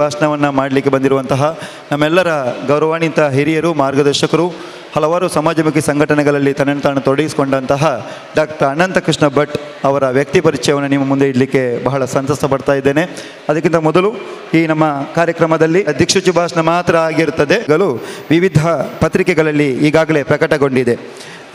ಭಾಷಣವನ್ನು ಮಾಡಲಿಕ್ಕೆ ಬಂದಿರುವಂತಹ ನಮ್ಮೆಲ್ಲರ ಗೌರವಾನ್ವಿತ ಹಿರಿಯರು, ಮಾರ್ಗದರ್ಶಕರು, ಹಲವಾರು ಸಮಾಜಮುಖಿ ಸಂಘಟನೆಗಳಲ್ಲಿ ತನ್ನನ್ನು ತಾನು ತೊಡಗಿಸಿಕೊಂಡಂತಹ ಡಾಕ್ಟರ್ ಅನಂತಕೃಷ್ಣ ಭಟ್ ಅವರ ವ್ಯಕ್ತಿ ಪರಿಚಯವನ್ನು ನಿಮ್ಮ ಮುಂದೆ ಇಡಲಿಕ್ಕೆ ಬಹಳ ಸಂತಸ ಪಡ್ತಾ ಇದ್ದೇನೆ. ಅದಕ್ಕಿಂತ ಮೊದಲು ಈ ನಮ್ಮ ಕಾರ್ಯಕ್ರಮದಲ್ಲಿ ದಿಕ್ಸೂಚಿ ಭಾಷಣ ಮಾತ್ರ ಆಗಿರುತ್ತದೆ. ವಿವಿಧ ಪತ್ರಿಕೆಗಳಲ್ಲಿ ಈಗಾಗಲೇ ಪ್ರಕಟಗೊಂಡಿದೆ.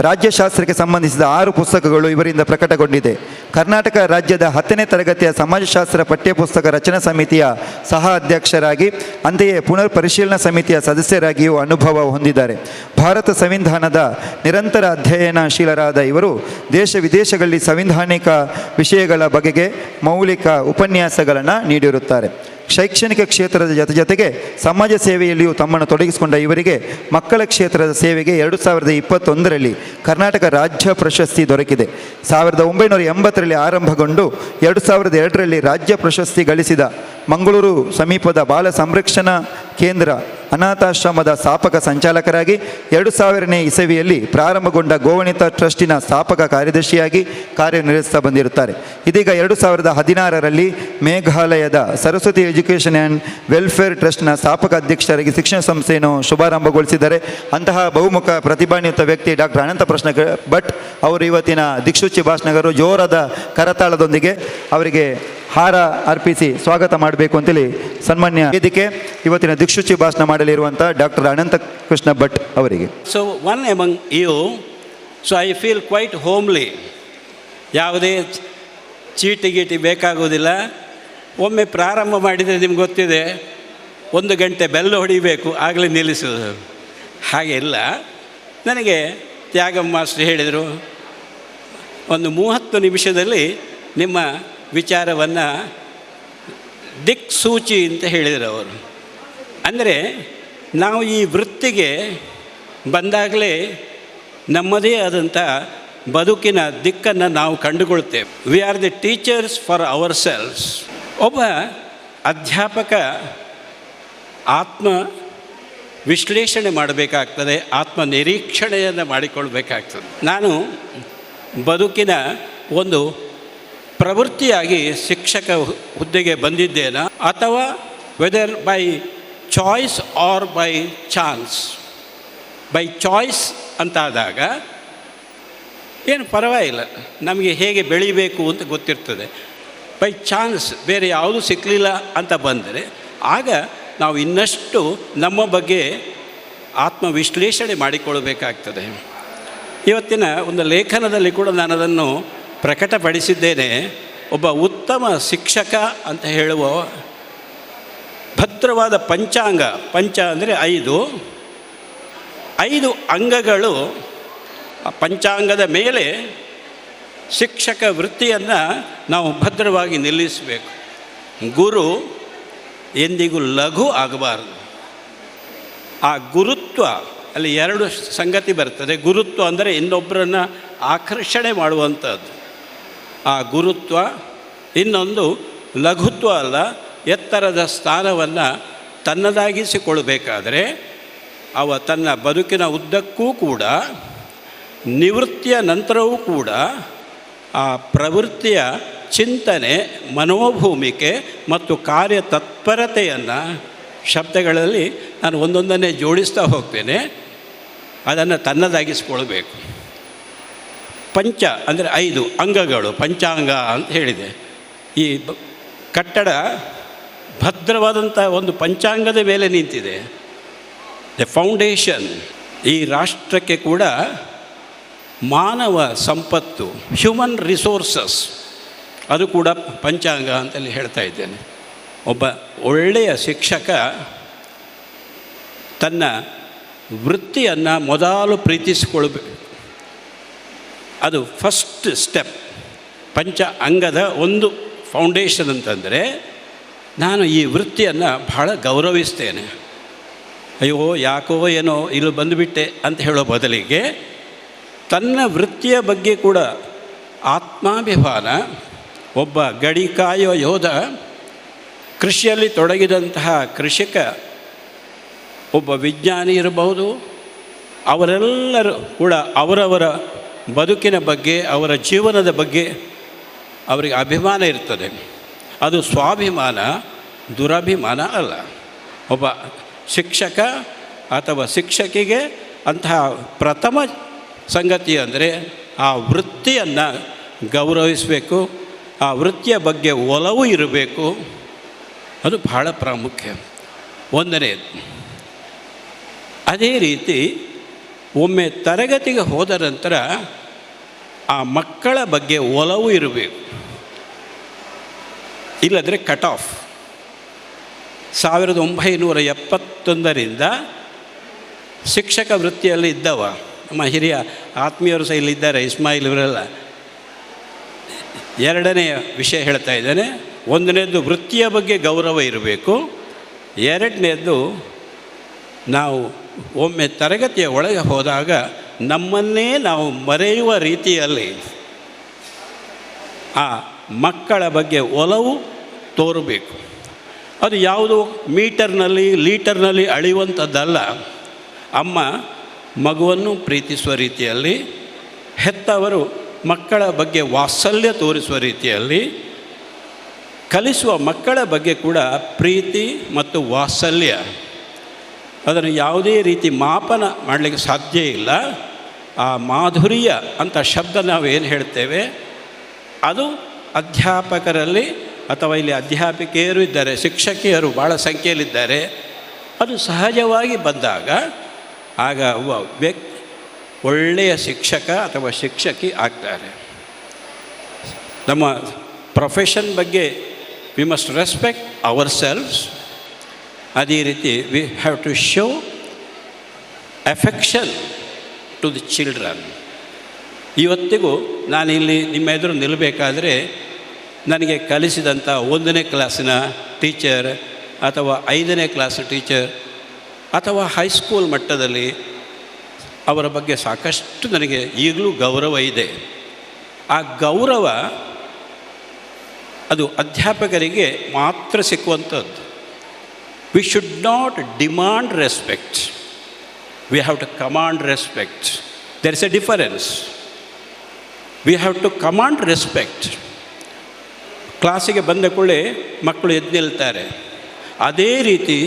ರಾಜ್ಯಶಾಸ್ತ್ರಕ್ಕೆ ಸಂಬಂಧಿಸಿದ 6 ಪುಸ್ತಕಗಳು ಇವರಿಂದ ಪ್ರಕಟಗೊಂಡಿದೆ. ಕರ್ನಾಟಕ ರಾಜ್ಯದ 10ನೇ ತರಗತಿಯ ಸಮಾಜಶಾಸ್ತ್ರ ಪಠ್ಯಪುಸ್ತಕ ರಚನಾ ಸಮಿತಿಯ ಸಹ ಅಧ್ಯಕ್ಷರಾಗಿ, ಅಂತೆಯೇ ಪುನರ್ ಪರಿಶೀಲನಾ ಸಮಿತಿಯ ಸದಸ್ಯರಾಗಿಯೂ ಅನುಭವ ಹೊಂದಿದ್ದಾರೆ. ಭಾರತ ಸಂವಿಧಾನದ ನಿರಂತರ ಅಧ್ಯಯನಶೀಲರಾದ ಇವರು ದೇಶ ವಿದೇಶಗಳಲ್ಲಿ ಸಂವಿಧಾನಿಕ ವಿಷಯಗಳ ಬಗೆಗೆ ಮೌಲಿಕ ಉಪನ್ಯಾಸಗಳನ್ನು ನೀಡಿರುತ್ತಾರೆ. ಶೈಕ್ಷಣಿಕ ಕ್ಷೇತ್ರದ ಜೊತೆಗೆ ಸಮಾಜ ಸೇವೆಯಲ್ಲಿಯೂ ತಮ್ಮನ್ನು ತೊಡಗಿಸಿಕೊಂಡ ಇವರಿಗೆ ಮಕ್ಕಳ ಕ್ಷೇತ್ರದ ಸೇವೆಗೆ 2021ರಲ್ಲಿ ಕರ್ನಾಟಕ ರಾಜ್ಯ ಪ್ರಶಸ್ತಿ ದೊರಕಿದೆ. 1980ರಲ್ಲಿ ಆರಂಭಗೊಂಡು 2002ರಲ್ಲಿ ರಾಜ್ಯ ಪ್ರಶಸ್ತಿ ಗಳಿಸಿದ ಮಂಗಳೂರು ಸಮೀಪದ ಬಾಲ ಸಂರಕ್ಷಣಾ ಕೇಂದ್ರ ಅನಾಥಾಶ್ರಮದ ಸ್ಥಾಪಕ ಸಂಚಾಲಕರಾಗಿ 2000ನೇ ಇಸವಿಯಲ್ಲಿ ಪ್ರಾರಂಭಗೊಂಡ ಗೋವಣಿತ ಟ್ರಸ್ಟಿನ ಸ್ಥಾಪಕ ಕಾರ್ಯದರ್ಶಿಯಾಗಿ ಕಾರ್ಯನಿರ್ವಹಿಸ್ತಾ ಬಂದಿರುತ್ತಾರೆ. ಇದೀಗ 2016ರಲ್ಲಿ ಮೇಘಾಲಯದ ಸರಸ್ವತಿ ಎಜುಕೇಷನ್ ಆ್ಯಂಡ್ ವೆಲ್ಫೇರ್ ಟ್ರಸ್ಟ್ನ ಸ್ಥಾಪಕ ಅಧ್ಯಕ್ಷರಾಗಿ ಶಿಕ್ಷಣ ಸಂಸ್ಥೆಯನ್ನು ಶುಭಾರಂಭಗೊಳಿಸಿದ್ದಾರೆ. ಅಂತಹ ಬಹುಮುಖ ಪ್ರತಿಭಾನ್ವಿತ ವ್ಯಕ್ತಿ ಡಾಕ್ಟರ್ ಅನಂತಕೃಷ್ಣ ಭಟ್ ಅವರು ಇವತ್ತಿನ ದಿಕ್ಸೂಚಿ ಭಾಷಣಗಾರರು. ಜೋರಾದ ಕರತಾಳದೊಂದಿಗೆ ಅವರಿಗೆ ಹಾರ ಅರ್ಪಿಸಿ ಸ್ವಾಗತ ಮಾಡಬೇಕು ಅಂತೇಳಿ ಸನ್ಮಾನ್ಯ ವೇದಿಕೆ ಇವತ್ತಿನ ದಿಕ್ಸೂಚಿ ಭಾಷಣ ಮಾಡಲಿರುವಂಥ ಡಾಕ್ಟರ್ ಅನಂತಕೃಷ್ಣ ಭಟ್ ಅವರಿಗೆ. So one among you, so I feel quite homely. ಯಾವುದೇ ಚೀಟಿ ಬೇಕಾಗೋದಿಲ್ಲ. ಒಮ್ಮೆ ಪ್ರಾರಂಭ ಮಾಡಿದರೆ ನಿಮ್ಗೆ ಗೊತ್ತಿದೆ, 1 ಗಂಟೆ ಬೆಲ್ಲ ಹೊಡಿಬೇಕು, ಆಗಲೇ ನಿಲ್ಲಿಸೋದು. ಹಾಗೆ ಇಲ್ಲ. ನನಗೆ ತ್ಯಾಗಮ್ಮ ಮಾಸ್ಟರ್ ಹೇಳಿದರು, ಒಂದು 30 ನಿಮಿಷದಲ್ಲಿ ನಿಮ್ಮ ವಿಚಾರವನ್ನು ದಿಕ್ಸೂಚಿ ಅಂತ ಹೇಳಿದರು ಅವರು. ಅಂದರೆ ನಾವು ಈ ವೃತ್ತಿಗೆ ಬಂದಾಗಲೇ ನಮ್ಮದೇ ಆದಂಥ ಬದುಕಿನ ದಿಕ್ಕನ್ನು ನಾವು ಕಂಡುಕೊಳ್ತೇವೆ. We are the teachers for ourselves. ಒಬ್ಬ ಅಧ್ಯಾಪಕ ಆತ್ಮ ವಿಶ್ಲೇಷಣೆ ಮಾಡಬೇಕಾಗ್ತದೆ, ಆತ್ಮ ನಿರೀಕ್ಷಣೆಯನ್ನು ಮಾಡಿಕೊಳ್ಬೇಕಾಗ್ತದೆ. ನಾನು ಬದುಕಿನ ಒಂದು ಪ್ರವೃತ್ತಿಯಾಗಿ ಶಿಕ್ಷಕ ಹುದ್ದೆಗೆ ಬಂದಿದ್ದೇನಾ, ಅಥವಾ whether by choice or by chance. By choice ಅಂತಾದಾಗ ಏನು ಪರವಾಗಿಲ್ಲ, ನಮಗೆ ಹೇಗೆ ಬೆಳಿಬೇಕು ಅಂತ ಗೊತ್ತಿರ್ತದೆ. ಬೈ ಚಾನ್ಸ್ ಬೇರೆ ಯಾವುದೂ ಸಿಕ್ಕಲಿಲ್ಲ ಅಂತ ಬಂದರೆ ಆಗ ನಾವು ಇನ್ನಷ್ಟು ನಮ್ಮ ಬಗ್ಗೆ ಆತ್ಮವಿಶ್ಲೇಷಣೆ ಮಾಡಿಕೊಳ್ಳಬೇಕಾಗ್ತದೆ. ಇವತ್ತಿನ ಒಂದು ಲೇಖನದಲ್ಲಿ ಕೂಡ ನಾನು ಅದನ್ನು ಪ್ರಕಟಪಡಿಸಿದ್ದೇನೆ. ಒಬ್ಬ ಉತ್ತಮ ಶಿಕ್ಷಕ ಅಂತ ಹೇಳುವ ಭದ್ರವಾದ ಪಂಚ ಅಂದರೆ 5 ಅಂಗಗಳು. ಆ ಪಂಚಾಂಗದ ಮೇಲೆ ಶಿಕ್ಷಕ ವೃತ್ತಿಯನ್ನು ನಾವು ಭದ್ರವಾಗಿ ನಿಲ್ಲಿಸಬೇಕು. ಗುರು ಎಂದಿಗೂ ಲಘು ಆಗಬಾರದು. ಆ ಗುರುತ್ವ ಅಲ್ಲಿ 2 ಸಂಗತಿ ಬರ್ತದೆ. ಗುರುತ್ವ ಅಂದರೆ ಇನ್ನೊಬ್ಬರನ್ನು ಆಕರ್ಷಣೆ ಮಾಡುವಂಥದ್ದು, ಆ ಗುರುತ್ವ. ಇನ್ನೊಂದು ಲಘುತ್ವ ಅಲ್ಲ, ಎತ್ತರದ ಸ್ಥಾನವನ್ನು ತನ್ನದಾಗಿಸಿಕೊಳ್ಬೇಕಾದರೆ ಅವ ತನ್ನ ಬದುಕಿನ ಉದ್ದಕ್ಕೂ ಕೂಡ, ನಿವೃತ್ತಿಯ ನಂತರವೂ ಕೂಡ ಆ ಪ್ರವೃತ್ತಿಯ ಚಿಂತನೆ, ಮನೋಭೂಮಿಕೆ ಮತ್ತು ಕಾರ್ಯತತ್ಪರತೆಯನ್ನು, ಶಬ್ದಗಳಲ್ಲಿ ನಾನು ಒಂದೊಂದನ್ನೇ ಜೋಡಿಸ್ತಾ ಹೋಗ್ತೇನೆ, ಅದನ್ನು ತನ್ನದಾಗಿಸ್ಕೊಳ್ಬೇಕು. ಪಂಚ ಅಂದರೆ 5 ಅಂಗಗಳು, ಪಂಚಾಂಗ ಅಂತ ಹೇಳಿದೆ. ಈ ಕಟ್ಟಡ ಭದ್ರವಾದಂಥ ಒಂದು ಪಂಚಾಂಗದ ಮೇಲೆ ನಿಂತಿದೆ. The foundation. ಈ ರಾಷ್ಟ್ರಕ್ಕೆ ಕೂಡ ಮಾನವ ಸಂಪತ್ತು, ಹ್ಯೂಮನ್ ರಿಸೋರ್ಸಸ್, ಅದು ಕೂಡ ಪಂಚಾಂಗ ಅಂತಲ್ಲಿ ಹೇಳ್ತಾ ಇದ್ದೇನೆ. ಒಬ್ಬ ಒಳ್ಳೆಯ ಶಿಕ್ಷಕ ತನ್ನ ವೃತ್ತಿಯನ್ನು ಮೊದಲು ಪ್ರೀತಿಸಿಕೊಳ್ಬೇಕು. ಅದು ಫಸ್ಟ್ ಸ್ಟೆಪ್. ಪಂಚ ಅಂಗದ ಒಂದು ಫೌಂಡೇಶನ್ ಅಂತಂದರೆ, ನಾನು ಈ ವೃತ್ತಿಯನ್ನು ಬಹಳ ಗೌರವಿಸ್ತೇನೆ. ಅಯ್ಯೋ ಯಾಕೋ ಏನೋ ಇಲ್ಲಿ ಬಂದುಬಿಟ್ಟೆ ಅಂತ ಹೇಳೋ ಬದಲಿಗೆ ತನ್ನ ವೃತ್ತಿಯ ಬಗ್ಗೆ ಕೂಡ ಆತ್ಮಾಭಿಮಾನ. ಒಬ್ಬ ಗಡಿ ಕಾಯುವ ಯೋಧ, ಕೃಷಿಯಲ್ಲಿ ತೊಡಗಿದಂತಹ ಕೃಷಿಕ, ಒಬ್ಬ ವಿಜ್ಞಾನಿ ಇರಬಹುದು, ಅವರೆಲ್ಲರೂ ಕೂಡ ಅವರವರ ಬದುಕಿನ ಬಗ್ಗೆ, ಅವರ ಜೀವನದ ಬಗ್ಗೆ ಅವರಿಗೆ ಅಭಿಮಾನ ಇರ್ತದೆ. ಅದು ಸ್ವಾಭಿಮಾನ. ದುರಭಿಮಾನ ಅಲ್ಲ. ಒಬ್ಬ ಶಿಕ್ಷಕ ಅಥವಾ ಶಿಕ್ಷಕಿಗೆ ಅಂತಹ ಪ್ರಥಮ ಸಂಗತಿ ಅಂದರೆ ಆ ವೃತ್ತಿಯನ್ನು ಗೌರವಿಸಬೇಕು, ಆ ವೃತ್ತಿಯ ಬಗ್ಗೆ ಒಲವು ಇರಬೇಕು. ಅದು ಬಹಳ ಪ್ರಾಮುಖ್ಯ. ಒಂದನೇದು. ಅದೇ ರೀತಿ ಒಮ್ಮೆ ತರಗತಿಗೆ ಹೋದ ನಂತರ ಆ ಮಕ್ಕಳ ಬಗ್ಗೆ ಒಲವು ಇರಬೇಕು. ಇಲ್ಲದ್ರೆ ಕಟ್ ಆಫ್. 1971ರಿಂದ ಶಿಕ್ಷಕ ವೃತ್ತಿಯಲ್ಲಿ ಇದ್ದವ ನಮ್ಮ ಹಿರಿಯ ಆತ್ಮೀಯರು ಸಹ ಇಲ್ಲಿದ್ದಾರೆ, ಇಸ್ಮಾಯಿಲ್ ಇವರೆಲ್ಲ. ಎರಡನೆಯ ವಿಷಯ ಹೇಳ್ತಾ ಇದ್ದೇನೆ. ಒಂದನೇದು ವೃತ್ತಿಯ ಬಗ್ಗೆ ಗೌರವ ಇರಬೇಕು. ಎರಡನೇದು ನಾವು ಒಮ್ಮೆ ತರಗತಿಯ ಒಳಗೆ ಹೋದಾಗ ನಮ್ಮನ್ನೇ ನಾವು ಮರೆಯುವ ರೀತಿಯಲ್ಲಿ ಆ ಮಕ್ಕಳ ಬಗ್ಗೆ ಒಲವು ತೋರಬೇಕು. ಅದು ಯಾವುದು ಮೀಟರ್ನಲ್ಲಿ ಲೀಟರ್ನಲ್ಲಿ ಅಳೆಯುವಂಥದ್ದಲ್ಲ. ಅಮ್ಮ ಮಗುವನ್ನು ಪ್ರೀತಿಸುವ ರೀತಿಯಲ್ಲಿ, ಹೆತ್ತವರು ಮಕ್ಕಳ ಬಗ್ಗೆ ವಾತ್ಸಲ್ಯ ತೋರಿಸುವ ರೀತಿಯಲ್ಲಿ, ಕಲಿಸುವ ಮಕ್ಕಳ ಬಗ್ಗೆ ಕೂಡ ಪ್ರೀತಿ ಮತ್ತು ವಾತ್ಸಲ್ಯ, ಅದನ್ನು ಯಾವುದೇ ರೀತಿ ಮಾಪನ ಮಾಡಲಿಕ್ಕೆ ಸಾಧ್ಯ ಇಲ್ಲ. ಆ ಮಾಧುರ್ಯ ಅಂತ ಶಬ್ದ ನಾವು ಏನು ಹೇಳ್ತೇವೆ, ಅದು ಅಧ್ಯಾಪಕರಲ್ಲಿ ಅಥವಾ ಇಲ್ಲಿ ಅಧ್ಯಾಪಿಕೆಯರು ಇದ್ದಾರೆ, ಶಿಕ್ಷಕಿಯರು ಭಾಳ ಸಂಖ್ಯೆಯಲ್ಲಿದ್ದಾರೆ. ಅದು ಸಹಜವಾಗಿ ಬಂದಾಗ ಆಗ ವ್ಯಕ್ತಿ ಒಳ್ಳೆಯ ಶಿಕ್ಷಕ ಅಥವಾ ಶಿಕ್ಷಕಿ ಆಗ್ತಾರೆ. ನಮ್ಮ ಪ್ರೊಫೆಷನ್ ಬಗ್ಗೆ we must respect ourselves. ಅದೇ ರೀತಿ we have to show affection to the children. ಇವತ್ತಿಗೂ ನಾನಿಲ್ಲಿ ನಿಮ್ಮ ಎದುರು ನಿಲ್ಲಬೇಕಾದ್ರೆ ನನಗೆ ಕಲಿಸಿದಂಥ 1ನೇ ಕ್ಲಾಸಿನ ಟೀಚರ್ ಅಥವಾ 5ನೇ ಕ್ಲಾಸ್ ಟೀಚರ್ ಅಥವಾ ಹೈಸ್ಕೂಲ್ ಮಟ್ಟದಲ್ಲಿ ಅವರ ಬಗ್ಗೆ ಸಾಕಷ್ಟು ನನಗೆ ಈಗಲೂ ಗೌರವ ಇದೆ. ಆ ಗೌರವ ಅದು ಅಧ್ಯಾಪಕರಿಗೆ ಮಾತ್ರ ಸಿಕ್ಕುವಂಥದ್ದು. We should not demand respect, we have to command respect. There is a difference. We have to command respect. ಕ್ಲಾಸಿಗೆ ಬಂದ ಕೂಡಲೇ ಮಕ್ಕಳು ಎದ್ದು ನಿಲ್ತಾರೆ. ಅದೇ ರೀತಿ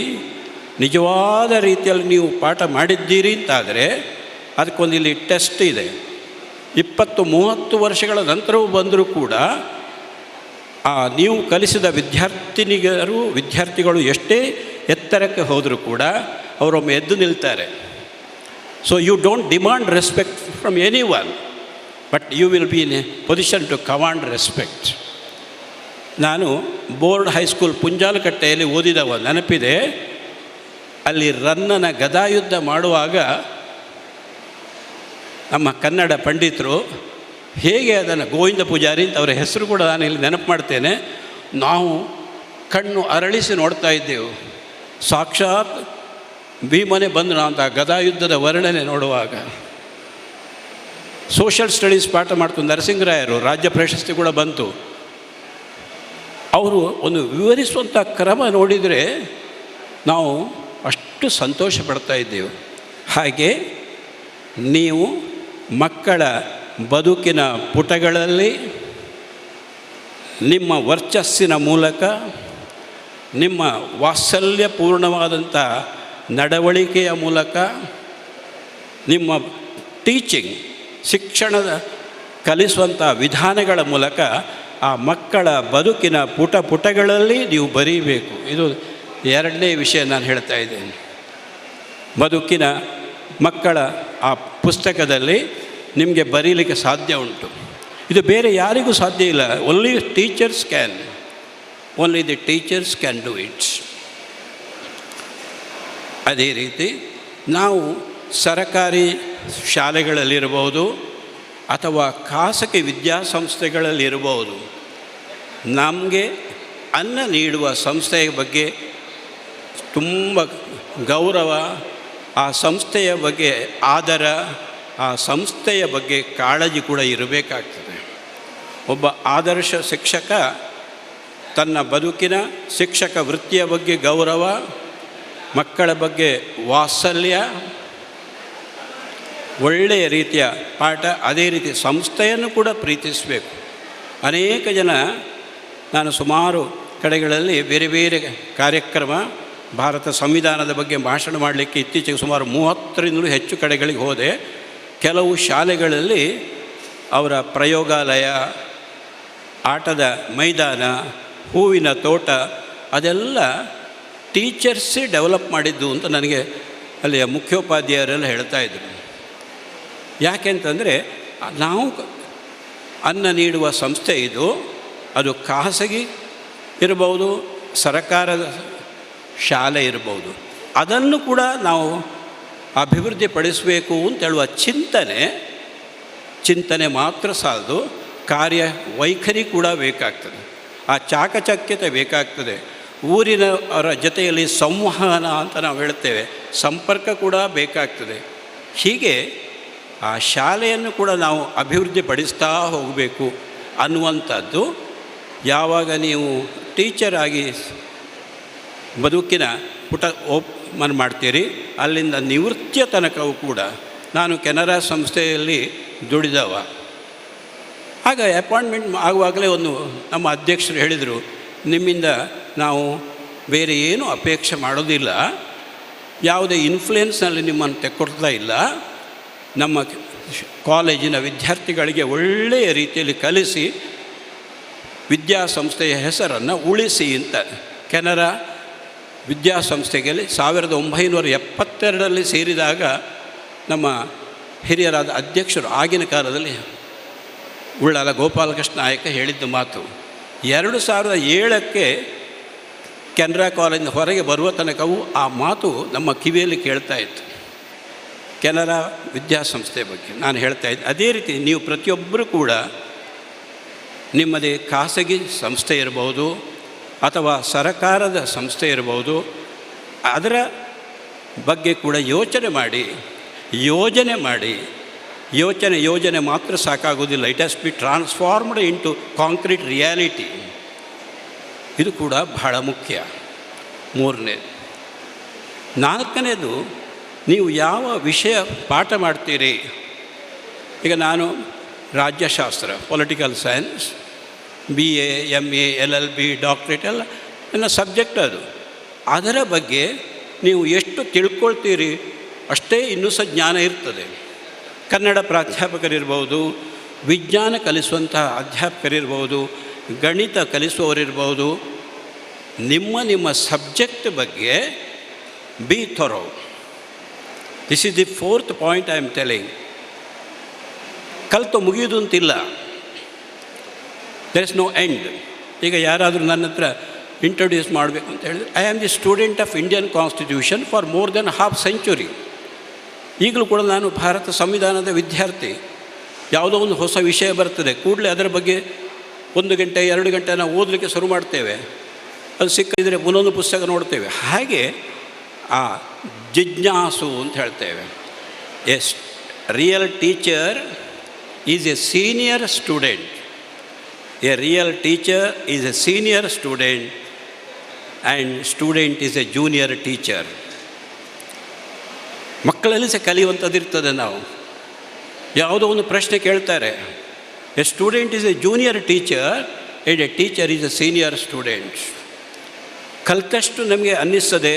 ನಿಜವಾದ ರೀತಿಯಲ್ಲಿ ನೀವು ಪಾಠ ಮಾಡಿದ್ದೀರಿ ಅಂತಾದರೆ ಅದಕ್ಕೊಂದು ಇಲ್ಲಿ ಟೆಸ್ಟ್ ಇದೆ. 20-30 ವರ್ಷಗಳ ನಂತರವೂ ಬಂದರೂ ಕೂಡ ನೀವು ಕಲಿಸಿದ ವಿದ್ಯಾರ್ಥಿಗಳು ಎಷ್ಟೇ ಎತ್ತರಕ್ಕೆ ಹೋದರೂ ಕೂಡ ಅವರೊಮ್ಮೆ ಎದ್ದು ನಿಲ್ತಾರೆ. So you don't demand respect from anyone, but you will be in a position to command respect. ನಾನು ಬೋರ್ಡ್ ಹೈಸ್ಕೂಲ್ ಪುಂಜಾಲಕಟ್ಟೆಯಲ್ಲಿ ಓದಿದವ ನೆನಪಿದೆ. ಅಲ್ಲಿ ರನ್ನನ ಗದಾಯುದ್ಧ ಮಾಡುವಾಗ ನಮ್ಮ ಕನ್ನಡ ಪಂಡಿತರು ಹೇಗೆ ಅದನ್ನು, ಗೋವಿಂದ ಪೂಜಾರಿ ಅಂತ ಅವರ ಹೆಸರು ಕೂಡ ನಾನು ಇಲ್ಲಿ ನೆನಪು ಮಾಡ್ತೇನೆ, ನಾವು ಕಣ್ಣು ಅರಳಿಸಿ ನೋಡ್ತಾ ಇದ್ದೆವು. ಸಾಕ್ಷಾತ್ ಭೀಮನೆ ಬಂದು ಅಂತ ಗದಾಯುದ್ಧದ ವರ್ಣನೆ ನೋಡುವಾಗ. ಸೋಷಿಯಲ್ ಸ್ಟಡೀಸ್ ಪಾಠ ಮಾಡ್ಕೊಂಡು ನರಸಿಂಗರಾಯರು ರಾಜ್ಯ ಪ್ರಶಸ್ತಿ ಕೂಡ ಬಂತು. ಅವರು ಒಂದು ವಿವರಿಸುವಂಥ ಕ್ರಮ ನೋಡಿದರೆ ನಾವು ಅಷ್ಟು ಸಂತೋಷ ಪಡ್ತಾ ಇದ್ದೇವೆ. ಹಾಗೆ ನೀವು ಮಕ್ಕಳ ಬದುಕಿನ ಪುಟಗಳಲ್ಲಿ ನಿಮ್ಮ ವರ್ಚಸ್ಸಿನ ಮೂಲಕ, ನಿಮ್ಮ ವಾತ್ಸಲ್ಯಪೂರ್ಣವಾದಂಥ ನಡವಳಿಕೆಯ ಮೂಲಕ, ನಿಮ್ಮ ಟೀಚಿಂಗ್ ಶಿಕ್ಷಣದ ಕಲಿಸುವಂಥ ವಿಧಾನಗಳ ಮೂಲಕ ಆ ಮಕ್ಕಳ ಬದುಕಿನ ಪುಟಗಳಲ್ಲಿ ನೀವು ಬರೀಬೇಕು. ಇದು ಎರಡನೇ ವಿಷಯ ನಾನು ಹೇಳ್ತಾ ಇದ್ದೇನೆ. ಬದುಕಿನ ಮಕ್ಕಳ ಆ ಪುಸ್ತಕದಲ್ಲಿ ನಿಮಗೆ ಬರೀಲಿಕ್ಕೆ ಸಾಧ್ಯ ಉಂಟು. ಇದು ಬೇರೆ ಯಾರಿಗೂ ಸಾಧ್ಯ ಇಲ್ಲ. Only the teachers can do it. ಅದೇ ರೀತಿ ನಾವು ಸರಕಾರಿ ಶಾಲೆಗಳಲ್ಲಿರ್ಬೋದು ಅಥವಾ ಖಾಸಗಿ ವಿದ್ಯಾಸಂಸ್ಥೆಗಳಲ್ಲಿರ್ಬೋದು, ನಮಗೆ ಅನ್ನ ನೀಡುವ ಸಂಸ್ಥೆಯ ಬಗ್ಗೆ ತುಂಬ ಗೌರವ, ಆ ಸಂಸ್ಥೆಯ ಬಗ್ಗೆ ಆದರ, ಆ ಸಂಸ್ಥೆಯ ಬಗ್ಗೆ ಕಾಳಜಿ ಕೂಡ ಇರಬೇಕಾಗ್ತದೆ. ಒಬ್ಬ ಆದರ್ಶ ಶಿಕ್ಷಕ ತನ್ನ ಬದುಕಿನ ಶಿಕ್ಷಕ ವೃತ್ತಿಯ ಬಗ್ಗೆ ಗೌರವ, ಮಕ್ಕಳ ಬಗ್ಗೆ ವಾತ್ಸಲ್ಯ, ಒಳ್ಳೆಯ ರೀತಿಯ ಪಾಠ, ಅದೇ ರೀತಿ ಸಂಸ್ಥೆಯನ್ನು ಕೂಡ ಪ್ರೀತಿಸಬೇಕು. ಅನೇಕ ಜನ, ನಾನು ಸುಮಾರು ಕಡೆಗಳಲ್ಲಿ ಬೇರೆ ಬೇರೆ ಕಾರ್ಯಕ್ರಮ, ಭಾರತ ಸಂವಿಧಾನದ ಬಗ್ಗೆ ಭಾಷಣ ಮಾಡಲಿಕ್ಕೆ ಇತ್ತೀಚೆಗೆ ಸುಮಾರು 30ರಿಂದಲೂ ಹೆಚ್ಚು ಕಡೆಗಳಿಗೆ ಹೋದೆ. ಕೆಲವು ಶಾಲೆಗಳಲ್ಲಿ ಅವರ ಪ್ರಯೋಗಾಲಯ, ಆಟದ ಮೈದಾನ, ಹೂವಿನ ತೋಟ ಅದೆಲ್ಲ ಟೀಚರ್ಸೇ ಡೆವಲಪ್ ಮಾಡಿದ್ದು ಅಂತ ನನಗೆ ಅಲ್ಲಿಯ ಮುಖ್ಯೋಪಾಧ್ಯಾಯರೆಲ್ಲ ಹೇಳ್ತಾಯಿದ್ರು. ಯಾಕೆಂತಂದರೆ ನಾವು ಅನ್ನ ನೀಡುವ ಸಂಸ್ಥೆ ಇದು, ಅದು ಖಾಸಗಿ ಇರ್ಬೋದು, ಸರಕಾರದ ಶಾಲೆ ಇರ್ಬೋದು, ಅದನ್ನು ಕೂಡ ನಾವು ಅಭಿವೃದ್ಧಿಪಡಿಸಬೇಕು ಅಂತ ಹೇಳುವ ಚಿಂತನೆ ಮಾತ್ರ ಸಾಲದು, ಕಾರ್ಯವೈಖರಿ ಕೂಡ ಬೇಕಾಗ್ತದೆ, ಆ ಚಾಕಚಕ್ಯತೆ ಬೇಕಾಗ್ತದೆ. ಊರಿನವರ ಜೊತೆಯಲ್ಲಿ ಸಂವಹನ ಅಂತ ನಾವು ಹೇಳ್ತೇವೆ, ಸಂಪರ್ಕ ಕೂಡ ಬೇಕಾಗ್ತದೆ. ಹೀಗೆ ಆ ಶಾಲೆಯನ್ನು ಕೂಡ ನಾವು ಅಭಿವೃದ್ಧಿಪಡಿಸ್ತಾ ಹೋಗಬೇಕು ಅನ್ನುವಂಥದ್ದು. ಯಾವಾಗ ನೀವು ಟೀಚರ್ ಆಗಿ ಬದುಕಿನ ಪುಟ ಓಪನ್ ಮಾಡ್ತೀರಿ, ಅಲ್ಲಿಂದ ನಿವೃತ್ತಿಯ ತನಕವೂ ಕೂಡ ನಾನು ಕೆನರಾ ಸಂಸ್ಥೆಯಲ್ಲಿ ದುಡಿದವ. ಆಗ ಅಪಾಯಿಂಟ್ಮೆಂಟ್ ಆಗುವಾಗಲೇ ಒಂದು ನಮ್ಮ ಅಧ್ಯಕ್ಷರು ಹೇಳಿದರು, ನಿಮ್ಮಿಂದ ನಾವು ಬೇರೆ ಏನೂ ಅಪೇಕ್ಷೆ ಮಾಡೋದಿಲ್ಲ, ಯಾವುದೇ ಇನ್ಫ್ಲುಯೆನ್ಸ್ನಲ್ಲಿ ನಿಮ್ಮನ್ನು ತೆಕ್ಕೊಡ್ತಾ ಇಲ್ಲ, ನಮ್ಮ ಕಾಲೇಜಿನ ವಿದ್ಯಾರ್ಥಿಗಳಿಗೆ ಒಳ್ಳೆಯ ರೀತಿಯಲ್ಲಿ ಕಲಿಸಿ ವಿದ್ಯಾಸಂಸ್ಥೆಯ ಹೆಸರನ್ನು ಉಳಿಸಿ ಅಂತ. ಕೆನರಾ ವಿದ್ಯಾಸಂಸ್ಥೆಗೆ 1972ರಲ್ಲಿ ಸೇರಿದಾಗ ನಮ್ಮ ಹಿರಿಯರಾದ ಅಧ್ಯಕ್ಷರು ಆಗಿನ ಕಾಲದಲ್ಲಿ ಉಳ್ಳಾಲ ಗೋಪಾಲಕೃಷ್ಣ ನಾಯಕ ಹೇಳಿದ್ದ ಮಾತು. 2007ಕ್ಕೆ ಕೆನರಾ ಕಾಲೇಜಿನ ಹೊರಗೆ ಬರುವ ತನಕವೂ ಆ ಮಾತು ನಮ್ಮ ಕಿವಿಯಲ್ಲಿ ಕೇಳ್ತಾ ಇತ್ತು, ಕೆನರಾ ವಿದ್ಯಾಸಂಸ್ಥೆ ಬಗ್ಗೆ ನಾನು ಹೇಳ್ತಾ ಇದ್ದೆ. ಅದೇ ರೀತಿ ನೀವು ಪ್ರತಿಯೊಬ್ಬರೂ ಕೂಡ ನಿಮ್ಮದೇ ಖಾಸಗಿ ಸಂಸ್ಥೆ ಇರ್ಬೋದು ಅಥವಾ ಸರಕಾರದ ಸಂಸ್ಥೆ ಇರ್ಬೋದು, ಅದರ ಬಗ್ಗೆ ಕೂಡ ಯೋಚನೆ ಮಾಡಿ ಯೋಜನೆ ಮಾತ್ರ ಸಾಕಾಗೋದಿಲ್ಲ. It has be transformed into concrete reality. ಇದು ಕೂಡ ಬಹಳ ಮುಖ್ಯ. 3ನೇದು. 4ನೇದು, ನೀವು ಯಾವ ವಿಷಯ ಪಾಠ ಮಾಡ್ತೀರಿ. ಈಗ ನಾನು ರಾಜ್ಯಶಾಸ್ತ್ರ, political science, BA, MA, LLB, doctorate ಎಲ್ಲ ನನ್ನ ಸಬ್ಜೆಕ್ಟ್ ಅದು. ಅದರ ಬಗ್ಗೆ ನೀವು ಎಷ್ಟು ತಿಳ್ಕೊಳ್ತೀರಿ ಅಷ್ಟೇ ಇನ್ನೂ ಸಹ ಜ್ಞಾನ ಇರ್ತದೆ. ಕನ್ನಡ ಪ್ರಾಧ್ಯಾಪಕರಿರ್ಬೋದು, ವಿಜ್ಞಾನ ಕಲಿಸುವಂತಹ ಅಧ್ಯಾಪಕರಿರ್ಬೋದು, ಗಣಿತ ಕಲಿಸುವವರಿರ್ಬೋದು, ನಿಮ್ಮ ಸಬ್ಜೆಕ್ಟ್ ಬಗ್ಗೆ B ಥೊರೋ. This is the 4th point I am telling. ಕಲಿತು ಮುಗಿಯೋದು ಅಂತಿಲ್ಲ, ದೇರ್ ಇಸ್ ನೋ ಎಂಡ್. ಈಗ ಯಾರಾದರೂ ನನ್ನ ಹತ್ರ ಇಂಟ್ರೊಡ್ಯೂಸ್ ಮಾಡಬೇಕು ಅಂತ ಹೇಳಿದ್ರೆ, I am the student of Indian constitution for more than half century. ಈಗಲೂ ಕೂಡ ನಾನು ಭಾರತ ಸಂವಿಧಾನದ ವಿದ್ಯಾರ್ಥಿ. ಯಾವುದೋ ಒಂದು ಹೊಸ ವಿಷಯ ಬರ್ತದೆ, ಕೂಡಲೇ ಅದರ ಬಗ್ಗೆ 1 ಗಂಟೆ 2 ಗಂಟೆ ನಾವು ಓದಲಿಕ್ಕೆ ಶುರು ಮಾಡ್ತೇವೆ. ಅದು ಸಿಕ್ಕಿದರೆ ಒಂದೊಂದು ಪುಸ್ತಕ ನೋಡ್ತೇವೆ. ಹಾಗೆ ಆ ಜಿಜ್ಞಾಸು ಅಂತ ಹೇಳ್ತೇವೆ. As real teacher is a senior student. A real teacher is a senior student and student is a junior teacher. ಮಕ್ಕಳಲ್ಲಿ ಸಹ ಕಲಿಯುವಂಥದ್ದು ಇರ್ತದೆ. ನಾವು ಯಾವುದೋ ಒಂದು ಪ್ರಶ್ನೆ ಕೇಳ್ತಾರೆ, a student is a junior teacher and a teacher is a senior student. ಕಲಿತಷ್ಟು ನಮಗೆ ಅನ್ನಿಸ್ತದೆ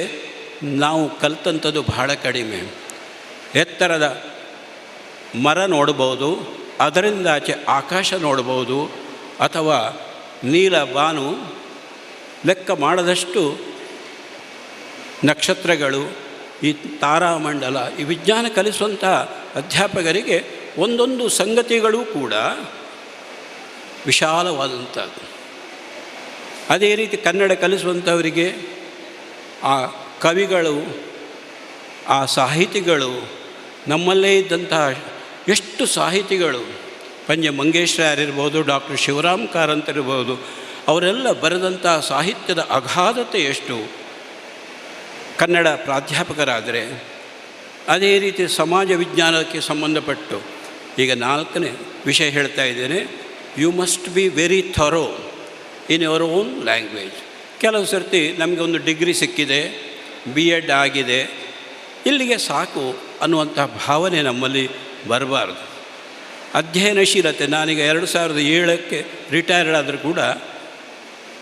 ನಾವು ಕಲಿತಂಥದ್ದು ಬಹಳ ಕಡಿಮೆ. ಎತ್ತರದ ಮರ ನೋಡ್ಬೋದು, ಅದರಿಂದ ಆಚೆ ಆಕಾಶ ನೋಡ್ಬೋದು, ಅಥವಾ ನೀಲ ಬಾನು ಲೆಕ್ಕ ಮಾಡದಷ್ಟು ನಕ್ಷತ್ರಗಳು, ಈ ತಾರಾಮಂಡಲ, ಈ ವಿಜ್ಞಾನ ಕಲಿಸುವಂಥ ಅಧ್ಯಾಪಕರಿಗೆ ಒಂದೊಂದು ಸಂಗತಿಗಳೂ ಕೂಡ ವಿಶಾಲವಾದಂಥದ್ದು. ಅದೇ ರೀತಿ ಕನ್ನಡ ಕಲಿಸುವಂಥವರಿಗೆ ಆ ಕವಿಗಳು, ಆ ಸಾಹಿತಿಗಳು, ನಮ್ಮಲ್ಲೇ ಇದ್ದಂತಹ ಎಷ್ಟು ಸಾಹಿತಿಗಳು, ಪಂಜೆ ಮಂಗೇಶ್ವರರಿರ್ಬೋದು, ಡಾಕ್ಟರ್ ಶಿವರಾಮ್ ಕಾರಂತರಿರ್ಬೋದು, ಅವರೆಲ್ಲ ಬರೆದಂಥ ಸಾಹಿತ್ಯದ ಅಗಾಧತೆ ಎಷ್ಟು ಕನ್ನಡ ಪ್ರಾಧ್ಯಾಪಕರಾದರೆ. ಅದೇ ರೀತಿ ಸಮಾಜ ವಿಜ್ಞಾನಕ್ಕೆ ಸಂಬಂಧಪಟ್ಟು ಈಗ 4ನೇ ವಿಷಯ ಹೇಳ್ತಾ ಇದ್ದೇನೆ. You must be very thorough in your own language. ಕೆಲವು ಸರ್ತಿ ನಮಗೆ ಒಂದು ಡಿಗ್ರಿ ಸಿಕ್ಕಿದೆ, B.Ed ಆಗಿದೆ, ಇಲ್ಲಿಗೆ ಸಾಕು ಅನ್ನುವಂಥ ಭಾವನೆ ನಮ್ಮಲ್ಲಿ ಬರಬಾರ್ದು. ಅಧ್ಯಯನಶೀಲತೆ, ನಾನೀಗ 2007ಕ್ಕೆ ರಿಟೈರ್ಡ್ ಆದರೂ ಕೂಡ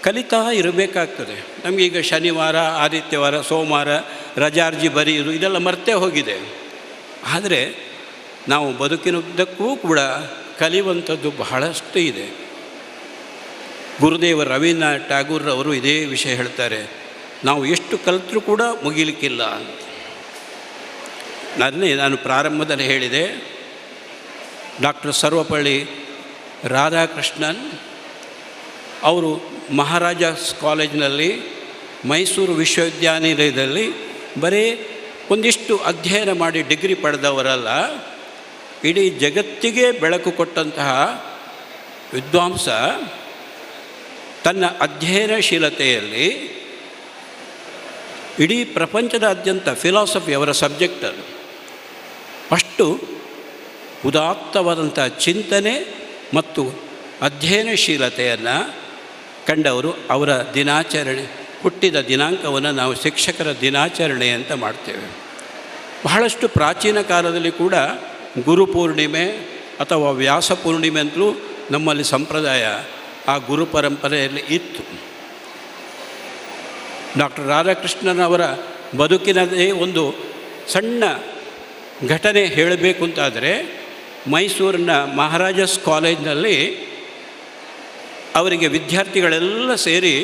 ಕಲಿತಾ ಇರಬೇಕಾಗ್ತದೆ. ನಮಗೀಗ ಶನಿವಾರ, ಆದಿತ್ಯವಾರ, ಸೋಮವಾರ ರಜಾರ್ಜಿ ಬರೆಯುವುದು ಇದೆಲ್ಲ ಮರ್ತೇ ಹೋಗಿದೆ. ಆದರೆ ನಾವು ಬದುಕಿನುದ್ದಕ್ಕೂ ಕೂಡ ಕಲಿಯುವಂಥದ್ದು ಬಹಳಷ್ಟು ಇದೆ. ಗುರುದೇವ ರವೀಂದ್ರನಾಥ್ ಟ್ಯಾಗೂರ್ರವರು ಇದೇ ವಿಷಯ ಹೇಳ್ತಾರೆ, ನಾವು ಎಷ್ಟು ಕಲಿತರೂ ಕೂಡ ಮುಗಿಲಿಕ್ಕಿಲ್ಲ ಅಂತ. ನಾನು ಪ್ರಾರಂಭದಲ್ಲಿ ಹೇಳಿದೆ, ಡಾಕ್ಟರ್ ಸರ್ವಪಳ್ಳಿ ರಾಧಾಕೃಷ್ಣನ್ ಅವರು ಮಹಾರಾಜಾಸ್ ಕಾಲೇಜಿನಲ್ಲಿ, ಮೈಸೂರು ವಿಶ್ವವಿದ್ಯಾನಿಲಯದಲ್ಲಿ ಬರೀ ಒಂದಿಷ್ಟು ಅಧ್ಯಯನ ಮಾಡಿ ಡಿಗ್ರಿ ಪಡೆದವರಲ್ಲ, ಇಡೀ ಜಗತ್ತಿಗೆ ಬೆಳಕು ಕೊಟ್ಟಂತಹ ವಿದ್ವಾಂಸ. ತನ್ನ ಅಧ್ಯಯನಶೀಲತೆಯಲ್ಲಿ ಇಡೀ ಪ್ರಪಂಚದಾದ್ಯಂತ ಫಿಲಾಸಫಿ ಅವರ ಸಬ್ಜೆಕ್ಟ್ ಅದು. ಅಷ್ಟು ಉದಾತ್ತವಾದಂಥ ಚಿಂತನೆ ಮತ್ತು ಅಧ್ಯಯನಶೀಲತೆಯನ್ನು ಕಂಡವರು. ಅವರ ದಿನಾಚರಣೆ, ಹುಟ್ಟಿದ ದಿನಾಂಕವನ್ನು ನಾವು ಶಿಕ್ಷಕರ ದಿನಾಚರಣೆ ಅಂತ ಮಾಡ್ತೇವೆ. ಬಹಳಷ್ಟು ಪ್ರಾಚೀನ ಕಾಲದಲ್ಲಿ ಕೂಡ ಗುರುಪೂರ್ಣಿಮೆ ಅಥವಾ ವ್ಯಾಸ ಪೂರ್ಣಿಮೆ ಅಂತಲೂ ನಮ್ಮಲ್ಲಿ ಸಂಪ್ರದಾಯ ಆ ಗುರು ಪರಂಪರೆಯಲ್ಲಿ ಇತ್ತು. ಡಾಕ್ಟರ್ ರಾಧಾಕೃಷ್ಣನ್ ಅವರ ಬದುಕಿನದೇ ಒಂದು ಸಣ್ಣ ಘಟನೆ ಹೇಳಬೇಕು ಅಂತಾದರೆ, ಮೈಸೂರಿನ ಮಹಾರಾಜಾಸ್ ಕಾಲೇಜಿನಲ್ಲಿ ಅವರಿಗೆ ವಿದ್ಯಾರ್ಥಿಗಳೆಲ್ಲ ಸೇರಿ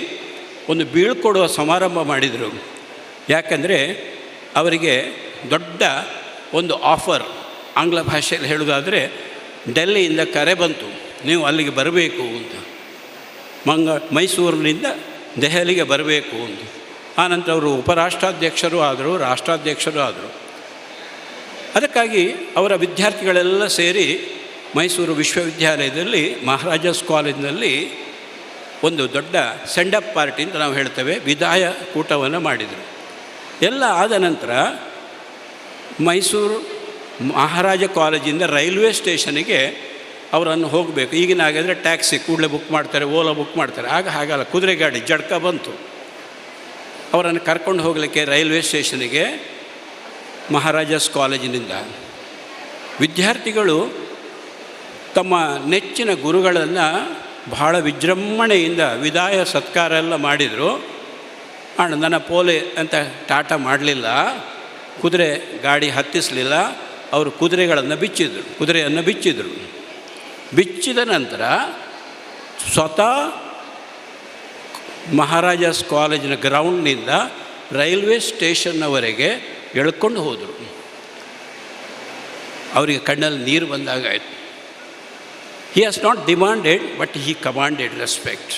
ಒಂದು ಬೀಳ್ಕೊಡುವ ಸಮಾರಂಭ ಮಾಡಿದರು. ಯಾಕಂದರೆ ಅವರಿಗೆ ದೊಡ್ಡ ಒಂದು ಆಫರ್, ಆಂಗ್ಲ ಭಾಷೆಯಲ್ಲಿ ಹೇಳೋದಾದರೆ ಡೆಲ್ಲಿಯಿಂದ ಕರೆ ಬಂತು, ನೀವು ಅಲ್ಲಿಗೆ ಬರಬೇಕು ಅಂತ, ಮೈಸೂರಿನಿಂದ ದೆಹಲಿಗೆ ಬರಬೇಕು ಅಂತ. ಆನಂತರ ಅವರು ಉಪರಾಷ್ಟ್ರಾಧ್ಯಕ್ಷರು ಆದರು, ರಾಷ್ಟ್ರಾಧ್ಯಕ್ಷರು ಆದರು. ಅದಕ್ಕಾಗಿ ಅವರ ವಿದ್ಯಾರ್ಥಿಗಳೆಲ್ಲ ಸೇರಿ ಮೈಸೂರು ವಿಶ್ವವಿದ್ಯಾಲಯದಲ್ಲಿ ಮಹಾರಾಜಾಸ್ ಕಾಲೇಜಿನಲ್ಲಿ ಒಂದು ದೊಡ್ಡ ಸೆಂಡಪ್ ಪಾರ್ಟಿ ಅಂತ ನಾವು ಹೇಳ್ತೇವೆ, ವಿದಾಯ ಕೂಟವನ್ನು ಮಾಡಿದರು. ಎಲ್ಲ ಆದ ನಂತರ ಮೈಸೂರು ಮಹಾರಾಜ ಕಾಲೇಜಿಂದ ರೈಲ್ವೆ ಸ್ಟೇಷನಿಗೆ ಅವರನ್ನು ಹೋಗಬೇಕು. ಈಗಿನ ಹಾಗಾದರೆ ಟ್ಯಾಕ್ಸಿ ಕೂಡಲೇ ಬುಕ್ ಮಾಡ್ತಾರೆ, ಓಲಾ ಬುಕ್ ಮಾಡ್ತಾರೆ. ಆಗ ಹಾಗಲ್ಲ, ಕುದುರೆ ಗಾಡಿ ಜಡ್ಕ ಬಂತು. ಅವರನ್ನು ಕರ್ಕೊಂಡು ಹೋಗಲಿಕ್ಕೆ ರೈಲ್ವೆ ಸ್ಟೇಷನಿಗೆ ಮಹಾರಾಜಾಸ್ ಕಾಲೇಜಿನಿಂದ ವಿದ್ಯಾರ್ಥಿಗಳು ತಮ್ಮ ನೆಚ್ಚಿನ ಗುರುಗಳನ್ನು ಬಹಳ ವಿಜೃಂಭಣೆಯಿಂದ ವಿದಾಯ ಸತ್ಕಾರ ಎಲ್ಲ ಮಾಡಿದರು. ನನ್ನ ಪೋಲೆ ಅಂತ ಟಾಟಾ ಮಾಡಲಿಲ್ಲ, ಕುದುರೆ ಗಾಡಿ ಹತ್ತಿಸಲಿಲ್ಲ. ಅವರು ಕುದುರೆಯನ್ನು ಬಿಚ್ಚಿದರು. ಬಿಚ್ಚಿದ ನಂತರ ಸ್ವತಃ ಮಹಾರಾಜಾಸ್ ಕಾಲೇಜಿನ ಗ್ರೌಂಡ್ನಿಂದ ರೈಲ್ವೆ ಸ್ಟೇಷನ್ನವರೆಗೆ ಎಳ್ಕೊಂಡು ಹೋದರು. ಅವರಿಗೆ ಕಣ್ಣಲ್ಲಿ ನೀರು ಬಂದಾಗಾಯಿತು. He has not demanded, but he commanded respect.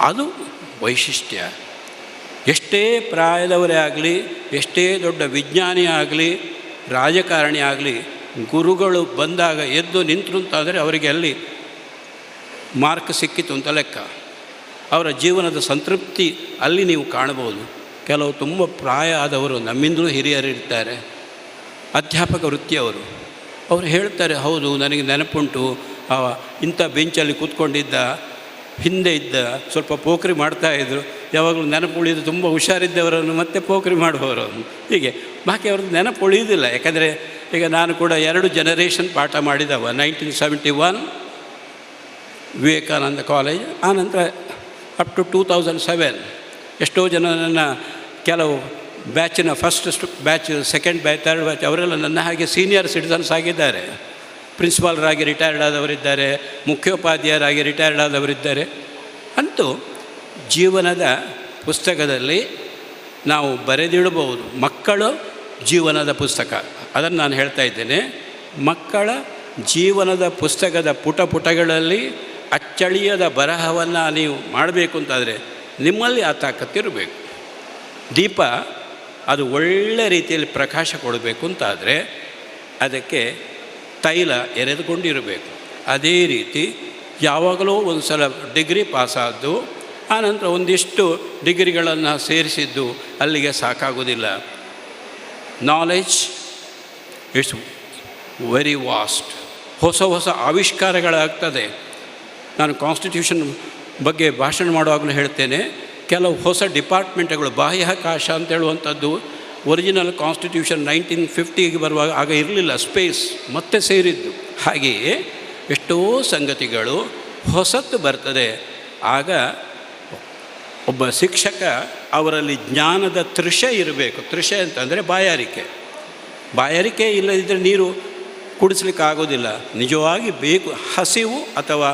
ಅದು ವೈಶಿಷ್ಟ್ಯ. ಎಷ್ಟೇ ಪ್ರಾಯದವರೇ ಆಗಲಿ, ಎಷ್ಟೇ ದೊಡ್ಡ ವಿಜ್ಞಾನಿ ಆಗಲಿ, ರಾಜಕಾರಣಿ ಆಗಲಿ, ಗುರುಗಳು ಬಂದಾಗ ಎದ್ದು ನಿಂತರು ಅಂತಾದರೆ ಅವರಿಗೆ ಅಲ್ಲಿ ಮಾರ್ಕ್ ಸಿಕ್ಕಿತು ಅಂತ ಲೆಕ್ಕ. ಅವರ ಜೀವನದ ಸಂತೃಪ್ತಿ ಅಲ್ಲಿ ನೀವು ಕಾಣಬಹುದು. ಕೆಲವು ತುಂಬ ಪ್ರಾಯ ಆದವರು, ನಮ್ಮಿಂದಲೂ ಹಿರಿಯರಿರ್ತಾರೆ, ಅಧ್ಯಾಪಕ ವೃತ್ತಿಯವರು, ಅವರು ಹೇಳ್ತಾರೆ, ಹೌದು ನನಗೆ ನೆನಪುಂಟು, ಇಂಥ ಬೆಂಚಲ್ಲಿ ಕೂತ್ಕೊಂಡಿದ್ದ, ಹಿಂದೆ ಇದ್ದ, ಸ್ವಲ್ಪ ಪೋಖ್ರಿ ಮಾಡ್ತಾಯಿದ್ರು, ಯಾವಾಗಲೂ ನೆನಪು ಉಳಿದು ತುಂಬ ಹುಷಾರಿದ್ದವರನ್ನು ಮತ್ತೆ ಪೋಖ್ರಿ ಮಾಡುವವರು. ಹೀಗೆ ಬಾಕಿ ಅವ್ರದ್ದು ನೆನಪು ಉಳಿಯೋದಿಲ್ಲ. ಯಾಕಂದರೆ ಈಗ ನಾನು ಕೂಡ 2 ಜನರೇಷನ್ ಪಾಠ ಮಾಡಿದವ. 1971 ವಿವೇಕಾನಂದ ಕಾಲೇಜ್, ಆನಂತರ ಅಪ್ ಟು 2007 ಎಷ್ಟೋ ಜನ ನನ್ನ ಕೆಲವು ಬ್ಯಾಚಿನ first batch, second batch, third batch ಅವರೆಲ್ಲ ನನ್ನ ಹಾಗೆ ಸೀನಿಯರ್ ಸಿಟಿಸನ್ಸ್ ಆಗಿದ್ದಾರೆ. ಪ್ರಿನ್ಸಿಪಾಲರಾಗಿ ರಿಟೈರ್ಡ್ ಆದವರಿದ್ದಾರೆ, ಮುಖ್ಯೋಪಾಧ್ಯಾಯರಾಗಿ ರಿಟೈರ್ಡ್ ಆದವರಿದ್ದಾರೆ. ಅಂತೂ ಜೀವನದ ಪುಸ್ತಕದಲ್ಲಿ ನಾವು ಬರೆದಿಡಬಹುದು. ಮಕ್ಕಳು ಜೀವನದ ಪುಸ್ತಕ, ಅದನ್ನು ನಾನು ಹೇಳ್ತಾ ಇದ್ದೇನೆ. ಮಕ್ಕಳ ಜೀವನದ ಪುಸ್ತಕದ ಪುಟಗಳಲ್ಲಿ ಅಚ್ಚಳಿಯದ ಬರಹವನ್ನು ನೀವು ಮಾಡಬೇಕು ಅಂತಾದರೆ ನಿಮ್ಮಲ್ಲಿ ಆ ತಾಕತ್ತಿರಬೇಕು. ದೀಪ ಅದು ಒಳ್ಳೆ ರೀತಿಯಲ್ಲಿ ಪ್ರಕಾಶ ಕೊಡಬೇಕು ಅಂತಾದರೆ ಅದಕ್ಕೆ ತೈಲ ಎರೆದುಕೊಂಡಿರಬೇಕು. ಅದೇ ರೀತಿ ಯಾವಾಗಲೂ ಒಂದು ಸಲ ಡಿಗ್ರಿ ಪಾಸಾದ್ದು, ಆನಂತರ ಒಂದಿಷ್ಟು ಡಿಗ್ರಿಗಳನ್ನು ಸೇರಿಸಿದ್ದು ಅಲ್ಲಿಗೆ ಸಾಕಾಗೋದಿಲ್ಲ. Knowledge it's very vast. ಹೊಸ ಹೊಸ ಆವಿಷ್ಕಾರಗಳಾಗ್ತದೆ. ನಾನು ಕಾನ್ಸ್ಟಿಟ್ಯೂಷನ್ ಬಗ್ಗೆ ಭಾಷಣ ಮಾಡುವಾಗಲೂ ಹೇಳ್ತೇನೆ, ಕೆಲವು ಹೊಸ ಡಿಪಾರ್ಟ್ಮೆಂಟ್ಗಳು, ಬಾಹ್ಯಾಕಾಶ ಅಂತ ಹೇಳುವಂಥದ್ದು ಒರಿಜಿನಲ್ ಕಾನ್ಸ್ಟಿಟ್ಯೂಷನ್ 1950ಗೆ ಬರುವಾಗ ಆಗ ಇರಲಿಲ್ಲ, ಸ್ಪೇಸ್ ಮತ್ತೆ ಸೇರಿದ್ದು. ಹಾಗೆಯೇ ಎಷ್ಟೋ ಸಂಗತಿಗಳು ಹೊಸತ್ತು ಬರ್ತದೆ. ಆಗ ಒಬ್ಬ ಶಿಕ್ಷಕ ಅವರಲ್ಲಿ ಜ್ಞಾನದ ತೃಷೆ ಇರಬೇಕು. ತೃಷೆ ಅಂತಂದರೆ ಬಾಯಾರಿಕೆ ಇಲ್ಲದಿದ್ದರೆ ನೀರು ಕುಡಿಸ್ಲಿಕ್ಕೆ ಆಗೋದಿಲ್ಲ. ನಿಜವಾಗಿ ಬೇಕು ಹಸಿವು ಅಥವಾ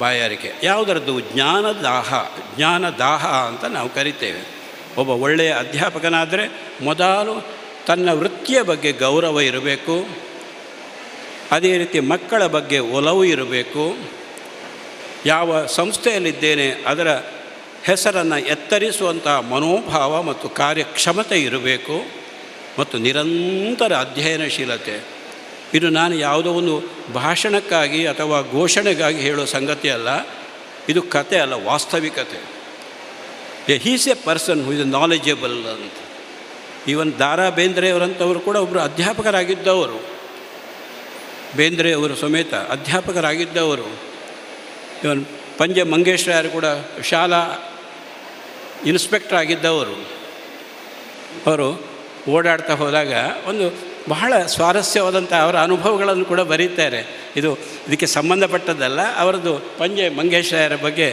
ಬಾಯಾರಿಕೆ ಯಾವುದರದ್ದು? ಜ್ಞಾನದಾಹ ಅಂತ ನಾವು ಕರಿತೇವೆ. ಒಬ್ಬ ಒಳ್ಳೆಯ ಅಧ್ಯಾಪಕನಾದರೆ ಮೊದಲು ತನ್ನ ವೃತ್ತಿಯ ಬಗ್ಗೆ ಗೌರವ ಇರಬೇಕು. ಅದೇ ರೀತಿ ಮಕ್ಕಳ ಬಗ್ಗೆ ಒಲವು ಇರಬೇಕು. ಯಾವ ಸಂಸ್ಥೆಯಲ್ಲಿದ್ದೇನೆ ಅದರ ಹೆಸರನ್ನು ಎತ್ತರಿಸುವಂಥ ಮನೋಭಾವ ಮತ್ತು ಕಾರ್ಯಕ್ಷಮತೆ ಇರಬೇಕು. ಮತ್ತು ನಿರಂತರ ಅಧ್ಯಯನಶೀಲತೆ. ಇದು ನಾನು ಯಾವುದೋ ಒಂದು ಭಾಷಣಕ್ಕಾಗಿ ಅಥವಾ ಘೋಷಣೆಗಾಗಿ ಹೇಳೋ ಸಂಗತಿ ಅಲ್ಲ. ಇದು ಕತೆ ಅಲ್ಲ, ವಾಸ್ತವಿಕತೆ. He's a person who is knowledgeable ಅಂತ. ಈವನ್ ದಾರಾ ಬೇಂದ್ರೆಯವರಂಥವರು ಕೂಡ ಒಬ್ಬರು ಅಧ್ಯಾಪಕರಾಗಿದ್ದವರು. ಬೇಂದ್ರೆಯವರು ಸಮೇತ ಅಧ್ಯಾಪಕರಾಗಿದ್ದವರು. ಇವನ್ ಪಂಜೆ ಮಂಗೇಶ್ರಾಯರು ಕೂಡ ಶಾಲಾ ಇನ್ಸ್ಪೆಕ್ಟರ್ ಆಗಿದ್ದವರು. ಅವರು ಓಡಾಡ್ತಾ ಹೋದಾಗ ಒಂದು ಬಹಳ ಸ್ವಾರಸ್ಯವಾದಂಥ ಅವರ ಅನುಭವಗಳನ್ನು ಕೂಡ ಬರೀತಾರೆ. ಇದಕ್ಕೆ ಸಂಬಂಧಪಟ್ಟದ್ದಲ್ಲ, ಅವರದ್ದು ಪಂಜೆ ಮಂಗೇಶ್ರಾಯರ ಬಗ್ಗೆ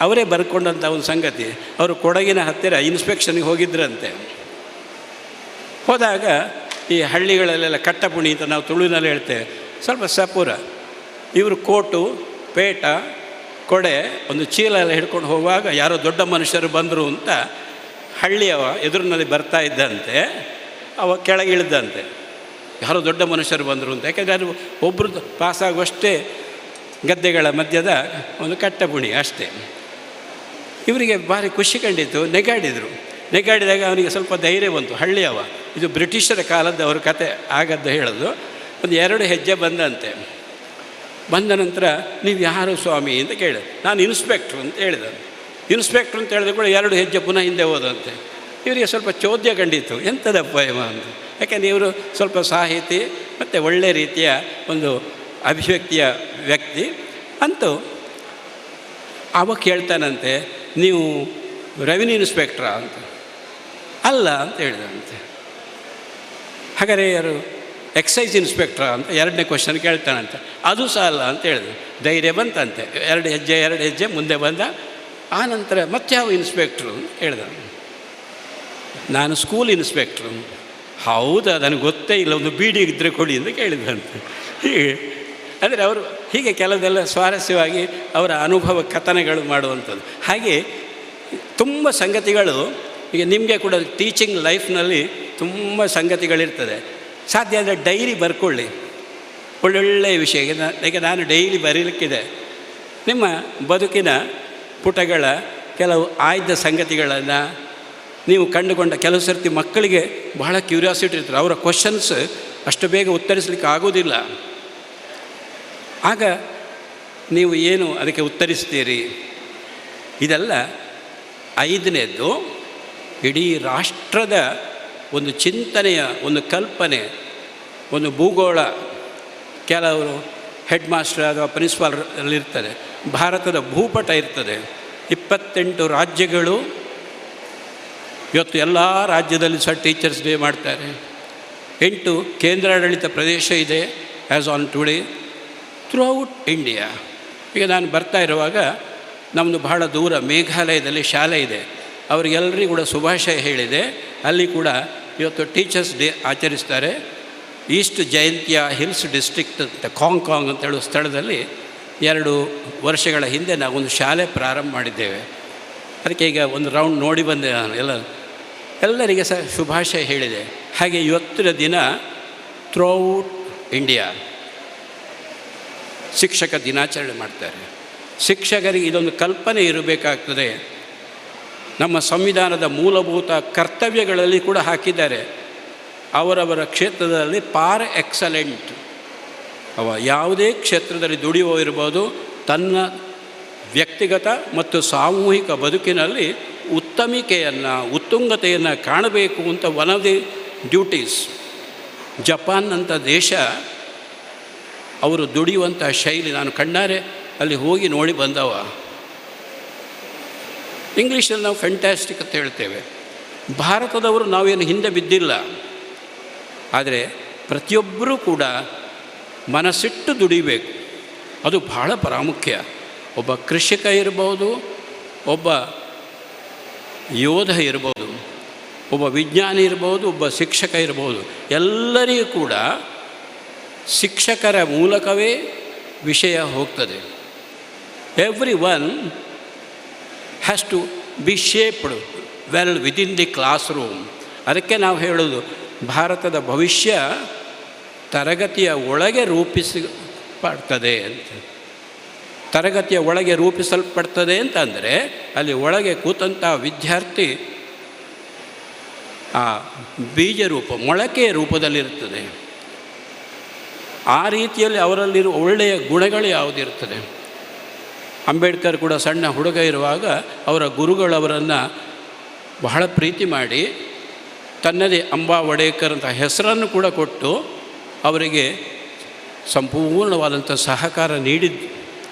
ಅವರೇ ಬರ್ಕೊಂಡಂಥ ಒಂದು ಸಂಗತಿ. ಅವರು ಕೊಡಗಿನ ಹತ್ತಿರ ಇನ್ಸ್ಪೆಕ್ಷನ್ಗೆ ಹೋಗಿದ್ರಂತೆ. ಹೋದಾಗ ಈ ಹಳ್ಳಿಗಳಲ್ಲೆಲ್ಲ ಕಟ್ಟಪುಣಿ ಅಂತ ನಾವು ತುಳುವಿನಲ್ಲಿ ಹೇಳ್ತೇವೆ, ಸ್ವಲ್ಪ ಸಪೂರ. ಇವರು ಕೋಟು, ಪೇಟ, ಕೊಡೆ, ಒಂದು ಚೀಲ ಎಲ್ಲ ಹಿಡ್ಕೊಂಡು ಹೋಗುವಾಗ ಯಾರೋ ದೊಡ್ಡ ಮನುಷ್ಯರು ಬಂದರು ಅಂತ ಹಳ್ಳಿಯವ ಎದುರಿನಲ್ಲಿ ಬರ್ತಾ ಇದ್ದಂತೆ. ಅವ ಕೆಳಗಿಳಿದಂತೆ, ಯಾರೋ ದೊಡ್ಡ ಮನುಷ್ಯರು ಬಂದರು ಅಂತ. ಯಾಕೆಂದರೆ ಅದು ಒಬ್ಬರು ಪಾಸಾಗುವಷ್ಟೇ ಗದ್ದೆಗಳ ಮಧ್ಯದ ಒಂದು ಕಟ್ಟಪುಣಿ ಅಷ್ಟೇ. ಇವರಿಗೆ ಭಾರಿ ಖುಷಿ ಕಂಡಿತು. ನೆಗಾಡಿದಾಗ ಅವನಿಗೆ ಸ್ವಲ್ಪ ಧೈರ್ಯ ಬಂತು. ಹಳ್ಳಿಯವ, ಇದು ಬ್ರಿಟಿಷರ ಕಾಲದ್ದು ಅವ್ರ ಕತೆ ಆಗದ್ದು ಹೇಳೋದು. ಒಂದು 2 ಹೆಜ್ಜೆ ಬಂದಂತೆ. ಬಂದ ನಂತರ ನೀವು ಯಾರು ಸ್ವಾಮಿ ಅಂತ ಕೇಳಿದೆ. ನಾನು ಇನ್ಸ್ಪೆಕ್ಟ್ರು ಅಂತ ಹೇಳಿದೆ. ಇನ್ಸ್ಪೆಕ್ಟ್ರು ಅಂತ ಹೇಳಿದ್ರೆ ಕೂಡ 2 ಹೆಜ್ಜೆ ಪುನಃ ಹಿಂದೆ ಹೋದಂತೆ. ಇವರಿಗೆ ಸ್ವಲ್ಪ ಚೋದ್ಯ ಕಂಡಿತ್ತು, ಎಂಥದಪ್ಪ ಇವ ಅಂತ. ಯಾಕೆಂದರೆ ಇವರು ಸ್ವಲ್ಪ ಸಾಹಿತಿ ಮತ್ತು ಒಳ್ಳೆಯ ರೀತಿಯ ಒಂದು ಅಭಿವ್ಯಕ್ತಿಯ ವ್ಯಕ್ತಿ ಅಂತೂ. ಅವ ಕೇಳ್ತಾನಂತೆ, ನೀವು ರೆವಿನ್ಯೂ ಇನ್ಸ್ಪೆಕ್ಟ್ರಾ ಅಂತ. ಅಲ್ಲ ಅಂತ ಹೇಳಿದಂತೆ. ಹಾಗಾದರೆ ಯಾರು ಎಕ್ಸೈಸ್ ಇನ್ಸ್ಪೆಕ್ಟ್ರಾ ಅಂತ 2ನೇ ಕ್ವಶನ್ ಕೇಳ್ತಾನಂತೆ. ಅದು ಸಹ ಅಲ್ಲ ಅಂತ ಹೇಳಿದ್ರು. ಧೈರ್ಯ ಬಂತಂತೆ. 2 ಹೆಜ್ಜೆ ಮುಂದೆ ಬಂದ. ಆ ನಂತರ ಮತ್ತೆ ಯಾವ ಇನ್ಸ್ಪೆಕ್ಟ್ರು ಅಂತ ಹೇಳ್ದ. ನಾನು ಸ್ಕೂಲ್ ಇನ್ಸ್ಪೆಕ್ಟ್ರು. ಹೌದಾ, ನನಗೆ ಗೊತ್ತೇ ಇಲ್ಲ, ಒಂದು ಬೀಡಿ ಇದ್ದರೆ ಕೊಡಿ ಅಂತ ಕೇಳಿದಂತೆ. ಹೀಗೆ ಅಂದರೆ ಅವರು ಹೀಗೆ ಕೆಲವೆಲ್ಲ ಸ್ವಾರಸ್ಯವಾಗಿ ಅವರ ಅನುಭವ ಕಥನಗಳು ಮಾಡುವಂಥದ್ದು. ಹಾಗೆ ತುಂಬ ಸಂಗತಿಗಳು. ಈಗ ನಿಮಗೆ ಕೂಡ ಟೀಚಿಂಗ್ ಲೈಫ್ನಲ್ಲಿ ತುಂಬ ಸಂಗತಿಗಳಿರ್ತದೆ. ಸಾಧ್ಯ ಆದರೆ ಡೈರಿ ಬರ್ಕೊಳ್ಳಿ, ಒಳ್ಳೊಳ್ಳೆಯ ವಿಷಯ. ಈಗ ನಾನು ಡೈಲಿ ಬರೀಲಿಕ್ಕಿದೆ. ನಿಮ್ಮ ಬದುಕಿನ ಪುಟಗಳ ಕೆಲವು ಆಯ್ದ ಸಂಗತಿಗಳನ್ನು ನೀವು ಕಂಡುಕೊಂಡ. ಕೆಲವು ಸರ್ತಿ ಮಕ್ಕಳಿಗೆ ಬಹಳ ಕ್ಯೂರಿಯಾಸಿಟಿ ಇರ್ತಾರೆ. ಅವರ ಕ್ವಶನ್ಸ್ ಅಷ್ಟು ಬೇಗ ಉತ್ತರಿಸಲಿಕ್ಕೆ ಆಗೋದಿಲ್ಲ. ಆಗ ನೀವು ಏನು ಅದಕ್ಕೆ ಉತ್ತರಿಸ್ತೀರಿ? ಇದೆಲ್ಲ 5ನೇದ್ದು ಇಡೀ ರಾಷ್ಟ್ರದ ಒಂದು ಚಿಂತನೆಯ ಒಂದು ಕಲ್ಪನೆ, ಒಂದು ಭೂಗೋಳ. ಕೆಲವರು ಹೆಡ್ ಮಾಸ್ಟರ್ ಅಥವಾ ಪ್ರಿನ್ಸಿಪಾಲಲ್ಲಿರ್ತಾರೆ. ಭಾರತದ ಭೂಪಟ ಇರ್ತದೆ. 28 ರಾಜ್ಯಗಳು. ಇವತ್ತು ಎಲ್ಲ ರಾಜ್ಯದಲ್ಲಿ ಸಹ ಟೀಚರ್ಸ್ ಡೇ ಮಾಡ್ತಾರೆ. 8 ಕೇಂದ್ರಾಡಳಿತ ಪ್ರದೇಶ ಇದೆ as on today throughout India. ಈಗ ನಾನು ಬರ್ತಾ ಇರುವಾಗ ನಮ್ಮದು ಬಹಳ ದೂರ ಮೇಘಾಲಯದಲ್ಲಿ ಶಾಲೆ ಇದೆ. ಅವರಿಗೆಲ್ಲರಿಗೂ ಕೂಡ ಶುಭಾಶಯ ಹೇಳಿದೆ. ಅಲ್ಲಿ ಕೂಡ ಇವತ್ತು ಟೀಚರ್ಸ್ ಡೇ ಆಚರಿಸ್ತಾರೆ. ಈಸ್ಟ್ ಜಯಂತಿಯ ಹಿಲ್ಸ್ ಡಿಸ್ಟ್ರಿಕ್ಟ್ ಅಂತ ಕಾಂಗ್ ಅಂತ ಹೇಳುವ ಸ್ಥಳದಲ್ಲಿ 2 ವರ್ಷಗಳ ಹಿಂದೆ ನಾವೊಂದು ಶಾಲೆ ಪ್ರಾರಂಭ ಮಾಡಿದ್ದೇವೆ. ಅದಕ್ಕೆ ಈಗ ಒಂದು ರೌಂಡ್ ನೋಡಿ ಬಂದೆ ನಾನು. ಎಲ್ಲರಿಗೆ ಸಹ ಶುಭಾಶಯ ಹೇಳಿದೆ. ಹಾಗೆ ಇವತ್ತಿನ ದಿನ ಥ್ರೂಔಟ್ ಇಂಡಿಯಾ ಶಿಕ್ಷಕ ದಿನಾಚರಣೆ ಮಾಡ್ತಾರೆ. ಶಿಕ್ಷಕರಿಗೆ ಇದೊಂದು ಕಲ್ಪನೆ ಇರಬೇಕಾಗ್ತದೆ. ನಮ್ಮ ಸಂವಿಧಾನದ ಮೂಲಭೂತ ಕರ್ತವ್ಯಗಳಲ್ಲಿ ಕೂಡ ಹಾಕಿದ್ದಾರೆ. ಅವರವರ ಕ್ಷೇತ್ರದಲ್ಲಿ ಪಾರ್ ಎಕ್ಸಲೆಂಟ್. ಅವ ಯಾವುದೇ ಕ್ಷೇತ್ರದಲ್ಲಿ ದುಡಿಯುವ ಇರ್ಬೋದು, ತನ್ನ ವ್ಯಕ್ತಿಗತ ಮತ್ತು ಸಾಮೂಹಿಕ ಬದುಕಿನಲ್ಲಿ ಉತ್ತುಂಗತೆಯನ್ನು ಕಾಣಬೇಕು ಅಂತ one of the duties. Japan ಅಂತ ದೇಶ, ಅವರು ದುಡಿಯುವಂಥ ಶೈಲಿ ನಾನು ಕಣ್ಣಾರೆ ಅಲ್ಲಿ ಹೋಗಿ ನೋಡಿ ಬಂದವ. ಇಂಗ್ಲೀಷಲ್ಲಿ ನಾವು ಫ್ಯಾಂಟಾಸ್ಟಿಕ್ ಅಂತ ಹೇಳ್ತೇವೆ. ಭಾರತದವರು ನಾವೇನು ಹಿಂದೆ ಬಿದ್ದಿಲ್ಲ. ಆದರೆ ಪ್ರತಿಯೊಬ್ಬರೂ ಕೂಡ ಮನಸ್ಸಿಟ್ಟು ದುಡಿಬೇಕು. ಅದು ಬಹಳ ಪ್ರಾಮುಖ್ಯ. ಒಬ್ಬ ಕೃಷಿಕ ಇರ್ಬೋದು, ಒಬ್ಬ ಯೋಧ ಇರ್ಬೋದು, ಒಬ್ಬ ವಿಜ್ಞಾನಿ ಇರ್ಬೋದು, ಒಬ್ಬ ಶಿಕ್ಷಕ ಇರ್ಬೋದು. ಎಲ್ಲರಿಗೂ ಕೂಡ ಶಿಕ್ಷಕರ ಮೂಲಕವೇ ವಿಷಯ ಹೋಗ್ತದೆ. Everyone has to be shaped well within the classroom. ಅದಕ್ಕೆ ನಾವು ಹೇಳೋದು ಭಾರತದ ಭವಿಷ್ಯ ತರಗತಿಯ ಒಳಗೆ ರೂಪಿಸಲ್ಪಡ್ತದೆ ಅಂತ. ತರಗತಿಯ ಒಳಗೆ ರೂಪಿಸಲ್ಪಡ್ತದೆ ಅಂತಂದರೆ ಅಲ್ಲಿ ಒಳಗೆ ಕೂತಂಥ ವಿದ್ಯಾರ್ಥಿ ಆ ಬೀಜ ರೂಪ, ಮೊಳಕೆಯ ರೂಪದಲ್ಲಿರ್ತದೆ. ಆ ರೀತಿಯಲ್ಲಿ ಅವರಲ್ಲಿರುವ ಒಳ್ಳೆಯ ಗುಣಗಳು ಯಾವುದಿರ್ತದೆ. ಅಂಬೇಡ್ಕರ್ ಕೂಡ ಸಣ್ಣ ಹುಡುಗ ಇರುವಾಗ ಅವರ ಗುರುಗಳವರನ್ನು ಬಹಳ ಪ್ರೀತಿ ಮಾಡಿ ತನ್ನದೇ ಅಂಬಾ ವಡೇಕರ್ ಅಂತ ಹೆಸರನ್ನು ಕೂಡ ಕೊಟ್ಟು ಅವರಿಗೆ ಸಂಪೂರ್ಣವಾದಂಥ ಸಹಕಾರ ನೀಡಿದ್ದು.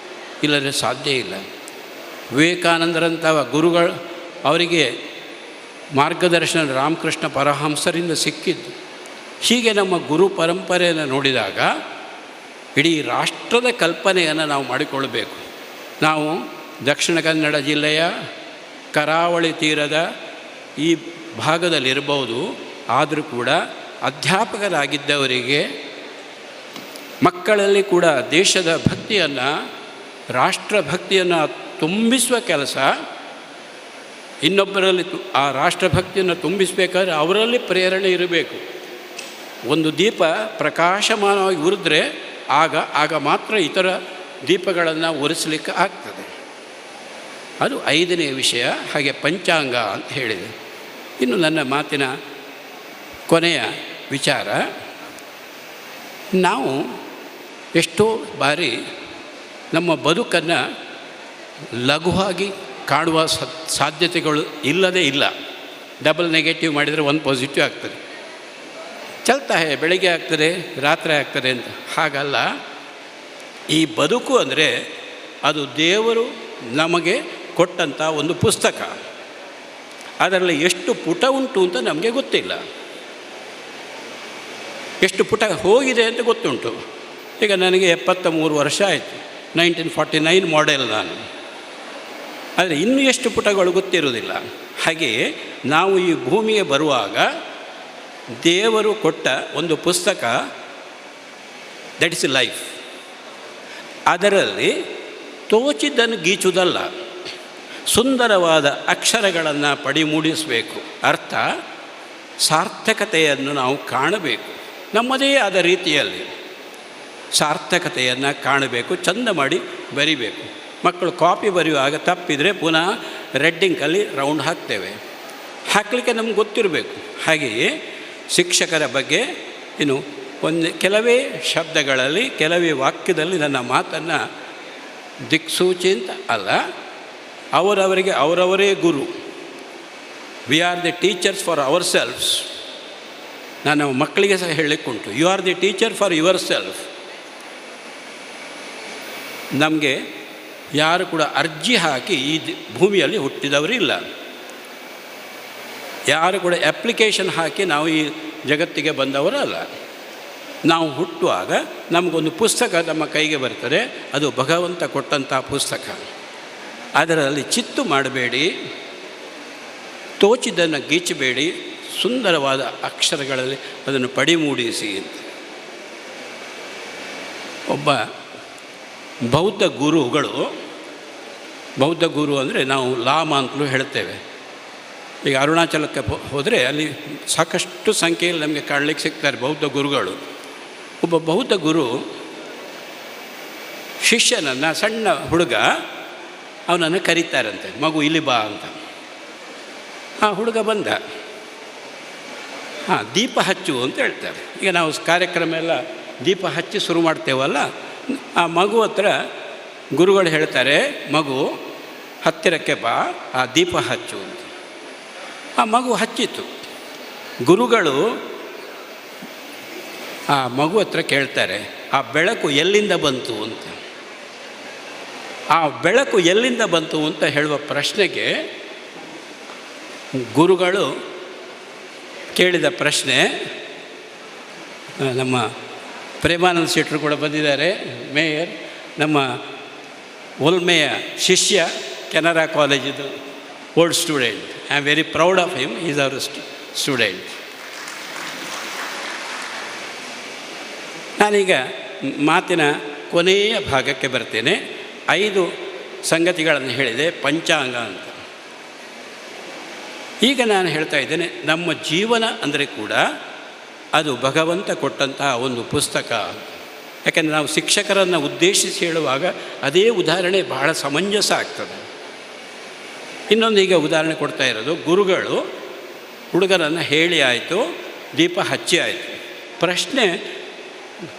ಇಲ್ಲದೆ ಸಾಧ್ಯ ಇಲ್ಲ. ವಿವೇಕಾನಂದರಂಥ ಗುರುಗಳು ಅವರಿಗೆ ಮಾರ್ಗದರ್ಶನ ರಾಮಕೃಷ್ಣ ಪರಮಹಂಸರಿಂದ ಸಿಕ್ಕಿದ್ದು. ಹೀಗೆ ನಮ್ಮ ಗುರು ಪರಂಪರೆಯನ್ನು ನೋಡಿದಾಗ ಇಡೀ ರಾಷ್ಟ್ರದ ಕಲ್ಪನೆಯನ್ನು ನಾವು ಮಾಡಿಕೊಳ್ಳಬೇಕು. ನಾವು ದಕ್ಷಿಣ ಕನ್ನಡ ಜಿಲ್ಲೆಯ ಕರಾವಳಿ ತೀರದ ಈ ಭಾಗದಲ್ಲಿರ್ಬೋದು. ಆದರೂ ಕೂಡ ಅಧ್ಯಾಪಕರಾಗಿದ್ದವರಿಗೆ ಮಕ್ಕಳಲ್ಲಿ ಕೂಡ ದೇಶದ ಭಕ್ತಿಯನ್ನು, ರಾಷ್ಟ್ರಭಕ್ತಿಯನ್ನು ತುಂಬಿಸುವ ಕೆಲಸ, ಇನ್ನೊಬ್ಬರಲ್ಲಿ ಆ ರಾಷ್ಟ್ರಭಕ್ತಿಯನ್ನು ತುಂಬಿಸಬೇಕಾದ್ರೆ ಅವರಲ್ಲಿ ಪ್ರೇರಣೆ ಇರಬೇಕು. ಒಂದು ದೀಪ ಪ್ರಕಾಶಮಾನವಾಗಿ ಉರಿದ್ರೆ ಆಗ ಮಾತ್ರ ಇತರ ದೀಪಗಳನ್ನು ಉರಿಸಲಿಕ್ಕೆ ಆಗ್ತದೆ. ಅದು 5ನೇ ವಿಷಯ. ಹಾಗೆ ಪಂಚಾಂಗ ಅಂತ ಹೇಳಿದೆ. ಇನ್ನು ನನ್ನ ಮಾತಿನ ಕೊನೆಯ ವಿಚಾರ, ನಾವು ಎಷ್ಟೋ ಬಾರಿ ನಮ್ಮ ಬದುಕನ್ನು ಲಘುವಾಗಿ ಕಾಣುವ ಸಾಧ್ಯತೆಗಳು ಇಲ್ಲದೇ ಇಲ್ಲ. ಡಬಲ್ ನೆಗೆಟಿವ್ ಮಾಡಿದರೆ 1 ಪಾಸಿಟಿವ್ ಆಗ್ತದೆ. ಚಲ್ತಾ ಹೇ, ಬೆಳಗ್ಗೆ ಆಗ್ತದೆ, ರಾತ್ರಿ ಆಗ್ತದೆ ಅಂತ. ಹಾಗಲ್ಲ. ಈ ಬದುಕು ಅಂದರೆ ಅದು ದೇವರು ನಮಗೆ ಕೊಟ್ಟಂಥ ಒಂದು ಪುಸ್ತಕ. ಅದರಲ್ಲಿ ಎಷ್ಟು ಪುಟ ಉಂಟು ಅಂತ ನಮಗೆ ಗೊತ್ತಿಲ್ಲ. ಎಷ್ಟು ಪುಟ ಹೋಗಿದೆ ಅಂತ ಗೊತ್ತುಂಟು. ಈಗ ನನಗೆ 73 ವರ್ಷ ಆಯಿತು. 1949 ಮಾಡೆಲ್ ನಾನು. ಆದರೆ ಇನ್ನೂ ಎಷ್ಟು ಪುಟಗಳು ಗೊತ್ತಿರುವುದಿಲ್ಲ. ಹಾಗೆಯೇ ನಾವು ಈ ಭೂಮಿಗೆ ಬರುವಾಗ ದೇವರು ಕೊಟ್ಟ ಒಂದು ಪುಸ್ತಕ, ದಟ್ ಇಸ್ ಲೈಫ್. ಅದರಲ್ಲಿ ತೋಚಿದ್ದನ್ನು ಗೀಚುವುದಲ್ಲ, ಸುಂದರವಾದ ಅಕ್ಷರಗಳನ್ನು ಪಡಿಮೂಡಿಸಬೇಕು. ಅರ್ಥ ಸಾರ್ಥಕತೆಯನ್ನು ನಾವು ಕಾಣಬೇಕು. ನಮ್ಮದೇ ಆದ ರೀತಿಯಲ್ಲಿ ಸಾರ್ಥಕತೆಯನ್ನು ಕಾಣಬೇಕು. ಚಂದ ಮಾಡಿ ಬರಿಬೇಕು. ಮಕ್ಕಳು ಕಾಪಿ ಬರೆಯುವಾಗ ತಪ್ಪಿದರೆ ಪುನಃ ರೆಡ್ಡಿಂಕಲ್ಲಿ ರೌಂಡ್ ಹಾಕ್ತೇವೆ. ಹಾಕಲಿಕ್ಕೆ ನಮ್ಗೆ ಗೊತ್ತಿರಬೇಕು. ಹಾಗೆಯೇ ಶಿಕ್ಷಕರ ಬಗ್ಗೆ ಇನ್ನು ಕೆಲವೇ ಶಬ್ದಗಳಲ್ಲಿ, ಕೆಲವೇ ವಾಕ್ಯದಲ್ಲಿ ನನ್ನ ಮಾತನ್ನು ದಿಕ್ಸೂಚಿ ಅಂತ ಅಲ್ಲ, ಅವರವರಿಗೆ ಅವರವರೇ ಗುರು. We are the teachers for our selfs. ನಾನು ಮಕ್ಕಳಿಗೆ ಸಹ ಹೇಳಲಿಕ್ಕುಂಟು, you are the teacher for yourself. ನಮಗೆ ಯಾರು ಕೂಡ ಅರ್ಜಿ ಹಾಕಿ ಈ ಭೂಮಿಯಲ್ಲಿ ಹುಟ್ಟಿದವರು ಇಲ್ಲ. ಯಾರು ಕೂಡ ಅಪ್ಲಿಕೇಶನ್ ಹಾಕಿ ನಾವು ಈ ಜಗತ್ತಿಗೆ ಬಂದವರಲ್ಲ. ನಾವು ಹುಟ್ಟುವಾಗ ನಮಗೊಂದು ಪುಸ್ತಕ ನಮ್ಮ ಕೈಗೆ ಬರ್ತದೆ. ಅದು ಭಗವಂತ ಕೊಟ್ಟಂಥ ಪುಸ್ತಕ. ಅದರಲ್ಲಿ ಚಿತ್ತು ಮಾಡಬೇಡಿ, ತೋಚಿದ್ದನ್ನು ಗೀಚಬೇಡಿ, ಸುಂದರವಾದ ಅಕ್ಷರಗಳಲ್ಲಿ ಅದನ್ನು ಪಡಿಮೂಡಿಸಿ. ಒಬ್ಬ ಬೌದ್ಧ ಗುರು ಅಂದರೆ ನಾವು ಲಾಮ ಅಂತಲೂ ಹೇಳ್ತೇವೆ. ಈಗ ಅರುಣಾಚಲಕ್ಕೆ ಹೋದರೆ ಅಲ್ಲಿ ಸಾಕಷ್ಟು ಸಂಖ್ಯೆಯಲ್ಲಿ ನಮಗೆ ಕಾಣಲಿಕ್ಕೆ ಸಿಗ್ತಾರೆ ಬೌದ್ಧ ಗುರುಗಳು. ಒಬ್ಬ ಬೌದ್ಧ ಗುರು ಶಿಷ್ಯನನ್ನು, ಸಣ್ಣ ಹುಡುಗ, ಅವನನ್ನು ಕರೀತಾರಂತೆ, ಮಗು ಇಲ್ಲಿ ಬಾ ಅಂತ. ಆ ಹುಡುಗ ಬಂದ. ದೀಪ ಹಚ್ಚು ಅಂತ ಹೇಳ್ತಾರೆ. ಈಗ ನಾವು ಕಾರ್ಯಕ್ರಮ ಎಲ್ಲ ದೀಪ ಹಚ್ಚಿ ಶುರು ಮಾಡ್ತೇವಲ್ಲ, ಆ ಮಗು ಹತ್ರ ಗುರುಗಳು ಹೇಳ್ತಾರೆ, ಮಗು ಹತ್ತಿರಕ್ಕೆ ಬಾ, ಆ ದೀಪ ಹಚ್ಚು ಅಂತ. ಆ ಮಗು ಹಚ್ಚಿತು. ಗುರುಗಳು ಆ ಮಗು ಹತ್ರ ಕೇಳ್ತಾರೆ, ಆ ಬೆಳಕು ಎಲ್ಲಿಂದ ಬಂತು ಅಂತ. ಆ ಬೆಳಕು ಎಲ್ಲಿಂದ ಬಂತು ಅಂತ ಹೇಳುವ ಪ್ರಶ್ನೆಗೆ ಗುರುಗಳು ಕೇಳಿದ ಪ್ರಶ್ನೆ, ನಮ್ಮ ಪ್ರೇಮಾನಂದ ಶೆಟ್ಟರು ಕೂಡ ಬಂದಿದ್ದಾರೆ, ಮೇಯರ್, ನಮ್ಮ ಒಲ್ಮೆಯ ಶಿಷ್ಯ, ಕೆನರಾ ಕಾಲೇಜಿದು old student. I am very proud of him. Is our student. ನಾನೀಗ ಮಾತಿನ ಕೊನೆಯ ಭಾಗಕ್ಕೆ ಬರ್ತೇನೆ. 5 ಸಂಗತಿಗಳನ್ನು ಹೇಳಿದೆ, ಪಂಚಾಂಗ ಅಂತ. ಈಗ ನಾನು ಹೇಳ್ತಾ ಇದ್ದೇನೆ, ನಮ್ಮ ಜೀವನ ಅಂದರೆ ಕೂಡ ಅದು ಭಗವಂತ ಕೊಟ್ಟಂತಹ ಒಂದು ಪುಸ್ತಕ. ಯಾಕೆಂದರೆ ನಾವು ಶಿಕ್ಷಕರನ್ನು ಉದ್ದೇಶಿಸಿ ಹೇಳುವಾಗ ಅದೇ ಉದಾಹರಣೆ ಬಹಳ ಸಮಂಜಸ ಆಗ್ತದೆ. ಇನ್ನೊಂದು ಈಗ ಉದಾಹರಣೆ ಕೊಡ್ತಾ ಇರೋದು, ಗುರುಗಳು ಹುಡುಗರನ್ನು ಹೇಳಿ ಆಯಿತು, ದೀಪ ಹಚ್ಚಿ ಆಯಿತು. ಪ್ರಶ್ನೆ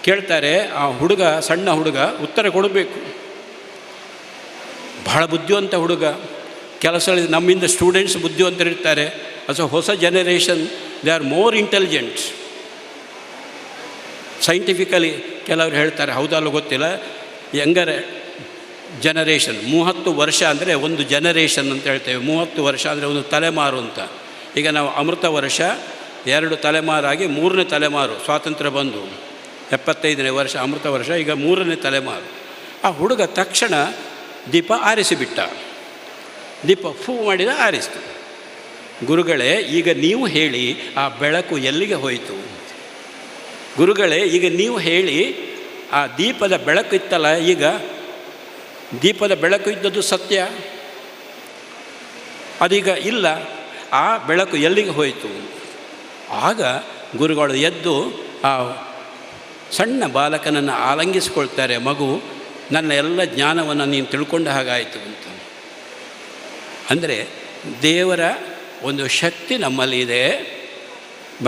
ಕೇಳ್ತಾರೆ, ಆ ಹುಡುಗ, ಸಣ್ಣ ಹುಡುಗ ಉತ್ತರ ಕೊಡಬೇಕು. ಬಹಳ ಬುದ್ಧಿವಂತ ಹುಡುಗ. ಕೆಲಸದಲ್ಲಿ ನಮ್ಮಿಂದ ಸ್ಟೂಡೆಂಟ್ಸ್ ಬುದ್ಧಿವಂತರಿರ್ತಾರೆ. ಹೊಸ generation, they are more intelligent. Scientifically ಕೆಲವರು ಹೇಳ್ತಾರೆ, ಹೌದಲ್ಲ ಗೊತ್ತಿಲ್ಲ, ಯಂಗರ್ ಜನರೇಷನ್ 30 ವರ್ಷ ಅಂದರೆ ಒಂದು ಜನರೇಷನ್ ಅಂತ ಹೇಳ್ತೇವೆ. 30 ವರ್ಷ ಅಂದರೆ ಒಂದು ತಲೆಮಾರು ಅಂತ. ಈಗ ನಾವು ಅಮೃತ ವರ್ಷ 2 ತಲೆಮಾರಾಗಿ 3ನೇ ತಲೆಮಾರು ಸ್ವಾತಂತ್ರ್ಯ ಬಂದು 75ನೇ ವರ್ಷ ಅಮೃತ ವರ್ಷ, ಈಗ 3ನೇ ತಲೆಮಾರು. ಆ ಹುಡುಗ ತಕ್ಷಣ ದೀಪ ಆರಿಸಿಬಿಟ್ಟ. ದೀಪ ಫೂ ಮಾಡಿದ, ಆರಿಸ್ತು. ಗುರುಗಳೇ, ಈಗ ನೀವು ಹೇಳಿ ಆ ಬೆಳಕು ಎಲ್ಲಿಗೆ ಹೋಯಿತು? ಗುರುಗಳೇ, ಈಗ ನೀವು ಹೇಳಿ ಆ ದೀಪದ ಬೆಳಕು ಇತ್ತಲ್ಲ, ಈಗ ದೀಪದ ಬೆಳಕು ಇದ್ದದ್ದು ಸತ್ಯ, ಅದೀಗ ಇಲ್ಲ, ಆ ಬೆಳಕು ಎಲ್ಲಿಗೆ ಹೋಯಿತು? ಆಗ ಗುರುಗಳು ಎದ್ದು ಆ ಸಣ್ಣ ಬಾಲಕನನ್ನು ಆಲಂಗಿಸಿಕೊಳ್ತಾರೆ. ಮಗು, ನನ್ನ ಎಲ್ಲ ಜ್ಞಾನವನ್ನು ನೀನು ತಿಳ್ಕೊಂಡ ಹಾಗಾಯಿತು ಅಂತ. ಅಂದರೆ ದೇವರ ಒಂದು ಶಕ್ತಿ ನಮ್ಮಲ್ಲಿದೆ,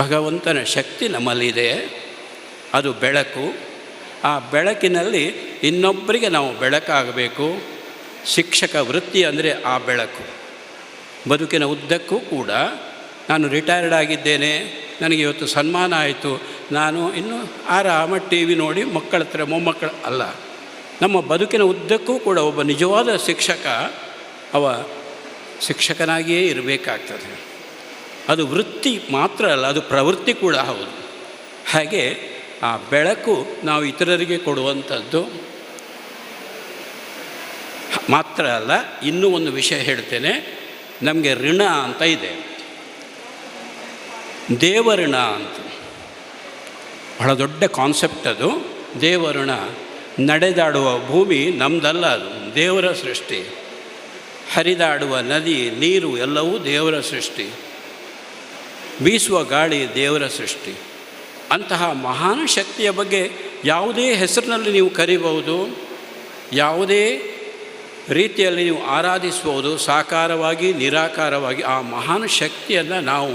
ಭಗವಂತನ ಶಕ್ತಿ ನಮ್ಮಲ್ಲಿದೆ, ಅದು ಬೆಳಕು. ಆ ಬೆಳಕಿನಲ್ಲಿ ಇನ್ನೊಬ್ಬರಿಗೆ ನಾವು ಬೆಳಕಾಗಬೇಕು. ಶಿಕ್ಷಕ ವೃತ್ತಿ ಅಂದರೆ ಆ ಬೆಳಕು. ಬದುಕಿನ ಉದ್ದಕ್ಕೂ ಕೂಡ ನಾನು ರಿಟೈರ್ಡ್ ಆಗಿದ್ದೇನೆ, ನನಗೆ ಇವತ್ತು ಸನ್ಮಾನ ಆಯಿತು, ನಾನು ಇನ್ನೂ ಆರಾಮ ಟಿ ವಿ ನೋಡಿ ಮಕ್ಕಳ ಹತ್ರ ಮೊಮ್ಮಕ್ಕಳು ಅಲ್ಲ. ನಮ್ಮ ಬದುಕಿನ ಉದ್ದಕ್ಕೂ ಕೂಡ ಒಬ್ಬ ನಿಜವಾದ ಶಿಕ್ಷಕ ಅವ ಶಿಕ್ಷಕನಾಗಿಯೇ ಇರಬೇಕಾಗ್ತದೆ. ಅದು ವೃತ್ತಿ ಮಾತ್ರ ಅಲ್ಲ, ಅದು ಪ್ರವೃತ್ತಿ ಕೂಡ ಹೌದು. ಹಾಗೆ ಆ ಬೆಳಕು ನಾವು ಇತರರಿಗೆ ಕೊಡುವಂಥದ್ದು ಮಾತ್ರ ಅಲ್ಲ. ಇನ್ನೂ ಒಂದು ವಿಷಯ ಹೇಳ್ತೇನೆ, ನಮಗೆ ಋಣ ಅಂತ ಇದೆ, ದೇವಋಣ ಅಂತ. ಬಹಳ ದೊಡ್ಡ ಕಾನ್ಸೆಪ್ಟ್ ಅದು, ದೇವಋಣ. ನಡೆದಾಡುವ ಭೂಮಿ ನಮ್ಮದಲ್ಲ, ಅದು ದೇವರ ಸೃಷ್ಟಿ. ಹರಿದಾಡುವ ನದಿ, ನೀರು ಎಲ್ಲವೂ ದೇವರ ಸೃಷ್ಟಿ. ಬೀಸುವ ಗಾಳಿ ದೇವರ ಸೃಷ್ಟಿ. ಅಂತಹ ಮಹಾನ್ ಶಕ್ತಿಯ ಬಗ್ಗೆ ಯಾವುದೇ ಹೆಸರಿನಲ್ಲಿ ನೀವು ಕರಿಬಹುದು, ಯಾವುದೇ ರೀತಿಯಲ್ಲಿ ನೀವು ಆರಾಧಿಸ್ಬೋದು, ಸಾಕಾರವಾಗಿ ನಿರಾಕಾರವಾಗಿ. ಆ ಮಹಾನ್ ಶಕ್ತಿಯನ್ನು ನಾವು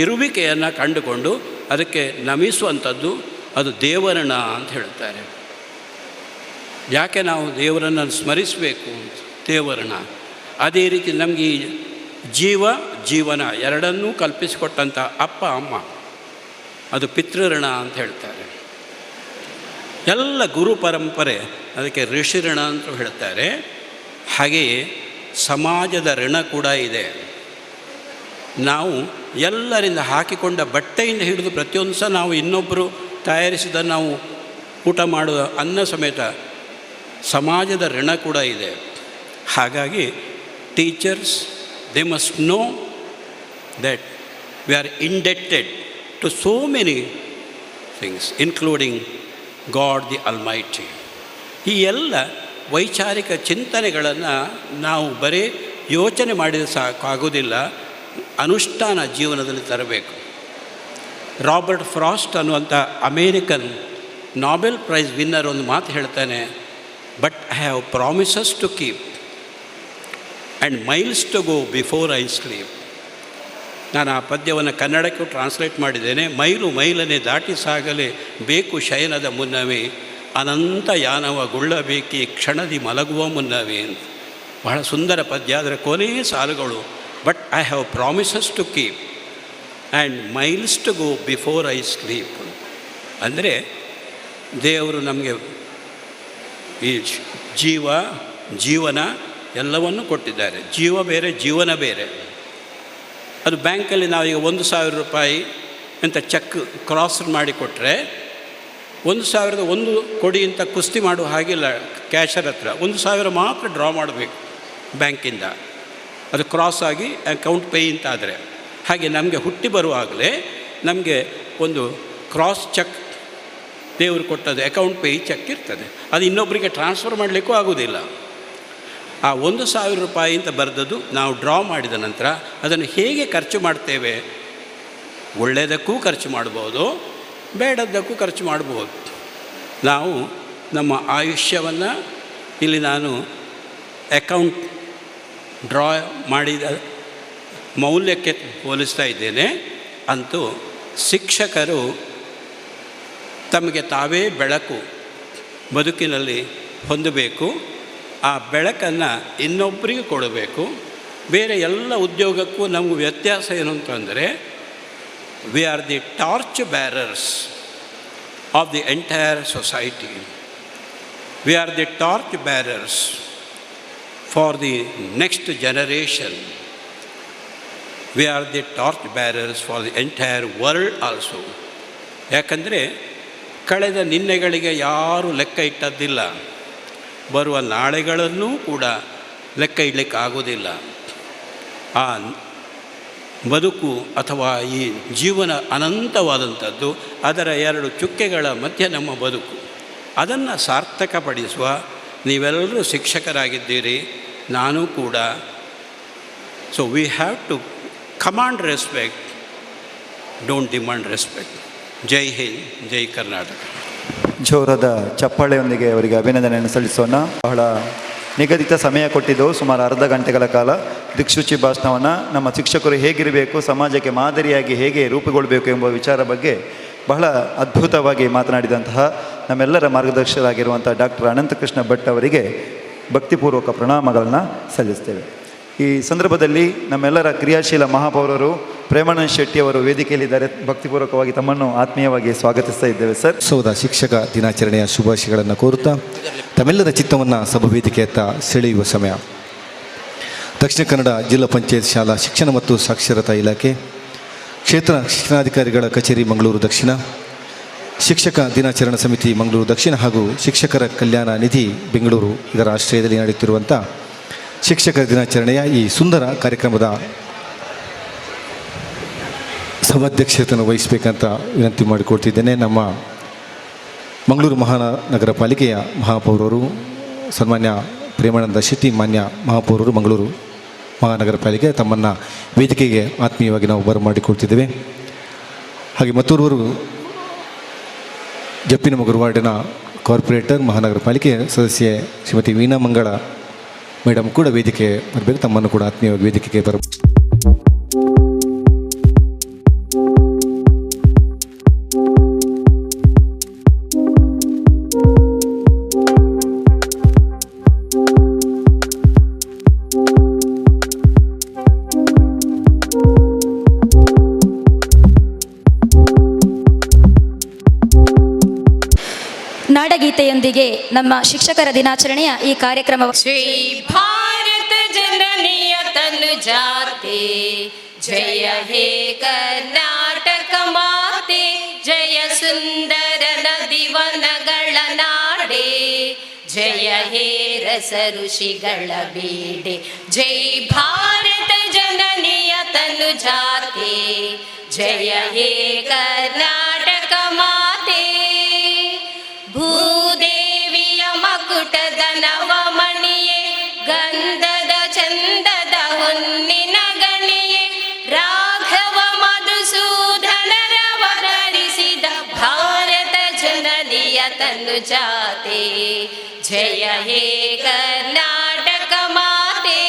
ಇರುವಿಕೆಯನ್ನು ಕಂಡುಕೊಂಡು ಅದಕ್ಕೆ ನಮಿಸುವಂಥದ್ದು ಅದು ದೇವರಣ ಅಂತ ಹೇಳ್ತಾರೆ. ಯಾಕೆ ನಾವು ದೇವರನ್ನು ಸ್ಮರಿಸಬೇಕು ಅಂತ? ದೇವರಣ. ಅದೇ ರೀತಿ ನಮಗೆ ಈ ಜೀವನ ಎರಡನ್ನೂ ಕಲ್ಪಿಸಿಕೊಟ್ಟಂಥ ಅಪ್ಪ ಅಮ್ಮ, ಅದು ಪಿತೃಋಣ ಅಂತ ಹೇಳ್ತಾರೆ. ಎಲ್ಲ ಗುರು ಪರಂಪರೆ, ಅದಕ್ಕೆ ಋಷಿಋಣ ಅಂತ ಹೇಳ್ತಾರೆ. ಹಾಗೆಯೇ ಸಮಾಜದ ಋಣ ಕೂಡ ಇದೆ. ನಾವು ಎಲ್ಲರಿಂದ ಹಾಕಿಕೊಂಡ ಬಟ್ಟೆಯಿಂದ ಹಿಡಿದು ಪ್ರತಿಯೊಂದು ಸಹ ನಾವು ಇನ್ನೊಬ್ಬರು ತಯಾರಿಸಿದ ನಾವು ಊಟ ಮಾಡುವ ಅನ್ನ ಸಮೇತ ಸಮಾಜದ ಋಣ ಕೂಡ ಇದೆ. ಹಾಗಾಗಿ teachers, they must know that we are indebted to so many things, including God the Almighty. ಈ ಎಲ್ಲ ವೈಚಾರಿಕ ಚಿಂತನೆಗಳನ್ನು ನಾವು ಬರೀ ಯೋಚನೆ ಮಾಡಿದರೆ ಸಾಕಾಗೋದಿಲ್ಲ, ಅನುಷ್ಠಾನ ಜೀವನದಲ್ಲಿ ತರಬೇಕು. ರಾಬರ್ಟ್ ಫ್ರಾಸ್ಟ್ ಅನ್ನುವಂಥ ಅಮೇರಿಕನ್ ನೊಬೆಲ್ ಪ್ರೈಸ್ ವಿನ್ನರ್ ಒಂದು ಮಾತು ಹೇಳ್ತಾನೆ, but I have promises to keep and miles to go before I sleep. ನಾನು ಆ ಪದ್ಯವನ್ನು ಕನ್ನಡಕ್ಕೂ ಟ್ರಾನ್ಸ್ಲೇಟ್ ಮಾಡಿದ್ದೇನೆ. ಮೈಲನೆ ದಾಟಿ ಸಾಗಲೇ ಬೇಕು ಶಯನದ ಮುನ್ನವೇ, ಅನಂತ ಯಾನವ ಗುಳ್ಳಬೇಕಿ ಕ್ಷಣದಿ ಮಲಗುವ ಮುನ್ನವೇ ಅಂತ. ಬಹಳ ಸುಂದರ ಪದ್ಯ. ಅದರ ಕೊನೆಯ ಸಾಲುಗಳು, but I have promises to keep and miles to go before I sleep. ಅಂದರೆ ದೇವರು ನಮಗೆ ಈ ಜೀವನ ಎಲ್ಲವನ್ನೂ ಕೊಟ್ಟಿದ್ದಾರೆ. ಜೀವ ಬೇರೆ, ಜೀವನ ಬೇರೆ. ಅದು ಬ್ಯಾಂಕಲ್ಲಿ ನಾವೀಗ 1,000 ರೂಪಾಯಿ ಅಂತ ಚೆಕ್ ಕ್ರಾಸ್ ಮಾಡಿಕೊಟ್ರೆ 1,001 ಕೊಡಿ ಅಂತ ಕುಸ್ತಿ ಮಾಡುವ ಹಾಗಿಲ್ಲ. ಕ್ಯಾಶರ್ ಹತ್ರ 1,000 ಮಾತ್ರ ಡ್ರಾ ಮಾಡಬೇಕು ಬ್ಯಾಂಕಿಂದ, ಅದು ಕ್ರಾಸ್ ಆಗಿ ಅಕೌಂಟ್ ಪೇ ಅಂತ ಆದರೆ. ಹಾಗೆ ನಮಗೆ ಹುಟ್ಟಿ ಬರುವಾಗಲೇ ನಮಗೆ ಒಂದು ಕ್ರಾಸ್ ಚೆಕ್ ದೇವರು ಕೊಟ್ಟದ್ದು ಅಕೌಂಟ್ ಪೇ ಚೆಕ್ ಇರ್ತದೆ. ಅದು ಇನ್ನೊಬ್ಬರಿಗೆ ಟ್ರಾನ್ಸ್ಫರ್ ಮಾಡಲಿಕ್ಕೂ ಆಗೋದಿಲ್ಲ. ಆ 1,000 ರೂಪಾಯಿ ಅಂತ ಬರೆದದ್ದು ನಾವು ಡ್ರಾ ಮಾಡಿದ ನಂತರ ಅದನ್ನು ಹೇಗೆ ಖರ್ಚು ಮಾಡ್ತೇವೆ? ಒಳ್ಳೆಯದಕ್ಕೂ ಖರ್ಚು ಮಾಡ್ಬೋದು, ಬೇಡದ್ದಕ್ಕೂ ಖರ್ಚು ಮಾಡ್ಬೋದು. ನಾವು ನಮ್ಮ ಆಯುಷ್ಯವನ್ನು ಇಲ್ಲಿ ನಾನು ಅಕೌಂಟ್ ಡ್ರಾ ಮಾಡಿದ ಮೌಲ್ಯಕ್ಕೆ ಹೋಲಿಸ್ತಾ ಇದ್ದೇನೆ. ಅಂತೂ ಶಿಕ್ಷಕರು ತಮಗೆ ತಾವೇ ಬೆಳಕು ಬದುಕಿನಲ್ಲಿ ಹೊಂದಬೇಕು. ಆ ಬೆಳಕನ್ನು ಇನ್ನೊಬ್ಬರಿಗೆ ಕೊಡಬೇಕು. ಬೇರೆ ಎಲ್ಲ ಉದ್ಯೋಗಕ್ಕೂ ನಮಗೆ ವ್ಯತ್ಯಾಸ ಏನು ಅಂತಂದರೆ, we are the torch bearers of the entire society. We are the torch bearers for the next generation. We are the torch bearers for the entire world also. ಯಾಕಂದರೆ ಕಳೆದ ನಿನ್ನೆಗಳಿಗೆ ಯಾರೂ ಲೆಕ್ಕ ಇಟ್ಟದ್ದಿಲ್ಲ, ಬರುವ ನಾಳೆಗಳನ್ನೂ ಕೂಡ ಲೆಕ್ಕ ಇಡಲಿಕ್ಕೆ ಆಗೋದಿಲ್ಲ. ಆ ಬದುಕು ಅಥವಾ ಈ ಜೀವನ ಅನಂತವಾದಂಥದ್ದು, ಅದರ 2 ಚುಕ್ಕೆಗಳ ಮಧ್ಯೆ ನಮ್ಮ ಬದುಕು. ಅದನ್ನು ಸಾರ್ಥಕಪಡಿಸುವ ನೀವೆಲ್ಲರೂ ಶಿಕ್ಷಕರಾಗಿದ್ದೀರಿ, ನಾನು ಕೂಡ. So we have to command respect, don't demand respect. ಜೈ ಹಿಂದ್, ಜೈ ಕರ್ನಾಟಕ. ಜೋರದ ಚಪ್ಪಾಳೆಯೊಂದಿಗೆ ಅವರಿಗೆ ಅಭಿನಂದನೆಯನ್ನು ಸಲ್ಲಿಸೋಣ. ಬಹಳ ನಿಗದಿತ ಸಮಯ ಕೊಟ್ಟಿದ್ದು, ಸುಮಾರು ಅರ್ಧ ಗಂಟೆಗಳ ಕಾಲ ದಿಕ್ಸೂಚಿ ಭಾಷಣವನ್ನು ನಮ್ಮ ಶಿಕ್ಷಕರು ಹೇಗಿರಬೇಕು, ಸಮಾಜಕ್ಕೆ ಮಾದರಿಯಾಗಿ ಹೇಗೆ ರೂಪುಗೊಳ್ಳಬೇಕು ಎಂಬ ವಿಚಾರ ಬಗ್ಗೆ ಬಹಳ ಅದ್ಭುತವಾಗಿ ಮಾತನಾಡಿದಂತಹ ನಮ್ಮೆಲ್ಲರ ಮಾರ್ಗದರ್ಶಕರಾಗಿರುವಂಥ ಡಾಕ್ಟರ್ ಅನಂತಕೃಷ್ಣ ಭಟ್ ಅವರಿಗೆ ಭಕ್ತಿಪೂರ್ವಕ ಪ್ರಣಾಮಗಳನ್ನು ಸಲ್ಲಿಸ್ತೇವೆ. ಈ ಸಂದರ್ಭದಲ್ಲಿ ನಮ್ಮೆಲ್ಲರ ಕ್ರಿಯಾಶೀಲ ಮಹಾಪೌರರು ಪ್ರೇಮಾನಂದ ಶೆಟ್ಟಿ ಅವರು ವೇದಿಕೆಯಲ್ಲಿದ್ದಾರೆ. ಭಕ್ತಿಪೂರ್ವಕವಾಗಿ ತಮ್ಮನ್ನು ಆತ್ಮೀಯವಾಗಿ ಸ್ವಾಗತಿಸ್ತಾ ಇದ್ದೇವೆ ಸರ್. ಸೌದ ಶಿಕ್ಷಕ ದಿನಾಚರಣೆಯ ಶುಭಾಶಯಗಳನ್ನು ಕೋರುತ್ತಾ ತಮ್ಮೆಲ್ಲರ ಚಿತ್ತವನ್ನು ಸಭಾವೇದಿಕೆಯತ್ತ ಸೆಳೆಯುವ ಸಮಯ. ದಕ್ಷಿಣ ಕನ್ನಡ ಜಿಲ್ಲಾ ಪಂಚಾಯತ್ ಶಾಲಾ ಶಿಕ್ಷಣ ಮತ್ತು ಸಾಕ್ಷರತಾ ಇಲಾಖೆ, ಕ್ಷೇತ್ರ ಶಿಕ್ಷಣಾಧಿಕಾರಿಗಳ ಕಚೇರಿ ಮಂಗಳೂರು ದಕ್ಷಿಣ, ಶಿಕ್ಷಕ ದಿನಾಚರಣಾ ಸಮಿತಿ ಮಂಗಳೂರು ದಕ್ಷಿಣ ಹಾಗೂ ಶಿಕ್ಷಕರ ಕಲ್ಯಾಣ ನಿಧಿ ಬೆಂಗಳೂರು ಇದರ ಆಶ್ರಯದಲ್ಲಿ ನಡೆಯುತ್ತಿರುವಂಥ ಶಿಕ್ಷಕರ ದಿನಾಚರಣೆಯ ಈ ಸುಂದರ ಕಾರ್ಯಕ್ರಮದ ಸಭಾಧ್ಯಕ್ಷತೆಯನ್ನು ವಹಿಸಬೇಕಂತ ವಿನಂತಿ ಮಾಡಿಕೊಡ್ತಿದ್ದೇನೆ. ನಮ್ಮ ಮಂಗಳೂರು ಮಹಾನಗರ ಪಾಲಿಕೆಯ ಮಹಾಪೌರರು ಸನ್ಮಾನ್ಯ ಪ್ರೇಮಾನಂದ ಶೆಟ್ಟಿ, ಮಾನ್ಯ ಮಹಾಪೌರರು ಮಂಗಳೂರು ಮಹಾನಗರ ಪಾಲಿಕೆ, ತಮ್ಮನ್ನು ವೇದಿಕೆಗೆ ಆತ್ಮೀಯವಾಗಿ ನಾವು ಬರಮಾಡಿಕೊಳ್ತಿದ್ದೇವೆ. ಹಾಗೆ ಮತ್ತೋರ್ವರು ಜಪ್ಪಿನಮೊಗರು ವಾರ್ಡಿನ ಕಾರ್ಪೊರೇಟರ್ ಮಹಾನಗರ ಪಾಲಿಕೆ ಸದಸ್ಯೆ ಶ್ರೀಮತಿ ವೀಣಾ ಮಂಗಳ ಮೇಡಮ್ ಕೂಡ ವೇದಿಕೆ ಬರಬೇಕು. ತಮ್ಮನ್ನು ಕೂಡ ಆತ್ಮೀಯವಾಗಿ ವೇದಿಕೆಗೆ ನಾಡಗೀತೆಯೊಂದಿಗೆ ನಮ್ಮ ಶಿಕ್ಷಕರ ದಿನಾಚರಣೆಯ ಈ ಕಾರ್ಯಕ್ರಮ. ಶ್ರೀ ಭಾರತ ಜನನಿಯ ತನು ಜಾತೆ, ಜಯ ಹೇ ಕರ್ನಾಟಕ ಮಾತೆ, ಜಯ ಸುಂದರ ನದಿವನಗಳ ನಾಡೆ, ಜಯ ಹೇ ರಸ ಋಷಿಗಳ ಬೀಡೆ. ಜೈ ಭಾರತ ಜನನಿಯ ತನು ಜಾತೆ, ಜಯ ಹೇ ಕರ್ನಾಟಕ ಮಾತೆ. ಭೂದೇವಿಯ ಮಕುಟದ ನವಮಣಿಯೇ, ಗಂಧದ ಚಂದದ ಹೊನ್ನಿನ ಗಣಿಯೇ, ರಾಘವ ಮಧುಸೂದನರವತರಿಸಿದ ಭಾರತ ಜನನಿಯ ತನು ಜಾತೆ, ಜಯ ಹೇ ಕರ್ನಾಟಕ ಮಾತೆ.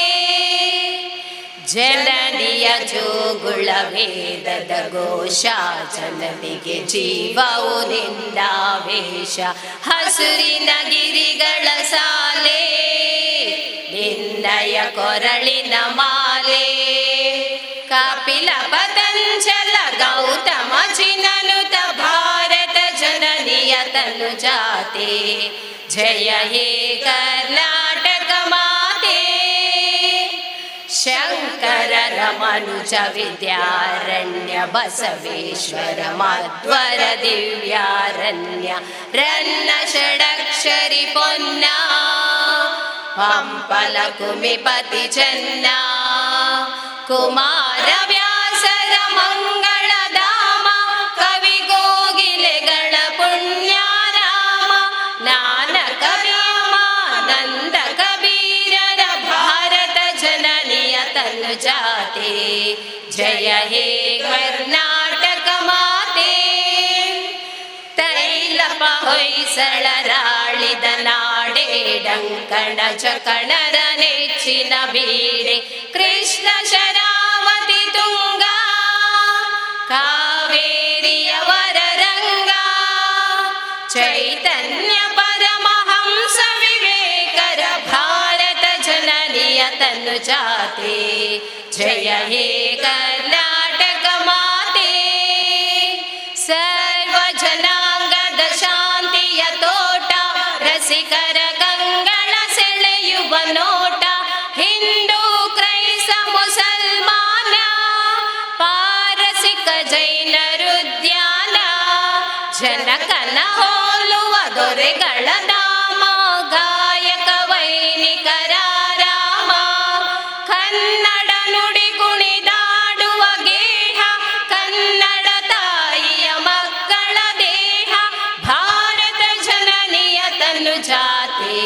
ಜನನಿಯ ಜೋಗುಳ ವೇದದ ಘೋಷ, ಜನನಿಗೆ ಜೀವವು ನಿಂದಾವೇಶ. ಹಸುರಿನ ಗಿರಿಗಳ ಸಾಲೆ, ನಿನ್ನಯ ಕೊರಳಿನ ಮಾಲೆ. ಕಪಿಲ ಪತಂಜಲ ಗೌತಮ ಜಿನನುತ ಭಾರತ ಜನನಿಯ ತನು ಜಾತೆ, ಜಯ ಹೇ ಕರ್ನಾಟಕ ಮಾತೆ. ಶಂಕರರ ಮನುಜ ವಿದ್ಯಾರಣ್ಯ ಬಸವೇಶ್ವರ ಮಧ್ವರ ದಿವ್ಯಾರಣ್ಯ ರನ್ನ ಷಡಕ್ಷರಿ ಪೊನ್ನ ಹಂಪಲ ಕುಮಿಪತಿ ಚೆನ್ನ ಕುಮಾರ ವ್ಯಾಸರ ಮಂಗಳಧಾಮ ಕವಿ ಗೋಗಿಲೆಗಳ ಪುಣ್ಯಾರಾಮ ನಾನಕ ನಂದ ಕಬೀರರ ಭಾರತ ಜನನಿಯ ತನು ಜಾತೆ ಜಯ ಹೇ ಕರ್ನಾಟಕ ಮಾತೆ ತೈಲಪ ಹೊಯ್ಸಳರಾಳಿದ ನಾಡೆ ಡಂಕಣ ಚಕಣರ ನೆಚ್ಚಿನ ಬೀಡೆ ಕೃಷ್ಣ ಶರಾವತಿ ತುಂಗ ಕಾವೇರಿಯ ವರರಂಗ ಚೈತನ್ಯ ಪರಮಹಂಸ ವಿವೇಕರ ಭಾರತ ಜನನಿಯ ತನು ಜಾತೆ ಜಯ ಹೇ ಕರ್ನಾಟಕ ಮಾತೆ ಸರ್ವ ಜನಾಂಗದ ಶಾಂತಿಯ ತೋಟ ರಸಿಕರ ಕಂಗಳ ಸೆಳೆಯುವ ನೋಟ ಹಿಂದೂ ಕ್ರೈಸ್ತ ಮುಸಲ್ಮಾನ ಪಾರಸಿಕ ಜೈನರುದ್ಯಾನ ಜನಕನ ಹೋಲುವ ದೊರೆಗಳ ಧಾಮ ಗಾಯಕ ವೈನಿಕರ ರಾಮ ಕನ್ನಡ ನುಡಿ ಕುಣಿದಾಡುವ ಗೇಹ ಕನ್ನಡ ತಾಯಿಯ ಮಕ್ಕಳ ದೇಹ ಭಾರತ ಜನನಿಯ ತನು ಜಾತೆ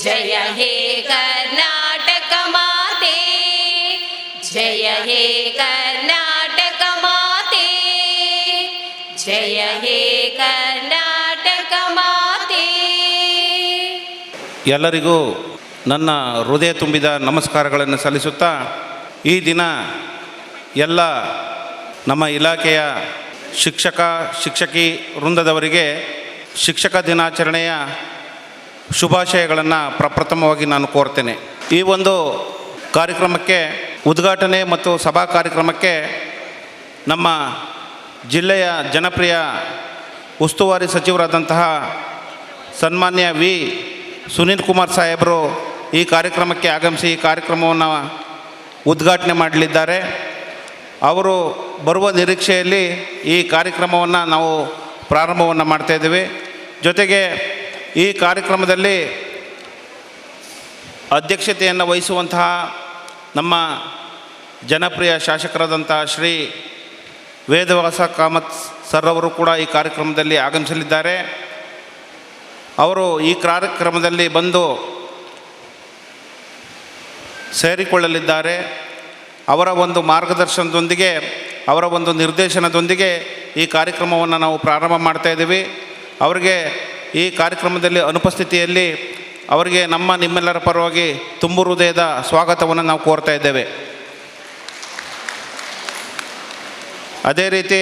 ಜಯ ಹೇ ಕರ್ನಾಟಕ ಮಾತೆ ಜಯ ಹೇ ಕರ್ನಾಟಕ ಮಾತೆ ಜಯ ಹೇ ಕರ್ನಾಟಕ ಮಾತೆ. ಎಲ್ಲರಿಗೂ ನನ್ನ ಹೃದಯ ತುಂಬಿದ ನಮಸ್ಕಾರಗಳನ್ನು ಸಲ್ಲಿಸುತ್ತಾ ಈ ದಿನ ಎಲ್ಲ ನಮ್ಮ ಇಲಾಖೆಯ ಶಿಕ್ಷಕ ಶಿಕ್ಷಕಿ ವೃಂದದವರಿಗೆ ಶಿಕ್ಷಕ ದಿನಾಚರಣೆಯ ಶುಭಾಶಯಗಳನ್ನು ಪ್ರಪ್ರಥಮವಾಗಿ ನಾನು ಕೋರ್ತೇನೆ. ಈ ಒಂದು ಕಾರ್ಯಕ್ರಮಕ್ಕೆ ಉದ್ಘಾಟನೆ ಮತ್ತು ಸಭಾ ಕಾರ್ಯಕ್ರಮಕ್ಕೆ ನಮ್ಮ ಜಿಲ್ಲೆಯ ಜನಪ್ರಿಯ ಉಸ್ತುವಾರಿ ಸಚಿವರಾದಂತಹ ಸನ್ಮಾನ್ಯ ವಿ ಸುನೀಲ್ ಕುಮಾರ್ ಸಾಹೇಬರು ಈ ಕಾರ್ಯಕ್ರಮಕ್ಕೆ ಆಗಮಿಸಿ ಈ ಕಾರ್ಯಕ್ರಮವನ್ನು ಉದ್ಘಾಟನೆ ಮಾಡಲಿದ್ದಾರೆ. ಅವರು ಬರುವ ನಿರೀಕ್ಷೆಯಲ್ಲಿ ಈ ಕಾರ್ಯಕ್ರಮವನ್ನು ನಾವು ಪ್ರಾರಂಭವನ್ನು ಮಾಡ್ತಾಯಿದ್ದೀವಿ. ಜೊತೆಗೆ ಈ ಕಾರ್ಯಕ್ರಮದಲ್ಲಿ ಅಧ್ಯಕ್ಷತೆಯನ್ನು ವಹಿಸುವಂತಹ ನಮ್ಮ ಜನಪ್ರಿಯ ಶಾಸಕರಾದಂಥ ಶ್ರೀ ವೇದವಾಸ ಕಾಮತ್ ಸರ್ ಅವರು ಕೂಡ ಈ ಕಾರ್ಯಕ್ರಮದಲ್ಲಿ ಆಗಮಿಸಲಿದ್ದಾರೆ. ಅವರು ಈ ಕಾರ್ಯಕ್ರಮದಲ್ಲಿ ಬಂದು ಸೇರಿಕೊಳ್ಳಲಿದ್ದಾರೆ. ಅವರ ಒಂದು ಮಾರ್ಗದರ್ಶನದೊಂದಿಗೆ ಅವರ ಒಂದು ನಿರ್ದೇಶನದೊಂದಿಗೆ ಈ ಕಾರ್ಯಕ್ರಮವನ್ನು ನಾವು ಪ್ರಾರಂಭ ಮಾಡ್ತಾಯಿದ್ದೀವಿ. ಅವರಿಗೆ ಈ ಕಾರ್ಯಕ್ರಮದಲ್ಲಿ ಅನುಪಸ್ಥಿತಿಯಲ್ಲಿ ಅವರಿಗೆ ನಿಮ್ಮೆಲ್ಲರ ಪರವಾಗಿ ತುಂಬು ಹೃದಯದ ಸ್ವಾಗತವನ್ನು ನಾವು ಕೋರ್ತಾ ಇದ್ದೇವೆ. ಅದೇ ರೀತಿ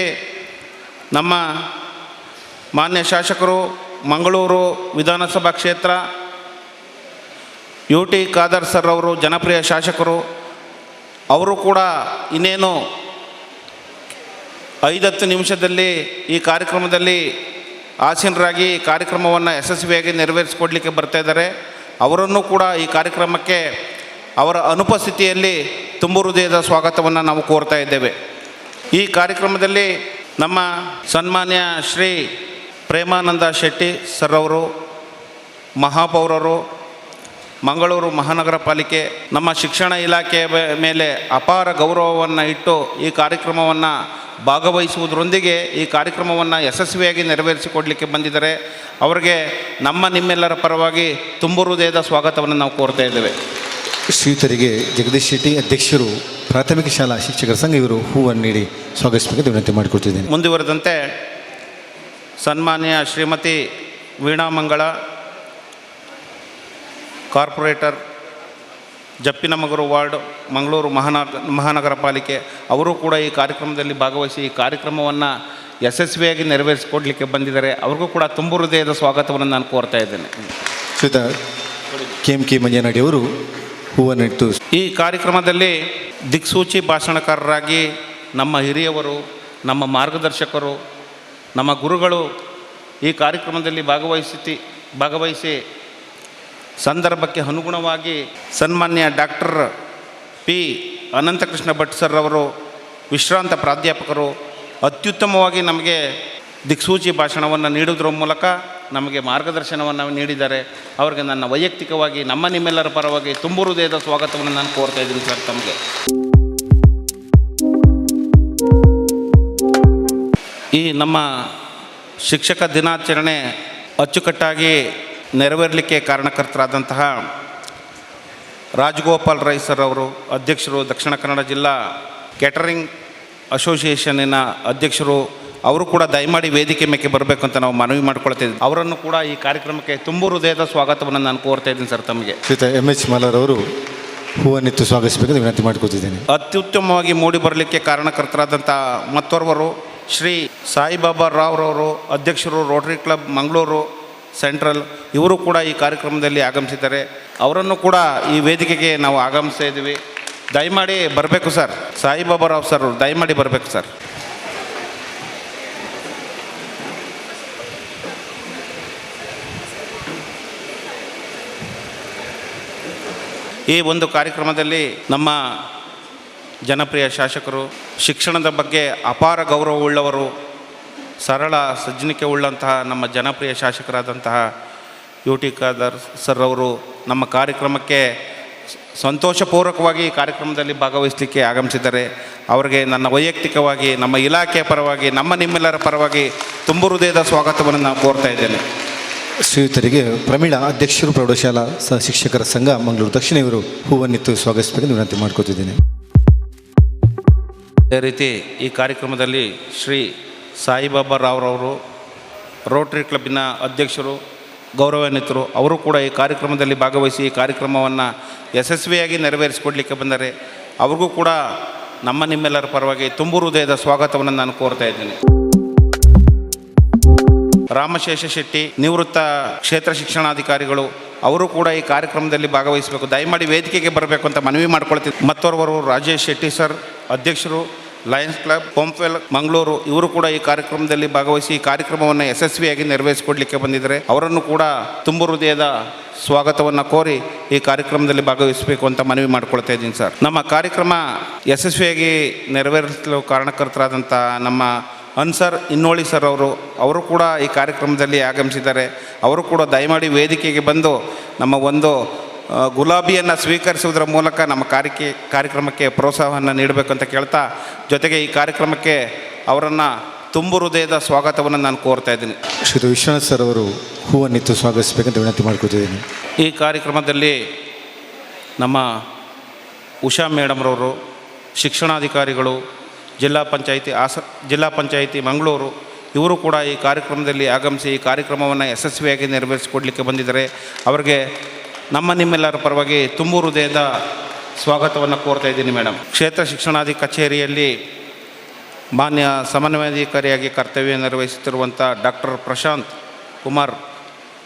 ನಮ್ಮ ಮಾನ್ಯ ಶಾಸಕರು ಮಂಗಳೂರು ವಿಧಾನಸಭಾ ಕ್ಷೇತ್ರ UT ಖಾದರ್ ಸರ್ ಅವರು ಜನಪ್ರಿಯ ಶಾಸಕರು. ಅವರು ಕೂಡ ಇನ್ನೇನು 5-10 ನಿಮಿಷದಲ್ಲಿ ಈ ಕಾರ್ಯಕ್ರಮದಲ್ಲಿ ಆಸೀನರಾಗಿ ಕಾರ್ಯಕ್ರಮವನ್ನು ಯಶಸ್ವಿಯಾಗಿ ನೆರವೇರಿಸಿಕೊಡ್ಲಿಕ್ಕೆ ಬರ್ತಾ ಇದ್ದಾರೆ. ಅವರನ್ನು ಕೂಡ ಈ ಕಾರ್ಯಕ್ರಮಕ್ಕೆ ಅವರ ಅನುಪಸ್ಥಿತಿಯಲ್ಲಿ ತುಂಬು ಹೃದಯದ ಸ್ವಾಗತವನ್ನು ನಾವು ಕೋರ್ತಾ ಇದ್ದೇವೆ. ಈ ಕಾರ್ಯಕ್ರಮದಲ್ಲಿ ನಮ್ಮ ಸನ್ಮಾನ್ಯ ಶ್ರೀ ಪ್ರೇಮಾನಂದ ಶೆಟ್ಟಿ ಸರ್ ಅವರು ಮಹಾಪೌರರು, ಮಂಗಳೂರು ಮಹಾನಗರ ಪಾಲಿಕೆ, ನಮ್ಮ ಶಿಕ್ಷಣ ಇಲಾಖೆಯ ಮೇಲೆ ಅಪಾರ ಗೌರವವನ್ನು ಇಟ್ಟು ಈ ಕಾರ್ಯಕ್ರಮವನ್ನು ಭಾಗವಹಿಸುವುದರೊಂದಿಗೆ ಈ ಕಾರ್ಯಕ್ರಮವನ್ನು ಯಶಸ್ವಿಯಾಗಿ ನೆರವೇರಿಸಿಕೊಡಲಿಕ್ಕೆ ಬಂದಿದ್ದಾರೆ. ಅವರಿಗೆ ನಿಮ್ಮೆಲ್ಲರ ಪರವಾಗಿ ತುಂಬು ಹೃದಯದ ಸ್ವಾಗತವನ್ನು ನಾವು ಕೋರ್ತಾ ಇದ್ದೇವೆ. ಶ್ರೀಯುತರಿಗೆ ಜಗದೀಶ್ ಶೆಟ್ಟಿ ಅಧ್ಯಕ್ಷರು ಪ್ರಾಥಮಿಕ ಶಾಲಾ ಶಿಕ್ಷಕರ ಸಂಘ ಇವರು ಹೂವನ್ನು ನೀಡಿ ಸ್ವಾಗತಿಸಬೇಕು ವಿನಂತಿ ಮಾಡಿಕೊಡ್ತಿದ್ದೇನೆ. ಮುಂದುವರೆದಂತೆ ಸನ್ಮಾನ್ಯ ಶ್ರೀಮತಿ ವೀಣಾ ಮಂಗಳ ಕಾರ್ಪೊರೇಟರ್ ಜಪ್ಪಿನಮಗರು ವಾರ್ಡ್ ಮಂಗಳೂರು ಮಹಾನಗರ ಪಾಲಿಕೆ ಅವರು ಕೂಡ ಈ ಕಾರ್ಯಕ್ರಮದಲ್ಲಿ ಭಾಗವಹಿಸಿ ಈ ಕಾರ್ಯಕ್ರಮವನ್ನು ಯಶಸ್ವಿಯಾಗಿ ನೆರವೇರಿಸಿಕೊಡ್ಲಿಕ್ಕೆ ಬಂದಿದ್ದಾರೆ. ಅವ್ರಿಗೂ ಕೂಡ ತುಂಬು ಹೃದಯದ ಸ್ವಾಗತವನ್ನು ನಾನು ಕೋರ್ತಾ ಇದ್ದೇನೆ. ಶ್ರೀಯುತ KMK ಮಂಜನಾಡಿ ಅವರು ಹೂವನ್ನು ಇಟ್ಟು ಈ ಕಾರ್ಯಕ್ರಮದಲ್ಲಿ ದಿಕ್ಸೂಚಿ ಭಾಷಣಕಾರರಾಗಿ ನಮ್ಮ ಹಿರಿಯವರು, ನಮ್ಮ ಮಾರ್ಗದರ್ಶಕರು, ನಮ್ಮ ಗುರುಗಳು ಈ ಕಾರ್ಯಕ್ರಮದಲ್ಲಿ ಭಾಗವಹಿಸಿ ಸಂದರ್ಭಕ್ಕೆ ಅನುಗುಣವಾಗಿ ಸನ್ಮಾನ್ಯ doctor P. Ananthakrishna Bhat sir ಅವರು ವಿಶ್ರಾಂತ ಪ್ರಾಧ್ಯಾಪಕರು ಅತ್ಯುತ್ತಮವಾಗಿ ನಮಗೆ ದಿಕ್ಸೂಚಿ ಭಾಷಣವನ್ನು ನೀಡುವುದರ ಮೂಲಕ ನಮಗೆ ಮಾರ್ಗದರ್ಶನವನ್ನು ನೀಡಿದ್ದಾರೆ. ಅವರಿಗೆ ನನ್ನ ವೈಯಕ್ತಿಕವಾಗಿ ನಿಮ್ಮೆಲ್ಲರ ಪರವಾಗಿ ತುಂಬು ಹೃದಯದ ಸ್ವಾಗತವನ್ನು ನಾನು ಕೋರ್ತಾ ಇದ್ದೀನಿ ಸರ್ ತಮಗೆ. ಈ ನಮ್ಮ ಶಿಕ್ಷಕ ದಿನಾಚರಣೆ ಅಚ್ಚುಕಟ್ಟಾಗಿ ನೆರವೇರಲಿಕ್ಕೆ ಕಾರಣಕರ್ತರಾದಂತಹ ರಾಜಗೋಪಾಲ್ ರೈ ಸರ್ ಅವರು ಅಧ್ಯಕ್ಷರು, ದಕ್ಷಿಣ ಕನ್ನಡ ಜಿಲ್ಲಾ ಕ್ಯಾಟರಿಂಗ್ ಅಸೋಸಿಯೇಷನ್ನಿನ ಅಧ್ಯಕ್ಷರು, ಅವರು ಕೂಡ ದಯಮಾಡಿ ವೇದಿಕೆ ಮೇಲೆ ಬರಬೇಕು ಅಂತ ನಾವು ಮನವಿ ಮಾಡ್ಕೊಳ್ತಿದ್ದೀವಿ. ಅವರನ್ನು ಕೂಡ ಈ ಕಾರ್ಯಕ್ರಮಕ್ಕೆ ತುಂಬು ಹೃದಯದ ಸ್ವಾಗತವನ್ನು ನಾನು ಕೋರ್ತಾ ಇದ್ದೀನಿ ಸರ್ ತಮಗೆ. ಶ್ರೀಯುತ MS ಮಲ್ಲರ್ ಅವರು ಹೂವನ್ನಿತ್ತು ಸ್ವಾಗತಿಸಬೇಕೆಂದು ವಿನಂತಿ ಮಾಡಿಕೊಳ್ತಿದ್ದೇನೆ. ಅತ್ಯುತ್ತಮವಾಗಿ ಮೂಡಿ ಬರಲಿಕ್ಕೆ ಕಾರಣಕರ್ತರಾದಂಥ ಮತ್ತೋರ್ವರು ಶ್ರೀ ಸಾಯಿಬಾಬಾ ರಾವ್ರವರು ಅಧ್ಯಕ್ಷರು, ರೋಟರಿ ಕ್ಲಬ್ ಮಂಗಳೂರು ಸೆಂಟ್ರಲ್, ಇವರು ಕೂಡ ಈ ಕಾರ್ಯಕ್ರಮದಲ್ಲಿ ಆಗಮಿಸಿದ್ದಾರೆ. ಅವರನ್ನು ಕೂಡ ಈ ವೇದಿಕೆಗೆ ನಾವು ಆಗಮಿಸ್ತಾ ಇದ್ದೀವಿ. ದಯಮಾಡಿ ಬರಬೇಕು ಸರ್. ಸಾಯಿಬಾಬಾ ರಾವ್ ಸರ್ ದಯಮಾಡಿ ಬರಬೇಕು ಸರ್. ಈ ಒಂದು ಕಾರ್ಯಕ್ರಮದಲ್ಲಿ ನಮ್ಮ ಜನಪ್ರಿಯ ಶಾಸಕರು, ಶಿಕ್ಷಣದ ಬಗ್ಗೆ ಅಪಾರ ಗೌರವವುಳ್ಳವರು, ಸರಳ ಸಜ್ಜನಿಕೆ ಉಳ್ಳಂತಹ ನಮ್ಮ ಜನಪ್ರಿಯ ಶಾಸಕರಾದಂತಹ UT ಖಾದರ್ ಸರ್ ಅವರು ನಮ್ಮ ಕಾರ್ಯಕ್ರಮಕ್ಕೆ ಸಂತೋಷಪೂರ್ವಕವಾಗಿ ಈ ಕಾರ್ಯಕ್ರಮದಲ್ಲಿ ಭಾಗವಹಿಸಲಿಕ್ಕೆ ಆಗಮಿಸಿದ್ದಾರೆ. ಅವರಿಗೆ ನನ್ನ ವೈಯಕ್ತಿಕವಾಗಿ, ನಮ್ಮ ಇಲಾಖೆಯ ಪರವಾಗಿ, ನಿಮ್ಮೆಲ್ಲರ ಪರವಾಗಿ ತುಂಬು ಹೃದಯದ ಸ್ವಾಗತವನ್ನು ನಾನು ಕೋರ್ತಾ ಇದ್ದೇನೆ. ಶ್ರೀಯುತರಿಗೆ ಪ್ರಮೀಳಾ ಅಧ್ಯಕ್ಷರು, ಪ್ರೌಢಶಾಲಾ ಸಹ ಶಿಕ್ಷಕರ ಸಂಘ ಮಂಗಳೂರು ದಕ್ಷಿಣ, ಇವರು ಹೂವನ್ನಿತ್ತು ಸ್ವಾಗತಿಸಬೇಕೆಂದು ವಿನಂತಿ ಮಾಡ್ಕೊತಿದ್ದೇನೆ. ಅದೇ ರೀತಿ ಈ ಕಾರ್ಯಕ್ರಮದಲ್ಲಿ ಶ್ರೀ ಸಾಯಿಬಾಬಾ ರಾವ್ರವರು ರೋಟರಿ ಕ್ಲಬ್ಬಿನ ಅಧ್ಯಕ್ಷರು, ಗೌರವಾನ್ವಿತರು, ಅವರು ಕೂಡ ಈ ಕಾರ್ಯಕ್ರಮದಲ್ಲಿ ಭಾಗವಹಿಸಿ ಈ ಕಾರ್ಯಕ್ರಮವನ್ನು ಯಶಸ್ವಿಯಾಗಿ ನೆರವೇರಿಸಿಕೊಡ್ಲಿಕ್ಕೆ ಬಂದರೆ ಅವ್ರಿಗೂ ಕೂಡ ನಿಮ್ಮೆಲ್ಲರ ಪರವಾಗಿ ತುಂಬು ಹೃದಯದ ಸ್ವಾಗತವನ್ನು ನಾನು ಕೋರ್ತಾ ಇದ್ದೇನೆ. ರಾಮಶೇಷ ಶೆಟ್ಟಿ ನಿವೃತ್ತ ಕ್ಷೇತ್ರ ಶಿಕ್ಷಣಾಧಿಕಾರಿಗಳು, ಅವರು ಕೂಡ ಈ ಕಾರ್ಯಕ್ರಮದಲ್ಲಿ ಭಾಗವಹಿಸಬೇಕು. ದಯಮಾಡಿ ವೇದಿಕೆಗೆ ಬರಬೇಕು ಅಂತ ಮನವಿ ಮಾಡ್ಕೊಳ್ತೀವಿ. ಮತ್ತೋರ್ವರು ರಾಜೇಶ್ ಶೆಟ್ಟಿ ಸರ್ ಅಧ್ಯಕ್ಷರು, ಲಯನ್ಸ್ ಕ್ಲಬ್ ಪಂಪ್ವೆಲ್ ಮಂಗಳೂರು, ಇವರು ಕೂಡ ಈ ಕಾರ್ಯಕ್ರಮದಲ್ಲಿ ಭಾಗವಹಿಸಿ ಈ ಕಾರ್ಯಕ್ರಮವನ್ನು ಯಶಸ್ವಿಯಾಗಿ ನೆರವೇರಿಸಿಕೊಡ್ಲಿಕ್ಕೆ ಬಂದಿದ್ದಾರೆ. ಅವರನ್ನು ಕೂಡ ತುಂಬು ಹೃದಯದ ಸ್ವಾಗತವನ್ನು ಕೋರಿ ಈ ಕಾರ್ಯಕ್ರಮದಲ್ಲಿ ಭಾಗವಹಿಸಬೇಕು ಅಂತ ಮನವಿ ಮಾಡ್ಕೊಳ್ತಾ ಇದ್ದೀನಿ ಸರ್. ನಮ್ಮ ಕಾರ್ಯಕ್ರಮ ಯಶಸ್ವಿಯಾಗಿ ನೆರವೇರಿಸಲು ಕಾರಣಕರ್ತರಾದಂಥ ನಮ್ಮ ಅನ್ಸರ್ ಇನ್ನೋಳಿ ಸರ್ ಅವರು ಕೂಡ ಈ ಕಾರ್ಯಕ್ರಮದಲ್ಲಿ ಆಗಮಿಸಿದ್ದಾರೆ. ಅವರು ಕೂಡ ದಯಮಾಡಿ ವೇದಿಕೆಗೆ ಬಂದು ನಮ್ಮ ಒಂದು ಗುಲಾಬಿಯನ್ನು ಸ್ವೀಕರಿಸುವುದರ ಮೂಲಕ ನಮ್ಮ ಕಾರ್ಯಕ್ರಮಕ್ಕೆ ಪ್ರೋತ್ಸಾಹವನ್ನು ನೀಡಬೇಕು ಅಂತ ಕೇಳ್ತಾ, ಜೊತೆಗೆ ಈ ಕಾರ್ಯಕ್ರಮಕ್ಕೆ ಅವರನ್ನು ತುಂಬು ಹೃದಯದ ಸ್ವಾಗತವನ್ನು ನಾನು ಕೋರ್ತಾ ಇದ್ದೀನಿ. ಶ್ರೀ ವಿಶ್ವನಾಥ್ ಸರ್ ಅವರು ಹೂವನ್ನಿತ್ತು ಸ್ವಾಗತಿಸಬೇಕಂತ ವಿನಂತಿ ಮಾಡ್ಕೊತಿದ್ದೀನಿ. ಈ ಕಾರ್ಯಕ್ರಮದಲ್ಲಿ ನಮ್ಮ ಉಷಾ ಮೇಡಮ್ರವರು, ಶಿಕ್ಷಣಾಧಿಕಾರಿಗಳು, ಜಿಲ್ಲಾ ಪಂಚಾಯಿತಿ ಮಂಗಳೂರು, ಇವರು ಕೂಡ ಈ ಕಾರ್ಯಕ್ರಮದಲ್ಲಿ ಆಗಮಿಸಿ ಈ ಕಾರ್ಯಕ್ರಮವನ್ನು ಯಶಸ್ವಿಯಾಗಿ ನೆರವೇರಿಸಿಕೊಡ್ಲಿಕ್ಕೆ ಬಂದಿದ್ದಾರೆ. ಅವರಿಗೆ ನಿಮ್ಮೆಲ್ಲರ ಪರವಾಗಿ ತುಂಬು ಹೃದಯದ ಸ್ವಾಗತವನ್ನು ಕೋರ್ತಾ ಇದ್ದೀನಿ ಮೇಡಮ್. ಕ್ಷೇತ್ರ ಶಿಕ್ಷಣಾಧಿಕಾರಿ ಕಚೇರಿಯಲ್ಲಿ ಮಾನ್ಯ ಸಮನ್ವಯಾಧಿಕಾರಿಯಾಗಿ ಕರ್ತವ್ಯ ನಿರ್ವಹಿಸುತ್ತಿರುವಂಥ ಡಾಕ್ಟರ್ ಪ್ರಶಾಂತ್ ಕುಮಾರ್,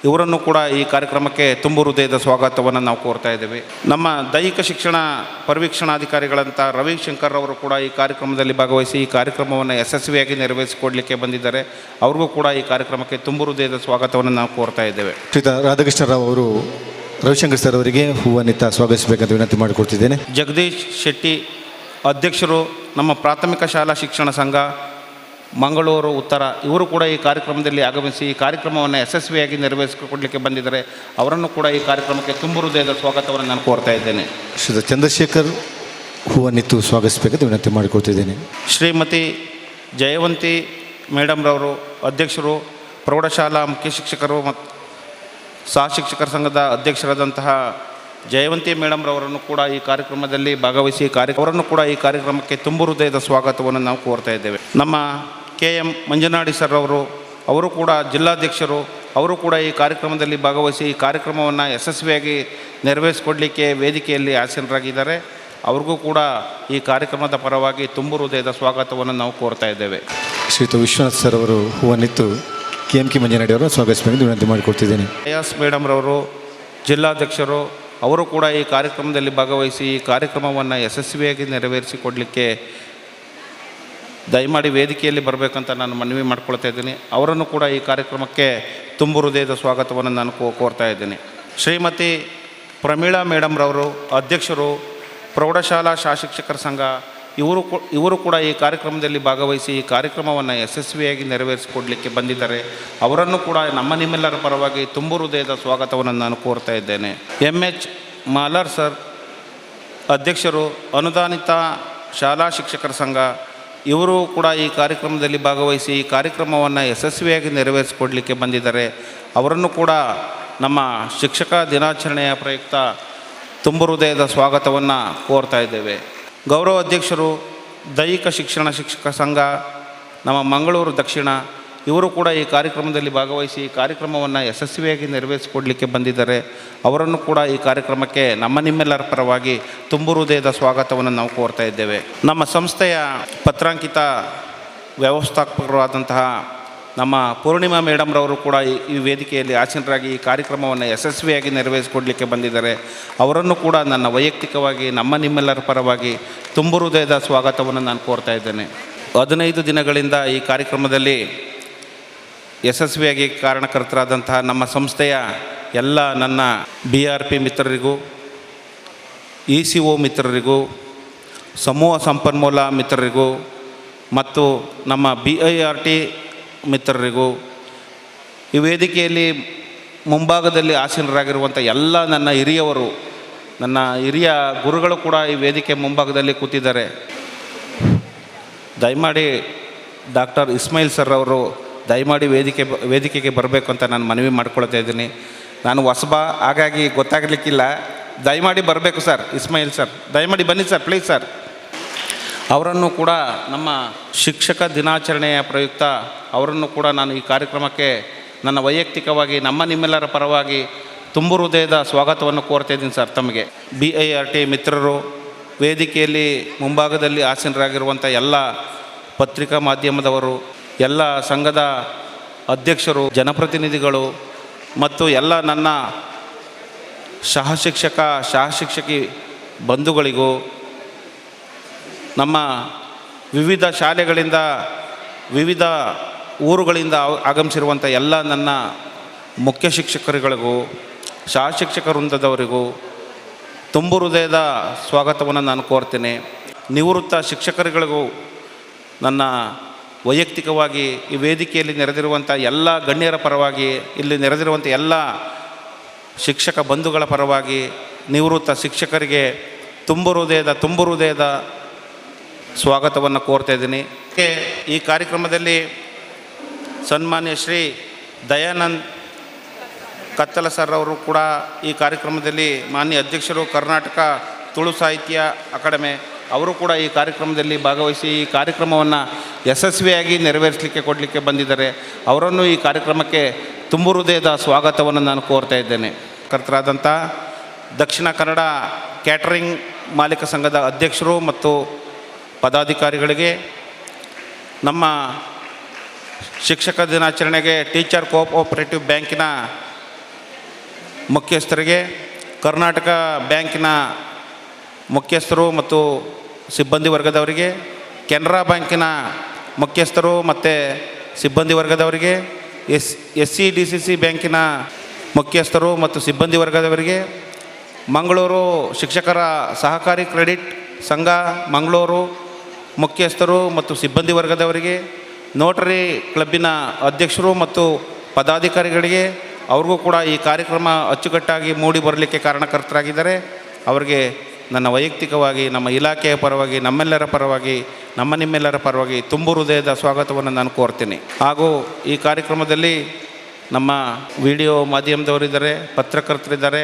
ಇವರನ್ನು ಕೂಡ ಈ ಕಾರ್ಯಕ್ರಮಕ್ಕೆ ತುಂಬು ಹೃದಯದ ಸ್ವಾಗತವನ್ನು ನಾವು ಕೋರ್ತಾ ಇದ್ದೇವೆ. ನಮ್ಮ ದೈಹಿಕ ಶಿಕ್ಷಣ ಪರಿವೀಕ್ಷಣಾಧಿಕಾರಿಗಳಂಥ ರವಿಶಂಕರ್ ಅವರು ಕೂಡ ಈ ಕಾರ್ಯಕ್ರಮದಲ್ಲಿ ಭಾಗವಹಿಸಿ ಈ ಕಾರ್ಯಕ್ರಮವನ್ನು ಯಶಸ್ವಿಯಾಗಿ ನೆರವೇರಿಸಿಕೊಡಲಿಕ್ಕೆ ಬಂದಿದ್ದಾರೆ. ಅವ್ರಿಗೂ ಕೂಡ ಈ ಕಾರ್ಯಕ್ರಮಕ್ಕೆ ತುಂಬು ಹೃದಯದ ಸ್ವಾಗತವನ್ನು ನಾವು ಕೋರ್ತಾ ಇದ್ದೇವೆ. ಶ್ರೀಯುತ ರಾಧಾಕೃಷ್ಣ ರಾವ್ ಅವರು ರವಿಶಂಕರ್ ಸರ್ ಅವರಿಗೆ ಹೂವನ್ನಿತ್ತ ಸ್ವಾಗತಿಸಬೇಕಂತ ವಿನಂತಿ ಮಾಡಿಕೊಡ್ತಿದ್ದೇನೆ. ಜಗದೀಶ್ ಶೆಟ್ಟಿ ಅಧ್ಯಕ್ಷರು, ನಮ್ಮ ಪ್ರಾಥಮಿಕ ಶಾಲಾ ಶಿಕ್ಷಣ ಸಂಘ ಮಂಗಳೂರು ಉತ್ತರ, ಇವರು ಕೂಡ ಈ ಕಾರ್ಯಕ್ರಮದಲ್ಲಿ ಆಗಮಿಸಿ ಈ ಕಾರ್ಯಕ್ರಮವನ್ನು ಯಶಸ್ವಿಯಾಗಿ ನೆರವೇರಿಸಿಕೊಡಲಿಕ್ಕೆ ಬಂದಿದ್ದಾರೆ. ಅವರನ್ನು ಕೂಡ ಈ ಕಾರ್ಯಕ್ರಮಕ್ಕೆ ತುಂಬು ಹೃದಯದ ಸ್ವಾಗತವನ್ನು ನಾನು ಕೋರ್ತಾ ಇದ್ದೇನೆ. ಶ್ರೀ ಚಂದ್ರಶೇಖರ್ ಹೂವನ್ನಿತ್ತು ಸ್ವಾಗತಿಸಬೇಕಂತ ವಿನಂತಿ ಮಾಡಿಕೊಡ್ತಿದ್ದೇನೆ. ಶ್ರೀಮತಿ ಜಯವಂತಿ ಮೇಡಮ್ರವರು ಅಧ್ಯಕ್ಷರು, ಪ್ರೌಢಶಾಲಾ ಮುಖ್ಯ ಶಿಕ್ಷಕರು ಮತ್ತು ಸಹ ಶಿಕ್ಷಕರ ಸಂಘದ ಅಧ್ಯಕ್ಷರಾದಂತಹ ಜಯವಂತಿ ಮೇಡಮ್ರವರನ್ನು ಕೂಡ ಈ ಕಾರ್ಯಕ್ರಮದಲ್ಲಿ ಭಾಗವಹಿಸಿ ಅವರನ್ನು ಕೂಡ ಈ ಕಾರ್ಯಕ್ರಮಕ್ಕೆ ತುಂಬು ಹೃದಯದ ಸ್ವಾಗತವನ್ನು ನಾವು ಕೋರ್ತಾ ಇದ್ದೇವೆ. ನಮ್ಮ KM ಮಂಜುನಾಡಿ ಸರ್ ಅವರು ಕೂಡ ಜಿಲ್ಲಾಧ್ಯಕ್ಷರು, ಅವರು ಕೂಡ ಈ ಕಾರ್ಯಕ್ರಮದಲ್ಲಿ ಭಾಗವಹಿಸಿ ಈ ಕಾರ್ಯಕ್ರಮವನ್ನು ಯಶಸ್ವಿಯಾಗಿ ನೆರವೇರಿಸಿಕೊಡಲಿಕ್ಕೆ ವೇದಿಕೆಯಲ್ಲಿ ಆಸೀನರಾಗಿದ್ದಾರೆ. ಅವ್ರಿಗೂ ಕೂಡ ಈ ಕಾರ್ಯಕ್ರಮದ ಪರವಾಗಿ ತುಂಬು ಹೃದಯದ ಸ್ವಾಗತವನ್ನು ನಾವು ಕೋರ್ತಾ ಇದ್ದೇವೆ. ಶ್ರೀಯುತ ವಿಶ್ವನಾಥ್ ಸರ್ ಅವರು ಹೂವನ್ನಿತ್ತು KMK ಮಂಜನಾಡಿ ಅವರನ್ನು ಸ್ವಾಗತಿಸಬೇಕೆಂದು ವಿನಂತಿ ಮಾಡಿಕೊಡ್ತಿದ್ದೇನೆ. ಎಸ್ ಮೇಡಮ್ರವರು ಜಿಲ್ಲಾಧ್ಯಕ್ಷರು, ಅವರು ಕೂಡ ಈ ಕಾರ್ಯಕ್ರಮದಲ್ಲಿ ಭಾಗವಹಿಸಿ ಈ ಕಾರ್ಯಕ್ರಮವನ್ನು ಯಶಸ್ವಿಯಾಗಿ ನೆರವೇರಿಸಿಕೊಡಲಿಕ್ಕೆ ದಯಮಾಡಿ ವೇದಿಕೆಯಲ್ಲಿ ಬರಬೇಕಂತ ನಾನು ಮನವಿ ಮಾಡ್ಕೊಳ್ತಾ ಇದ್ದೀನಿ. ಅವರನ್ನು ಕೂಡ ಈ ಕಾರ್ಯಕ್ರಮಕ್ಕೆ ತುಂಬು ಹೃದಯದ ಸ್ವಾಗತವನ್ನು ನಾನು ಕೋರ್ತಾ ಇದ್ದೀನಿ. ಶ್ರೀಮತಿ ಪ್ರಮೀಳಾ ಮೇಡಮ್ರವರು ಅಧ್ಯಕ್ಷರು, ಪ್ರೌಢಶಾಲಾ ಶಿಕ್ಷಕರ ಸಂಘ ಇವರು ಕೂಡ ಈ ಕಾರ್ಯಕ್ರಮದಲ್ಲಿ ಭಾಗವಹಿಸಿ ಈ ಕಾರ್ಯಕ್ರಮವನ್ನು ಯಶಸ್ವಿಯಾಗಿ ನೆರವೇರಿಸಿಕೊಡಲಿಕ್ಕೆ ಬಂದಿದ್ದಾರೆ. ಅವರನ್ನು ಕೂಡ ನಿಮ್ಮೆಲ್ಲರ ಪರವಾಗಿ ತುಂಬು ಹೃದಯದ ಸ್ವಾಗತವನ್ನು ನಾನು ಕೋರ್ತಾ ಇದ್ದೇನೆ. MH ಮಾಲರ್ ಸರ್, ಅಧ್ಯಕ್ಷರು, ಅನುದಾನಿತ ಶಾಲಾ ಶಿಕ್ಷಕರ ಸಂಘ, ಇವರು ಕೂಡ ಈ ಕಾರ್ಯಕ್ರಮದಲ್ಲಿ ಭಾಗವಹಿಸಿ ಈ ಕಾರ್ಯಕ್ರಮವನ್ನು ಯಶಸ್ವಿಯಾಗಿ ನೆರವೇರಿಸಿಕೊಡಲಿಕ್ಕೆ ಬಂದಿದ್ದಾರೆ. ಅವರನ್ನು ಕೂಡ ನಮ್ಮ ಶಿಕ್ಷಕ ದಿನಾಚರಣೆಯ ಪ್ರಯುಕ್ತ ತುಂಬು ಹೃದಯದ ಸ್ವಾಗತವನ್ನು ಕೋರ್ತಾ ಇದ್ದೇವೆ. ಗೌರವ ಅಧ್ಯಕ್ಷರು, ದೈಹಿಕ ಶಿಕ್ಷಣ ಶಿಕ್ಷಕ ಸಂಘ, ನಮ್ಮ ಮಂಗಳೂರು ದಕ್ಷಿಣ, ಇವರು ಕೂಡ ಈ ಕಾರ್ಯಕ್ರಮದಲ್ಲಿ ಭಾಗವಹಿಸಿ ಈ ಕಾರ್ಯಕ್ರಮವನ್ನು ಯಶಸ್ವಿಯಾಗಿ ನೆರವೇರಿಸಿಕೊಡಲಿಕ್ಕೆ ಬಂದಿದ್ದಾರೆ. ಅವರನ್ನು ಕೂಡ ಈ ಕಾರ್ಯಕ್ರಮಕ್ಕೆ ನಿಮ್ಮೆಲ್ಲರ ಪರವಾಗಿ ತುಂಬು ಹೃದಯದ ಸ್ವಾಗತವನ್ನು ನಾವು ಕೋರ್ತಾ ಇದ್ದೇವೆ. ನಮ್ಮ ಸಂಸ್ಥೆಯ ಪತ್ರಾಂಕಿತ ವ್ಯವಸ್ಥಾಪಕರಾದಂತಹ ನಮ್ಮ ಪೂರ್ಣಿಮಾ ಮೇಡಮ್ರವರು ಕೂಡ ಈ ವೇದಿಕೆಯಲ್ಲಿ ಆಸೀನರಾಗಿ ಈ ಕಾರ್ಯಕ್ರಮವನ್ನು ಯಶಸ್ವಿಯಾಗಿ ನೆರವೇರಿಸಿಕೊಡಲಿಕ್ಕೆ ಬಂದಿದ್ದಾರೆ. ಅವರನ್ನು ಕೂಡ ನನ್ನ ವೈಯಕ್ತಿಕವಾಗಿ ನಿಮ್ಮೆಲ್ಲರ ಪರವಾಗಿ ತುಂಬು ಹೃದಯದ ಸ್ವಾಗತವನ್ನು ನಾನು ಕೋರ್ತಾ ಇದ್ದೇನೆ. 15 ದಿನಗಳಿಂದ ಈ ಕಾರ್ಯಕ್ರಮದಲ್ಲಿ ಯಶಸ್ವಿಯಾಗಿ ಕಾರಣಕರ್ತರಾದಂತಹ ನಮ್ಮ ಸಂಸ್ಥೆಯ ಎಲ್ಲ ನನ್ನ BRP ಮಿತ್ರರಿಗೂ, ECO ಮಿತ್ರರಿಗೂ, ಸಮೂಹ ಸಂಪನ್ಮೂಲ ಮಿತ್ರರಿಗೂ ಮತ್ತು ನಮ್ಮ BIRT ಮಿತ್ರರಿಗೂ, ಈ ವೇದಿಕೆಯಲ್ಲಿ ಮುಂಭಾಗದಲ್ಲಿ ಆಸೀನರಾಗಿರುವಂಥ ಎಲ್ಲ ನನ್ನ ಹಿರಿಯವರು, ನನ್ನ ಹಿರಿಯ ಗುರುಗಳು ಕೂಡ ಈ ವೇದಿಕೆ ಮುಂಭಾಗದಲ್ಲಿ ಕೂತಿದ್ದಾರೆ. ದಯಮಾಡಿ ಡಾಕ್ಟರ್ ಇಸ್ಮಾಯಿಲ್ ಸರ್ ಅವರು ದಯಮಾಡಿ ವೇದಿಕೆಗೆ ಬರಬೇಕು ಅಂತ ನಾನು ಮನವಿ ಮಾಡ್ಕೊಳ್ತಾ ಇದ್ದೀನಿ. ನಾನು ಹೊಸಬ, ಹಾಗಾಗಿ ಗೊತ್ತಾಗಲಿಕ್ಕಿಲ್ಲ. ದಯಮಾಡಿ ಬರಬೇಕು ಸರ್. ಇಸ್ಮಾಯಿಲ್ ಸರ್ ದಯಮಾಡಿ ಬನ್ನಿ ಸರ್, ಪ್ಲೀಸ್ ಸರ್. ಅವರನ್ನು ಕೂಡ ನಮ್ಮ ಶಿಕ್ಷಕ ದಿನಾಚರಣೆಯ ಪ್ರಯುಕ್ತ ಅವರನ್ನು ಕೂಡ ನಾನು ಈ ಕಾರ್ಯಕ್ರಮಕ್ಕೆ ನನ್ನ ವೈಯಕ್ತಿಕವಾಗಿ ನಿಮ್ಮೆಲ್ಲರ ಪರವಾಗಿ ತುಂಬು ಹೃದಯದ ಸ್ವಾಗತವನ್ನು ಕೋರ್ತಾ ಇದ್ದೀನಿ ಸರ್. ತಮಗೆ BIRT ಮಿತ್ರರು, ವೇದಿಕೆಯಲ್ಲಿ ಮುಂಭಾಗದಲ್ಲಿ ಆಸೀನರಾಗಿರುವಂಥ ಎಲ್ಲ ಪತ್ರಿಕಾ ಮಾಧ್ಯಮದವರು, ಎಲ್ಲ ಸಂಘದ ಅಧ್ಯಕ್ಷರು, ಜನಪ್ರತಿನಿಧಿಗಳು ಮತ್ತು ಎಲ್ಲ ನನ್ನ ಸಹಶಿಕ್ಷಕಿ ಬಂಧುಗಳಿಗೂ, ನಮ್ಮ ವಿವಿಧ ಶಾಲೆಗಳಿಂದ ವಿವಿಧ ಊರುಗಳಿಂದ ಆಗಮಿಸಿರುವಂಥ ಎಲ್ಲ ನನ್ನ ಮುಖ್ಯ ಶಿಕ್ಷಕರುಗಳಿಗೂ, ಸಹಶಿಕ್ಷಕ ವೃಂದದವರಿಗೂ ತುಂಬು ಹೃದಯದ ಸ್ವಾಗತವನ್ನು ನಾನು ಕೋರ್ತೇನೆ. ನಿವೃತ್ತ ಶಿಕ್ಷಕರುಗಳಿಗೂ ನನ್ನ ವೈಯಕ್ತಿಕವಾಗಿ ಈ ವೇದಿಕೆಯಲ್ಲಿ ನೆರೆದಿರುವಂಥ ಎಲ್ಲ ಗಣ್ಯರ ಪರವಾಗಿ, ಇಲ್ಲಿ ನೆರೆದಿರುವಂಥ ಎಲ್ಲ ಶಿಕ್ಷಕ ಬಂಧುಗಳ ಪರವಾಗಿ, ನಿವೃತ್ತ ಶಿಕ್ಷಕರಿಗೆ ತುಂಬು ಹೃದಯದ ಸ್ವಾಗತವನ್ನು ಕೋರ್ತಾ ಇದ್ದೀನಿ. ಈ ಕಾರ್ಯಕ್ರಮದಲ್ಲಿ ಸನ್ಮಾನ್ಯ ಶ್ರೀ ದಯಾನಂದ್ ಕತ್ತಲ ಸರ್ ಅವರು ಕೂಡ ಈ ಕಾರ್ಯಕ್ರಮದಲ್ಲಿ, ಮಾನ್ಯ ಅಧ್ಯಕ್ಷರು ಕರ್ನಾಟಕ ತುಳು ಸಾಹಿತ್ಯ ಅಕಾಡೆಮಿ ಅವರು ಕೂಡ ಈ ಕಾರ್ಯಕ್ರಮದಲ್ಲಿ ಭಾಗವಹಿಸಿ ಈ ಕಾರ್ಯಕ್ರಮವನ್ನು ಯಶಸ್ವಿಯಾಗಿ ಕೊಡಲಿಕ್ಕೆ ಬಂದಿದ್ದಾರೆ. ಅವರನ್ನು ಈ ಕಾರ್ಯಕ್ರಮಕ್ಕೆ ತುಂಬು ಹೃದಯದ ಸ್ವಾಗತವನ್ನು ನಾನು ಕೋರ್ತಾ ಇದ್ದೇನೆ. ಕರ್ತರಾದಂಥ ದಕ್ಷಿಣ ಕನ್ನಡ ಕ್ಯಾಟರಿಂಗ್ ಮಾಲೀಕ ಸಂಘದ ಅಧ್ಯಕ್ಷರು ಮತ್ತು ಪದಾಧಿಕಾರಿಗಳಿಗೆ, ನಮ್ಮ ಶಿಕ್ಷಕ ದಿನಾಚರಣೆಗೆ ಟೀಚರ್ ಕೋಆಪರೇಟಿವ್ ಬ್ಯಾಂಕಿನ ಮುಖ್ಯಸ್ಥರಿಗೆ, ಕರ್ನಾಟಕ ಬ್ಯಾಂಕಿನ ಮುಖ್ಯಸ್ಥರು ಮತ್ತು ಸಿಬ್ಬಂದಿ ವರ್ಗದವರಿಗೆ, ಕೆನರಾ ಬ್ಯಾಂಕಿನ ಮುಖ್ಯಸ್ಥರು ಮತ್ತು ಸಿಬ್ಬಂದಿ ವರ್ಗದವರಿಗೆ, SCDCC ಬ್ಯಾಂಕಿನ ಮುಖ್ಯಸ್ಥರು ಮತ್ತು ಸಿಬ್ಬಂದಿ ವರ್ಗದವರಿಗೆ, ಮಂಗಳೂರು ಶಿಕ್ಷಕರ ಸಹಕಾರಿ ಕ್ರೆಡಿಟ್ ಸಂಘ ಮಂಗಳೂರು ಮುಖ್ಯಸ್ಥರು ಮತ್ತು ಸಿಬ್ಬಂದಿ ವರ್ಗದವರಿಗೆ, ನೋಟರಿ ಕ್ಲಬ್ಬಿನ ಅಧ್ಯಕ್ಷರು ಮತ್ತು ಪದಾಧಿಕಾರಿಗಳಿಗೆ, ಅವ್ರಿಗೂ ಕೂಡ ಈ ಕಾರ್ಯಕ್ರಮ ಅಚ್ಚುಕಟ್ಟಾಗಿ ಮೂಡಿ ಬರಲಿಕ್ಕೆ ಕಾರಣಕರ್ತರಾಗಿದ್ದಾರೆ. ಅವರಿಗೆ ನನ್ನ ವೈಯಕ್ತಿಕವಾಗಿ, ನಮ್ಮ ಇಲಾಖೆಯ ಪರವಾಗಿ, ನಮ್ಮೆಲ್ಲರ ಪರವಾಗಿ, ನಿಮ್ಮೆಲ್ಲರ ಪರವಾಗಿ ತುಂಬು ಹೃದಯದ ಸ್ವಾಗತವನ್ನು ನಾನು ಕೋರ್ತೀನಿ. ಹಾಗೂ ಈ ಕಾರ್ಯಕ್ರಮದಲ್ಲಿ ನಮ್ಮ ವಿಡಿಯೋ ಮಾಧ್ಯಮದವರಿದ್ದಾರೆ, ಪತ್ರಕರ್ತರಿದ್ದಾರೆ,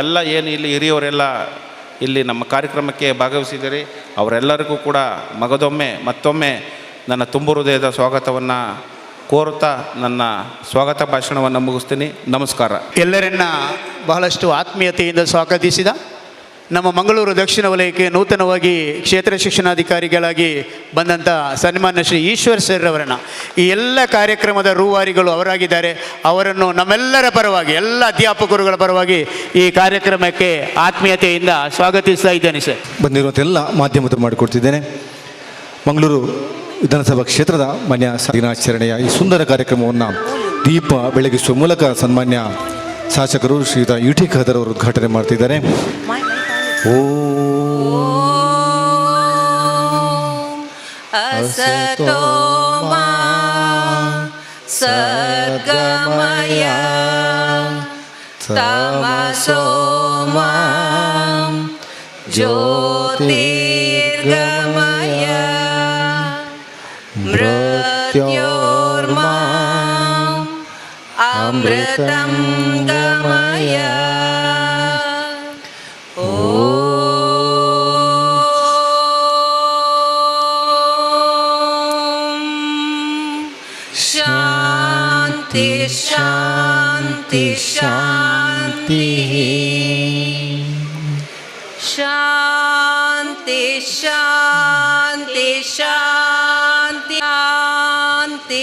ಎಲ್ಲ ಏನು ಇಲ್ಲಿ ಹಿರಿಯವರೆಲ್ಲ ಇಲ್ಲಿ ನಮ್ಮ ಕಾರ್ಯಕ್ರಮಕ್ಕೆ ಭಾಗವಹಿಸಿದ್ದಾರೆ. ಅವರೆಲ್ಲರಿಗೂ ಕೂಡ ಮತ್ತೊಮ್ಮೆ ನನ್ನ ತುಂಬು ಹೃದಯದ ಸ್ವಾಗತವನ್ನು ಕೋರುತ್ತಾ ನನ್ನ ಸ್ವಾಗತ ಭಾಷಣವನ್ನು ಮುಗಿಸ್ತೀನಿ. ನಮಸ್ಕಾರ. ಎಲ್ಲರನ್ನ ಬಹಳಷ್ಟು ಆತ್ಮೀಯತೆಯಿಂದ ಸ್ವಾಗತಿಸಿದ ನಮ್ಮ ಮಂಗಳೂರು ದಕ್ಷಿಣ ವಲಯಕ್ಕೆ ನೂತನವಾಗಿ ಕ್ಷೇತ್ರ ಶಿಕ್ಷಣಾಧಿಕಾರಿಗಳಾಗಿ ಬಂದಂಥ ಸನ್ಮಾನ್ಯ ಶ್ರೀ ಈಶ್ವರ್ ಸರ್ ಅವರನ್ನು, ಈ ಎಲ್ಲ ಕಾರ್ಯಕ್ರಮದ ರೂವಾರಿಗಳು ಅವರಾಗಿದ್ದಾರೆ. ಅವರನ್ನು ನಮ್ಮೆಲ್ಲರ ಪರವಾಗಿ, ಎಲ್ಲ ಅಧ್ಯಾಪಕರುಗಳ ಪರವಾಗಿ ಈ ಕಾರ್ಯಕ್ರಮಕ್ಕೆ ಆತ್ಮೀಯತೆಯಿಂದ ಸ್ವಾಗತಿಸ್ತಾ ಇದ್ದೇನೆ ಸರ್. ಬಂದಿರುವಂಥ ಎಲ್ಲ ಮಾಧ್ಯಮದ ಮಾಡಿಕೊಡ್ತಿದ್ದೇನೆ. ಮಂಗಳೂರು ವಿಧಾನಸಭಾ ಕ್ಷೇತ್ರದ ಮಾನ್ಯ ದಿನಾಚರಣೆಯ ಈ ಸುಂದರ ಕಾರ್ಯಕ್ರಮವನ್ನು ದೀಪ ಬೆಳಗಿಸುವ ಮೂಲಕ ಸನ್ಮಾನ್ಯ ಶಾಸಕರು ಶ್ರೀಯುತ UT ಖಾದರ್ ಅವರು ಉದ್ಘಾಟನೆ ಮಾಡ್ತಿದ್ದಾರೆ. ಓ असतो मा सद्गमय तमसो मा ज्योतिर्गमय मृत्योर्मा अमृतं गमय। शांति शांति शांति शांति शांति शांति शांति।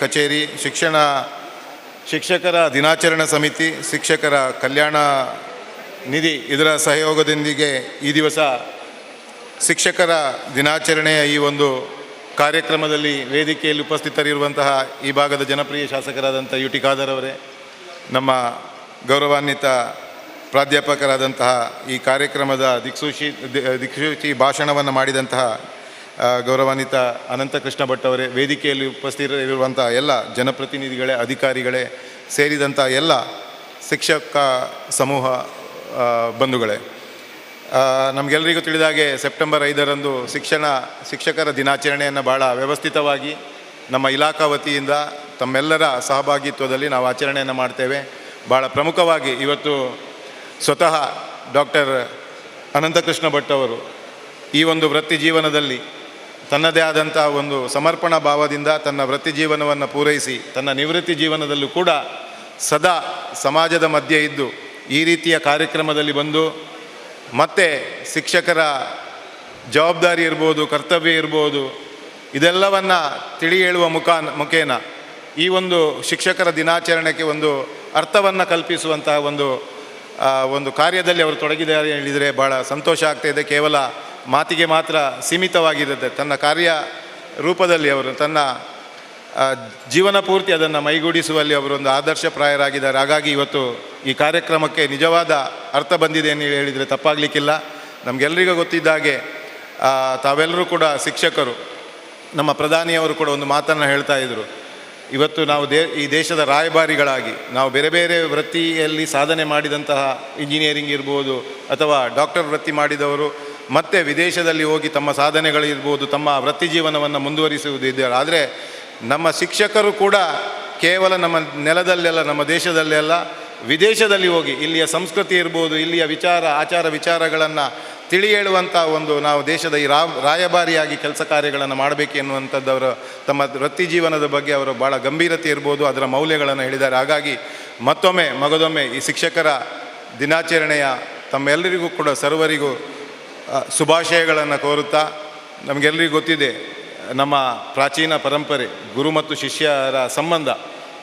ಕಚೇರಿ ಶಿಕ್ಷಕರ ದಿನಾಚರಣೆ ಸಮಿತಿ, ಶಿಕ್ಷಕರ ಕಲ್ಯಾಣ ನಿಧಿ ಇದರ ಸಹಯೋಗದೊಂದಿಗೆ ಈ ದಿವಸ ಶಿಕ್ಷಕರ ದಿನಾಚರಣೆಯ ಈ ಒಂದು ಕಾರ್ಯಕ್ರಮದಲ್ಲಿ ವೇದಿಕೆಯಲ್ಲಿ ಉಪಸ್ಥಿತರಿರುವಂತಹ ಈ ಭಾಗದ ಜನಪ್ರಿಯ ಶಾಸಕರಾದಂಥ ಯು ಟಿ ಖಾದರ್ ಅವರೇ, ನಮ್ಮ ಗೌರವಾನ್ವಿತ ಪ್ರಾಧ್ಯಾಪಕರಾದಂತಹ ಈ ಕಾರ್ಯಕ್ರಮದ ದಿಕ್ಸೂಚಿ ಭಾಷಣವನ್ನು ಮಾಡಿದಂತಹ ಗೌರವಾನ್ವಿತ ಅನಂತಕೃಷ್ಣ ಭಟ್ ಅವರೇ, ವೇದಿಕೆಯಲ್ಲಿ ಉಪಸ್ಥಿತರಿರುವಂಥ ಎಲ್ಲ ಜನಪ್ರತಿನಿಧಿಗಳೇ, ಅಧಿಕಾರಿಗಳೇ ಸೇರಿದಂಥ ಎಲ್ಲ ಶಿಕ್ಷಕ ಸಮೂಹ ಬಂಧುಗಳೇ, ನಮಗೆಲ್ಲರಿಗೂ ತಿಳಿದಾಗೆ ಸೆಪ್ಟೆಂಬರ್ 5ರಂದು ಶಿಕ್ಷಕರ ದಿನಾಚರಣೆಯನ್ನು ಭಾಳ ವ್ಯವಸ್ಥಿತವಾಗಿ ನಮ್ಮ ಇಲಾಖಾ ವತಿಯಿಂದ ತಮ್ಮೆಲ್ಲರ ಸಹಭಾಗಿತ್ವದಲ್ಲಿ ನಾವು ಆಚರಣೆಯನ್ನು ಮಾಡ್ತೇವೆ. ಭಾಳ ಪ್ರಮುಖವಾಗಿ ಇವತ್ತು ಸ್ವತಃ ಡಾಕ್ಟರ್ ಅನಂತಕೃಷ್ಣ ಭಟ್ ಅವರು ಈ ಒಂದು ವೃತ್ತಿ ಜೀವನದಲ್ಲಿ ತನ್ನದೇ ಆದಂಥ ಒಂದು ಸಮರ್ಪಣಾ ಭಾವದಿಂದ ತನ್ನ ವೃತ್ತಿ ಜೀವನವನ್ನು ಪೂರೈಸಿ ತನ್ನ ನಿವೃತ್ತಿ ಜೀವನದಲ್ಲೂ ಕೂಡ ಸದಾ ಸಮಾಜದ ಮಧ್ಯೆ ಇದ್ದು ಈ ರೀತಿಯ ಕಾರ್ಯಕ್ರಮದಲ್ಲಿ ಬಂದು ಮತ್ತೆ ಶಿಕ್ಷಕರ ಜವಾಬ್ದಾರಿ ಇರ್ಬೋದು, ಕರ್ತವ್ಯ ಇರ್ಬೋದು, ಇದೆಲ್ಲವನ್ನು ತಿಳಿ ಹೇಳುವ ಮುಖೇನ ಈ ಒಂದು ಶಿಕ್ಷಕರ ದಿನಾಚರಣೆಗೆ ಒಂದು ಅರ್ಥವನ್ನು ಕಲ್ಪಿಸುವಂತಹ ಒಂದು ಕಾರ್ಯದಲ್ಲಿ ಅವರು ತೊಡಗಿದ್ದಾರೆ ಹೇಳಿದರೆ ಭಾಳ ಸಂತೋಷ ಆಗ್ತಾಯಿದೆ. ಕೇವಲ ಮಾತಿಗೆ ಮಾತ್ರ ಸೀಮಿತವಾಗಿರುತ್ತೆ, ತನ್ನ ಕಾರ್ಯ ರೂಪದಲ್ಲಿ ಅವರು ತನ್ನ ಜೀವನ ಪೂರ್ತಿ ಅದನ್ನು ಮೈಗೂಡಿಸುವಲ್ಲಿ ಅವರೊಂದು ಆದರ್ಶಪ್ರಾಯರಾಗಿದ್ದಾರೆ. ಹಾಗಾಗಿ ಇವತ್ತು ಈ ಕಾರ್ಯಕ್ರಮಕ್ಕೆ ನಿಜವಾದ ಅರ್ಥ ಬಂದಿದೆ ಎಂದು ಹೇಳಿದರೆ ತಪ್ಪಾಗಲಿಕ್ಕಿಲ್ಲ. ನಮಗೆಲ್ಲರಿಗೂ ಗೊತ್ತಿದ್ದಾಗೆ ತಾವೆಲ್ಲರೂ ಕೂಡ ಶಿಕ್ಷಕರು. ನಮ್ಮ ಪ್ರಧಾನಿಯವರು ಕೂಡ ಒಂದು ಮಾತನ್ನು ಹೇಳ್ತಾ ಇದ್ದರು, ಇವತ್ತು ನಾವು ಈ ದೇಶದ ರಾಯಭಾರಿಗಳಾಗಿ ನಾವು ಬೇರೆ ಬೇರೆ ವೃತ್ತಿಯಲ್ಲಿ ಸಾಧನೆ ಮಾಡಿದಂತಹ ಇಂಜಿನಿಯರಿಂಗ್ ಇರ್ಬೋದು ಅಥವಾ ಡಾಕ್ಟರ್ ವೃತ್ತಿ ಮಾಡಿದವರು ಮತ್ತೆ ವಿದೇಶದಲ್ಲಿ ಹೋಗಿ ತಮ್ಮ ಸಾಧನೆಗಳಿರ್ಬೋದು, ತಮ್ಮ ವೃತ್ತಿ ಜೀವನವನ್ನು ಮುಂದುವರಿಸುವುದಿದ್ದಾರೆ. ಆದರೆ ನಮ್ಮ ಶಿಕ್ಷಕರು ಕೂಡ ಕೇವಲ ನಮ್ಮ ನೆಲದಲ್ಲೆಲ್ಲ, ನಮ್ಮ ದೇಶದಲ್ಲೆಲ್ಲ, ವಿದೇಶದಲ್ಲಿ ಹೋಗಿ ಇಲ್ಲಿಯ ಸಂಸ್ಕೃತಿ ಇರ್ಬೋದು, ಇಲ್ಲಿಯ ಆಚಾರ ವಿಚಾರಗಳನ್ನು ತಿಳಿ ಹೇಳುವಂಥ ನಾವು ದೇಶದ ಈ ರಾಯಭಾರಿಯಾಗಿ ಕೆಲಸ ಕಾರ್ಯಗಳನ್ನು ಮಾಡಬೇಕು ಎನ್ನುವಂಥದ್ದು ತಮ್ಮ ವೃತ್ತಿ ಜೀವನದ ಬಗ್ಗೆ ಅವರು ಭಾಳ ಗಂಭೀರತೆ ಇರ್ಬೋದು, ಅದರ ಮೌಲ್ಯಗಳನ್ನು ಹೇಳಿದ್ದಾರೆ. ಹಾಗಾಗಿ ಮಗದೊಮ್ಮೆ ಈ ಶಿಕ್ಷಕರ ದಿನಾಚರಣೆಯ ತಮ್ಮೆಲ್ಲರಿಗೂ ಕೂಡ ಸರ್ವರಿಗೂ ಶುಭಾಶಯಗಳನ್ನು ಕೋರುತ್ತಾ, ನಮಗೆಲ್ಲರಿಗೂ ಗೊತ್ತಿದೆ ನಮ್ಮ ಪ್ರಾಚೀನ ಪರಂಪರೆ ಗುರು ಮತ್ತು ಶಿಷ್ಯರ ಸಂಬಂಧ,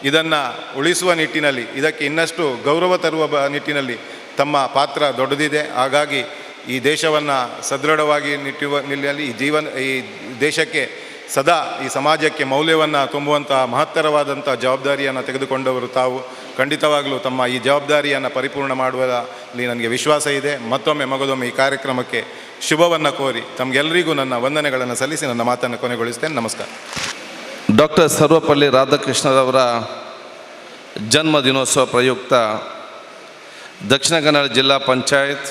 ಇದನ್ನು ಉಳಿಸುವ ನಿಟ್ಟಿನಲ್ಲಿ, ಇದಕ್ಕೆ ಇನ್ನಷ್ಟು ಗೌರವ ತರುವ ನಿಟ್ಟಿನಲ್ಲಿ ತಮ್ಮ ಪಾತ್ರ ದೊಡ್ಡದಿದೆ. ಹಾಗಾಗಿ ಈ ದೇಶವನ್ನು ಸದೃಢವಾಗಿ ನಿಟ್ಟಿನಲ್ಲಿ ಈ ದೇಶಕ್ಕೆ ಸದಾ ಈ ಸಮಾಜಕ್ಕೆ ಮೌಲ್ಯವನ್ನು ತುಂಬುವಂಥ ಮಹತ್ತರವಾದಂಥ ಜವಾಬ್ದಾರಿಯನ್ನು ತೆಗೆದುಕೊಂಡವರು ತಾವು. ಖಂಡಿತವಾಗಲೂ ತಮ್ಮ ಈ ಜವಾಬ್ದಾರಿಯನ್ನು ಪರಿಪೂರ್ಣ ಮಾಡುವಲ್ಲಿ ನನಗೆ ವಿಶ್ವಾಸ ಇದೆ. ಮಗದೊಮ್ಮೆ ಈ ಕಾರ್ಯಕ್ರಮಕ್ಕೆ ಶುಭವನ್ನು ಕೋರಿ ತಮಗೆಲ್ಲರಿಗೂ ನನ್ನ ವಂದನೆಗಳನ್ನು ಸಲ್ಲಿಸಿ ನನ್ನ ಮಾತನ್ನು ಕೊನೆಗೊಳಿಸ್ತೇನೆ. ನಮಸ್ಕಾರ. ಡಾಕ್ಟರ್ ಸರ್ವಪಲ್ಲಿ ರಾಧಾಕೃಷ್ಣರವರ ಜನ್ಮ ದಿನೋತ್ಸವ ಪ್ರಯುಕ್ತ ದಕ್ಷಿಣ ಕನ್ನಡ ಜಿಲ್ಲಾ ಪಂಚಾಯತ್,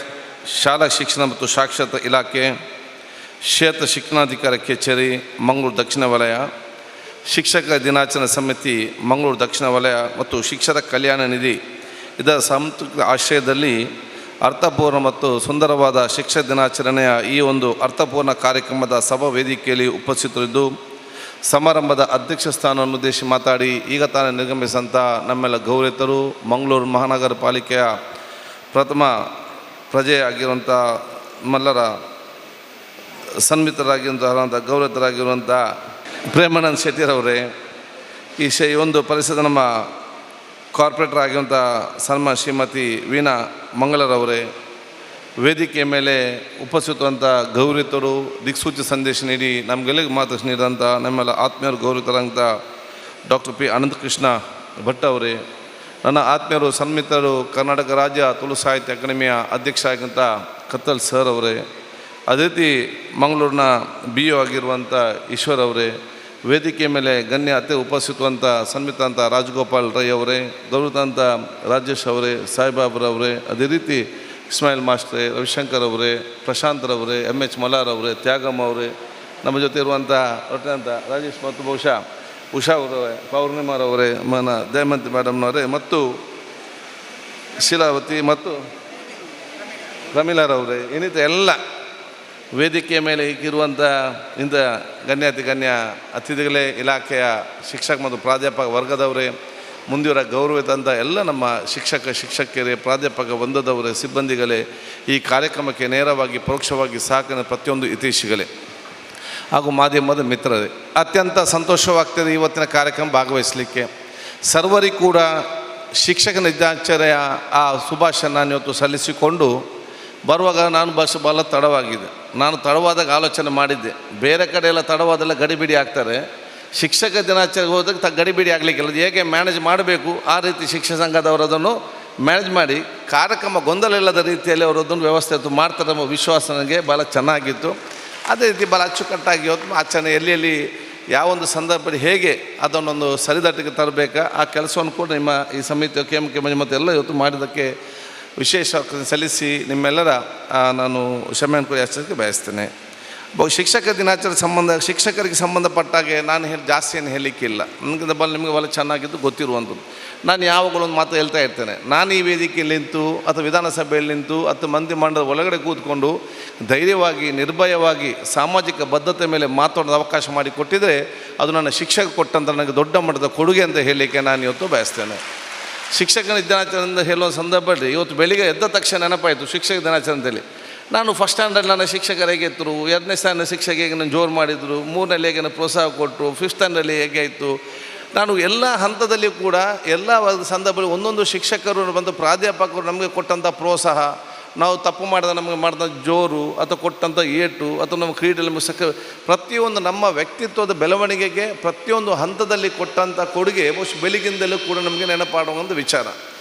ಶಾಲಾ ಶಿಕ್ಷಣ ಮತ್ತು ಸಾಕ್ಷರತಾ ಇಲಾಖೆ, ಕ್ಷೇತ್ರ ಶಿಕ್ಷಣಾಧಿಕಾರಿ ಕಚೇರಿ ಮಂಗಳೂರು ದಕ್ಷಿಣ ವಲಯ, ಶಿಕ್ಷಕರ ದಿನಾಚರಣೆ ಸಮಿತಿ ಮಂಗಳೂರು ದಕ್ಷಿಣ ವಲಯ ಮತ್ತು ಶಿಕ್ಷಕರ ಕಲ್ಯಾಣ ನಿಧಿ ಇದರ ಸಂಯುಕ್ತ ಆಶ್ರಯದಲ್ಲಿ ಅರ್ಥಪೂರ್ಣ ಮತ್ತು ಸುಂದರವಾದ ಶಿಕ್ಷಕ ದಿನಾಚರಣೆಯ ಈ ಒಂದು ಅರ್ಥಪೂರ್ಣ ಕಾರ್ಯಕ್ರಮದ ಸಭಾ ವೇದಿಕೆಯಲ್ಲಿ ಉಪಸ್ಥಿತರಿದ್ದು ಸಮಾರಂಭದ ಅಧ್ಯಕ್ಷ ಸ್ಥಾನವನ್ನು ಉದ್ದೇಶಿಸಿ ಮಾತಾಡಿ ಈಗ ತಾನೇ ನಿರ್ಗಮಿಸಿದಂಥ ನಮ್ಮೆಲ್ಲ ಗೌರವಿತರು, ಮಂಗಳೂರು ಮಹಾನಗರ ಪಾಲಿಕೆಯ ಪ್ರಥಮ ಪ್ರಜೆಯಾಗಿರುವಂಥ ನಮ್ಮೆಲ್ಲರ ಸನ್ಮಿತರಾಗಿರುವಂಥ ಗೌರವಿತರಾಗಿರುವಂಥ ಪ್ರೇಮಾನಂದ್ ಶೆಟ್ಟಿರವರೇ, ಈ ಒಂದು ಪರಿಸರದ ನಮ್ಮ ಕಾರ್ಪೊರೇಟರ್ ಆಗಿರುವಂಥ ಸನ್ಮಾನ ಶ್ರೀಮತಿ ವೀಣಾ ಮಂಗಳರವರೇ, ವೇದಿಕೆಯ ಮೇಲೆ ಉಪಸ್ಥಿತವಂಥ ಗೌರವಿತರು, ದಿಕ್ಸೂಚಿ ಸಂದೇಶ ನೀಡಿ ನಮಗೆಲ್ಲರಿಗೂ ಮಾತು ನೀಡಿದಂಥ ನಮ್ಮೆಲ್ಲ ಆತ್ಮೀಯರು ಗೌರವಿತರಾದಂಥ ಡಾಕ್ಟರ್ ಪಿ ಅನಂತಕೃಷ್ಣ ಭಟ್ ಅವರೇ, ನನ್ನ ಆತ್ಮೀಯರು ಸನ್ಮಿತರು, ಕರ್ನಾಟಕ ರಾಜ್ಯ ತುಳು ಸಾಹಿತ್ಯ ಅಕಾಡೆಮಿಯ ಅಧ್ಯಕ್ಷ ಆಗಿರುವಂಥ ಕತ್ತಲ್ ಸರ್ ಅವರೇ, ಅದೇ ರೀತಿ ಮಂಗಳೂರಿನ BO ಆಗಿರುವಂಥ ಈಶ್ವರ್ ಅವರೇ, ವೇದಿಕೆ ಮೇಲೆ ಗಣ್ಯ ಅತಿ ಉಪಸ್ಥಿತವಂಥ ಸನ್ಮಿತಂಥ ರಾಜಗೋಪಾಲ್ ರೈ ಅವರೇ, ಗೌರವಿತಂಥ ರಾಜೇಶ್ ಅವರೇ, ಸಾಯಿಬಾಬ್ರವರೇ, ಅದೇ ರೀತಿ ಇಸ್ಮಾಯಿಲ್ ಮಾಸ್ಟ್ರೇ, ರವಿಶಂಕರ್ ಅವರೇ, ಪ್ರಶಾಂತ್ರವರೇ, MH ಮಲ್ಲಾರ್ ಅವರೇ, ತ್ಯಾಗಮ್ಮ ಅವರೇ, ನಮ್ಮ ಜೊತೆ ಇರುವಂಥ ಹೊರಟಂಥ ರಾಜೇಶ್ ಮತ್ತು ಬಹುಶಃ ಉಷಾ ಅವರವರೇ, ಪೌರ್ಣಿಮಾರವರೇ, ದಯಮಂತಿ ಮೇಡಮ್ನವರೇ ಮತ್ತು ಶೀಲಾವತಿ ಮತ್ತು ಪ್ರಮೀಲಾರವರೇ, ಇನ್ನಿತ ಎಲ್ಲ ವೇದಿಕೆಯ ಮೇಲೆ ಇರುವಂಥ ಇಂಥ ಗಣ್ಯಾತಿ ಗಣ್ಯ ಅತಿಥಿಗಳೇ, ಇಲಾಖೆಯ ಶಿಕ್ಷಕ ಮತ್ತು ಪ್ರಾಧ್ಯಾಪಕ ವರ್ಗದವರೇ, ಮುಂದಿನ ಗೌರವಿತಂಥ ಎಲ್ಲ ನಮ್ಮ ಶಿಕ್ಷಕಿಯರೇ, ಪ್ರಾಧ್ಯಾಪಕ ವೃಂದದವರೇ, ಸಿಬ್ಬಂದಿಗಳೇ, ಈ ಕಾರ್ಯಕ್ರಮಕ್ಕೆ ನೇರವಾಗಿ ಪರೋಕ್ಷವಾಗಿ ಸಹಕರಿಸಿದ ಪ್ರತಿಯೊಂದು ಹಿತೈಷಿಗಳೇ ಹಾಗೂ ಮಾಧ್ಯಮದ ಮಿತ್ರರೇ, ಅತ್ಯಂತ ಸಂತೋಷವಾಗ್ತದೆ ಇವತ್ತಿನ ಕಾರ್ಯಕ್ರಮ ಭಾಗವಹಿಸಲಿಕ್ಕೆ. ಸರ್ವರಿಗೂ ಕೂಡ ಶಿಕ್ಷಕನ ದಿನಾಚರಣೆಯ ಆ ಶುಭಾಶಯ ನಾನು ಇವತ್ತು ಸಲ್ಲಿಸಿಕೊಂಡು ಬರುವಾಗ ನಾನು ಭಾಳ ತಡವಾಗಿದೆ. ನಾನು ತಡವಾದಾಗ ಆಲೋಚನೆ ಮಾಡಿದ್ದೆ, ಬೇರೆ ಕಡೆ ಎಲ್ಲ ತಡವಾದೆಲ್ಲ ಗಡಿಬಿಡಿ ಆಗ್ತಾರೆ, ಶಿಕ್ಷಕ ದಿನಾಚರಣೆಗೆ ಹೋದಾಗ ಗಡಿಬಿಡಿ ಆಗಲಿಕ್ಕಿಲ್ಲ, ಹೇಗೆ ಮ್ಯಾನೇಜ್ ಮಾಡಬೇಕು ಆ ರೀತಿ ಶಿಕ್ಷಕ ಸಂಘದವರು ಅದನ್ನು ಮ್ಯಾನೇಜ್ ಮಾಡಿ ಕಾರ್ಯಕ್ರಮ ಗೊಂದಲ ಇಲ್ಲದ ರೀತಿಯಲ್ಲಿ ಅವರು ಅದನ್ನು ವ್ಯವಸ್ಥೆ ಮಾಡ್ತಾರೆ ಎಂಬ ವಿಶ್ವಾಸ ನನಗೆ ಭಾಳ ಚೆನ್ನಾಗಿತ್ತು. ಅದೇ ರೀತಿ ಭಾಳ ಅಚ್ಚುಕಟ್ಟಾಗಿ ಇವತ್ತು ಆಚರಣೆ ಎಲ್ಲಿ ಯಾವೊಂದು ಸಂದರ್ಭದಲ್ಲಿ ಹೇಗೆ ಅದನ್ನೊಂದು ಸರಿದಟ್ಟಿಗೆ ತರಬೇಕಾ ಆ ಕೆಲಸವನ್ನು ಕೂಡ ನಿಮ್ಮ ಈ ಸಮಿತಿ KMK ಮತ್ತು ಎಲ್ಲ ಇವತ್ತು ಮಾಡಿದ್ದಕ್ಕೆ ವಿಶೇಷ ಸಲ್ಲಿಸಿ ನಿಮ್ಮೆಲ್ಲರ ನಾನು ಕ್ಷಮೆಯನ್ನು ಕೂಡ ಯಾಚಿಸಲಿಕ್ಕೆ ಬಯಸ್ತೇನೆ. ಶಿಕ್ಷಕ ದಿನಾಚರಣೆ ಶಿಕ್ಷಕರಿಗೆ ಸಂಬಂಧಪಟ್ಟಾಗೆ ನಾನು ಜಾಸ್ತಿ ಏನು ಹೇಳಲಿಕ್ಕಿಲ್ಲ, ನನಗಿಂತ ನಿಮಗೆ ಭಾಳ ಚೆನ್ನಾಗಿದ್ದು ಗೊತ್ತಿರುವಂಥದ್ದು. ನಾನು ಯಾವಾಗಲೂ ಒಂದು ಮಾತು ಹೇಳ್ತಾ ಇರ್ತೇನೆ, ನಾನು ಈ ವೇದಿಕೆಯಲ್ಲಿ ನಿಂತು ಅಥವಾ ವಿಧಾನಸಭೆಯಲ್ಲಿ ನಿಂತು ಅಥವಾ ಮಂತ್ರಿ ಮಂಡಲದ ಒಳಗಡೆ ಕೂತ್ಕೊಂಡು ಧೈರ್ಯವಾಗಿ ನಿರ್ಭಯವಾಗಿ ಸಾಮಾಜಿಕ ಬದ್ಧತೆ ಮೇಲೆ ಮಾತಾಡೋದು ಅವಕಾಶ ಮಾಡಿ ಕೊಟ್ಟಿದ್ದರೆ ಅದು ನನ್ನ ಶಿಕ್ಷಕ ಕೊಟ್ಟಂಥ ನನಗೆ ದೊಡ್ಡ ಮಟ್ಟದ ಕೊಡುಗೆ ಅಂತ ಹೇಳಲಿಕ್ಕೆ ನಾನು ಇವತ್ತು ಬಯಸ್ತೇನೆ. ಶಿಕ್ಷಕನ ದಿನಾಚರಣೆ ಹೇಳುವ ಸಂದರ್ಭದಲ್ಲಿ ಇವತ್ತು ಬೆಳಿಗ್ಗೆ ಎದ್ದ ತಕ್ಷಣ ನೆನಪಾಯಿತು ಶಿಕ್ಷಕ ದಿನಾಚರಣೆಯಲ್ಲಿ ನಾನು ಫಸ್ಟ್ ಸ್ಟ್ಯಾಂಡರ್ಡ್ ನನ್ನ ಶಿಕ್ಷಕರು ಹೇಗೆ ಇದ್ದರು, 2ನೇ ಸ್ಟ್ಯಾಂಡರ್ಡ್ ಶಿಕ್ಷಕ ಹೇಗೆ ನಾನು ಜೋರು ಮಾಡಿದರು, 3ರಲ್ಲಿ ಹೇಗೆ ಪ್ರೋತ್ಸಾಹ ಕೊಟ್ಟರು, 5th ಸ್ಟ್ಯಾಂಡರ್ಡಲ್ಲಿ ಹೇಗೆ ಆಯಿತು, ನಾನು ಎಲ್ಲ ಹಂತದಲ್ಲಿ ಕೂಡ ಎಲ್ಲ ಸಂದರ್ಭದಲ್ಲಿ ಒಂದೊಂದು ಶಿಕ್ಷಕರು ಬಂದು ಪ್ರಾಧ್ಯಾಪಕರು ನಮಗೆ ಕೊಟ್ಟಂಥ ಪ್ರೋತ್ಸಾಹ, ನಾವು ತಪ್ಪು ಮಾಡಿದ ನಮಗೆ ಮಾಡಿದ ಜೋರು ಅಥವಾ ಕೊಟ್ಟಂಥ ಏಟು ಅಥವಾ ನಮ್ಮ ಕ್ರೀಡೆಯಲ್ಲಿ ಪ್ರತಿಯೊಂದು ನಮ್ಮ ವ್ಯಕ್ತಿತ್ವದ ಬೆಳವಣಿಗೆಗೆ ಪ್ರತಿಯೊಂದು ಹಂತದಲ್ಲಿ ಕೊಟ್ಟಂಥ ಕೊಡುಗೆ ಬೆಳಗಿಂದಲೂ ಕೂಡ ನಮಗೆ ನೆನಪಾಡುವ ಒಂದು ವಿಚಾರ.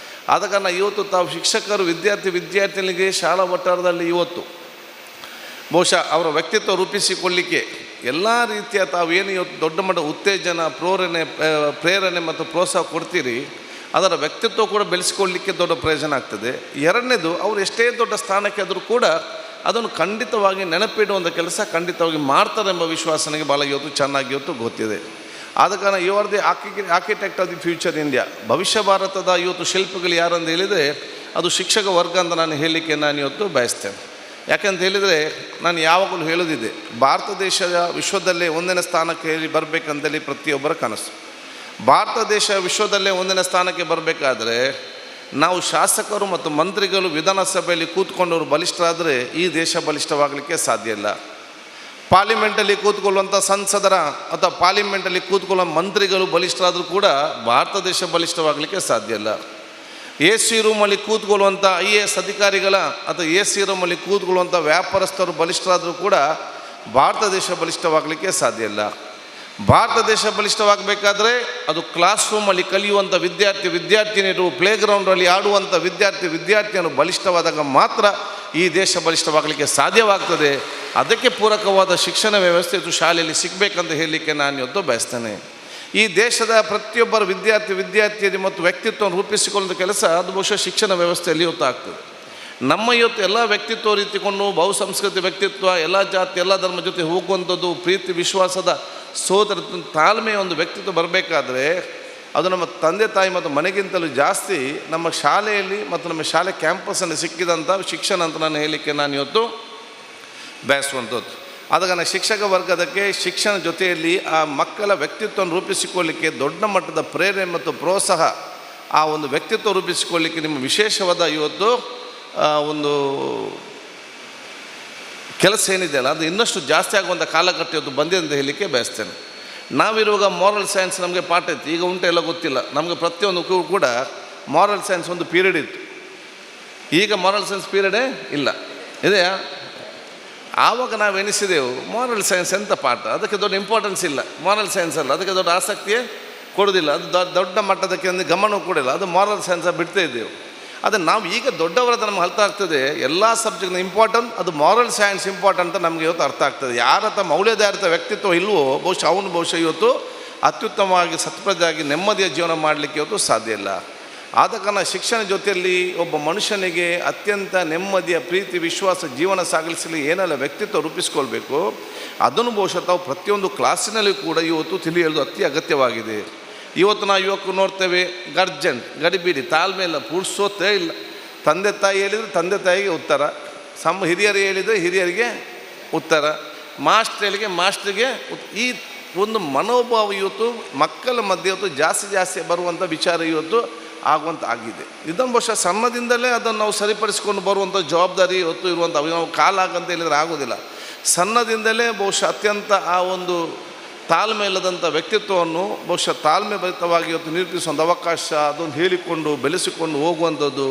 ಆದ ಕಾರಣ ಇವತ್ತು ತಾವು ಶಿಕ್ಷಕರು ವಿದ್ಯಾರ್ಥಿಗಳಿಗೆ ಶಾಲಾ ವಠಾರದಲ್ಲಿ ಇವತ್ತು ಬಹುಶಃ ಅವರ ವ್ಯಕ್ತಿತ್ವ ರೂಪಿಸಿಕೊಳ್ಳಿಕ್ಕೆ ಎಲ್ಲ ರೀತಿಯ ತಾವೇನು ಇವತ್ತು ದೊಡ್ಡ ಮಟ್ಟ ಉತ್ತೇಜನ ಪ್ರೇರಣೆ ಮತ್ತು ಪ್ರೋತ್ಸಾಹ ಕೊಡ್ತೀರಿ, ಅದರ ವ್ಯಕ್ತಿತ್ವ ಕೂಡ ಬೆಳೆಸಿಕೊಳ್ಳಲಿಕ್ಕೆ ದೊಡ್ಡ ಪ್ರಯೋಜನ ಆಗ್ತದೆ. ಎರಡನೇದು, ಅವರು ಎಷ್ಟೇ ದೊಡ್ಡ ಸ್ಥಾನಕ್ಕೆ ಆದರೂ ಕೂಡ ಅದನ್ನು ಖಂಡಿತವಾಗಿ ನೆನಪಿಡುವಂಥ ಕೆಲಸ ಖಂಡಿತವಾಗಿ ಮಾಡ್ತಾರೆ ಎಂಬ ವಿಶ್ವಾಸ ನನಗೆ ಭಾಳ ಇವತ್ತು ಚೆನ್ನಾಗಿ ಇವತ್ತು ಗೊತ್ತಿದೆ. ಆದ ಕಾರಣ you are the architect of the future India, ಭವಿಷ್ಯ ಭಾರತದ ಇವತ್ತು ಶಿಲ್ಪಿಗಳು ಯಾರು ಅಂತ ಹೇಳಿದರೆ ಅದು ಶಿಕ್ಷಕ ವರ್ಗ ಅಂತ ನಾನು ಹೇಳಲಿಕ್ಕೆ ನಾನು ಇವತ್ತು ಬಯಸ್ತೇನೆ. ಯಾಕಂತ ಹೇಳಿದರೆ ನಾನು ಯಾವಾಗಲೂ ಹೇಳೋದಿದೆ, ಭಾರತ ದೇಶದ ವಿಶ್ವದಲ್ಲೇ 1ನೇ ಸ್ಥಾನಕ್ಕೆ ಬರಬೇಕಂತೇಳಿ ಪ್ರತಿಯೊಬ್ಬರ ಕನಸು. ಭಾರತ ದೇಶ ವಿಶ್ವದಲ್ಲೇ 1ನೇ ಸ್ಥಾನಕ್ಕೆ ಬರಬೇಕಾದ್ರೆ ನಾವು ಶಾಸಕರು ಮತ್ತು ಮಂತ್ರಿಗಳು ವಿಧಾನಸಭೆಯಲ್ಲಿ ಕೂತ್ಕೊಂಡವರು ಬಲಿಷ್ಠರಾದರೆ ಈ ದೇಶ ಬಲಿಷ್ಠವಾಗಲಿಕ್ಕೆ ಸಾಧ್ಯ ಇಲ್ಲ. ಪಾರ್ಲಿಮೆಂಟಲ್ಲಿ ಕೂತ್ಕೊಳ್ಳುವಂಥ ಸಂಸದರ ಅಥವಾ ಪಾರ್ಲಿಮೆಂಟಲ್ಲಿ ಕೂತ್ಕೊಳ್ಳೋ ಮಂತ್ರಿಗಳು ಬಲಿಷ್ಠರಾದರೂ ಕೂಡ ಭಾರತ ದೇಶ ಬಲಿಷ್ಠವಾಗಲಿಕ್ಕೆ ಸಾಧ್ಯ ಇಲ್ಲ. AC ರೂಮಲ್ಲಿ ಕೂತ್ಕೊಳ್ಳುವಂಥ IAS ಅಧಿಕಾರಿಗಳ ಅಥವಾ AC ರೂಮಲ್ಲಿ ಕೂತ್ಕೊಳ್ಳುವಂಥ ವ್ಯಾಪಾರಸ್ಥರು ಬಲಿಷ್ಠರಾದರೂ ಕೂಡ ಭಾರತ ದೇಶ ಬಲಿಷ್ಠವಾಗಲಿಕ್ಕೆ ಸಾಧ್ಯ ಇಲ್ಲ. ಭಾರತ ದೇಶ ಬಲಿಷ್ಠವಾಗಬೇಕಾದ್ರೆ ಅದು ಕ್ಲಾಸ್ ರೂಮಲ್ಲಿ ಕಲಿಯುವಂಥ ವಿದ್ಯಾರ್ಥಿನಿಯರು, ಪ್ಲೇಗ್ರೌಂಡಲ್ಲಿ ಆಡುವಂಥ ವಿದ್ಯಾರ್ಥಿನಿಯರು ಬಲಿಷ್ಠವಾದಾಗ ಮಾತ್ರ ಈ ದೇಶ ಬಲಿಷ್ಠವಾಗಲಿಕ್ಕೆ ಸಾಧ್ಯವಾಗ್ತದೆ. ಅದಕ್ಕೆ ಪೂರಕವಾದ ಶಿಕ್ಷಣ ವ್ಯವಸ್ಥೆ ಇದು ಶಾಲೆಯಲ್ಲಿ ಸಿಗಬೇಕಂತ ಹೇಳಲಿಕ್ಕೆ ನಾನು ಇವತ್ತು ಬಯಸ್ತೇನೆ. ಈ ದೇಶದ ಪ್ರತಿಯೊಬ್ಬರ ವಿದ್ಯಾರ್ಥಿಯರು ಮತ್ತು ವ್ಯಕ್ತಿತ್ವವನ್ನು ರೂಪಿಸಿಕೊಳ್ಳುವ ಕೆಲಸ ಅದು ಬಹುಶಃ ಶಿಕ್ಷಣ ವ್ಯವಸ್ಥೆಯಲ್ಲಿ ಇವತ್ತು ಆಗ್ತದೆ. ನಮ್ಮ ಇವತ್ತು ಎಲ್ಲ ವ್ಯಕ್ತಿತ್ವ ರೀತಿಕೊಂಡು ಬಹುಸಂಸ್ಕೃತಿ ವ್ಯಕ್ತಿತ್ವ, ಎಲ್ಲ ಜಾತಿ ಎಲ್ಲ ಧರ್ಮ ಜೊತೆ ಹೋಗುವಂಥದ್ದು, ಪ್ರೀತಿ ವಿಶ್ವಾಸದ ಸೋದರ ತಾಳ್ಮೆಯ ಒಂದು ವ್ಯಕ್ತಿತ್ವ ಬರಬೇಕಾದ್ರೆ ಅದು ನಮ್ಮ ತಂದೆ ತಾಯಿ ಮತ್ತು ಮನೆಗಿಂತಲೂ ಜಾಸ್ತಿ ನಮ್ಮ ಶಾಲೆಯಲ್ಲಿ ಮತ್ತು ನಮ್ಮ ಶಾಲೆ ಕ್ಯಾಂಪಸ್ಸಲ್ಲಿ ಸಿಕ್ಕಿದಂಥ ಶಿಕ್ಷಣ ಅಂತ ನಾನು ಹೇಳಲಿಕ್ಕೆ ನಾನು ಇವತ್ತು ಬಯಸುವಂಥದ್ದು. ಆದಾಗ ನಾನು ಶಿಕ್ಷಕ ವರ್ಗದಕ್ಕೆ ಶಿಕ್ಷಣ ಜೊತೆಯಲ್ಲಿ ಆ ಮಕ್ಕಳ ವ್ಯಕ್ತಿತ್ವವನ್ನು ರೂಪಿಸಿಕೊಳ್ಳಲಿಕ್ಕೆ ದೊಡ್ಡ ಮಟ್ಟದ ಪ್ರೇರಣೆ ಮತ್ತು ಪ್ರೋತ್ಸಾಹ, ಆ ಒಂದು ವ್ಯಕ್ತಿತ್ವ ರೂಪಿಸಿಕೊಳ್ಳಲಿಕ್ಕೆ ನಿಮ್ಮ ವಿಶೇಷವಾದ ಇವತ್ತು ಒಂದು ಕೆಲಸ ಏನಿದೆಯಲ್ಲ ಅದು ಇನ್ನಷ್ಟು ಜಾಸ್ತಿ ಆಗುವಂಥ ಕಾಲಘಟ್ಟ ಇವತ್ತು ಬಂದಿದೆ ಅಂತ ಹೇಳಲಿಕ್ಕೆ ಬಯಸ್ತೇನೆ. ನಾವಿರುವಾಗ ಮಾರಲ್ ಸೈನ್ಸ್ ನಮಗೆ ಪಾಠ ಇತ್ತು, ಈಗ ಉಂಟೆಲ್ಲ ಗೊತ್ತಿಲ್ಲ. ನಮಗೆ ಪ್ರತಿಯೊಂದು ಕೂಡ ಮಾರಲ್ ಸೈನ್ಸ್ ಒಂದು ಪೀರಿಯಡ್ ಇತ್ತು. ಈಗ ಮಾರಲ್ ಸೈನ್ಸ್ ಪೀರಿಯಡೇ ಇಲ್ಲ, ಇದೆಯಾ? ಆವಾಗ ನಾವು ಎನಿಸಿದೆವು ಮಾರಲ್ ಸೈನ್ಸ್ ಎಂಥ ಪಾಠ, ಅದಕ್ಕೆ ದೊಡ್ಡ ಇಂಪಾರ್ಟೆನ್ಸ್ ಇಲ್ಲ. ಮಾರಲ್ ಸೈನ್ಸ್ ಅಲ್ಲ, ಅದಕ್ಕೆ ದೊಡ್ಡ ಆಸಕ್ತಿಯೇ ಕೊಡೋದಿಲ್ಲ, ಅದು ದೊಡ್ಡ ಮಟ್ಟದಕ್ಕೆ ಒಂದು ಗಮನ ಕೊಡಿಲ್ಲ, ಅದು ಮಾರಲ್ ಸೈನ್ಸಾಗಿ ಬಿಡ್ತಾ ಇದ್ದೆವು. ಆದರೆ ನಾವು ಈಗ ದೊಡ್ಡವರಾದ ನಮ್ಗೆ ಅರ್ಥ ಆಗ್ತದೆ ಎಲ್ಲ ಸಬ್ಜೆಕ್ಟ್ನ ಇಂಪಾರ್ಟೆಂಟ್, ಅದು ಮಾರಲ್ ಸೈನ್ಸ್ ಇಂಪಾರ್ಟೆಂಟ್ ಅಂತ ನಮಗೆ ಇವತ್ತು ಅರ್ಥ ಆಗ್ತದೆ. ಯಾರ ಹತ್ರ ಮೌಲ್ಯಧಾರಿತ ವ್ಯಕ್ತಿತ್ವ ಇಲ್ವೋ ಬಹುಶಃ ಇವತ್ತು ಅತ್ಯುತ್ತಮವಾಗಿ ಸತ್ಪ್ರಜೆಯಾಗಿ ನೆಮ್ಮದಿಯ ಜೀವನ ಮಾಡಲಿಕ್ಕೆ ಇವತ್ತು ಸಾಧ್ಯ ಇಲ್ಲ. ಆದ ಕಾರಣ ಶಿಕ್ಷಣ ಜೊತೆಯಲ್ಲಿ ಒಬ್ಬ ಮನುಷ್ಯನಿಗೆ ಅತ್ಯಂತ ನೆಮ್ಮದಿಯ ಪ್ರೀತಿ ವಿಶ್ವಾಸ ಜೀವನ ಸಾಗಿಸಲಿ ಏನೆಲ್ಲ ವ್ಯಕ್ತಿತ್ವ ರೂಪಿಸ್ಕೊಳ್ಬೇಕು ಅದನ್ನು ಬಹುಶಃ ತಾವು ಪ್ರತಿಯೊಂದು ಕ್ಲಾಸಿನಲ್ಲಿ ಕೂಡ ಇವತ್ತು ತಿಳಿಯೋದು ಅತಿ ಅಗತ್ಯವಾಗಿದೆ. ಇವತ್ತು ನಾವು ಯುವಕರು ನೋಡ್ತೇವೆ, ಗಡಿಬಿಡಿ, ತಾಳ್ಮೆ ಇಲ್ಲ, ಪೂರ್ಸೋತೇ ಇಲ್ಲ. ತಂದೆ ತಾಯಿ ಹೇಳಿದರೆ ತಂದೆ ತಾಯಿಗೆ ಉತ್ತರ, ಹಿರಿಯರು ಹೇಳಿದರೆ ಹಿರಿಯರಿಗೆ ಉತ್ತರ, ಮಾಸ್ಟ್ರಿಗೆ ಈ ಒಂದು ಮನೋಭಾವ ಇವತ್ತು ಮಕ್ಕಳ ಮಧ್ಯೆ ಇವತ್ತು ಜಾಸ್ತಿ ಬರುವಂಥ ವಿಚಾರ ಇವತ್ತು ಆಗುವಂಥ ಆಗಿದೆ. ಇದನ್ನು ಬಹುಶಃ ಸಣ್ಣದಿಂದಲೇ ಅದನ್ನು ನಾವು ಸರಿಪಡಿಸಿಕೊಂಡು ಬರುವಂಥ ಜವಾಬ್ದಾರಿ ಇವತ್ತು ಇರುವಂಥ ನಾವು ಕಾಲ ಆಗಂತ ಹೇಳಿದರೆ ಆಗೋದಿಲ್ಲ. ಸಣ್ಣದಿಂದಲೇ ಬಹುಶಃ ಅತ್ಯಂತ ಆ ಒಂದು ತಾಳ್ಮೆ ಇಲ್ಲದಂಥ ವ್ಯಕ್ತಿತ್ವವನ್ನು ಬಹುಶಃ ತಾಳ್ಮೆ ಭರಿತವಾಗಿ ಇವತ್ತು ನಿರೂಪಿಸುವಂಥ ಅವಕಾಶ ಅದನ್ನು ಹೇಳಿಕೊಂಡು ಬೆಳೆಸಿಕೊಂಡು ಹೋಗುವಂಥದ್ದು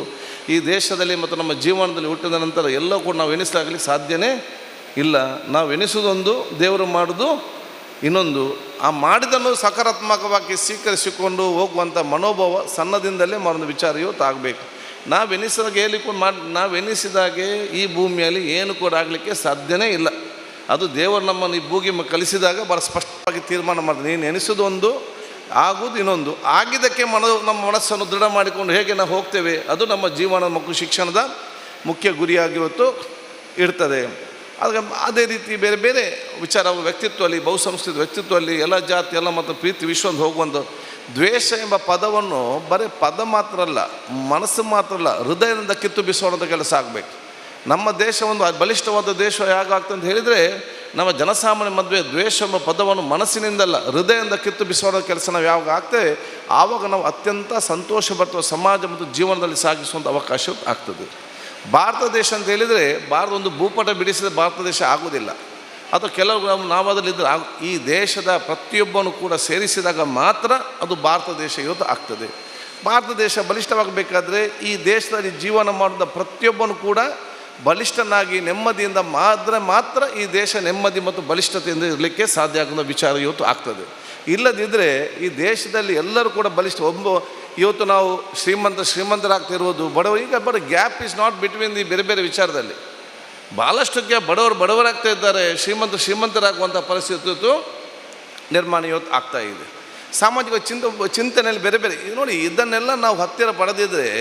ಈ ದೇಶದಲ್ಲಿ ಮತ್ತು ನಮ್ಮ ಜೀವನದಲ್ಲಿ ಹುಟ್ಟಿದ ನಂತರ ಎಲ್ಲ ಕೂಡ ನಾವು ಎನಿಸಲಾಗಲಿಕ್ಕೆ ಸಾಧ್ಯನೇ ಇಲ್ಲ. ನಾವು ಎನಿಸೋದೊಂದು, ದೇವರು ಮಾಡೋದು ಇನ್ನೊಂದು. ಆ ಮಾಡಿದನ್ನು ಸಕಾರಾತ್ಮಕವಾಗಿ ಸ್ವೀಕರಿಸಿಕೊಂಡು ಹೋಗುವಂಥ ಮನೋಭಾವ ಸಣ್ಣದಿಂದಲೇ ಮರೊಂದು ವಿಚಾರ ಇವತ್ತು ಆಗಬೇಕು. ನಾವೆನಿಸಿದಾಗೆ ಈ ಭೂಮಿಯಲ್ಲಿ ಏನು ಕೂಡ ಆಗಲಿಕ್ಕೆ ಸಾಧ್ಯನೇ ಇಲ್ಲ. ಅದು ದೇವರು ನಮ್ಮನ್ನು ಈ ಭೂಮಿಗೆ ಕಲಿಸಿದಾಗ ಭಾಳ ಸ್ಪಷ್ಟವಾಗಿ ತೀರ್ಮಾನ ಮಾಡ್ತಾರೆ, ನೀನು ಎನಿಸೋದು ಒಂದು, ಆಗೋದು ಇನ್ನೊಂದು. ಆಗಿದ್ದಕ್ಕೆ ನಮ್ಮ ಮನಸ್ಸನ್ನು ದೃಢ ಮಾಡಿಕೊಂಡು ಹೇಗೆ ನಾವು ಹೋಗ್ತೇವೆ ಅದು ನಮ್ಮ ಜೀವನ ಮತ್ತು ಶಿಕ್ಷಣದ ಮುಖ್ಯ ಗುರಿಯಾಗಿ ಇವತ್ತು ಇರ್ತದೆ. ಅದೇ ರೀತಿ ಬೇರೆ ಬೇರೆ ವಿಚಾರ ವ್ಯಕ್ತಿತ್ವದಲ್ಲಿ, ಬಹುಸಂಸ್ಕೃತ ವ್ಯಕ್ತಿತ್ವದಲ್ಲಿ ಎಲ್ಲ ಜಾತಿ ಎಲ್ಲ ಮತ್ತು ಪ್ರೀತಿ ವಿಶ್ವ ಹೋಗುವಂಥ ದ್ವೇಷ ಎಂಬ ಪದವನ್ನು ಬರೀ ಪದ ಮಾತ್ರ ಅಲ್ಲ, ಮನಸ್ಸು ಮಾತ್ರ ಅಲ್ಲ, ಹೃದಯದಿಂದ ಕಿತ್ತು ಬಿಸೋಣದ ಕೆಲಸ ಆಗಬೇಕು. ನಮ್ಮ ದೇಶ ಒಂದು ಬಲಿಷ್ಠವಾದ ದೇಶ ಹೇಗಾಗ್ತದೆ ಅಂತ ಹೇಳಿದರೆ, ನಮ್ಮ ಜನಸಾಮಾನ್ಯ ಮದುವೆ ದ್ವೇಷ ಎಂಬ ಪದವನ್ನು ಮನಸ್ಸಿನಿಂದಲ್ಲ ಹೃದಯದಿಂದ ಕಿತ್ತು ಬಿಸೋಣ ಕೆಲಸ ನಾವು ಯಾವಾಗ ಆಗ್ತೇವೆ ಆವಾಗ ನಾವು ಅತ್ಯಂತ ಸಂತೋಷ ಭರಿತ ಸಮಾಜ ಮತ್ತು ಜೀವನದಲ್ಲಿ ಸಾಗಿಸುವಂಥ ಅವಕಾಶ ಆಗ್ತದೆ. ಭಾರತ ದೇಶ ಅಂತ ಹೇಳಿದರೆ ಭಾರತ ಒಂದು ಭೂಪಟ ಬಿಡಿಸಿದ ಭಾರತ ದೇಶ ಆಗೋದಿಲ್ಲ. ಅಥವಾ ಕೆಲವು ನಾವದಲ್ಲಿದ್ದರೆ ಈ ದೇಶದ ಪ್ರತಿಯೊಬ್ಬನು ಕೂಡ ಸೇರಿಸಿದಾಗ ಮಾತ್ರ ಅದು ಭಾರತ ದೇಶ ಇವತ್ತು ಆಗ್ತದೆ. ಭಾರತ ದೇಶ ಬಲಿಷ್ಠವಾಗಬೇಕಾದ್ರೆ ಈ ದೇಶದಲ್ಲಿ ಜೀವನ ಮಾಡಿದ ಪ್ರತಿಯೊಬ್ಬನು ಕೂಡ ಬಲಿಷ್ಠನಾಗಿ ನೆಮ್ಮದಿಯಿಂದ ಮಾತ್ರ ಈ ದೇಶ ನೆಮ್ಮದಿ ಮತ್ತು ಬಲಿಷ್ಠತೆಯಿಂದ ಇರಲಿಕ್ಕೆ ಸಾಧ್ಯ ಆಗುವ ವಿಚಾರ ಇವತ್ತು ಆಗ್ತದೆ. ಇಲ್ಲದಿದ್ದರೆ ಈ ದೇಶದಲ್ಲಿ ಎಲ್ಲರೂ ಕೂಡ ಬಲಿಷ್ಠ ಇವತ್ತು ನಾವು ಶ್ರೀಮಂತರಾಗ್ತಿರುವುದು ಬಡವರು gap is not between the ಬೇರೆ ಬೇರೆ ವಿಚಾರದಲ್ಲಿ ಭಾಳಷ್ಟು ಗ್ಯಾಪ್. ಬಡವರಾಗ್ತಾ ಇದ್ದಾರೆ, ಶ್ರೀಮಂತರಾಗುವಂಥ ಪರಿಸ್ಥಿತಿ ಇವತ್ತು ನಿರ್ಮಾಣ ಇವತ್ತು ಆಗ್ತಾ ಇದೆ. ಸಾಮಾಜಿಕ ಚಿಂತನೆಯಲ್ಲಿ ಬೇರೆ ಬೇರೆ ನೋಡಿ, ಇದನ್ನೆಲ್ಲ ನಾವು ಹತ್ತಿರ ಪಡೆದಿದ್ದರೆ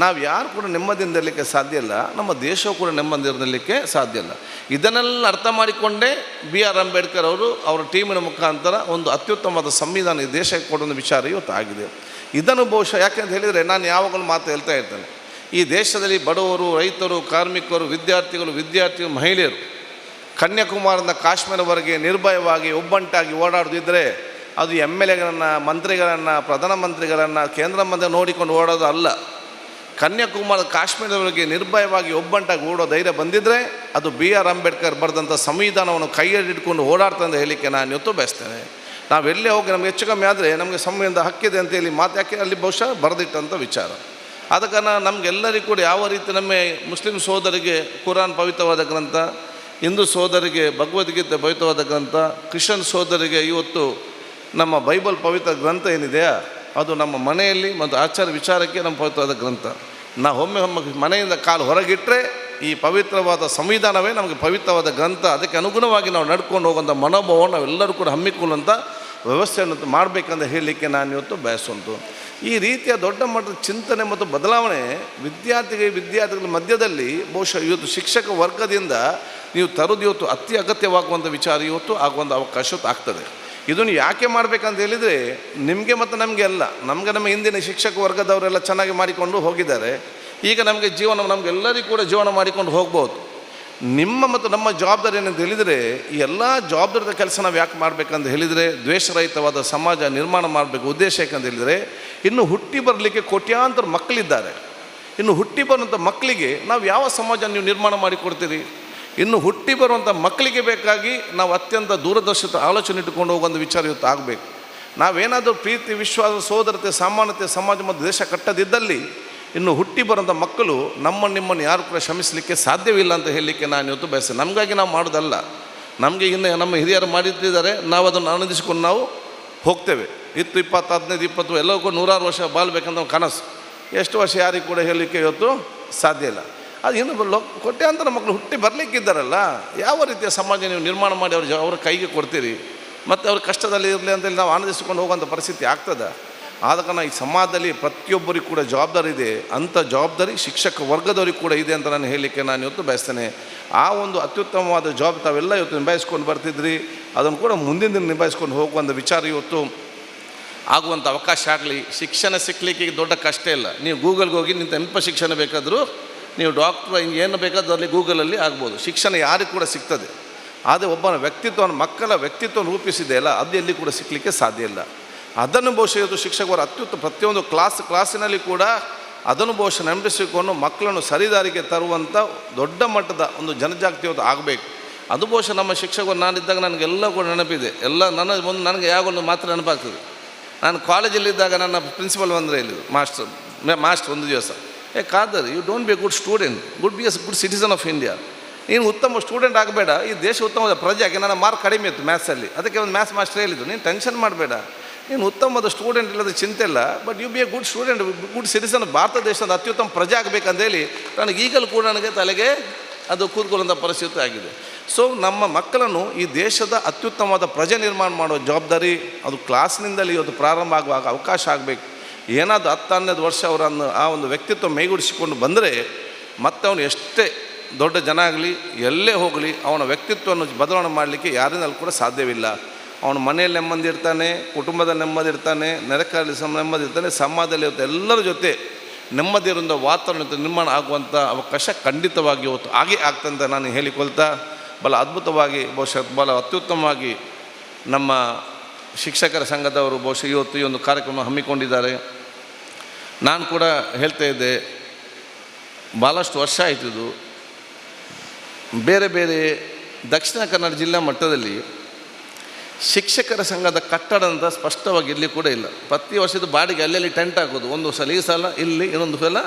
ನಾವು ಯಾರು ಕೂಡ ನೆಮ್ಮದಿಯಿಂದ ಇರಲಿಕ್ಕೆ ಸಾಧ್ಯ ಇಲ್ಲ, ನಮ್ಮ ದೇಶವು ಕೂಡ ನೆಮ್ಮದಿರಲಿಕ್ಕೆ ಸಾಧ್ಯ ಇಲ್ಲ. ಇದನ್ನೆಲ್ಲ ಅರ್ಥ ಮಾಡಿಕೊಂಡೇ BR ಅಂಬೇಡ್ಕರ್ ಅವರು ಅವರ ಟೀಮಿನ ಮುಖಾಂತರ ಒಂದು ಅತ್ಯುತ್ತಮವಾದ ಸಂವಿಧಾನ ಈ ದೇಶಕ್ಕೆ ಕೊಡೋ ವಿಚಾರ ಇವತ್ತು ಆಗಿದೆ. ಇದನ್ನು ಬಹುಶಃ ಯಾಕೆಂತ ಹೇಳಿದರೆ ನಾನು ಯಾವಾಗಲೂ ಮಾತು ಹೇಳ್ತಾ ಇರ್ತೇನೆ, ಈ ದೇಶದಲ್ಲಿ ಬಡವರು, ರೈತರು, ಕಾರ್ಮಿಕರು, ವಿದ್ಯಾರ್ಥಿಗಳು, ಮಹಿಳೆಯರು ಕನ್ಯಾಕುಮಾರಿಯಿಂದ ಕಾಶ್ಮೀರವರೆಗೆ ನಿರ್ಭಯವಾಗಿ ಒಬ್ಬಂಟಾಗಿ ಓಡಾಡೋದಿದ್ದರೆ ಅದು MLAಗಳನ್ನು, ಮಂತ್ರಿಗಳನ್ನು, ಪ್ರಧಾನಮಂತ್ರಿಗಳನ್ನು, ಕೇಂದ್ರ ಮಂತ್ರಿ ನೋಡಿಕೊಂಡು ಓಡೋದು ಅಲ್ಲ. ಕನ್ಯಾಕುಮಾರಿ ಕಾಶ್ಮೀರದವರೆಗೆ ನಿರ್ಭಯವಾಗಿ ಒಬ್ಬಂಟಾಗಿ ಓಡೋ ಧೈರ್ಯ ಬಂದಿದ್ದರೆ ಅದು BR ಅಂಬೇಡ್ಕರ್ ಬರೆದಂಥ ಸಂವಿಧಾನವನ್ನು ಕೈಯಲ್ಲಿಟ್ಕೊಂಡು ಓಡಾಡ್ತಾ ಅಂತ ಹೇಳಲಿಕ್ಕೆ ನಾನು ಇವತ್ತು ಬಯಸ್ತೇನೆ. ನಾವೆಲ್ಲೇ ಹೋಗಿ ನಮಗೆ ಹೆಚ್ಚು ಕಮ್ಮಿ ಆದರೆ ನಮಗೆ ಸಂವಿಧಾನ ಹಕ್ಕಿದೆ ಅಂತೇಳಿ ಮಾತು ಯಾಕೆ ಅಲ್ಲಿ ಬಹುಶಃ ಬರೆದಿಟ್ಟಂಥ ವಿಚಾರ. ಆದ ಕಾರಣ ನಮಗೆಲ್ಲರಿಗೂ ಕೂಡ ಯಾವ ರೀತಿ ನಮ್ಮ ಮುಸ್ಲಿಂ ಸೋದರಿಗೆ ಕುರಾನ್ ಪವಿತ್ರವಾದ ಗ್ರಂಥ, ಹಿಂದೂ ಸೋದರಿಗೆ ಭಗವದ್ಗೀತೆ ಪವಿತ್ರವಾದ ಗ್ರಂಥ, ಕ್ರಿಶ್ಚಿಯನ್ ಸೋದರಿಗೆ ಇವತ್ತು ನಮ್ಮ ಬೈಬಲ್ ಪವಿತ್ರ ಗ್ರಂಥ ಏನಿದೆಯಾ ಅದು ನಮ್ಮ ಮನೆಯಲ್ಲಿ ಮತ್ತು ಆಚಾರ ವಿಚಾರಕ್ಕೆ ನಮ್ಮ ಪವಿತ್ರವಾದ ಗ್ರಂಥ. ನಾವು ಒಮ್ಮೆ ಮನೆಯಿಂದ ಕಾಲು ಹೊರಗಿಟ್ಟರೆ ಈ ಪವಿತ್ರವಾದ ಸಂವಿಧಾನವೇ ನಮಗೆ ಪವಿತ್ರವಾದ ಗ್ರಂಥ. ಅದಕ್ಕೆ ಅನುಗುಣವಾಗಿ ನಾವು ನಡ್ಕೊಂಡು ಹೋಗುವಂಥ ಮನೋಭಾವ ನಾವೆಲ್ಲರೂ ಕೂಡ ಹಮ್ಮಿಕೊಳ್ಳುವಂಥ ವ್ಯವಸ್ಥೆಯನ್ನು ಮಾಡಬೇಕಂತ ಹೇಳಲಿಕ್ಕೆ ನಾನು ಇವತ್ತು ಬಯಸುವಂತು. ಈ ರೀತಿಯ ದೊಡ್ಡ ಮಟ್ಟದ ಚಿಂತನೆ ಮತ್ತು ಬದಲಾವಣೆ ವಿದ್ಯಾರ್ಥಿಗಳ ಮಧ್ಯದಲ್ಲಿ ಬಹುಶಃ ಇವತ್ತು ಶಿಕ್ಷಕ ವರ್ಗದಿಂದ ನೀವು ತರೋದು ಇವತ್ತು ಅತಿ ಅಗತ್ಯವಾಗುವಂಥ ವಿಚಾರ ಇವತ್ತು ಆಗುವಂಥ ಅವಕಾಶ ಆಗ್ತದೆ. ಇದನ್ನು ಯಾಕೆ ಮಾಡಬೇಕಂತ ಹೇಳಿದರೆ ನಿಮಗೆ ಮತ್ತು ನಮಗೆ ಅಲ್ಲ, ನಮ್ಮ ಹಿಂದಿನ ಶಿಕ್ಷಕ ವರ್ಗದವರೆಲ್ಲ ಚೆನ್ನಾಗಿ ಮಾಡಿಕೊಂಡು ಹೋಗಿದ್ದಾರೆ. ಈಗ ನಮಗೆ ಜೀವನ, ನಮಗೆಲ್ಲರಿಗೂ ಕೂಡ ಜೀವನ ಮಾಡಿಕೊಂಡು ಹೋಗ್ಬೋದು. ನಿಮ್ಮ ಮತ್ತು ನಮ್ಮ ಜವಾಬ್ದಾರಿ ಏನಂತ ಹೇಳಿದರೆ, ಈ ಎಲ್ಲ ಜವಾಬ್ದಾರಿದ ಕೆಲಸ ನಾವು ಯಾಕೆ ಮಾಡಬೇಕಂತ ಹೇಳಿದರೆ, ದ್ವೇಷರಹಿತವಾದ ಸಮಾಜ ನಿರ್ಮಾಣ ಮಾಡಬೇಕು ಉದ್ದೇಶ. ಯಾಕಂತ ಹೇಳಿದರೆ ಇನ್ನು ಹುಟ್ಟಿ ಬರಲಿಕ್ಕೆ ಕೋಟ್ಯಾಂತರ ಮಕ್ಕಳಿದ್ದಾರೆ. ಇನ್ನು ಹುಟ್ಟಿ ಬರುವಂಥ ಮಕ್ಕಳಿಗೆ ನಾವು ಯಾವ ಸಮಾಜ ನೀವು ನಿರ್ಮಾಣ ಮಾಡಿಕೊಡ್ತೀರಿ? ಇನ್ನು ಹುಟ್ಟಿ ಬರುವಂಥ ಮಕ್ಕಳಿಗೆ ಬೇಕಾಗಿ ನಾವು ಅತ್ಯಂತ ದೂರದರ್ಶಿತ ಆಲೋಚನೆ ಇಟ್ಟುಕೊಂಡು ಹೋಗುವಂಥ ವಿಚಾರ ಇವತ್ತು ಆಗಬೇಕು. ನಾವೇನಾದರೂ ಪ್ರೀತಿ, ವಿಶ್ವಾಸ, ಸೋದರತೆ, ಸಮಾನತೆ ಸಮಾಜ ಮತ್ತು ದೇಶ ಕಟ್ಟದಿದ್ದಲ್ಲಿ ಇನ್ನು ಹುಟ್ಟಿ ಬರೋಂಥ ಮಕ್ಕಳು ನಿಮ್ಮನ್ನು ಯಾರು ಕೂಡ ಶ್ರಮಿಸಲಿಕ್ಕೆ ಸಾಧ್ಯವಿಲ್ಲ ಅಂತ ಹೇಳಲಿಕ್ಕೆ ನಾನು ಇವತ್ತು ಬಯಸ್ತೇನೆ. ನಮಗಾಗಿ ನಾವು ಮಾಡೋದಲ್ಲ, ನಮಗೆ ಇನ್ನು ನಮ್ಮ ಹಿರಿಯರು ಮಾಡಿಟ್ಟಿದ್ದಾರೆ, ನಾವು ಅದನ್ನು ಆನಂದಿಸಿಕೊಂಡು ನಾವು ಹೋಗ್ತೇವೆ. 10, 20, 15, 20 ಎಲ್ಲವೂ ಕೂಡ 100 ವರ್ಷ ಬಾಳ್ಬೇಕಂತ ಕನಸು. ಎಷ್ಟು ವರ್ಷ ಯಾರಿಗೂ ಕೂಡ ಹೇಳಲಿಕ್ಕೆ ಇವತ್ತು ಸಾಧ್ಯ ಇಲ್ಲ. ಅದು ಇನ್ನು ಕೋಟ್ಯಾಂತರ ಮಕ್ಕಳು ಹುಟ್ಟಿ ಬರಲಿಕ್ಕಿದ್ದಾರಲ್ಲ, ಯಾವ ರೀತಿಯ ಸಮಾಜ ನೀವು ನಿರ್ಮಾಣ ಮಾಡಿ ಅವ್ರ ಕೈಗೆ ಕೊಡ್ತೀರಿ? ಮತ್ತು ಅವ್ರ ಕಷ್ಟದಲ್ಲಿ ಇರಲಿ ಅಂತೇಳಿ ನಾವು ಆನಂದಿಸಿಕೊಂಡು ಹೋಗುವಂಥ ಪರಿಸ್ಥಿತಿ ಆಗ್ತದೆ. ಆದ ಕಾರಣ ಈ ಸಮಾಜದಲ್ಲಿ ಪ್ರತಿಯೊಬ್ಬರಿಗೂ ಕೂಡ ಜವಾಬ್ದಾರಿ ಇದೆ. ಅಂಥ ಜವಾಬ್ದಾರಿ ಶಿಕ್ಷಕ ವರ್ಗದವ್ರಿಗೆ ಕೂಡ ಇದೆ ಅಂತ ನಾನು ಹೇಳಲಿಕ್ಕೆ ನಾನು ಇವತ್ತು ಬಯಸ್ತೇನೆ. ಆ ಒಂದು ಅತ್ಯುತ್ತಮವಾದ ಜವಾಬ್ದಾರಿ ತಾವೆಲ್ಲ ಇವತ್ತು ನಿಭಾಯಿಸ್ಕೊಂಡು ಬರ್ತಿದ್ರಿ, ಅದನ್ನು ಕೂಡ ಮುಂದಿನ ದಿನ ನಿಭಾಯಿಸ್ಕೊಂಡು ಹೋಗುವಂಥ ವಿಚಾರ ಇವತ್ತು ಆಗುವಂಥ ಅವಕಾಶ ಆಗಲಿ. ಶಿಕ್ಷಣ ಸಿಕ್ಕಲಿಕ್ಕೆ ದೊಡ್ಡ ಕಷ್ಟ ಇಲ್ಲ. ನೀವು ಗೂಗಲ್ಗೆ ಹೋಗಿ ನಿಂತ ಎಂಥ ಶಿಕ್ಷಣ ಬೇಕಾದರೂ ನೀವು ಡಾಕ್ಟ್ರು ಏನು ಬೇಕಾದರೂ ಅಲ್ಲಿ ಗೂಗಲಲ್ಲಿ ಆಗ್ಬೋದು. ಶಿಕ್ಷಣ ಯಾರಿಗೂ ಕೂಡ ಸಿಗ್ತದೆ. ಆದರೆ ಒಬ್ಬನ ವ್ಯಕ್ತಿತ್ವವನ್ನು, ಮಕ್ಕಳ ವ್ಯಕ್ತಿತ್ವವನ್ನು ರೂಪಿಸಿದೆ ಅಲ್ಲ, ಅದು ಎಲ್ಲಿ ಕೂಡ ಸಿಕ್ಕಲಿಕ್ಕೆ ಸಾಧ್ಯ ಇಲ್ಲ. ಅದನ್ನು ಬಹುಶಃ ಇವತ್ತು ಶಿಕ್ಷಕರು ಪ್ರತಿಯೊಂದು ಕ್ಲಾಸಿನಲ್ಲಿ ಕೂಡ ಅದನ್ನು ಬಹುಶಃ ನಂಬಿಸಿಕೊಂಡು ಮಕ್ಕಳನ್ನು ಸರಿದಾರಿಗೆ ತರುವಂಥ ದೊಡ್ಡ ಮಟ್ಟದ ಒಂದು ಜನಜಾಗೃತಿ ಇವತ್ತು ಆಗಬೇಕು. ಅದು ಬಹುಶಃ ನಮ್ಮ ಶಿಕ್ಷಕರು ನಾನಿದ್ದಾಗ ನನಗೆಲ್ಲ ಕೂಡ ನೆನಪಿದೆ. ಎಲ್ಲ ನನಗೆ ಯಾವಾಗೊಂದು ಮಾತ್ರ ನೆನಪಾಗ್ತದೆ. ನಾನು ಕಾಲೇಜಲ್ಲಿದ್ದಾಗ ನನ್ನ ಪ್ರಿನ್ಸಿಪಲ್ ಬಂದರೆ ಹೇಳಿದ್ರು, ಮಾಸ್ಟರ್ ಒಂದು ದಿವಸ, Kadar, you don't be a good student, be a good citizen of India. ನೀನು ಉತ್ತಮ ಸ್ಟೂಡೆಂಟ್ ಆಗಬೇಡ, ಈ ದೇಶ ಉತ್ತಮವಾದ ಪ್ರಜೆ. ಆಗಿ ನನ್ನ ಮಾರ್ಕ್ ಕಡಿಮೆ ಇತ್ತು ಮ್ಯಾಥ್ಸಲ್ಲಿ, ಅದಕ್ಕೆ ಒಂದು ಮ್ಯಾಥ್ಸ್ ಮಾಸ್ಟರ್ ಹೇಳಿದ್ರು, ನೀನು ಟೆನ್ಷನ್ ಮಾಡಬೇಡ, ನೀನು ಉತ್ತಮವಾದ ಸ್ಟೂಡೆಂಟ್ ಇಲ್ಲದ ಚಿಂತೆ ಇಲ್ಲ, but you be a good student, good citizen, ಭಾರತ ದೇಶದ ಅತ್ಯುತ್ತಮ ಪ್ರಜೆ ಆಗಬೇಕಂತೇಳಿ ನನಗೆ ಈಗಲೂ ಕೂಡ ನನಗೆ ತಲೆಗೆ ಅದು ಕೂತ್ಕೊಳ್ಳುವಂಥ ಪರಿಸ್ಥಿತಿ ಆಗಿದೆ. ಸೊ ನಮ್ಮ ಮಕ್ಕಳನ್ನು ಈ ದೇಶದ ಅತ್ಯುತ್ತಮವಾದ ಪ್ರಜೆ ನಿರ್ಮಾಣ ಮಾಡುವ ಜವಾಬ್ದಾರಿ ಅದು ಕ್ಲಾಸ್ನಿಂದಲೇ ಇವತ್ತು ಪ್ರಾರಂಭ ಆಗುವಾಗ ಅವಕಾಶ ಆಗಬೇಕು. ಏನಾದರೂ 10-12 ವರ್ಷ ಅವರನ್ನು ಆ ಒಂದು ವ್ಯಕ್ತಿತ್ವ ಮೈಗೂಡಿಸಿಕೊಂಡು ಬಂದರೆ ಮತ್ತೆ ಅವನು ಎಷ್ಟೇ ದೊಡ್ಡ ಜನ ಆಗಲಿ, ಎಲ್ಲೇ ಹೋಗಲಿ, ಅವನ ವ್ಯಕ್ತಿತ್ವವನ್ನು ಬದಲಾವಣೆ ಮಾಡಲಿಕ್ಕೆ ಯಾರಿಂದಲೂ ಕೂಡ ಸಾಧ್ಯವಿಲ್ಲ. ಅವನು ಮನೆಯಲ್ಲಿ ನೆಮ್ಮದಿ ಇರ್ತಾನೆ, ಕುಟುಂಬದಲ್ಲಿ ನೆಮ್ಮದಿ ಇರ್ತಾನೆ, ನೆರೆಕಾರಲ್ಲಿ ನೆಮ್ಮದಿ ಇರ್ತಾನೆ, ಸಮಾಜದಲ್ಲಿ ಇವತ್ತು ಎಲ್ಲರ ಜೊತೆ ನೆಮ್ಮದಿ ಇರುವಂಥ ವಾತಾವರಣ ನಿರ್ಮಾಣ ಆಗುವಂಥ ಅವಕಾಶ ಖಂಡಿತವಾಗಿ ಇವತ್ತು ಹಾಗೆ ಆಗ್ತಂತ ನಾನು ಹೇಳಿಕೊಳ್ತಾ, ಬಹಳ ಅದ್ಭುತವಾಗಿ ಬಹುಶಃ ಬಹಳ ಅತ್ಯುತ್ತಮವಾಗಿ ನಮ್ಮ ಶಿಕ್ಷಕರ ಸಂಘದವರು ಬಹುಶಃ ಇವತ್ತು ಈ ಒಂದು ಕಾರ್ಯಕ್ರಮ ಹಮ್ಮಿಕೊಂಡಿದ್ದಾರೆ. ನಾನು ಕೂಡ ಹೇಳ್ತಾ ಇದ್ದೆ, ಭಾಳಷ್ಟು ವರ್ಷ ಆಯ್ತಿದ್ದು ಬೇರೆ ಬೇರೆ ದಕ್ಷಿಣ ಕನ್ನಡ ಜಿಲ್ಲಾ ಮಟ್ಟದಲ್ಲಿ ಶಿಕ್ಷಕರ ಸಂಘದ ಕಟ್ಟಡ ಅಂತ ಸ್ಪಷ್ಟವಾಗಿ ಇಲ್ಲಿ ಕೂಡ ಇಲ್ಲ. ಪ್ರತಿ ವರ್ಷದ ಬಾಡಿಗೆ ಅಲ್ಲೆಲ್ಲಿ ಟೆಂಟ್ ಹಾಕೋದು, ಒಂದು ಸಲ ಈ ಸಲ ಇಲ್ಲಿ, ಇನ್ನೊಂದು ಸಲ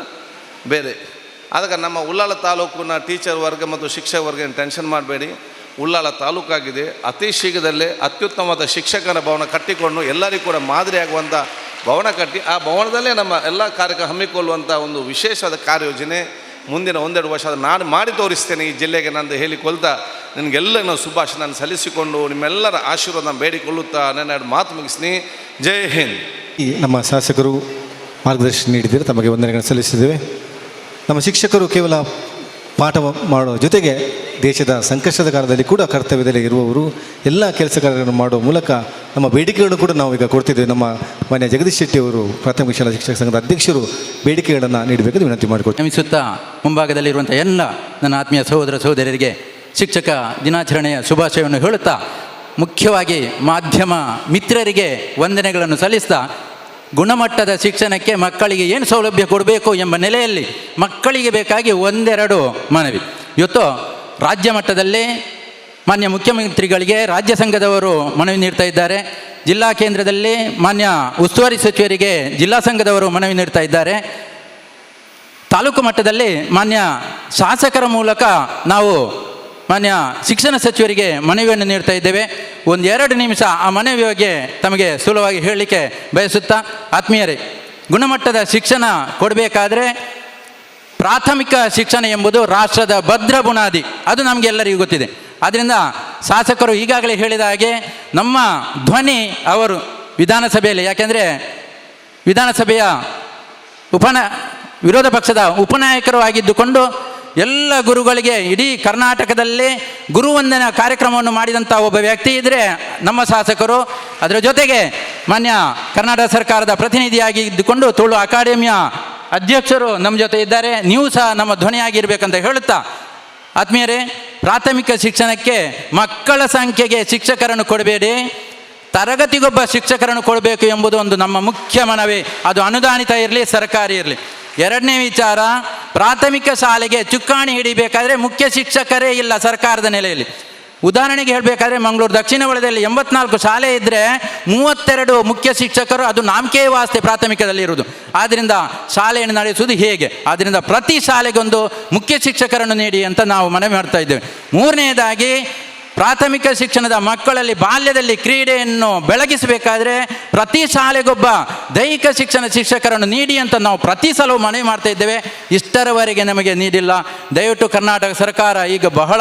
ಬೇರೆ. ಅದಕ್ಕೆ ನಮ್ಮ ಉಳ್ಳಾಲ ತಾಲೂಕಿನ ಟೀಚರ್ ವರ್ಗ ಮತ್ತು ಶಿಕ್ಷಕ ವರ್ಗ ಏನು ಟೆನ್ಷನ್ ಮಾಡಬೇಡಿ, ಉಳ್ಳಾಲ ತಾಲೂಕಾಗಿದೆ. ಅತಿ ಶೀಘ್ರದಲ್ಲೇ ಅತ್ಯುತ್ತಮವಾದ ಶಿಕ್ಷಕರ ಭವನ ಕಟ್ಟಿಕೊಂಡು ಎಲ್ಲರಿಗೂ ಕೂಡ ಮಾದರಿಯಾಗುವಂಥ ಭವನ ಕಟ್ಟಿ ಆ ಭವನದಲ್ಲೇ ನಮ್ಮ ಎಲ್ಲ ಕಾರ್ಯಕ್ರಮ ಹಮ್ಮಿಕೊಳ್ಳುವಂಥ ಒಂದು ವಿಶೇಷವಾದ ಕಾರ್ಯಯೋಜನೆ ಮುಂದಿನ 1-2 ವರ್ಷ ಅದು ನಾನು ಮಾಡಿ ತೋರಿಸ್ತೇನೆ ಈ ಜಿಲ್ಲೆಗೆ ನಂದು ಹೇಳಿಕೊಳ್ತಾ, ನಿನಗೆಲ್ಲ ನಾನು ಶುಭಾಶಯ ಸಲ್ಲಿಸಿಕೊಂಡು ನಿಮ್ಮೆಲ್ಲರ ಆಶೀರ್ವಾದ ಬೇಡಿಕೊಳ್ಳುತ್ತಾ ನನ್ನ 2 ಮಾತು ಮುಗಿಸ್ತೀನಿ. ಜೈ ಹಿಂದ್. ಈ ನಮ್ಮ ಶಾಸಕರು ಮಾರ್ಗದರ್ಶನ ನೀಡಿದರೆ ತಮಗೆ ವಂದನೆಗಳನ್ನು ಸಲ್ಲಿಸಿದ್ದೇವೆ. ನಮ್ಮ ಶಿಕ್ಷಕರು ಕೇವಲ ಪಾಠ ಮಾಡೋ ಜೊತೆಗೆ ದೇಶದ ಸಂಕಷ್ಟದ ಕಾಲದಲ್ಲಿ ಕೂಡ ಕರ್ತವ್ಯದಲ್ಲಿ ಇರುವವರು. ಎಲ್ಲ ಕೆಲಸ ಕಾರ್ಯಗಳನ್ನು ಮಾಡುವ ಮೂಲಕ ನಮ್ಮ ಬೇಡಿಕೆಗಳನ್ನು ಕೂಡ ನಾವು ಈಗ ಕೊಡ್ತಿದ್ದೇವೆ. ನಮ್ಮ ಮಾನ್ಯ ಜಗದೀಶ್ ಶೆಟ್ಟಿ ಅವರು ಪ್ರಾಥಮಿಕ ಶಾಲಾ ಶಿಕ್ಷಕ ಸಂಘದ ಅಧ್ಯಕ್ಷರು ಬೇಡಿಕೆಗಳನ್ನು ನೀಡಬೇಕೆಂದು ವಿನಂತಿ ಮಾಡಿಕೊಡ್ತೀವಿ. ನಮಿಸುತ್ತಾ ಮುಂಭಾಗದಲ್ಲಿರುವಂಥ ಎಲ್ಲ ನನ್ನ ಆತ್ಮೀಯ ಸಹೋದರ ಸಹೋದರರಿಗೆ ಶಿಕ್ಷಕ ದಿನಾಚರಣೆಯ ಶುಭಾಶಯವನ್ನು ಹೇಳುತ್ತಾ, ಮುಖ್ಯವಾಗಿ ಮಾಧ್ಯಮ ಮಿತ್ರರಿಗೆ ವಂದನೆಗಳನ್ನು ಸಲ್ಲಿಸ್ತಾ, ಗುಣಮಟ್ಟದ ಶಿಕ್ಷಣಕ್ಕೆ ಮಕ್ಕಳಿಗೆ ಏನು ಸೌಲಭ್ಯ ಕೊಡಬೇಕು ಎಂಬ ನೆಲೆಯಲ್ಲಿ ಮಕ್ಕಳಿಗೆ ಬೇಕಾಗಿ 1-2 ಮನವಿ. ಇವತ್ತು ರಾಜ್ಯ ಮಟ್ಟದಲ್ಲಿ ಮಾನ್ಯ ಮುಖ್ಯಮಂತ್ರಿಗಳಿಗೆ ರಾಜ್ಯ ಸಂಘದವರು ಮನವಿ ನೀಡ್ತಾ ಇದ್ದಾರೆ. ಜಿಲ್ಲಾ ಕೇಂದ್ರದಲ್ಲಿ ಮಾನ್ಯ ಉಸ್ತುವಾರಿ ಸಚಿವರಿಗೆ ಜಿಲ್ಲಾ ಸಂಘದವರು ಮನವಿ ನೀಡ್ತಾ ಇದ್ದಾರೆ. ತಾಲೂಕು ಮಟ್ಟದಲ್ಲಿ ಮಾನ್ಯ ಶಾಸಕರ ಮೂಲಕ ನಾವು ಮಾನ್ಯ ಶಿಕ್ಷಣ ಸಚಿವರಿಗೆ ಮನವಿಯನ್ನು ನೀಡ್ತಾ ಇದ್ದೇವೆ. 1-2 ನಿಮಿಷ ಆ ಮನವಿ ಬಗ್ಗೆ ತಮಗೆ ಸುಲಭವಾಗಿ ಹೇಳಲಿಕ್ಕೆ ಬಯಸುತ್ತಾ, ಆತ್ಮೀಯರೇ, ಗುಣಮಟ್ಟದ ಶಿಕ್ಷಣ ಕೊಡಬೇಕಾದ್ರೆ ಪ್ರಾಥಮಿಕ ಶಿಕ್ಷಣ ಎಂಬುದು ರಾಷ್ಟ್ರದ ಭದ್ರ ಬುನಾದಿ, ಅದು ನಮಗೆಲ್ಲರಿಗೂ ಗೊತ್ತಿದೆ. ಆದ್ದರಿಂದ ಶಾಸಕರು ಈಗಾಗಲೇ ಹೇಳಿದ ಹಾಗೆ ನಮ್ಮ ಧ್ವನಿ ಅವರು ವಿಧಾನಸಭೆಯಲ್ಲಿ, ಯಾಕೆಂದರೆ ವಿಧಾನಸಭೆಯ ವಿರೋಧ ಪಕ್ಷದ ಉಪನಾಯಕರು ಆಗಿದ್ದುಕೊಂಡು ಎಲ್ಲ ಗುರುಗಳಿಗೆ ಇಡೀ ಕರ್ನಾಟಕದಲ್ಲಿ ಗುರುವಂದನ ಕಾರ್ಯಕ್ರಮವನ್ನು ಮಾಡಿದಂಥ ಒಬ್ಬ ವ್ಯಕ್ತಿ ಇದ್ದರೆ ನಮ್ಮ ಶಾಸಕರು. ಅದರ ಜೊತೆಗೆ ಮಾನ್ಯ ಕರ್ನಾಟಕ ಸರ್ಕಾರದ ಪ್ರತಿನಿಧಿಯಾಗಿ ಇದ್ದುಕೊಂಡು ತುಳು ಅಕಾಡೆಮಿಯ ಅಧ್ಯಕ್ಷರು ನಮ್ಮ ಜೊತೆ ಇದ್ದಾರೆ. ನೀವು ಸಹ ನಮ್ಮ ಧ್ವನಿಯಾಗಿರ್ಬೇಕಂತ ಹೇಳುತ್ತಾ, ಆತ್ಮೀಯರೇ, ಪ್ರಾಥಮಿಕ ಶಿಕ್ಷಣಕ್ಕೆ ಮಕ್ಕಳ ಸಂಖ್ಯೆಗೆ ಶಿಕ್ಷಕರನ್ನು ಕೊಡಬೇಡಿ, ತರಗತಿಗೊಬ್ಬ ಶಿಕ್ಷಕರನ್ನು ಕೊಡಬೇಕು ಎಂಬುದು ಒಂದು ನಮ್ಮ ಮುಖ್ಯ ಮನವಿ. ಅದು ಅನುದಾನಿತ ಇರಲಿ, ಸರ್ಕಾರಿ ಇರಲಿ. ಎರಡನೇ ವಿಚಾರ, ಪ್ರಾಥಮಿಕ ಶಾಲೆಗೆ ಚುಕ್ಕಾಣಿ ಹಿಡಿಬೇಕಾದ್ರೆ ಮುಖ್ಯ ಶಿಕ್ಷಕರೇ ಇಲ್ಲ ಸರ್ಕಾರದ ನೆಲೆಯಲ್ಲಿ. ಉದಾಹರಣೆಗೆ ಹೇಳಬೇಕಾದ್ರೆ ಮಂಗಳೂರು ದಕ್ಷಿಣ ವಲಯದಲ್ಲಿ 84 ಶಾಲೆ ಇದ್ದರೆ 32 ಮುಖ್ಯ ಶಿಕ್ಷಕರು, ಅದು ನಾಮಕೇಯ ವಾಸ್ತೆ ಪ್ರಾಥಮಿಕದಲ್ಲಿ ಇರುವುದು. ಆದ್ದರಿಂದ ಶಾಲೆಯನ್ನು ನಡೆಸುವುದು ಹೇಗೆ? ಆದ್ದರಿಂದ ಪ್ರತಿ ಶಾಲೆಗೊಂದು ಮುಖ್ಯ ಶಿಕ್ಷಕರನ್ನು ನೀಡಿ ಅಂತ ನಾವು ಮನವಿ ಮಾಡ್ತಾ ಇದ್ದೇವೆ. ಮೂರನೆಯದಾಗಿ, ಪ್ರಾಥಮಿಕ ಶಿಕ್ಷಣದ ಮಕ್ಕಳಲ್ಲಿ ಬಾಲ್ಯದಲ್ಲಿ ಕ್ರೀಡೆಯನ್ನು ಬೆಳಗಿಸಬೇಕಾದ್ರೆ ಪ್ರತಿ ಶಾಲೆಗೊಬ್ಬ ದೈಹಿಕ ಶಿಕ್ಷಣ ಶಿಕ್ಷಕರನ್ನು ನೀಡಿ ಅಂತ ನಾವು ಪ್ರತಿ ಸಲವೂ ಮನವಿ ಮಾಡ್ತಾ ಇದ್ದೇವೆ. ಇಷ್ಟರವರೆಗೆ ನಮಗೆ ನೀಡಿಲ್ಲ. ದಯವಿಟ್ಟು ಕರ್ನಾಟಕ ಸರ್ಕಾರ ಈಗ ಬಹಳ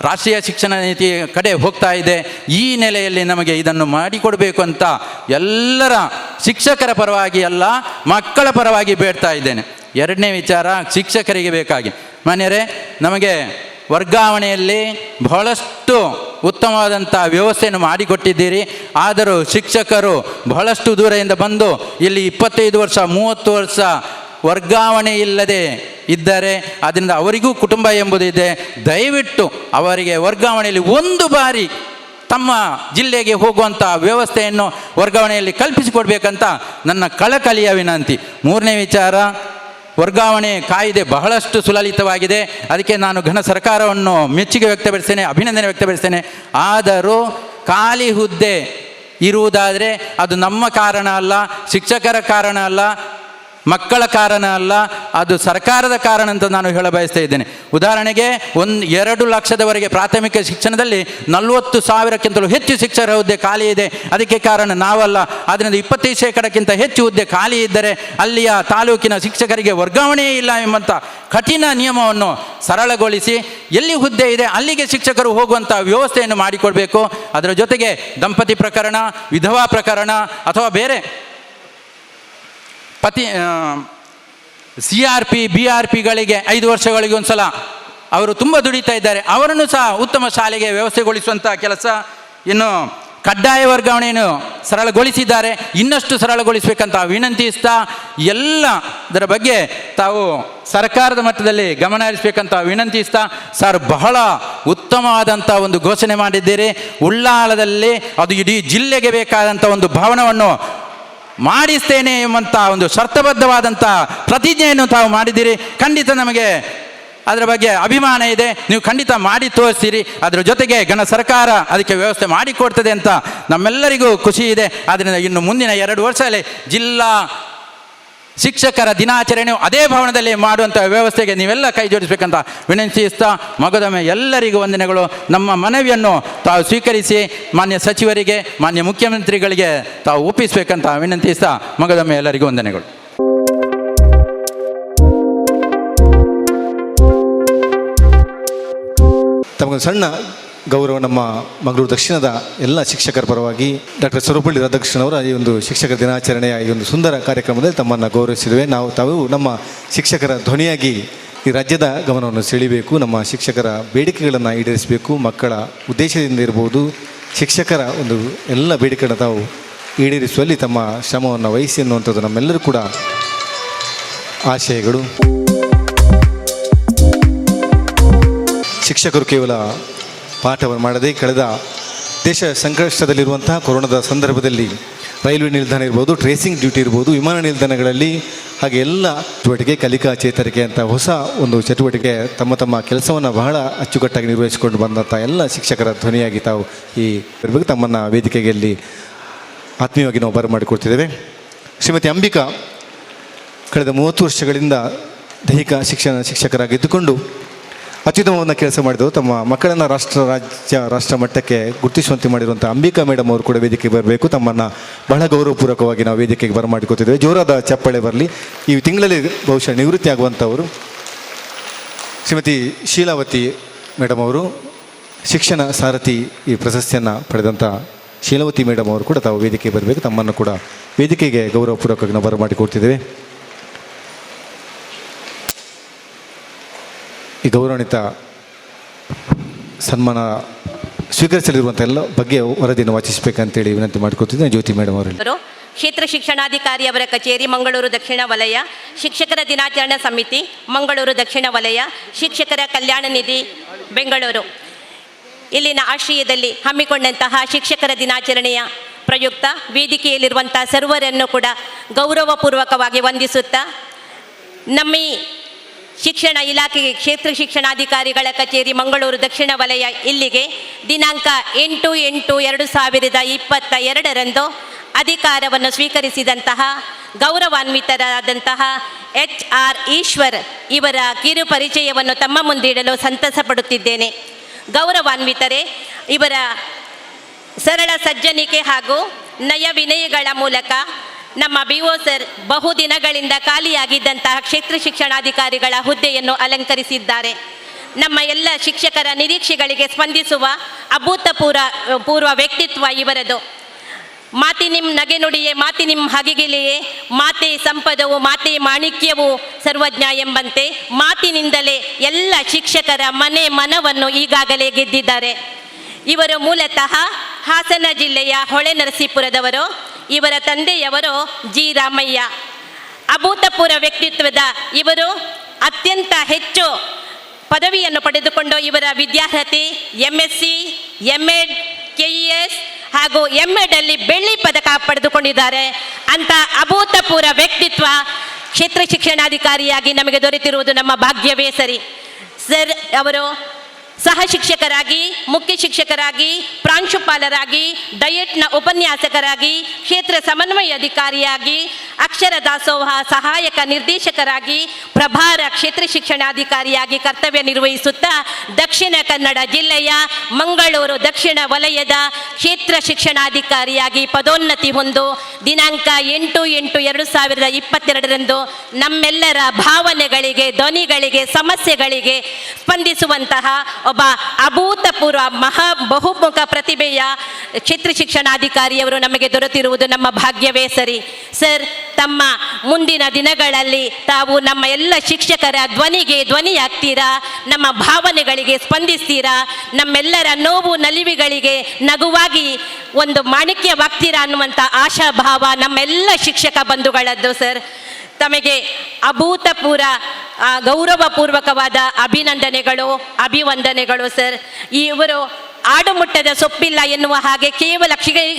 ರಾಷ್ಟ್ರೀಯ ಶಿಕ್ಷಣ ನೀತಿ ಕಡೆ ಹೋಗ್ತಾ ಇದೆ. ಈ ನೆಲೆಯಲ್ಲಿ ನಮಗೆ ಇದನ್ನು ಮಾಡಿಕೊಡಬೇಕು ಅಂತ ಎಲ್ಲರ ಶಿಕ್ಷಕರ ಪರವಾಗಿ ಅಲ್ಲ, ಮಕ್ಕಳ ಪರವಾಗಿ ಬೇಡ್ತಾ ಇದ್ದೇನೆ. ಎರಡನೇ ವಿಚಾರ, ಶಿಕ್ಷಕರಿಗೆ ಬೇಕಾಗಿ ಮಾನ್ಯರೇ, ನಮಗೆ ವರ್ಗಾವಣೆಯಲ್ಲಿ ಬಹಳಷ್ಟು ಉತ್ತಮವಾದಂಥ ವ್ಯವಸ್ಥೆಯನ್ನು ಮಾಡಿಕೊಟ್ಟಿದ್ದೀರಿ. ಆದರೂ ಶಿಕ್ಷಕರು ಬಹಳಷ್ಟು ದೂರದಿಂದ ಬಂದು ಇಲ್ಲಿ 25 ವರ್ಷ 30 ವರ್ಷ ವರ್ಗಾವಣೆ ಇಲ್ಲದೆ ಇದ್ದಾರೆ. ಆದ್ದರಿಂದ ಅವರಿಗೂ ಕುಟುಂಬ ಎಂಬುದಿದೆ. ದಯವಿಟ್ಟು ಅವರಿಗೆ ವರ್ಗಾವಣೆಯಲ್ಲಿ ಒಂದು ಬಾರಿ ತಮ್ಮ ಜಿಲ್ಲೆಗೆ ಹೋಗುವಂಥ ವ್ಯವಸ್ಥೆಯನ್ನು ವರ್ಗಾವಣೆಯಲ್ಲಿ ಕಲ್ಪಿಸಿಕೊಡ್ಬೇಕಂತ ನನ್ನ ಕಳಕಳಿಯ ವಿನಂತಿ. ಮೂರನೇ ವಿಚಾರ, ವರ್ಗಾವಣೆ ಕಾಯ್ದೆ ಬಹಳಷ್ಟು ಸುಲಲಿತವಾಗಿದೆ. ಅದಕ್ಕೆ ನಾನು ಘನ ಸರ್ಕಾರವನ್ನು ಮೆಚ್ಚುಗೆ ವ್ಯಕ್ತಪಡಿಸ್ತೇನೆ, ಅಭಿನಂದನೆ ವ್ಯಕ್ತಪಡಿಸ್ತೇನೆ. ಆದರೂ ಖಾಲಿ ಹುದ್ದೆ ಇರುವುದಾದರೆ ಅದು ನಮ್ಮ ಕಾರಣ ಅಲ್ಲ, ಶಿಕ್ಷಕರ ಕಾರಣ ಅಲ್ಲ, ಮಕ್ಕಳ ಕಾರಣ ಅಲ್ಲ, ಅದು ಸರ್ಕಾರದ ಕಾರಣ ಅಂತ ನಾನು ಹೇಳ ಬಯಸ್ತಾ ಇದ್ದೇನೆ. ಉದಾಹರಣೆಗೆ 2 ಲಕ್ಷದವರೆಗೆ ಪ್ರಾಥಮಿಕ ಶಿಕ್ಷಣದಲ್ಲಿ 40,000ಕ್ಕಿಂತಲೂ ಹೆಚ್ಚು ಶಿಕ್ಷಕರ ಹುದ್ದೆ ಖಾಲಿ ಇದೆ. ಅದಕ್ಕೆ ಕಾರಣ ನಾವಲ್ಲ. ಆದ್ದರಿಂದ 25% ಹೆಚ್ಚು ಹುದ್ದೆ ಖಾಲಿ ಇದ್ದರೆ ಅಲ್ಲಿಯ ತಾಲೂಕಿನ ಶಿಕ್ಷಕರಿಗೆ ವರ್ಗಾವಣೆಯೇ ಇಲ್ಲ ಎಂಬಂಥ ಕಠಿಣ ನಿಯಮವನ್ನು ಸರಳಗೊಳಿಸಿ ಎಲ್ಲಿ ಹುದ್ದೆ ಇದೆ ಅಲ್ಲಿಗೆ ಶಿಕ್ಷಕರು ಹೋಗುವಂಥ ವ್ಯವಸ್ಥೆಯನ್ನು ಮಾಡಿಕೊಡಬೇಕು. ಅದರ ಜೊತೆಗೆ ದಂಪತಿ ಪ್ರಕರಣ, ವಿಧವಾ ಪ್ರಕರಣ ಅಥವಾ ಬೇರೆ CRP BRPಗಳಿಗೆ 5 ವರ್ಷಗಳಿಗೆ ಒಂದು ಸಲ ಅವರು ತುಂಬ ದುಡಿತಾ ಇದ್ದಾರೆ, ಅವರನ್ನು ಸಹ ಉತ್ತಮ ಶಾಲೆಗೆ ವ್ಯವಸ್ಥೆಗೊಳಿಸುವಂಥ ಕೆಲಸ. ಇನ್ನು ಕಡ್ಡಾಯ ವರ್ಗಾವಣೆಯನ್ನು ಸರಳಗೊಳಿಸಿದ್ದಾರೆ, ಇನ್ನಷ್ಟು ಸರಳಗೊಳಿಸಬೇಕಂತ ವಿನಂತಿಸ್ತಾ ಎಲ್ಲದರ ಬಗ್ಗೆ ತಾವು ಸರ್ಕಾರದ ಮಟ್ಟದಲ್ಲಿ ಗಮನ ಹರಿಸಬೇಕಂತ ವಿನಂತಿಸ್ತಾ, ಸರ್ ಬಹಳ ಉತ್ತಮವಾದಂಥ ಒಂದು ಘೋಷಣೆ ಮಾಡಿದ್ದೀರಿ. ಉಳ್ಳಾಲದಲ್ಲಿ ಅದು ಇಡೀ ಜಿಲ್ಲೆಗೆ ಬೇಕಾದಂಥ ಒಂದು ಭವನವನ್ನು ಮಾಡಿಸ್ತೇನೆ ಎಂಬಂಥ ಒಂದು ಶರ್ತಬದ್ಧವಾದಂಥ ಪ್ರತಿಜ್ಞೆಯನ್ನು ತಾವು ಮಾಡಿದ್ದೀರಿ. ಖಂಡಿತ ನಮಗೆ ಅದರ ಬಗ್ಗೆ ಅಭಿಮಾನ ಇದೆ. ನೀವು ಖಂಡಿತ ಮಾಡಿ ತೋರಿಸ್ತೀರಿ. ಅದರ ಜೊತೆಗೆ ಘನ ಸರ್ಕಾರ ಅದಕ್ಕೆ ವ್ಯವಸ್ಥೆ ಮಾಡಿಕೊಡ್ತದೆ ಅಂತ ನಮ್ಮೆಲ್ಲರಿಗೂ ಖುಷಿ ಇದೆ. ಆದ್ದರಿಂದ ಇನ್ನು ಮುಂದಿನ 2 ವರ್ಷದಲ್ಲಿ ಜಿಲ್ಲಾ ಶಿಕ್ಷಕರ ದಿನಾಚರಣೆಯು ಅದೇ ಭವನದಲ್ಲಿ ಮಾಡುವಂಥ ವ್ಯವಸ್ಥೆಗೆ ನೀವೆಲ್ಲ ಕೈ ಜೋಡಿಸಬೇಕಂತ ವಿನಂತಿಸ್ತಾ, ಮಗದೊಮ್ಮೆ ಎಲ್ಲರಿಗೂ ವಂದನೆಗಳು. ನಮ್ಮ ಮನವಿಯನ್ನು ತಾವು ಸ್ವೀಕರಿಸಿ ಮಾನ್ಯ ಸಚಿವರಿಗೆ, ಮಾನ್ಯ ಮುಖ್ಯಮಂತ್ರಿಗಳಿಗೆ ತಾವು ಒಪ್ಪಿಸಬೇಕಂತ ವಿನಂತಿಸ್ತಾ, ಮಗದೊಮ್ಮೆ ಎಲ್ಲರಿಗೂ ವಂದನೆಗಳು. ತಮಗೊಂದು ಸಣ್ಣ ಗೌರವ ನಮ್ಮ ಮಂಗಳೂರು ದಕ್ಷಿಣದ ಎಲ್ಲ ಶಿಕ್ಷಕರ ಪರವಾಗಿ ಡಾಕ್ಟರ್ ಸರ್ವಪಳ್ಳಿ ರಾಧಾಕೃಷ್ಣನ್ ಅವರ ಈ ಒಂದು ಶಿಕ್ಷಕರ ದಿನಾಚರಣೆಯ ಈ ಒಂದು ಸುಂದರ ಕಾರ್ಯಕ್ರಮದಲ್ಲಿ ತಮ್ಮನ್ನು ಗೌರವಿಸಿರುವೆ. ತಾವು ನಮ್ಮ ಶಿಕ್ಷಕರ ಧ್ವನಿಯಾಗಿ ಈ ರಾಜ್ಯದ ಗಮನವನ್ನು ಸೆಳೆಯಬೇಕು, ನಮ್ಮ ಶಿಕ್ಷಕರ ಬೇಡಿಕೆಗಳನ್ನು ಈಡೇರಿಸಬೇಕು, ಮಕ್ಕಳ ಉದ್ದೇಶದಿಂದ ಇರ್ಬೋದು, ಶಿಕ್ಷಕರ ಒಂದು ಎಲ್ಲ ಬೇಡಿಕೆಗಳನ್ನು ತಾವು ಈಡೇರಿಸುವಲ್ಲಿ ತಮ್ಮ ಶ್ರಮವನ್ನು ವಹಿಸಿ ಎನ್ನುವಂಥದ್ದು ನಮ್ಮೆಲ್ಲರೂ ಕೂಡ ಆಶಯಗಳು. ಶಿಕ್ಷಕರು ಕೇವಲ ಪಾಠವನ್ನು ಮಾಡದೆ ಕಳೆದ ದೇಶ ಸಂಕಷ್ಟದಲ್ಲಿರುವಂತಹ ಕೊರೋನಾದ ಸಂದರ್ಭದಲ್ಲಿ ರೈಲ್ವೆ ನಿಲ್ದಾಣ ಇರ್ಬೋದು, ಟ್ರೇಸಿಂಗ್ ಡ್ಯೂಟಿ ಇರ್ಬೋದು, ವಿಮಾನ ನಿಲ್ದಾಣಗಳಲ್ಲಿ ಹಾಗೆ ಎಲ್ಲ ಚಟುವಟಿಕೆ, ಕಲಿಕಾ ಚೇತರಿಕೆ ಅಂತ ಹೊಸ ಒಂದು ಚಟುವಟಿಕೆ ತಮ್ಮ ಕೆಲಸವನ್ನು ಬಹಳ ಅಚ್ಚುಕಟ್ಟಾಗಿ ನಿರ್ವಹಿಸಿಕೊಂಡು ಬಂದಂಥ ಎಲ್ಲ ಶಿಕ್ಷಕರ ಧ್ವನಿಯಾಗಿ ತಾವು ಈ ಇರಬೇಕು. ತಮ್ಮನ್ನು ವೇದಿಕೆಗೆ ಇಲ್ಲಿ ಆತ್ಮೀಯವಾಗಿ ನಾವು ಬರಮಾಡಿಕೊಡ್ತಿದ್ದೇವೆ. ಶ್ರೀಮತಿ ಅಂಬಿಕಾ ಕಳೆದ 30 ವರ್ಷಗಳಿಂದ ದೈಹಿಕ ಶಿಕ್ಷಕರಾಗಿದ್ದುಕೊಂಡು ಅತ್ಯುತ್ತಮವನ್ನು ಕೆಲಸ ಮಾಡಿದವರು. ತಮ್ಮ ಮಕ್ಕಳನ್ನು ರಾಷ್ಟ್ರ ಮಟ್ಟಕ್ಕೆ ಗುರುತಿಸುವಂತೆ ಮಾಡಿರುವಂಥ ಅಂಬಿಕಾ ಮೇಡಮ್ ಅವರು ಕೂಡ ವೇದಿಕೆಗೆ ಬರಬೇಕು. ತಮ್ಮನ್ನು ಬಹಳ ಗೌರವಪೂರ್ವಕವಾಗಿ ನಾವು ವೇದಿಕೆಗೆ ಬರಮಾಡಿಕೊತಿದ್ದೇವೆ. ಜೋರಾದ ಚಪ್ಪಾಳೆ ಬರಲಿ. ಈ ತಿಂಗಳಲ್ಲಿ ಬಹುಶಃ ನಿವೃತ್ತಿ ಆಗುವಂಥವರು ಶ್ರೀಮತಿ ಶೀಲಾವತಿ ಮೇಡಮ್ ಅವರು, ಶಿಕ್ಷಣ ಸಾರಥಿ ಈ ಪ್ರಶಸ್ತಿಯನ್ನು ಪಡೆದಂಥ ಶೀಲಾವತಿ ಮೇಡಮ್ ಅವರು ಕೂಡ ತಾವು ವೇದಿಕೆಗೆ ಬರಬೇಕು. ತಮ್ಮನ್ನು ಕೂಡ ವೇದಿಕೆಗೆ ಗೌರವಪೂರ್ವಕವಾಗಿ ನಾವು ಬರಮಾಡಿಕೊಡ್ತಿದ್ದೇವೆ. ಈ ಗೌರವಾನ್ವಿತ ಸನ್ಮಾನ ಸ್ವೀಕರಿಸಲಿರುವಂಥ ಎಲ್ಲ ಬಗ್ಗೆ ವರದಿಯನ್ನು ವಾಚಿಸಬೇಕಂತೇಳಿ ವಿನಂತಿ ಮಾಡಿಕೊಡ್ತಿದ್ದೇನೆ. ಜ್ಯೋತಿ ಮೇಡಮ್ ಅವರಲ್ಲಿ. ಕ್ಷೇತ್ರ ಶಿಕ್ಷಣಾಧಿಕಾರಿ ಅವರ ಕಚೇರಿ ಮಂಗಳೂರು ದಕ್ಷಿಣ ವಲಯ, ಶಿಕ್ಷಕರ ದಿನಾಚರಣೆ ಸಮಿತಿ ಮಂಗಳೂರು ದಕ್ಷಿಣ ವಲಯ, ಶಿಕ್ಷಕರ ಕಲ್ಯಾಣ ನಿಧಿ ಬೆಂಗಳೂರು ಇಲ್ಲಿನ ಆಶ್ರಯದಲ್ಲಿ ಹಮ್ಮಿಕೊಂಡಂತಹ ಶಿಕ್ಷಕರ ದಿನಾಚರಣೆಯ ಪ್ರಯುಕ್ತ ವೇದಿಕೆಯಲ್ಲಿರುವಂಥ ಸರ್ವರನ್ನು ಕೂಡ ಗೌರವಪೂರ್ವಕವಾಗಿ ವಂದಿಸುತ್ತಾ, ನಮ್ಮ ಈ ಶಿಕ್ಷಣ ಇಲಾಖೆಗೆ ಕ್ಷೇತ್ರ ಶಿಕ್ಷಣಾಧಿಕಾರಿಗಳ ಕಚೇರಿ ಮಂಗಳೂರು ದಕ್ಷಿಣ ವಲಯ ಇಲ್ಲಿಗೆ ದಿನಾಂಕ 8/8/2022 ಅಧಿಕಾರವನ್ನು ಸ್ವೀಕರಿಸಿದಂತಹ ಗೌರವಾನ್ವಿತರಾದಂತಹ HR ಈಶ್ವರ್ ಇವರ ಕಿರು ಪರಿಚಯವನ್ನು ತಮ್ಮ ಮುಂದಿಡಲು ಸಂತಸ ಪಡುತ್ತಿದ್ದೇನೆ. ಗೌರವಾನ್ವಿತರೇ, ಇವರ ಸರಳ ಸಜ್ಜನಿಕೆ ಹಾಗೂ ನಯ ವಿನಯಗಳ ಮೂಲಕ ನಮ್ಮ BO ಸರ್ ಬಹುದಿನಗಳಿಂದ ಖಾಲಿಯಾಗಿದ್ದಂತಹ ಕ್ಷೇತ್ರ ಶಿಕ್ಷಣಾಧಿಕಾರಿಗಳ ಹುದ್ದೆಯನ್ನು ಅಲಂಕರಿಸಿದ್ದಾರೆ. ನಮ್ಮ ಎಲ್ಲ ಶಿಕ್ಷಕರ ನಿರೀಕ್ಷೆಗಳಿಗೆ ಸ್ಪಂದಿಸುವ ಅಭೂತಪೂರ್ವ ವ್ಯಕ್ತಿತ್ವ ಇವರದು. ಮಾತಿನಿಂ ನಗೆನುಡಿಯೇ ಮಾತಿನಿಂ ಹಗೆಗಿಲೆಯೇ ಮಾತೆ ಸಂಪದವು ಮಾತೆ ಮಾಣಿಕ್ಯವು ಸರ್ವಜ್ಞ ಎಂಬಂತೆ ಮಾತಿನಿಂದಲೇ ಎಲ್ಲ ಶಿಕ್ಷಕರ ಮನವನ್ನು ಈಗಾಗಲೇ ಗೆದ್ದಿದ್ದಾರೆ. ಇವರು ಮೂಲತಃ ಹಾಸನ ಜಿಲ್ಲೆಯ ಹೊಳೆನರಸೀಪುರದವರು. ಇವರ ತಂದೆಯವರು G. ರಾಮಯ್ಯ. ಅಭೂತಪೂರ್ವ ವ್ಯಕ್ತಿತ್ವದ ಇವರು ಅತ್ಯಂತ ಹೆಚ್ಚು ಪದವಿಯನ್ನು ಪಡೆದುಕೊಂಡು ಇವರ ವಿದ್ಯಾರ್ಹತೆ MSc, M.Ed, KES ಹಾಗೂ M.Ed ಅಲ್ಲಿ ಬೆಳ್ಳಿ ಪದಕ ಪಡೆದುಕೊಂಡಿದ್ದಾರೆ. ಅಂತ ಅಭೂತಪೂರ್ವ ವ್ಯಕ್ತಿತ್ವ ಕ್ಷೇತ್ರ ಶಿಕ್ಷಣಾಧಿಕಾರಿಯಾಗಿ ನಮಗೆ ದೊರೆತಿರುವುದು ನಮ್ಮ ಭಾಗ್ಯವೇ ಸರಿ. ಸರ್ ಅವರು ಸಹ ಶಿಕ್ಷಕರಾಗಿ, ಮುಖ್ಯ ಶಿಕ್ಷಕರಾಗಿ, ಪ್ರಾಂಶುಪಾಲರಾಗಿ, ಡಯಟ್ನ ಉಪನ್ಯಾಸಕರಾಗಿ, ಕ್ಷೇತ್ರ ಸಮನ್ವಯ ಅಧಿಕಾರಿಯಾಗಿ, ಅಕ್ಷರ ದಾಸೋಹ ಸಹಾಯಕ ನಿರ್ದೇಶಕರಾಗಿ, ಪ್ರಭಾರ ಕ್ಷೇತ್ರ ಶಿಕ್ಷಣಾಧಿಕಾರಿಯಾಗಿ ಕರ್ತವ್ಯ ನಿರ್ವಹಿಸುತ್ತಾ ದಕ್ಷಿಣ ಕನ್ನಡ ಜಿಲ್ಲೆಯ ಮಂಗಳೂರು ದಕ್ಷಿಣ ವಲಯದ ಕ್ಷೇತ್ರ ಶಿಕ್ಷಣಾಧಿಕಾರಿಯಾಗಿ ಪದೋನ್ನತಿ ಹೊಂದು ದಿನಾಂಕ 8/8/2022 ನಮ್ಮೆಲ್ಲರ ಭಾವನೆಗಳಿಗೆ, ಧ್ವನಿಗಳಿಗೆ, ಸಮಸ್ಯೆಗಳಿಗೆ ಸ್ಪಂದಿಸುವಂತಹ ಒಬ್ಬ ಅಭೂತಪೂರ್ವ ಬಹುಮುಖ ಪ್ರತಿಭೆಯ ಕ್ಷೇತ್ರ ಶಿಕ್ಷಣಾಧಿಕಾರಿಯವರು ನಮಗೆ ದೊರೆತಿರುವುದು ನಮ್ಮ ಭಾಗ್ಯವೇ ಸರಿ. ಸರ್, ತಮ್ಮ ಮುಂದಿನ ದಿನಗಳಲ್ಲಿ ತಾವು ನಮ್ಮ ಎಲ್ಲ ಶಿಕ್ಷಕರ ಧ್ವನಿಗೆ ಧ್ವನಿಯಾಗ್ತೀರಾ, ನಮ್ಮ ಭಾವನೆಗಳಿಗೆ ಸ್ಪಂದಿಸ್ತೀರಾ, ನಮ್ಮೆಲ್ಲರ ನೋವು ನಲಿವುಗಳಿಗೆ ನಗುವಾಗಿ ಒಂದು ಮಾಣಿಕ್ಯವಾಗ್ತೀರಾ ಅನ್ನುವಂಥ ಆಶಾಭಾವ ನಮ್ಮೆಲ್ಲ ಶಿಕ್ಷಕ ಬಂಧುಗಳದ್ದು. ಸರ್, ತಮಗೆ ಅಭೂತಪೂರ್ವ ಗೌರವಪೂರ್ವಕವಾದ ಅಭಿವಂದನೆಗಳು ಸರ್. ಇವರು ಆಡುಮುಟ್ಟದ ಸೊಪ್ಪಿಲ್ಲ ಎನ್ನುವ ಹಾಗೆ ಕೇವಲ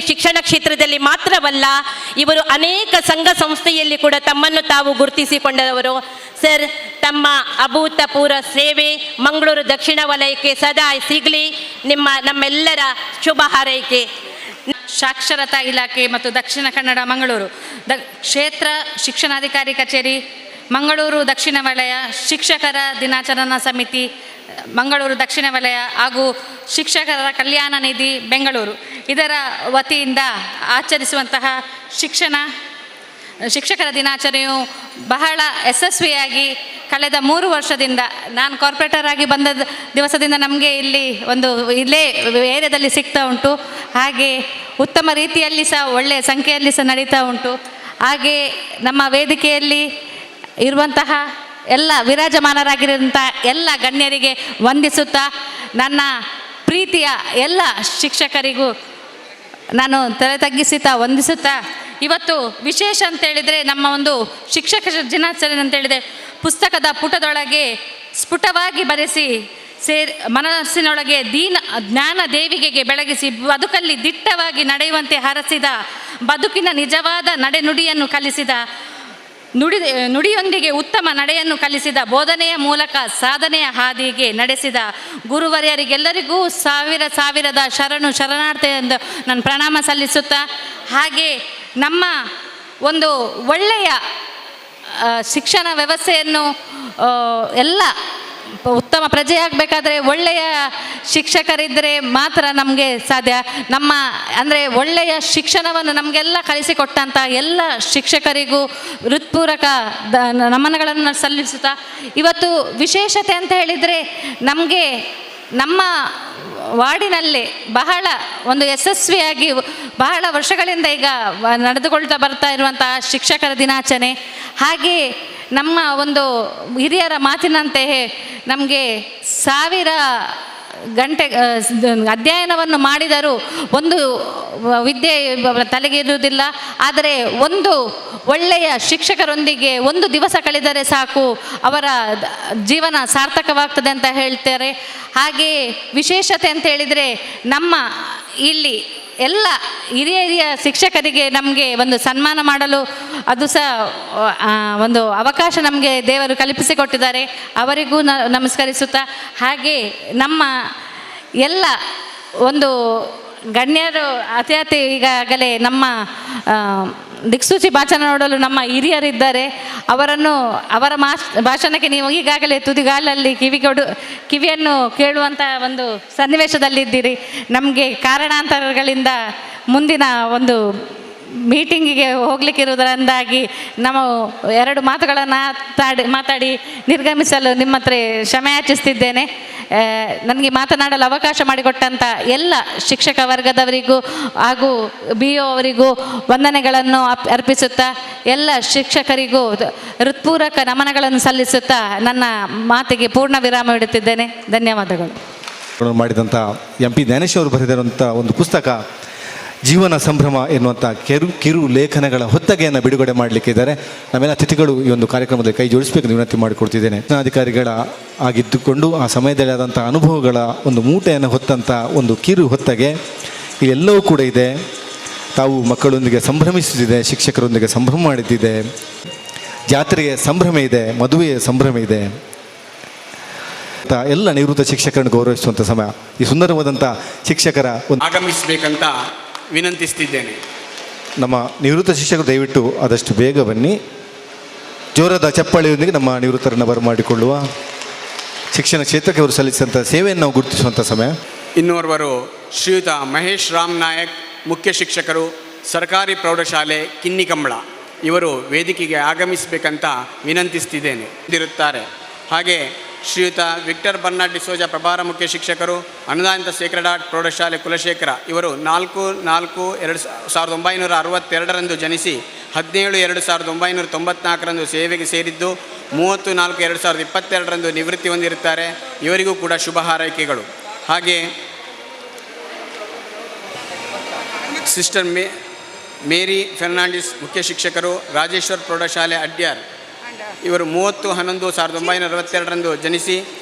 ಶಿಕ್ಷಣ ಕ್ಷೇತ್ರದಲ್ಲಿ ಮಾತ್ರವಲ್ಲ, ಇವರು ಅನೇಕ ಸಂಘ ಸಂಸ್ಥೆಯಲ್ಲಿ ಕೂಡ ತಮ್ಮನ್ನು ತಾವು ಗುರುತಿಸಿಕೊಂಡವರು. ಸರ್, ತಮ್ಮ ಅಭೂತಪೂರ್ವ ಸೇವೆ ಮಂಗಳೂರು ದಕ್ಷಿಣ ವಲಯಕ್ಕೆ ಸದಾ ಸಿಗಲಿ. ನಮ್ಮೆಲ್ಲರ ಶುಭ ಹಾರೈಕೆ. ಸಾಕ್ಷರತಾ ಇಲಾಖೆ ಮತ್ತು ದಕ್ಷಿಣ ಕನ್ನಡ ಮಂಗಳೂರು ಕ್ಷೇತ್ರ ಶಿಕ್ಷಣಾಧಿಕಾರಿ ಕಚೇರಿ ಮಂಗಳೂರು ದಕ್ಷಿಣ ವಲಯ, ಶಿಕ್ಷಕರ ದಿನಾಚರಣಾ ಸಮಿತಿ ಮಂಗಳೂರು ದಕ್ಷಿಣ ವಲಯ ಹಾಗೂ ಶಿಕ್ಷಕರ ಕಲ್ಯಾಣ ನಿಧಿ ಬೆಂಗಳೂರು ಇದರ ವತಿಯಿಂದ ಆಚರಿಸುವಂತಹ ಶಿಕ್ಷಕರ ದಿನಾಚರಣೆಯು ಬಹಳ ಯಶಸ್ವಿಯಾಗಿ ಕಳೆದ 3 ವರ್ಷದಿಂದ, ನಾನು ಕಾರ್ಪೊರೇಟರ್ ಆಗಿ ಬಂದ ದಿವಸದಿಂದ ನಮಗೆ ಇಲ್ಲಿ ಇಲ್ಲೇ ಏರಿಯಾದಲ್ಲಿ ಸಿಗ್ತಾ ಉಂಟು. ಹಾಗೆ ಉತ್ತಮ ರೀತಿಯಲ್ಲಿ ಸಹ ಒಳ್ಳೆಯ ಸಂಖ್ಯೆಯಲ್ಲಿ ಸಹ ನಡೀತಾ ಉಂಟು. ಹಾಗೆ ನಮ್ಮ ವೇದಿಕೆಯಲ್ಲಿ ಇರುವಂತಹ ಎಲ್ಲ ವಿರಾಜಮಾನರಾಗಿರುವಂಥ ಎಲ್ಲ ಗಣ್ಯರಿಗೆ ವಂದಿಸುತ್ತಾ, ನನ್ನ ಪ್ರೀತಿಯ ಎಲ್ಲ ಶಿಕ್ಷಕರಿಗೂ ನಾನು ತಲೆ ತಗ್ಗಿಸುತ್ತಾ ವಂದಿಸುತ್ತಾ, ಇವತ್ತು ವಿಶೇಷ ಅಂತೇಳಿದರೆ ನಮ್ಮ ಒಂದು ಶಿಕ್ಷಕ ದಿನಾಚರಣೆ ಅಂತೇಳಿದರೆ ಪುಸ್ತಕದ ಪುಟದೊಳಗೆ ಸ್ಫುಟವಾಗಿ ಬರೆಸಿ ಮನಸ್ಸಿನೊಳಗೆ ಜ್ಞಾನ ದೇವಿಗೆಗೆ ಬೆಳಗಿಸಿ ಬದುಕಲ್ಲಿ ದಿಟ್ಟವಾಗಿ ನಡೆಯುವಂತೆ ಹರಸಿದ, ಬದುಕಿನ ನಿಜವಾದ ನಡೆನುಡಿಯನ್ನು ಕಲಿಸಿದ, ನುಡಿಯೊಂದಿಗೆ ಉತ್ತಮ ನಡೆಯನ್ನು ಕಲಿಸಿದ, ಬೋಧನೆಯ ಮೂಲಕ ಸಾಧನೆಯ ಹಾದಿಗೆ ನಡೆಸಿದ ಗುರುವರ್ಯರಿಗೆಲ್ಲರಿಗೂ ಸಾವಿರದ ಶರಣಾರ್ಥಿ ಎಂದು ನಾನು ಪ್ರಣಾಮ ಸಲ್ಲಿಸುತ್ತಾ, ಹಾಗೆ ನಮ್ಮ ಒಂದು ಒಳ್ಳೆಯ ಶಿಕ್ಷಣ ವ್ಯವಸ್ಥೆಯನ್ನು ಎಲ್ಲ ಉತ್ತಮ ಪ್ರಜೆಯಾಗಬೇಕಾದ್ರೆ ಒಳ್ಳೆಯ ಶಿಕ್ಷಕರಿದ್ದರೆ ಮಾತ್ರ ನಮಗೆ ಸಾಧ್ಯ. ಅಂದರೆ ಒಳ್ಳೆಯ ಶಿಕ್ಷಣವನ್ನು ನಮಗೆಲ್ಲ ಕಲಿಸಿಕೊಟ್ಟಂಥ ಎಲ್ಲ ಶಿಕ್ಷಕರಿಗೂ ಹೃತ್ಪೂರ್ವಕ ನಮನಗಳನ್ನು ಸಲ್ಲಿಸುತ್ತಾ, ಇವತ್ತು ವಿಶೇಷತೆ ಅಂತ ಹೇಳಿದರೆ ನಮಗೆ ನಮ್ಮ ವಾರ್ಡಿನಲ್ಲಿ ಬಹಳ ಒಂದು ಯಶಸ್ವಿಯಾಗಿ ಬಹಳ ವರ್ಷಗಳಿಂದ ಈಗ ನಡೆದುಕೊಳ್ತಾ ಬರ್ತಾ ಇರುವಂತಹ ಶಿಕ್ಷಕರ ದಿನಾಚರಣೆ. ಹಾಗೆ ನಮ್ಮ ಒಂದು ಹಿರಿಯರ ಮಾತಿನಂತೆ ನಮಗೆ 1000 ಗಂಟೆ ಅಧ್ಯಯನವನ್ನು ಮಾಡಿದರೂ ಒಂದು ವಿದ್ಯೆ ತಲೆಗೆ ಇರುವುದಿಲ್ಲ. ಆದರೆ ಒಂದು ಒಳ್ಳೆಯ ಶಿಕ್ಷಕರೊಂದಿಗೆ ಒಂದು ದಿವಸ ಕಳೆದರೆ ಸಾಕು, ಅವರ ಜೀವನ ಸಾರ್ಥಕವಾಗ್ತದೆ ಅಂತ ಹೇಳ್ತಾರೆ. ಹಾಗೆಯೇ ವಿಶೇಷತೆ ಅಂತ ಹೇಳಿದರೆ, ನಮ್ಮ ಇಲ್ಲಿ ಎಲ್ಲ ಹಿರಿಯ ಶಿಕ್ಷಕರಿಗೆ ನಮಗೆ ಒಂದು ಸನ್ಮಾನ ಮಾಡಲು ಅದು ಸಹ ಒಂದು ಅವಕಾಶ ನಮಗೆ ದೇವರು ಕಲ್ಪಿಸಿಕೊಟ್ಟಿದ್ದಾರೆ. ಅವರಿಗೂ ನಮಸ್ಕರಿಸುತ್ತಾ, ಹಾಗೆ ನಮ್ಮ ಎಲ್ಲ ಒಂದು ಗಣ್ಯರು ಅತಿ ಈಗಾಗಲೇ ನಮ್ಮ ದಿಕ್ಸೂಚಿ ಭಾಷಣ ನೋಡಲು ನಮ್ಮ ಹಿರಿಯರಿದ್ದಾರೆ. ಅವರ ಭಾಷಣಕ್ಕೆ ನೀವು ಈಗಾಗಲೇ ತುದಿಗಾಲಲ್ಲಿ ಕಿವಿಯನ್ನು ಕೇಳುವಂಥ ಒಂದು ಸನ್ನಿವೇಶದಲ್ಲಿದ್ದೀರಿ. ನಮಗೆ ಕಾರಣಾಂತರಗಳಿಂದ ಮುಂದಿನ ಒಂದು ಮೀಟಿಂಗಿಗೆ ಹೋಗ್ಲಿಕ್ಕಿರುವುದರಿಂದಾಗಿ ನಾವು 2 ಮಾತುಗಳನ್ನು ಮಾತಾಡಿ ನಿರ್ಗಮಿಸಲು ನಿಮ್ಮ ಹತ್ರ ಕ್ಷಮೆ ಯಾಚಿಸ್ತಿದ್ದೇನೆ. ನನಗೆ ಮಾತನಾಡಲು ಅವಕಾಶ ಮಾಡಿಕೊಟ್ಟಂಥ ಎಲ್ಲ ಶಿಕ್ಷಕ ವರ್ಗದವರಿಗೂ ಹಾಗೂ BO ಅವರಿಗೂ ವಂದನೆಗಳನ್ನು ಅರ್ಪಿಸುತ್ತಾ, ಎಲ್ಲ ಶಿಕ್ಷಕರಿಗೂ ಹೃತ್ಪೂರ್ವಕ ನಮನಗಳನ್ನು ಸಲ್ಲಿಸುತ್ತಾ ನನ್ನ ಮಾತಿಗೆ ಪೂರ್ಣ ವಿರಾಮ ಇಡುತ್ತಿದ್ದೇನೆ. ಧನ್ಯವಾದಗಳು. ಮಾಡಿದಂಥ MP ಜ್ಞಾನೇಶ್ ಅವರು ಬರೆದಿರುವಂಥ ಒಂದು ಪುಸ್ತಕ ಜೀವನ ಸಂಭ್ರಮ ಎನ್ನುವಂಥ ಕಿರು ಲೇಖನಗಳ ಹೊತ್ತಗೆಯನ್ನು ಬಿಡುಗಡೆ ಮಾಡಲಿಕ್ಕಿದ್ದಾರೆ. ನಮ್ಮೆಲ್ಲ ಅತಿಥಿಗಳು ಈ ಒಂದು ಕಾರ್ಯಕ್ರಮದಲ್ಲಿ ಕೈ ಜೋಡಿಸಬೇಕು ವಿನಂತಿ ಮಾಡಿಕೊಡ್ತಿದ್ದೇನೆ. ಅಧಿಕಾರಿಗಳ ಆಗಿದ್ದುಕೊಂಡು ಆ ಸಮಯದಲ್ಲಿ ಆದಂಥ ಅನುಭವಗಳ ಒಂದು ಮೂಟೆಯನ್ನು ಹೊತ್ತಂಥ ಒಂದು ಕಿರು ಹೊತ್ತಗೆ ಇವೆಲ್ಲವೂ ಕೂಡ ಇದೆ. ತಾವು ಮಕ್ಕಳೊಂದಿಗೆ ಸಂಭ್ರಮಿಸುತ್ತಿದೆ, ಶಿಕ್ಷಕರೊಂದಿಗೆ ಸಂಭ್ರಮ ಮಾಡುತ್ತಿದೆ, ಜಾತ್ರೆಗೆ ಸಂಭ್ರಮ ಇದೆ, ಮದುವೆಯ ಸಂಭ್ರಮ ಇದೆ. ಎಲ್ಲ ನಿವೃತ್ತ ಶಿಕ್ಷಕರನ್ನು ಗೌರವಿಸುವಂಥ ಸಮಯ. ಈ ಸುಂದರವಾದಂಥ ಶಿಕ್ಷಕರ ಒಂದು ಆಗಮಿಸಬೇಕಂತ ವಿನಂತಿಸ್ತಿದ್ದೇನೆ. ನಮ್ಮ ನಿವೃತ್ತ ಶಿಕ್ಷಕರು ದಯವಿಟ್ಟು ಆದಷ್ಟು ಬೇಗ ಬನ್ನಿ. ಜೋರಾದ ಚಪ್ಪಾಳೆಯೊಂದಿಗೆ ನಮ್ಮ ನಿವೃತ್ತರನ್ನು ಬರಮಾಡಿಕೊಳ್ಳುವ. ಶಿಕ್ಷಣ ಕ್ಷೇತ್ರಕ್ಕೆ ಅವರು ಸಲ್ಲಿಸಿದಂಥ ಸೇವೆಯನ್ನು ನಾವು ಗುರುತಿಸುವಂಥ ಸಮಯ. ಇನ್ನೋರ್ವರು ಶ್ರೀಯುತ ಮಹೇಶ್ ರಾಮ್ ನಾಯಕ್, ಮುಖ್ಯ ಶಿಕ್ಷಕರು, ಸರ್ಕಾರಿ ಪ್ರೌಢಶಾಲೆ ಕಿನ್ನಿಕಂಬಳ, ಇವರು ವೇದಿಕೆಗೆ ಆಗಮಿಸಬೇಕಂತ ವಿನಂತಿಸ್ತಿದ್ದೇನೆ ಇರುತ್ತಾರೆ. ಹಾಗೆ ಶ್ರೀಯುತ ವಿಕ್ಟರ್ ಬರ್ನಾಡ್ ಡಿಸೋಜಾ, ಪ್ರಭಾರ ಮುಖ್ಯ ಶಿಕ್ಷಕರು, ಅನುದಾನಿತ ಸೇಕ್ರೆಡ್ ಹಾರ್ಟ್ ಪ್ರೌಢಶಾಲೆ ಕುಲಶೇಖರ, ಇವರು 4/4/1962 ಜನಿಸಿ 17/2/1994 ಸೇವೆಗೆ ಸೇರಿದ್ದು 30/4/2022 ನಿವೃತ್ತಿ ಹೊಂದಿರುತ್ತಾರೆ. ಇವರಿಗೂ ಕೂಡ ಶುಭ ಹಾರೈಕೆಗಳು. ಹಾಗೆ ಸಿಸ್ಟರ್ ಮೇರಿ ಫೆರ್ನಾಂಡಿಸ್, ಮುಖ್ಯ ಶಿಕ್ಷಕರು, ರಾಜೇಶ್ವರ್ ಪ್ರೌಢಶಾಲೆ ಅಡ್ಯಾರ್, ಇವರು 30/11/1962 ಜನಿಸಿ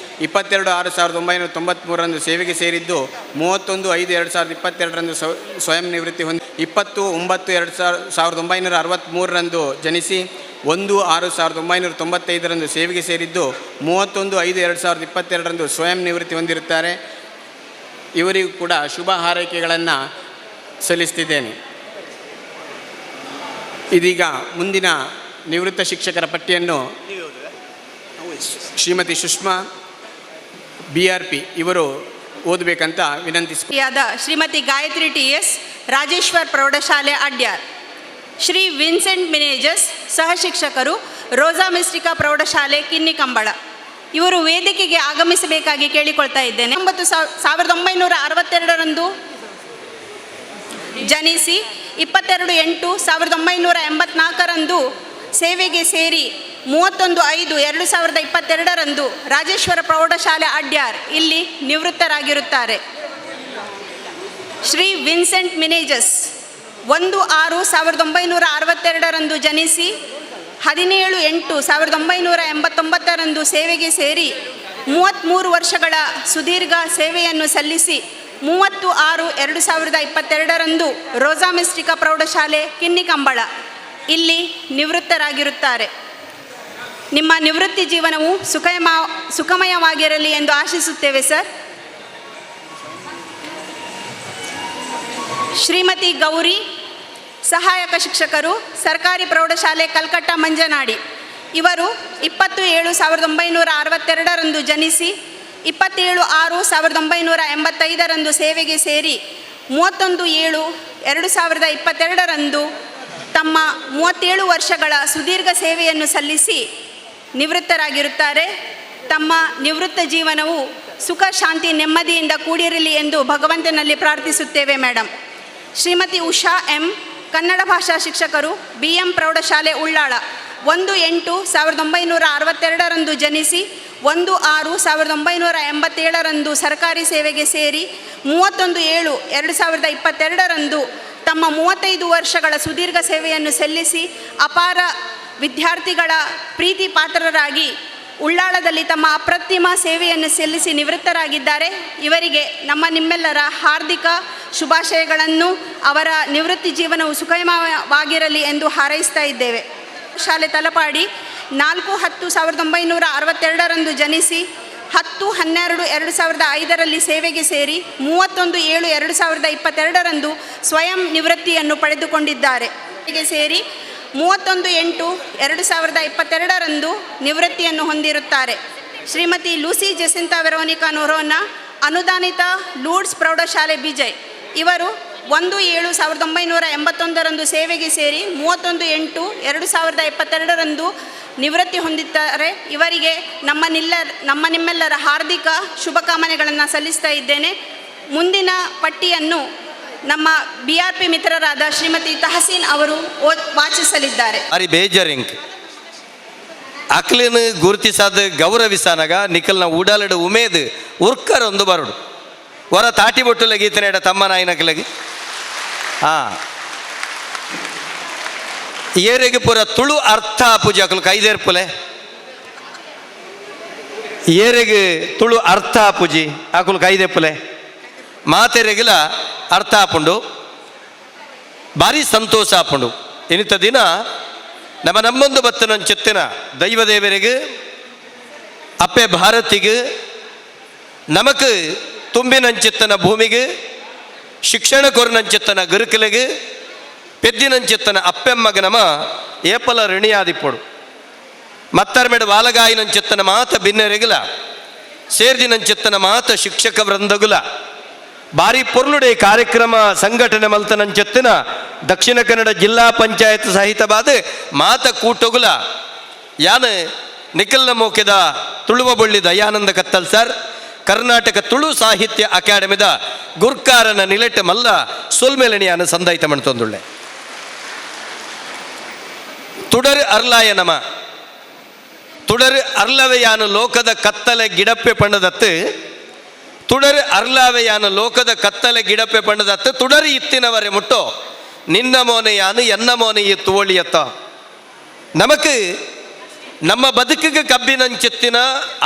22/6/1993 ಸೇವೆಗೆ ಸೇರಿದ್ದು 31/5/2022 ಸ್ವಯಂ ನಿವೃತ್ತಿ ಹೊಂದಿ 20/9/1963 ಜನಿಸಿ 1/6/1995 ಸೇವೆಗೆ ಸೇರಿದ್ದು 31/5/2022 ಸ್ವಯಂ ನಿವೃತ್ತಿ ಹೊಂದಿರುತ್ತಾರೆ. ಇವರಿಗೂ ಕೂಡ ಶುಭ ಹಾರೈಕೆಗಳನ್ನು ಸಲ್ಲಿಸ್ತಿದ್ದೇನೆ. ಇದೀಗ ಮುಂದಿನ ನಿವೃತ್ತ ಶಿಕ್ಷಕರ ಪಟ್ಟಿಯನ್ನು ಶ್ರೀಮತಿ ಸುಷ್ಮಾ BRP ಇವರು ಓದಬೇಕಂತ ವಿನಂತಿಸಿದ. ಶ್ರೀಮತಿ ಗಾಯತ್ರಿ TS, ರಾಜೇಶ್ವರ್ ಪ್ರೌಢಶಾಲೆ ಅಡ್ಯಾರ್. ಶ್ರೀ ವಿನ್ಸೆಂಟ್ ಮಿನೇಜಸ್, ಸಹ ಶಿಕ್ಷಕರು, ರೋಸಾ ಮಿಸ್ಟಿಕಾ ಪ್ರೌಢಶಾಲೆ ಕಿನ್ನಿಕಂಬಳ, ಇವರು ವೇದಿಕೆಗೆ ಆಗಮಿಸಬೇಕಾಗಿ ಕೇಳಿಕೊಳ್ತಾ ಇದ್ದೇನೆ. 1962 ಜನಿಸಿ 22/8/1984 ಸೇವೆಗೆ ಸೇರಿ 31/5/2022 ರಾಜೇಶ್ವರ ಪ್ರೌಢಶಾಲೆ ಅಡ್ಯಾರ್ ಇಲ್ಲಿ ನಿವೃತ್ತರಾಗಿರುತ್ತಾರೆ. ಶ್ರೀ ವಿನ್ಸೆಂಟ್ ಮಿನೇಜಸ್ 1/6/1962 ಜನಿಸಿ 17/8/1989 ಸೇವೆಗೆ ಸೇರಿ 33 ವರ್ಷಗಳ ಸುದೀರ್ಘ ಸೇವೆಯನ್ನು ಸಲ್ಲಿಸಿ 30/6/2022 ರೋಸಾ ಮಿಸ್ಟಿಕಾ ಪ್ರೌಢಶಾಲೆ ಕಿನ್ನಿಕಂಬಳ ಇಲ್ಲಿ ನಿವೃತ್ತರಾಗಿರುತ್ತಾರೆ. ನಿಮ್ಮ ನಿವೃತ್ತಿ ಜೀವನವು ಸುಖಮಯವಾಗಿರಲಿ ಎಂದು ಆಶಿಸುತ್ತೇವೆ ಸರ್. ಶ್ರೀಮತಿ ಗೌರಿ, ಸಹಾಯಕ ಶಿಕ್ಷಕರು, ಸರ್ಕಾರಿ ಪ್ರೌಢಶಾಲೆ ಕಲ್ಕಟ್ಟ ಮಂಜನಾಡಿ, ಇವರು 20/7/1962 ಜನಿಸಿ 27/6/1985 ಸೇವೆಗೆ ಸೇರಿ 31/7/2022 ತಮ್ಮ 37 ವರ್ಷಗಳ ಸುದೀರ್ಘ ಸೇವೆಯನ್ನು ಸಲ್ಲಿಸಿ ನಿವೃತ್ತರಾಗಿರುತ್ತಾರೆ. ತಮ್ಮ ನಿವೃತ್ತ ಜೀವನವು ಸುಖ, ಶಾಂತಿ, ನೆಮ್ಮದಿಯಿಂದ ಕೂಡಿರಲಿ ಎಂದು ಭಗವಂತನಲ್ಲಿ ಪ್ರಾರ್ಥಿಸುತ್ತೇವೆ ಮೇಡಮ್. ಶ್ರೀಮತಿ ಉಷಾ M, ಕನ್ನಡ ಭಾಷಾ ಶಿಕ್ಷಕರು, BM ಪ್ರೌಢಶಾಲೆ ಉಳ್ಳಾಳ, 1/8/1962 ಜನಿಸಿ 1/6/1987 ಸರ್ಕಾರಿ ಸೇವೆಗೆ ಸೇರಿ 31/7/2022 ತಮ್ಮ 35 ವರ್ಷಗಳ ಸುದೀರ್ಘ ಸೇವೆಯನ್ನು ಸಲ್ಲಿಸಿ ಅಪಾರ ವಿದ್ಯಾರ್ಥಿಗಳ ಪ್ರೀತಿ ಪಾತ್ರರಾಗಿ ಉಳ್ಳಾಳದಲ್ಲಿ ತಮ್ಮ ಅಪ್ರತಿಮ ಸೇವೆಯನ್ನು ಸಲ್ಲಿಸಿ ನಿವೃತ್ತರಾಗಿದ್ದಾರೆ. ಇವರಿಗೆ ನಿಮ್ಮೆಲ್ಲರ ಹಾರ್ದಿಕ ಶುಭಾಶಯಗಳನ್ನು, ಅವರ ನಿವೃತ್ತಿ ಜೀವನವು ಸುಖಮಯವಾಗಿರಲಿ ಎಂದು ಹಾರೈಸ್ತಾ ಇದ್ದೇವೆ. ಶಾಲೆ ತಲಪಾಡಿ 4/10/1962 ಜನಿಸಿ 10/12/2005 ಸೇವೆಗೆ ಸೇರಿ 31/7/2022 ಸ್ವಯಂ ನಿವೃತ್ತಿಯನ್ನು ಪಡೆದುಕೊಂಡಿದ್ದಾರೆ. ಸೇರಿ 31/8/2022 ನಿವೃತ್ತಿಯನ್ನು ಹೊಂದಿರುತ್ತಾರೆ. Shrimati Lucy Jacinta Veronica Noronha, ಅನುದಾನಿತ ಲೂಡ್ಸ್ ಪ್ರೌಢಶಾಲೆ ಬಿಜಯ್. ಇವರು 1/7/1981 ಸೇವೆಗೆ ಸೇರಿ 31/8/2022 ನಿವೃತ್ತಿ ಹೊಂದಿದ್ದಾರೆ. ಇವರಿಗೆ ನಿಮ್ಮೆಲ್ಲರ ಹಾರ್ದಿಕ ಶುಭಕಾಮನೆಗಳನ್ನು ಸಲ್ಲಿಸ್ತಾ ಇದ್ದೇನೆ. ಮುಂದಿನ ಪಟ್ಟಿಯನ್ನು ನಮ್ಮ BRP ಮಿತ್ರರಾದ ಶ್ರೀಮತಿ ತಹಸೀನ್ ಅವರು ವಾಚಿಸಲಿದ್ದಾರೆ. ಅರಿ ಬೇಜರಿಂಗ್ ಅಕ್ಲಿನ ಗುರುತಿಸಾದ ಗೌರವಿಸಾನಾಗ ನಿಖಲ್ನ ಉಡಾಲಡ ಉಮೇದ್ ಉರ್ಕರ್ ಒಂದು ಬರುಡು ಹೊರ ತಾಟಿ ಬೊಟ್ಟುಲ ಗೀತನೇಡ ತಮ್ಮ ನಾಯಿನಕ್ಲಗಿ ಏರೆಗೆ ಪುರ ತುಳು ಅರ್ಥ ಪೂಜೆ ಅಕಲು ಕೈದೇರ್ಪುಲೆ ಏರೆಗೆ ತುಳು ಅರ್ಥ ಪೂಜಿ ಅಕಲು ಕೈದೇಪುಲೆ ಮಾತೆರೆಗಿಲ ಅರ್ಥ ಆಪುಂಡು ಭಾರಿ ಸಂತೋಷ ಆಪುಂಡು. ಇನ್ನಿತ ದಿನ ನಮ್ಮೊಂದು ಬತ್ತನ ಚೆತ್ತಿನ ದೈವದೇವರಿಗೆ ಅಪ್ಪೆ ಭಾರತಿಗೆ ನಮಕ್ ತುಂಬಿನಂಚಿತ್ತನ ಭೂಮಿಗೆ ಶಿಕ್ಷಣ ಕೊರನಂಚಿತ್ತನ ಗರುಕಲಿಗೆ ಪೆದ್ದಿನಂಚಿತ್ತನ ಅಪ್ಪೆಮ್ಮಗ ನಮ ಏಪಲ ಋಣಿಯಾದಿಪ್ಪಡು ಮತ್ತರ್ಮೆಡ ವಾಲಗಾಯಿನಂಚಿತ್ತನ ಮಾತ ಭಿನ್ನರೆಗಿಲ ಸೇರ್ದಿನಂಚಿತ್ತನ ಮಾತ ಶಿಕ್ಷಕ ವೃಂದಗುಲ ಭಾರಿ ಪೊರ್ಲುಡೆ ಕಾರ್ಯಕ್ರಮ ಸಂಘಟನೆ ಮಲ್ತನಂಚೆತ್ತಿನ ದಕ್ಷಿಣ ಕನ್ನಡ ಜಿಲ್ಲಾ ಪಂಚಾಯತ್ ಸಹಿತವಾದ ಮಾತ ಕೂಟಗುಲ ಯಾನ್ ನಿಖಲ್ನ ಮೋಕೆದ ತುಳುವ ಬೊಳ್ಳಿ ದಯಾನಂದ ಕತ್ತಲ್ ಸರ್ ಕರ್ನಾಟಕ ತುಳು ಸಾಹಿತ್ಯ ಅಕಾಡೆಮಿದ ಗುರ್ಕಾರನ ನಿಲೆಟ್ ಮಲ್ಲ ಸೋಲ್ಮೆಲಣಿಯಾನ ಸಂದಾಯಿತ ಮಣ್ತೊಂದುಳ್ಳೆ ತುಡರ್ ಅರ್ಲಾಯ ನಮ ತುಡರ್ ಅರ್ಲವೆಯಾನ ಲೋಕದ ಕತ್ತಲೆ ಗಿಡಪ್ಪೆ ಪಂಡದತ್ತು ತುಡರ್ ಅರ್ಲಾವೆಯಾನ ಲೋಕದ ಕತ್ತಲೆ ಗಿಡಪ್ಪೆ ಪಂಡದತ್ತು ತುಡರಿ ಇತ್ತಿನವರೆ ಮುಟ್ಟೋ ನಿನ್ನ ಮೋನೆಯಾನು ಎನ್ನ ಮೋನೆ ಇತ್ತು ಒಳಿಯತ್ತ ನಮಕ್ ನಮ್ಮ ಬದುಕಿಗೆ ಕಬ್ಬಿನಂಚೆತ್ತಿನ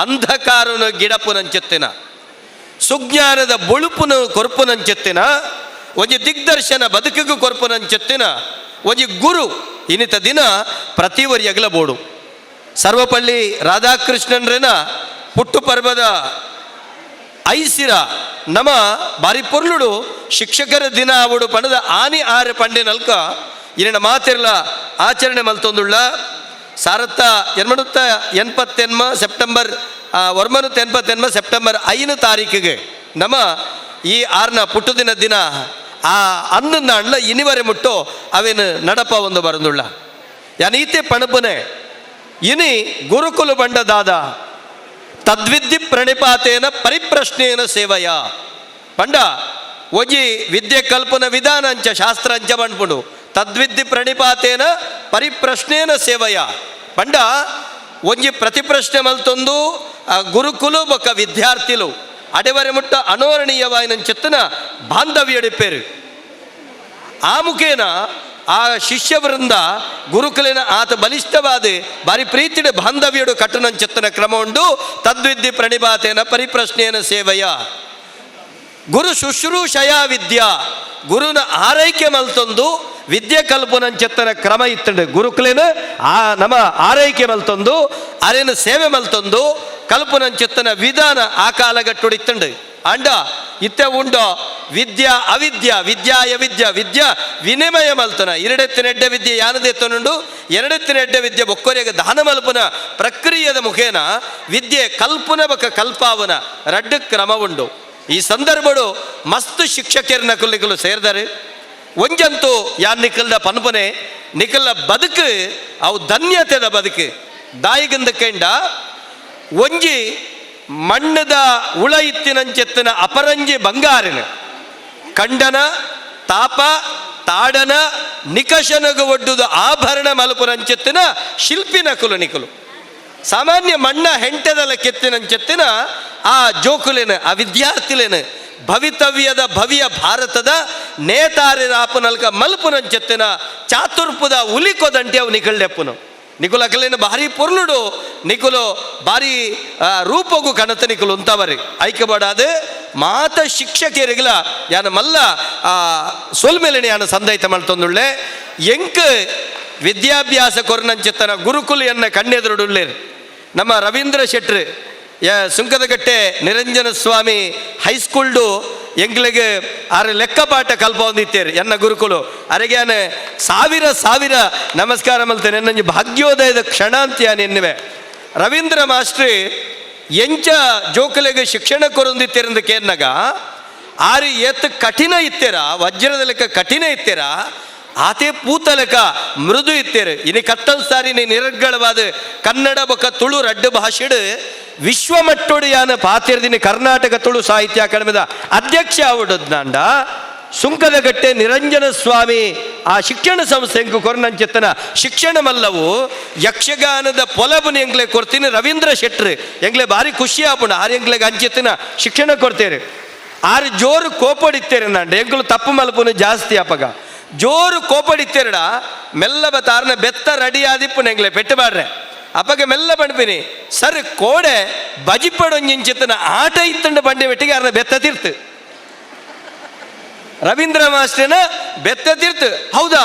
ಅಂಧಕಾರನ ಗಿಡಪುನಂಚೆತ್ತಿನ ಸುಜ್ಞಾನದ ಬೊಳುಪುನ ಕೊರ್ಪುನಂಚೆತ್ತಿನ ಒಂಜಿ ದಿಗ್ದರ್ಶನ ಬದುಕಿಗೆ ಕೊರ್ಪುನಂಚೆತ್ತಿನ ಒಂಜಿ ಗುರು ಇನ್ನಿತ ದಿನ ಪ್ರತಿವರ್ಯಗಲ ಬೋಡು ಸರ್ವಪಳ್ಳಿ ರಾಧಾಕೃಷ್ಣನ್ರೇನ ಪುಟ್ಟು ಪರ್ವದ ಐಸಿರ ನಮ ಬಾರಿ ಪೊರ್ಲುಡು ಶಿಕ್ಷಕರ ದಿನ ಅವಡು ಪಣದ ಆನಿ ಆರೆ ಪಂಡಿನಲ್ಕ ಇನ್ನ ಮಾತಿರ್ಲ ಆಚರಣೆ ಮಲ್ತೊಂದುಳ್ಳ ಸಾರತ್ತ ಎನ್ಮಡುತ್ತ 80 ಸೆಪ್ಟೆಂಬರ್ ವರ್ಮನುತ್ತ 80 ಸೆಪ್ಟೆಂಬರ್ 5 ತಾರೀಕಿಗೆ ನಮ್ಮ ಈ ಆರ್ನ ಪುಟ್ಟುದಿನ ದಿನ ಆ ಅನ್ನನ್ನ ಅಣ್ಣ ಇನಿವರೆ ಮುಟ್ಟೋ ಅವೇನು ನಡಪ ಒಂದು ಬರಂದುಳ್ಳ ಯಾನೀತೆ ಪಣಪನೆ ಇನಿ ಗುರುಕುಲು ಬಂಡದಾದ ತದ್ವಿದ್ಯೆ ಪ್ರಣಿಪಾತೇನ ಪರಿಪ್ರಶ್ನೇನ ಸೇವಯ ಪಂಡ ಒಜಿ ವಿದ್ಯೆ ಕಲ್ಪನ ವಿಧಾನ ಅಂಚ ಶಾಸ್ತ್ರ ಅಂಚ ಬಂಡ್ಪುಡು ತದ್ವಿದ್ಯೆ ಪ್ರಣಿಪಾತೇನ ಪರಿಪ್ರಶ್ನೇನ ಸೇವಯ ಪಂಡ ಒಂಜಿ ಪ್ರತಿಪ್ರಶ್ನೆ ಮಲ್ತೊಂದು ಗುರುಕುಲು ಬೊಕ್ಕ ವಿದ್ಯಾರ್ಥಿಲು ಅಡೆವರೆ ಮುಟ್ಟ ಅನೋರಣೀಯವಾಯಿನ ಚಿತ್ತನ ಬಾಂಧವ್ಯಡಿಪೇರು ಆ ಮುಖೇನ ಆ ಶಿಷ್ಯವೃಂದ ಗುರುಕುಲಿನ ಆತ ಬಲಿಷ್ಠವಾದ ಬಾರಿ ಪ್ರೀತಿಡ ಬಾಂಧವ್ಯಡು ಕಟ್ಟನಂಚೆತ್ತನ ಕ್ರಮ ಉಂಡು ತದ್ವಿದ್ಯೆ ಪ್ರಣಿಪಾತೇನ ಪರಿಪ್ರಶ್ನೇನ ಸೇವಯ ಗುರು ಶುಶ್ರೂಷಯ ವಿದ್ಯಾ ಗುರುನ ಆರೈಕೆ ಮಲ್ತೊಂದು ವಿದ್ಯೆ ಕಲ್ಪನಂಚೆತ್ತನ ಕ್ರಮ ಇತ್ತಂಡು ಗುರುಕುಲಿನ ಆ ನಮ್ಮ ಆರೈಕೆ ಮಲ್ತೊಂದು ಅರೇನು ಸೇವೆ ಮಲ್ತೊಂದು ಕಲ್ಪನಂಚೆತ್ತನ ವಿಧಾನ ಆ ಕಾಲಗಟ್ಟುಡಿತ್ತಂಡು ಅಂಡ ಇತ್ತೆ ಉಂಡೋ ವಿದ್ಯಾ ಅವಿದ್ಯಾ ವಿದ್ಯಾಯ ವಿದ್ಯಾ ವಿದ್ಯಾ ವಿನಿಮಯ ಮಲ್ತನ ಎರಡೆತ್ತಿನೆಡ್ಡೆ ವಿದ್ಯೆ ಯಾನದೆತ್ತನುಂಡು ಎರಡೆತ್ತಿನೆಡ್ಡೆ ವಿದ್ಯೆ ಬೊಕ್ಕೊರೆಗೆ ದಾನ ಮಲ್ಪನ ಪ್ರಕ್ರಿಯೆದ ಮುಖೇನ ವಿದ್ಯೆ ಕಲ್ಪನ ಬಕ ಕಲ್ಪಾವನ ರಡ್ಡು ಕ್ರಮ ಉಂಡು. ಈ ಸಂದರ್ಭಡು ಮಸ್ತ್ ಶಿಕ್ಷಕರ ನಕಲಿಗಳು ಸೇರ್ದಾರೆ ಒಂಜಂತೂ ಯಾನ್ ನಿಖಲ್ದ ಪನ್ಪನೆ ನಿಖಲ್ನ ಬದುಕು ಅವು ಧನ್ಯತೆದ ಬದುಕು ದಾಯಿಗಂದ ಕೆಂಡ ಒಂಜಿ ಮಣ್ಣದ ಉಳ ಇತ್ತಿನಂಚೆತ್ತಿನ ಅಪರಂಜಿ ಬಂಗಾರಿನ ಕಂಡನ ತಾಪ ತಾಡನ ನಿಕಷನಗು ಒಡ್ಡುದು ಆಭರಣ ಮಲಪುರಂಚೆತ್ತಿನ ಶಿಲ್ಪಿ ನಕುಲು ನಿಕುಲು ಸಾಮಾನ್ಯ ಮಣ್ಣ ಹೆಂಟೆದಲ ಕೆತ್ತಿನಂಚೆತ್ತಿನ ಆ ಜೋಕುಲೇನು ಆ ವಿದ್ಯಾರ್ಥಿಲೇನು ಭವಿತವ್ಯದ ಭವ್ಯ ಭಾರತದ ನೇತಾರಿರಾಪನಲ್ಕ ಮಲ್ಪುನಂಚೆತ್ತಿನ ಚಾತುರ್ಪುದ ಉಲಿಕೊದಂಟಿ ಅವು ನಿಕಳ್ಳೆಪ್ಪುನು ನಿಕುಲು ಅಕಲೇನು ಭಾರಿ ಪೊರ್ಲುಡು ನಿಕುಲು ಭಾರಿ ರೂಪಗು ಕಣತ ನಿಕುಲು ಅಂತವರಿ ಐಕ್ಯಬಾಡಾದು ಮಾತ ಶಿಕ್ಷಕರಿಗಲ ಯಾನ ಮಲ್ಲ ಸೋಲ್ಮೇಲೆನೆ ಯಾನ ಸಂದೈತ ಮಲ್ತೊಂದುಳ್ಳೆ ಎಂಕ್ ವಿದ್ಯಾಭ್ಯಾಸ ಕೊರನಂಚೆತ್ತನ ಗುರುಕುಲು ಎನ್ನ ಕಣ್ಣೆದುರುಡುಳ್ಳೇರು ನಮ್ಮ ರವೀಂದ್ರ ಶೆಟ್ರು ಸುಂಕದಗಟ್ಟೆ ನಿರಂಜನ ಸ್ವಾಮಿ ಹೈಸ್ಕೂಲ್ಡು ಎಂಗ್ಲಿಗೆ ಆರು ಲೆಕ್ಕಪಾಠ ಕಲ್ಪ ಹೊಂದಿತ್ತೇರು ಎನ್ನ ಗುರುಕುಲು ಅರೆಗ್ಯಾನ ಸಾವಿರ ನಮಸ್ಕಾರ ಮಲ್ತೇನೆ ನಂಜಿ ಭಾಗ್ಯೋದಯದ ಕ್ಷಣ ಅಂತ ಯಾನು ಎನ್ನುವೆ ರವೀಂದ್ರ ಮಾಸ್ಟ್ರಿ ಎಂಚ ಜೋಕಲೆಗೆ ಶಿಕ್ಷಣ ಕೊರೊಂದಿತ್ತೇರಂದಕ್ಕೆ ಎನ್ನಗ ಆರು ಎತ್ತು ಕಠಿಣ ಇತ್ತೇರ ವಜ್ರದ ಲೆಕ್ಕ ಕಠಿಣ ಇತ್ತೇರ ಆತೆ ಪೂತ ಲೆಕ್ಕ ಮೃದು ಇತ್ತೇರು ಇನಿ ಕತ್ತಲ್ ಸಾರಿ ನೀ ನಿರರ್ಗಳವಾದ ಕನ್ನಡ ಬೊಕ್ಕ ತುಳು ರಡ್ಡು ಭಾಷೆಡು ವಿಶ್ವಮಟ್ಟೋಡು ಯಾನ ಪಾತಿರ್ದಿನಿ ಕರ್ನಾಟಕ ತುಳು ಸಾಹಿತ್ಯ ಅಕಾಡೆಮಿದ ಅಧ್ಯಕ್ಷ ಆವಡದ್ನಾಂಡ ಸುಂಕದಗಟ್ಟೆ ನಿರಂಜನ ಸ್ವಾಮಿ ಆ ಶಿಕ್ಷಣ ಸಂಸ್ಥೆಂಕು ಕೊರನಂಚೆತ್ತನ ಶಿಕ್ಷಣಮಲ್ಲವು ಯಕ್ಷಗಾನದ ಪೊಲಬುನ ಎಂಗ್ಲೆ ಕೊಡ್ತೀನಿ ರವೀಂದ್ರ ಶೆಟ್ರು ಎಂಗ್ಲೆ ಭಾರಿ ಖುಷಿ ಆಪುಣ ಆರು ಎಂಗ್ಲೆಗೆ ಅಂಚೆತ್ತಿನ ಶಿಕ್ಷಣ ಕೊಡ್ತೇವೆ ಆರು ಜೋರು ಕೋಪಡಿತ್ತೇರೆ ನಾಂಡ ಎಂಗ್ಲು ತಪ್ಪು ಮಲ್ಪುನು ಜಾಸ್ತಿ ಅಪಗ ಜೋರು ಕೋಪಡಿತ್ತೇರಡ ಮೆಲ್ಲ ಬತ್ತಾರನ ಬೆತ್ತ ರೆಡಿ ಆದಿಪ್ಪು ಎಂಗ್ಲೆ ಪೆಟ್ಟು ಬಾಡ್ರೆ ಅಪ್ಪಗೆ ಮೆಲ್ಲ ಬಣ್ಪಿನಿ ಸರ್ ಕೋಡೆ ಬಜಿಪಡೊಂಜಿಂಚಿತ್ತನ ಆಟ ಇತ್ತಂಡ ಬಂಡೆ ಬೆಟ್ಟಿಗೆ ಅರ್ನ ಬೆತ್ತ ತೀರ್ತು ರವೀಂದ್ರ ಮಾಸ್ಟರ್ನ ಬೆತ್ತ ತೀರ್ತು ಹೌದಾ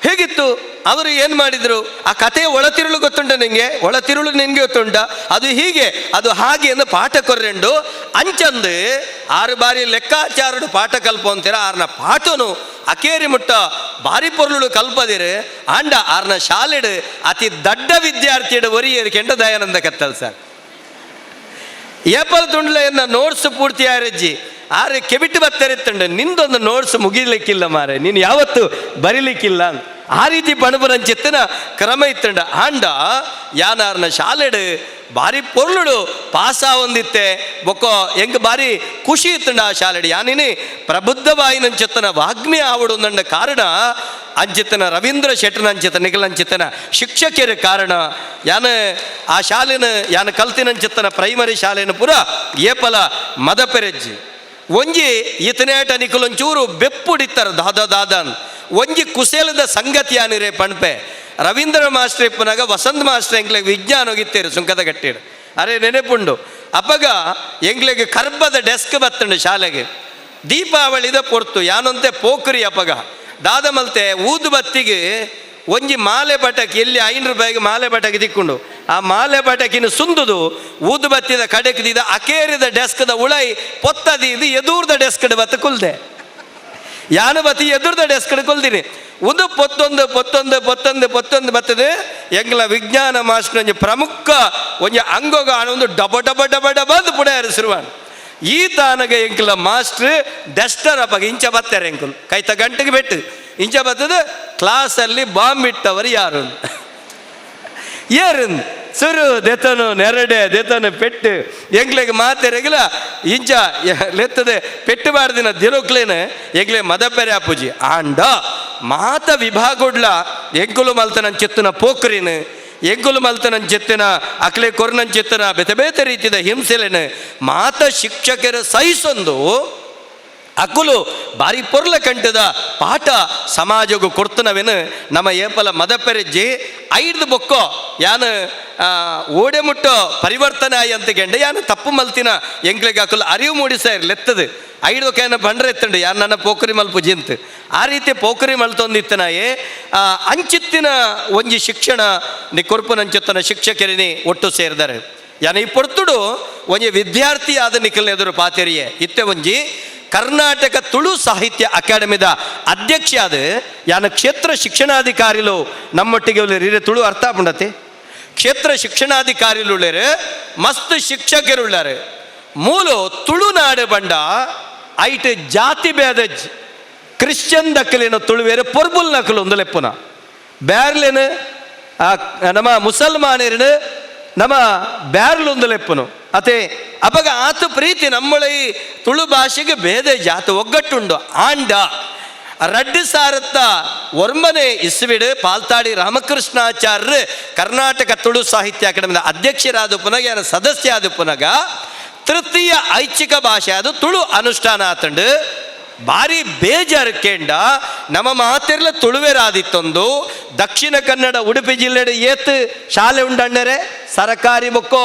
ಹೇಗಿತ್ತು ಅವರು ಏನು ಮಾಡಿದ್ರು ಆ ಕಥೆಯ ಒಳತಿರುಳು ಗೊತ್ತುಂಟ ನಿಂಗೆ ಒಳತಿರುಳು ನಿನ್ಗೆ ಗೊತ್ತುಂಟ ಅದು ಹೀಗೆ ಅದು ಹಾಗೆ ಎಂದು ಪಾಠ ಕೊರ್ರೆಂಡು ಅಂಚಂದು ಆರು ಬಾರಿ ಲೆಕ್ಕಾಚಾರಡು ಪಾಠ ಕಲ್ಪ ಅಂತೀರ ಆರ್ನ ಪಾಠನು ಅಕೇರಿ ಮುಟ್ಟ ಭಾರಿ ಪೊರ್ಲು ಕಲ್ಪದಿರು ಆಂಡ ಆರ್ನ ಶಾಲೆಡು ಅತಿ ದಡ್ಡ ವಿದ್ಯಾರ್ಥಿಯಡು ಒರಿಯರು ಕೆಂಡ ದಯಾನಂದ ಕತ್ತಲ್ ಸರ್ ಏಪಲ್ ತುಂಡ್ಲ ಎನ್ನ ನೋಟ್ಸ್ ಪೂರ್ತಿ ಆರಜ್ಜಿ ಆರು ಕೆಬಿಟ್ಟು ಬತ್ತರಿತ್ತಂಡು ನಿಂದೊಂದು ನೋಟ್ಸ್ ಮುಗಿಲಿಕ್ಕಿಲ್ಲ ಮಾರೆ ನೀನು ಯಾವತ್ತು ಬರೀಲಿಕ್ಕಿಲ್ಲ ಅಂತ ಆ ರೀತಿ ಪಣಪರಂಚಿತ್ತಿನ ಕ್ರಮ ಇತ್ತಂಡ ಆಂಡ ಯಾನಾರ್ನ ಶಾಲೆಡು ಭಾರಿ ಪೊರ್ಲುಡು ಪಾಸ ಹೊಂದಿತ್ತೆ ಬೊಕ್ಕೋ ಹೆಂಗೆ ಭಾರಿ ಖುಷಿ ಇತ್ತಂಡ ಆ ಶಾಲೆಡು ಯಾನಿನಿ ಪ್ರಬುದ್ಧವಾಯಿನಂಚಿತ್ತನ ವಾಗ್ಮಿ ಆವಡು ನಂಡ ಕಾರಣ ಅಂಚಿತ್ತನ ರವೀಂದ್ರ ಶೆಟ್ರನ ಅಂಚಿತ ನಿಖಲಂಚಿತ್ತನ ಶಿಕ್ಷಕರ ಕಾರಣ ಯಾನ ಆ ಶಾಲೆನ ಯಾನ ಕಲ್ತಿನಂಚಿತ್ತನ ಪ್ರೈಮರಿ ಶಾಲೆನ ಪುರ ಏಪಲ ಮದಪೆರೆಜ್ಜಿ ಒಂಜಿ ಈತನೇಟ ನಿಖಲೊಂಚೂರು ಬೆಪ್ಪುಡಿತ್ತರ ದಾದಾನ್ ಒಂಜಿ ಕುಶೇಲದ ಸಂಗತಿ ಆನಿರೇ ಪಣ್ಪೆ ರವೀಂದ್ರ ಮಾಸ್ಟರ್ ಇಪ್ಪನಾಗ ವಸಂತ ಮಾಸ್ಟರ್ ಎಂಗ್ಲೆಗೆ ವಿಜ್ಞಾನ ಹೋಗಿತ್ತೇರು ಸುಂಕದ ಗಟ್ಟಿಡು ಅರೆ ನೆನೆಪುಂಡು ಅಪ್ಪಗ ಎಂಗ್ಲೆಗೆ ಕರ್ಬದ ಡೆಸ್ಕ್ ಬತ್ತಂಡು ಶಾಲೆಗೆ ದೀಪಾವಳಿದ ಪೊರ್ತು ಯಾನಂತೆ ಪೋಖ್ರಿ ಅಪ್ಪಗ ದಾದ ಮಲ್ತೆ ಊದು ಬತ್ತಿಗೆ ಒಂಜಿ ಮಾಲೆ ಪಟಕಿ ಎಲ್ಲಿ 5 ರೂಪಾಯಿಗೆ ಮಾಲೆ ಪಟಕಿ ತಿಕ್ಕೊಂಡು ಆ ಮಾಲೆ ಪಟಕಿನ ಸುಂದುದು ಊದು ಬತ್ತಿದ ಕಡೆಕ್ದಿದ ಅಕೇರಿದ ಡೆಸ್ಕ್ದ ಉಳೈ ಪೊತ್ತದಿದ್ದು ಎದುರ್ದ ಡೆಸ್ಕ್ ಬತ್ತ ಕುಲ್ದೆ ಯಾನು ಬತ್ತಿ ಎದುರ್ದ ಡೆಸ್ಕ್ ಕೊಲ್ದಿನಿ ಒಂದು ಪೊತ್ತೊಂದು ಬರ್ತದೆ ಎಂಗ್ಲ ವಿಜ್ಞಾನ ಮಾಸ್ಟರ್ ಒಂಜಿ ಪ್ರಮುಖ ಒಂಜಿ ಅಂಗೋಗ ಒಂದು ಡಬ ಅಂತ ಪುಡ ಹೆಸರುವಾನ್ ಈ ತಾನಗ ಎಂಕ್ಲ ಮಾಸ್ಟ್ರ್ ಡಸ್ಟರ್ ಅಪ್ಪಗ ಇಂಚ ಬತ್ತಾರೆ ಎಂಕುಲ್ ಕೈತ ಗಂಟೆಗೆ ಬೆಟ್ಟು ಇಂಚ ಬತ್ತದ ಕ್ಲಾಸಲ್ಲಿ ಬಾಂಬ್ ಇಟ್ಟವರು ಯಾರು ಏರು ಸುರು ದೆತನು ನೆರಡೆ ದೆತನು ಪೆಟ್ಟು ಎಂಗ್ಲೆಗೆ ಮಾತೆರೆಗಿಲ್ಲ ಇಂಚ ಲೆತ್ತದೆ ಪೆಟ್ಟು ಬಾರ್ದಿನ ದಿರೋಕ್ಲೇನು ಎಂಗ್ಲೆ ಮದಪೆರೆ ಅಪ್ಪುಜಿ ಆಂಡ ಮಾತ ವಿಭಾಗೊಡ್ಲ ಎಂಕುಲು ಮಲ್ತನ ಚೆತ್ತನ ಪೋಖ್ರಿನ ಎಂಕುಲು ಮಲ್ತನ ಚೆತ್ತಿನ ಅಕ್ಲೆ ಕೊರ್ನನ್ ಚೆತ್ತನ ಬೇತೆ ರೀತಿಯ ಹಿಂಸೆಲೆನು ಮಾತ ಶಿಕ್ಷಕರ ಸಹಿಸೊಂದು ಅಕ್ಕುಲು ಬಾರಿ ಪೊರ್ಲ ಕಂಟದ ಪಾಠ ಸಮಾಜಗೂ ಕೊಡ್ತನವೇನು ನಮ್ಮ ಏಪಲ ಮದಪೆರೆಜ್ಜಿ 5 ಬೊಕ್ಕೋ ಯಾನು ಓಡೆ ಮುಟ್ಟೋ ಪರಿವರ್ತನೆ ಆಯಿ ಅಂತ ಗೆಂಡ ಯಾನು ತಪ್ಪು ಮಲ್ತಿನ ಎಂಗ್ಲೆಗೆ ಅಕ್ಕಲು ಅರಿವು ಮೂಡಿಸ ಲೆತ್ತದು 5 ಒಕ್ಕಾಯನ ಬಂಡ್ರೆ ಎತ್ತಂಡು ಯಾರು ನನ್ನ ಪೋಖರಿ ಮಲ್ಪುಜಿ ಅಂತ ಆ ರೀತಿ ಪೋಖರಿ ಮಲ್ತೊಂದಿತ್ತನಾಯೇ ಅಂಚಿತ್ತಿನ ಒಂಜಿ ಶಿಕ್ಷಣ ನಿ ಕೊರ್ಪುನಂಚಿತ್ತನ ಶಿಕ್ಷಕರಿನಿ ಒಟ್ಟು ಸೇರಿದ್ದಾರೆ ಯಾನ ಈ ಪೊರ್ತುಡು ಒಂಜಿ ವಿದ್ಯಾರ್ಥಿ ಆದ ನಿಖಲ್ನ ಎದುರು ಪಾತೆರಿಯೇ ಇತ್ತೆ ಒಂಜಿ ಕರ್ನಾಟಕ ತುಳು ಸಾಹಿತ್ಯ ಅಕಾಡೆಮಿದ ಅಧ್ಯಕ್ಷ ಆದ ಯಾನ ಕ್ಷೇತ್ರ ಶಿಕ್ಷಣಾಧಿಕಾರಿಲು ನಮ್ಮೊಟ್ಟಿಗೆ ಉಳ್ಳೇರು ತುಳು ಅರ್ಥ ಪುಂಡತೆ ಕ್ಷೇತ್ರ ಶಿಕ್ಷಣಾಧಿಕಾರಿಲುಳ್ಳೇರು ಮಸ್ತ್ ಶಿಕ್ಷಕರುಳ್ಳಾರೆ ಮೂಲು ತುಳುನಾಡು ಬಂಡ ಐಟ್ ಜಾತಿ ಭೇದ ಕ್ರಿಶ್ಚಿಯನ್ ದಕ್ಕಲೇನು ತುಳುವೇರು ಪೊರ್ಬುಲ್ ನಕಲು ಒಂದು ಲೆಪ್ಪುನ ಬ್ಯಾರ್ಲೇನು ನಮ್ಮ ಮುಸಲ್ಮಾನರು ನಮ್ಮ ಬ್ಯಾರ್ಲೊಂದು ಲೆಪ್ಪನು ಅತೆ ಅಪಗ ಆತು ಪ್ರೀತಿ ನಮ್ಮಳ ಈ ತುಳು ಭಾಷೆಗೆ ಭೇದ ಜಾತ ಒಗ್ಗಟ್ಟುಂಡು ಆಂಡ ಒರ್ಮನೆ ಇಸ್ವಿಡ್ ಪಾಲ್ತಾಡಿ ರಾಮಕೃಷ್ಣಾಚಾರ್ಯ ಕರ್ನಾಟಕ ತುಳು ಸಾಹಿತ್ಯ ಅಕಾಡೆಮಿ ಅಧ್ಯಕ್ಷರಾದ ಪುನಗ ಯಾನ ಸದಸ್ಯ ಆದ ಪುನಗ ತೃತೀಯ ಐಚ್ಛಿಕ ಭಾಷೆ ಅದು ತುಳು ಅನುಷ್ಠಾನ ಆತಂಡು ಭಾರಿ ಬೇಜಾರು ಕೇಂಡ ನಮ್ಮ ಮಾತೆರ್ಲ ತುಳುವೆರಾದಿತ್ತೊಂದು ದಕ್ಷಿಣ ಕನ್ನಡ ಉಡುಪಿ ಜಿಲ್ಲೆಡೆ ಏತ್ ಶಾಲೆ ಉಂಡಣ್ಣರೆ ಸರಕಾರಿ ಬೊಕ್ಕೋ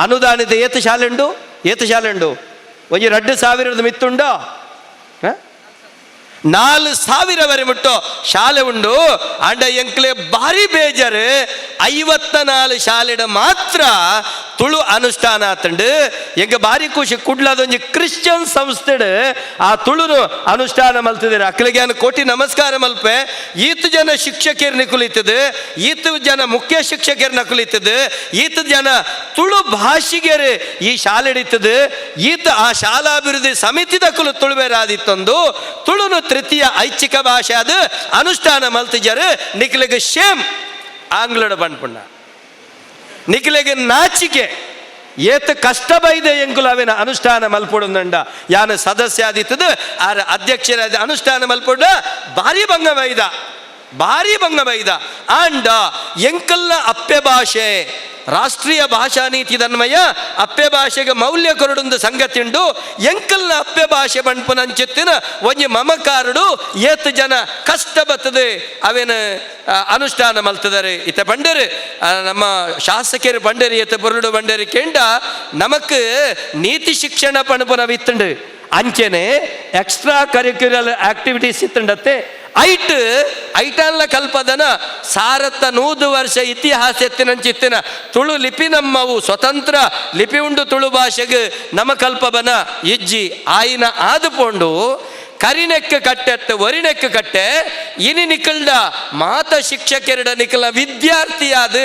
ಅನುದಾನಿತ ಏತ್ ಶಾಲೆ ಉಂಡು ಒಂಜಿ 2,000 ಮಿತ್ತುಂಡೋ 4,000 ವರೆ ಮುಟ್ಟೋ ಶಾಲೆ ಉಂಡು ಅಂಡ ಎಂಕ್ಲೆ ಭಾರಿ ಬೇಜಾರು 54 ಶಾಲೆಡ ಮಾತ್ರ ತುಳು ಅನುಷ್ಠಾನ ಆತಂಡು ಎಂಗ ಭಾರಿ ಖುಷಿ ಕುಡ್ಲದೊಂಜಿ ಕ್ರಿಶ್ಚಿಯನ್ ಸಂಸ್ಥೆಡ್ ಆ ತುಳುನು ಅನುಷ್ಠಾನ ಮಲ್ತಿದ್ದಾರೆ ಅಕ್ಲಿಗೆ ಕೋಟಿ ನಮಸ್ಕಾರ ಮಲ್ಪೆ ಈತ್ ಜನ ಶಿಕ್ಷಕರು ನಿಕುಲಿತದೆ ಈತ್ ಜನ ಮುಖ್ಯ ಶಿಕ್ಷಕರು ನಕುಲಿತದೆ ಈತ್ ಜನ ತುಳು ಭಾಷಿಗರು ಈ ಶಾಲೆ ಹಿಡಿತದೆ ಈತ ಆ ಶಾಲಾಭಿವೃದ್ಧಿ ಸಮಿತಿದ ಕುಲು ತುಳುಬೇರಾದಿತ್ತೊಂದು ತುಳುನು ತೃತೀಯ ಐಚ್ಛಿಕ ಭಾಷೆ ಅದು ಅನುಷ್ಠಾನ ಮಲ್ತಿಜರು ನಿಕ್ಲಿಗೆ ಶೇಮ್ ಆಂಗ್ಲಡ ಬಣ್ಪುಣ್ಣ ನಿಕ್ಲೆಗೆ ನಾಚಿಕೆ ಏತ್ ಕಷ್ಟ ಬೈದೆ ಎಂಕುಲು ಅವೇನ ಅನುಷ್ಠಾನ ಮಲ್ಪೊಡುಂದಂಡ ಯಾನ ಸದಸ್ಯ ಆದಿತ್ತದ ಆರ ಅಧ್ಯಕ್ಷರಾದ ಅನುಷ್ಠಾನ ಮಲ್ಪೊಡ ಭಾರಿ ಭಂಗ ಬೈದ ಆಂಡ ಎಂಕಲ್ನ ಅಪ್ಪೆ ಭಾಷೆ ರಾಷ್ಟ್ರೀಯ ಭಾಷಾ ನೀತಿ ದನ್ಮಯ ಅಪ್ಪೆ ಭಾಷೆಗೆ ಮೌಲ್ಯ ಕೊರಡೊಂದು ಸಂಗತಿ ಉಂಡು ಎಂಕಲ್ನ ಅಪ್ಪೆ ಭಾಷೆ ಬಣ್ಪುನಂಚೆತ್ತಿನ ಒಂಜಿ ಮಮಕಾರಡು ಏತ್ ಜನ ಕಷ್ಟ ಬರ್ತದೆ ಅವೇನು ಅನುಷ್ಠಾನ ಮಲ್ತಿದ್ದಾರೆ ಇತ್ತ ಬಂಡೇರು ನಮ್ಮ ಶಾಸಕರು ಬಂಡೇರಿ ಏತ ಬೊರುಡು ಬಂಡೇರಿ ಕೇಂಡ ನಮಕ್ ನೀತಿ ಶಿಕ್ಷಣ ಪಣಪುನ ವಿತ್ತುಂಡು ಅಂಚೆನೆ ಎಕ್ಸ್ಟ್ರಾ ಕರಿಕ್ಯುಲರ್ ಆಕ್ಟಿವಿಟೀಸ್ ಇತ್ತುಂಡತ್ತೆ ಐಟನ್ಲ ಕಲ್ಪದನ ಸಾರತ್ತ 100 ವರ್ಷ ಇತಿಹಾಸ ಎತ್ತಿನಂಚಿತ್ತಿನ ತುಳು ಲಿಪಿ ನಮ್ಮವು ಸ್ವತಂತ್ರ ಲಿಪಿ ಉಂಡು ತುಳು ಭಾಷೆಗೆ ನಮ್ಮ ಕಲ್ಪಬನ ಇಜ್ಜಿ ಆಯಿನ ಆದುಪೋಂಡು ಕರಿನೆಕ್ಕ ಕಟ್ಟೆತ್ತು ಒರಿನೆಕ್ಕ ಕಟ್ಟೆ ಇನಿ ನಿಕಲ್ಡ ಮಾತ ಶಿಕ್ಷಕರಿಡ ನಿಕಲ ವಿದ್ಯಾರ್ಥಿಯಾದ